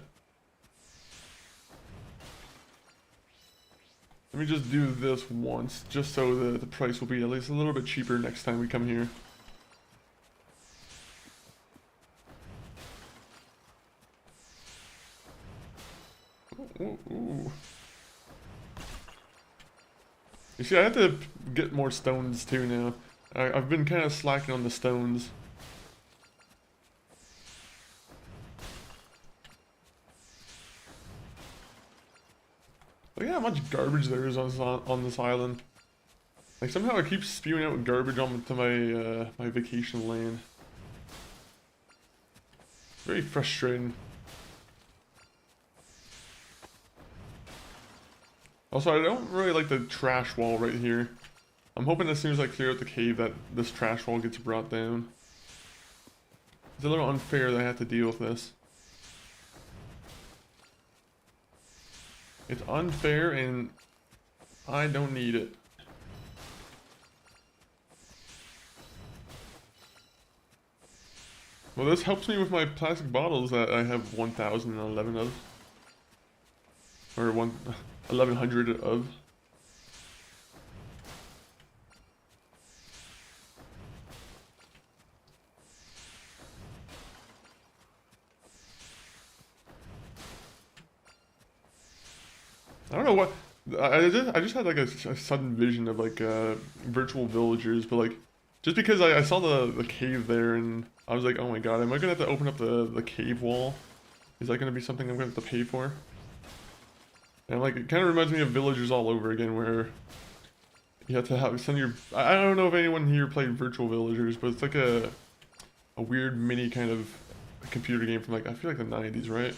A: Let me just do this once, just so the price will be at least a little bit cheaper next time we come here. Ooh. You see, I have to get more stones too now. I've been kind of slacking on the stones. Look at how much garbage there is on this island. Like, somehow I keep spewing out garbage onto my my vacation land. Very frustrating. Also, I don't really like the trash wall right here. I'm hoping as soon as I clear out the cave that this trash wall gets brought down. It's a little unfair that I have to deal with this. It's unfair and I don't need it. Well, this helps me with my plastic bottles that I have 1,011 of. Or 1,100 of. I don't know what I just had like a sudden vision of like virtual villagers, but like just because I saw the cave there and I was like, oh my god, am I gonna have to open up the cave wall? Is that gonna be something I'm gonna have to pay for? And like it kind of reminds me of Villagers all over again, where you have to send your. I don't know if anyone here played Virtual Villagers, but it's like a weird mini kind of computer game from like I feel like the 90s, right?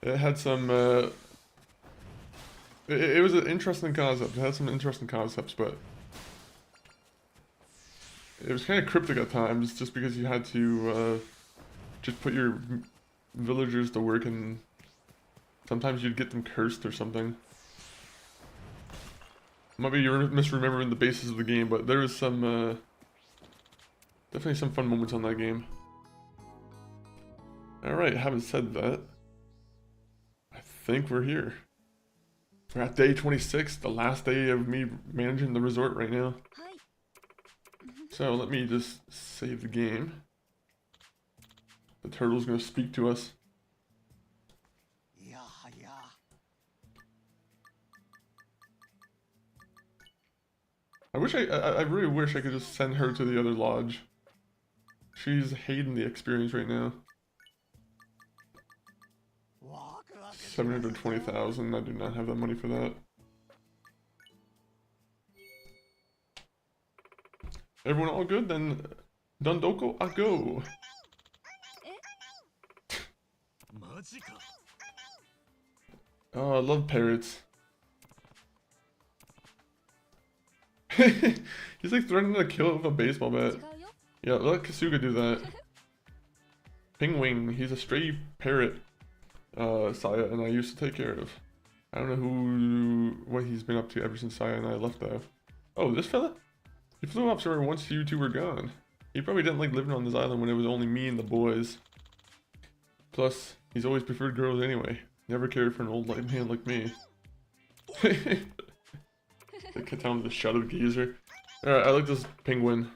A: It had some. It was an interesting concept. It had some interesting concepts, but it was kind of cryptic at times, just because you had to just put your villagers to work, and sometimes you'd get them cursed or something. Maybe you're misremembering the basis of the game, but there was some definitely some fun moments on that game. All right, having said that, I think we're here. We're at day 26, the last day of me managing the resort right now. So let me just save the game. The turtle's gonna speak to us. I really wish I could just send her to the other lodge. She's hating the experience right now. 720,000. I do not have the money for that. Everyone all good? Then Dondoko, I go.
F: マジか
A: Oh, I love parrots. He's like threatening to kill it with a baseball bat. Yeah, let Kasuga do that. Pingwing, he's a stray parrot, Saya and I used to take care of. I don't know what he's been up to ever since Saya and I left though. Oh, this fella? He flew off somewhere once you two were gone. He probably didn't like living on this island when it was only me and the boys. Plus, he's always preferred girls anyway. Never cared for an old light man like me. I can tell him to shut up, geezer. Alright, I like this penguin.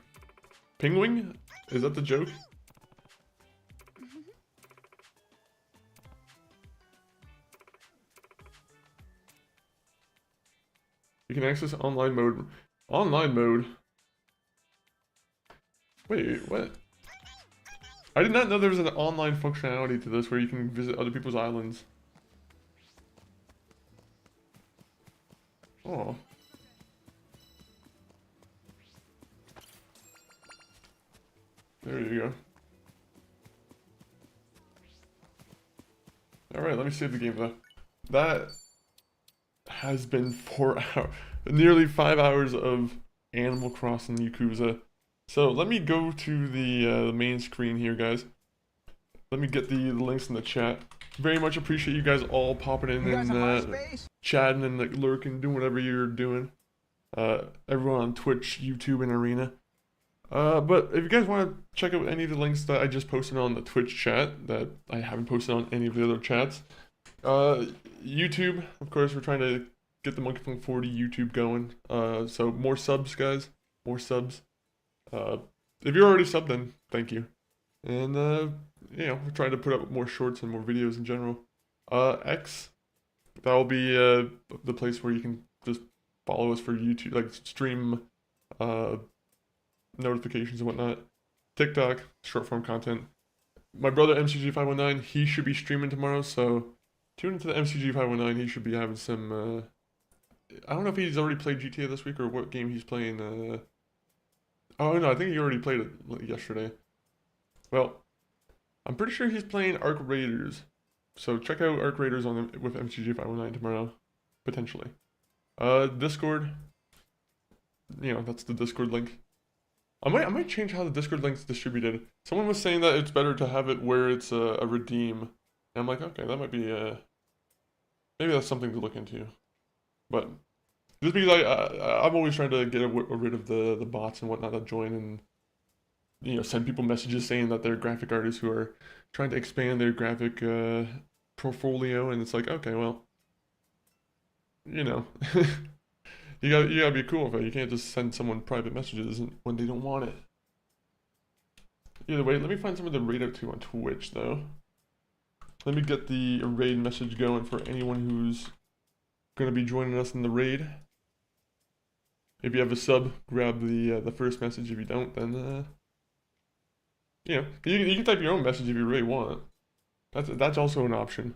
A: Penguin? Is that the joke? You can access online mode. Online mode? Wait, what? I did not know there was an online functionality to this where you can visit other people's islands. Oh. There you go. Alright, let me save the game though. That has been 4 hours, nearly 5 hours of Animal Crossing Yakuza. So let me go to the main screen here, guys. Let me get the links in the chat. Very much appreciate you guys all popping in and chatting and like lurking, doing whatever you're doing. Everyone on Twitch, YouTube, and Arena. But if you guys want to check out any of the links that I just posted on the Twitch chat that I haven't posted on any of the other chats, YouTube, of course, we're trying to get the Monkey Funk 40 YouTube going. So more subs, guys, more subs. If you're already subbed, then thank you. And you know, we're trying to put up more shorts and more videos in general. X, that will be the place where you can just follow us for YouTube, like stream notifications and whatnot. TikTok, short form content. My brother MCG519, he should be streaming tomorrow, so tune into the MCG519. He should be having some. I don't know if he's already played GTA this week or what game he's playing. Oh no, I think he already played it yesterday. Well, I'm pretty sure he's playing Arc Raiders, so check out Arc Raiders with MCG519 tomorrow, potentially. Discord. You know, that's the Discord link. I might change how the Discord link's distributed. Someone was saying that it's better to have it where it's a redeem. And I'm like, okay, that might be maybe that's something to look into. But just because I'm always trying to get rid of the bots and whatnot that join and, you know, send people messages saying that they're graphic artists who are trying to expand their graphic portfolio, and it's like, okay, well, you know. You gotta be cool with it. You can't just send someone private messages when they don't want it. Either way, let me find someone to raid out to on Twitch though. Let me get the raid message going for anyone who's gonna be joining us in the raid. If you have a sub, grab the first message. If you don't, then you know, you can type your own message if you really want. That's also an option.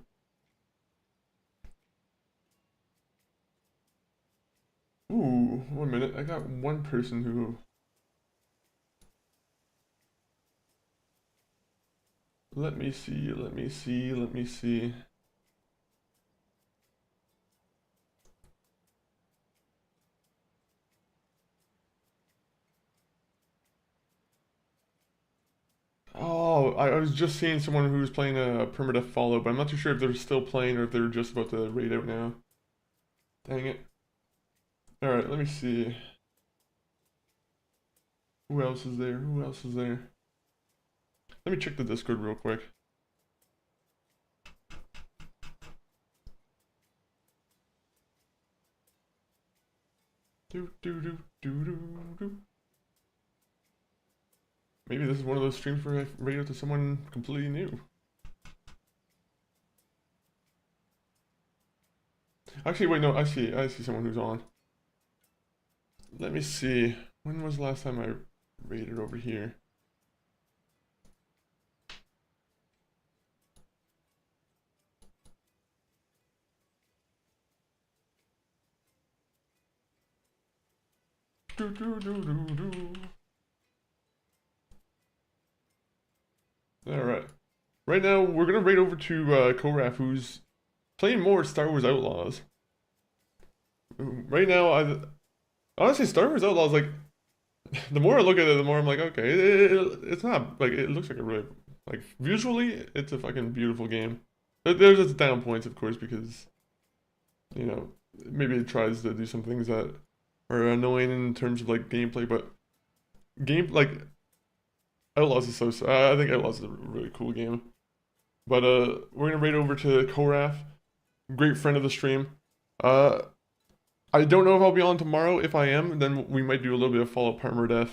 A: Ooh, 1 minute. I got one person who... Let me see. Oh, I was just seeing someone who was playing a Permadeath Follow, but I'm not too sure if they're still playing or if they're just about to raid out now. Dang it. Alright, let me see. Who else is there? Let me check the Discord real quick. Maybe this is one of those streams where I raid out to someone completely new. Actually, wait, no, I see someone who's on. let me see. When was the last time I raided over here? Do, do, do, do, do. All right. Right now, we're gonna raid over to Koraf, who's playing more Star Wars Outlaws. Right now, honestly, Star Wars Outlaws, like, the more I look at it, the more I'm like, okay, it's not like it looks like a really like visually, it's a fucking beautiful game. There's its down points, of course, because you know maybe it tries to do some things that are annoying in terms of like gameplay, but like Outlaws is I think Outlaws is a really cool game. But we're gonna raid over to Koraf, great friend of the stream. I don't know if I'll be on tomorrow. If I am, then we might do a little bit of Fallout Permadeath.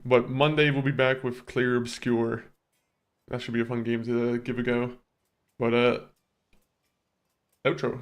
A: But Monday we'll be back with Clear Obscure. That should be a fun game to give a go. But outro.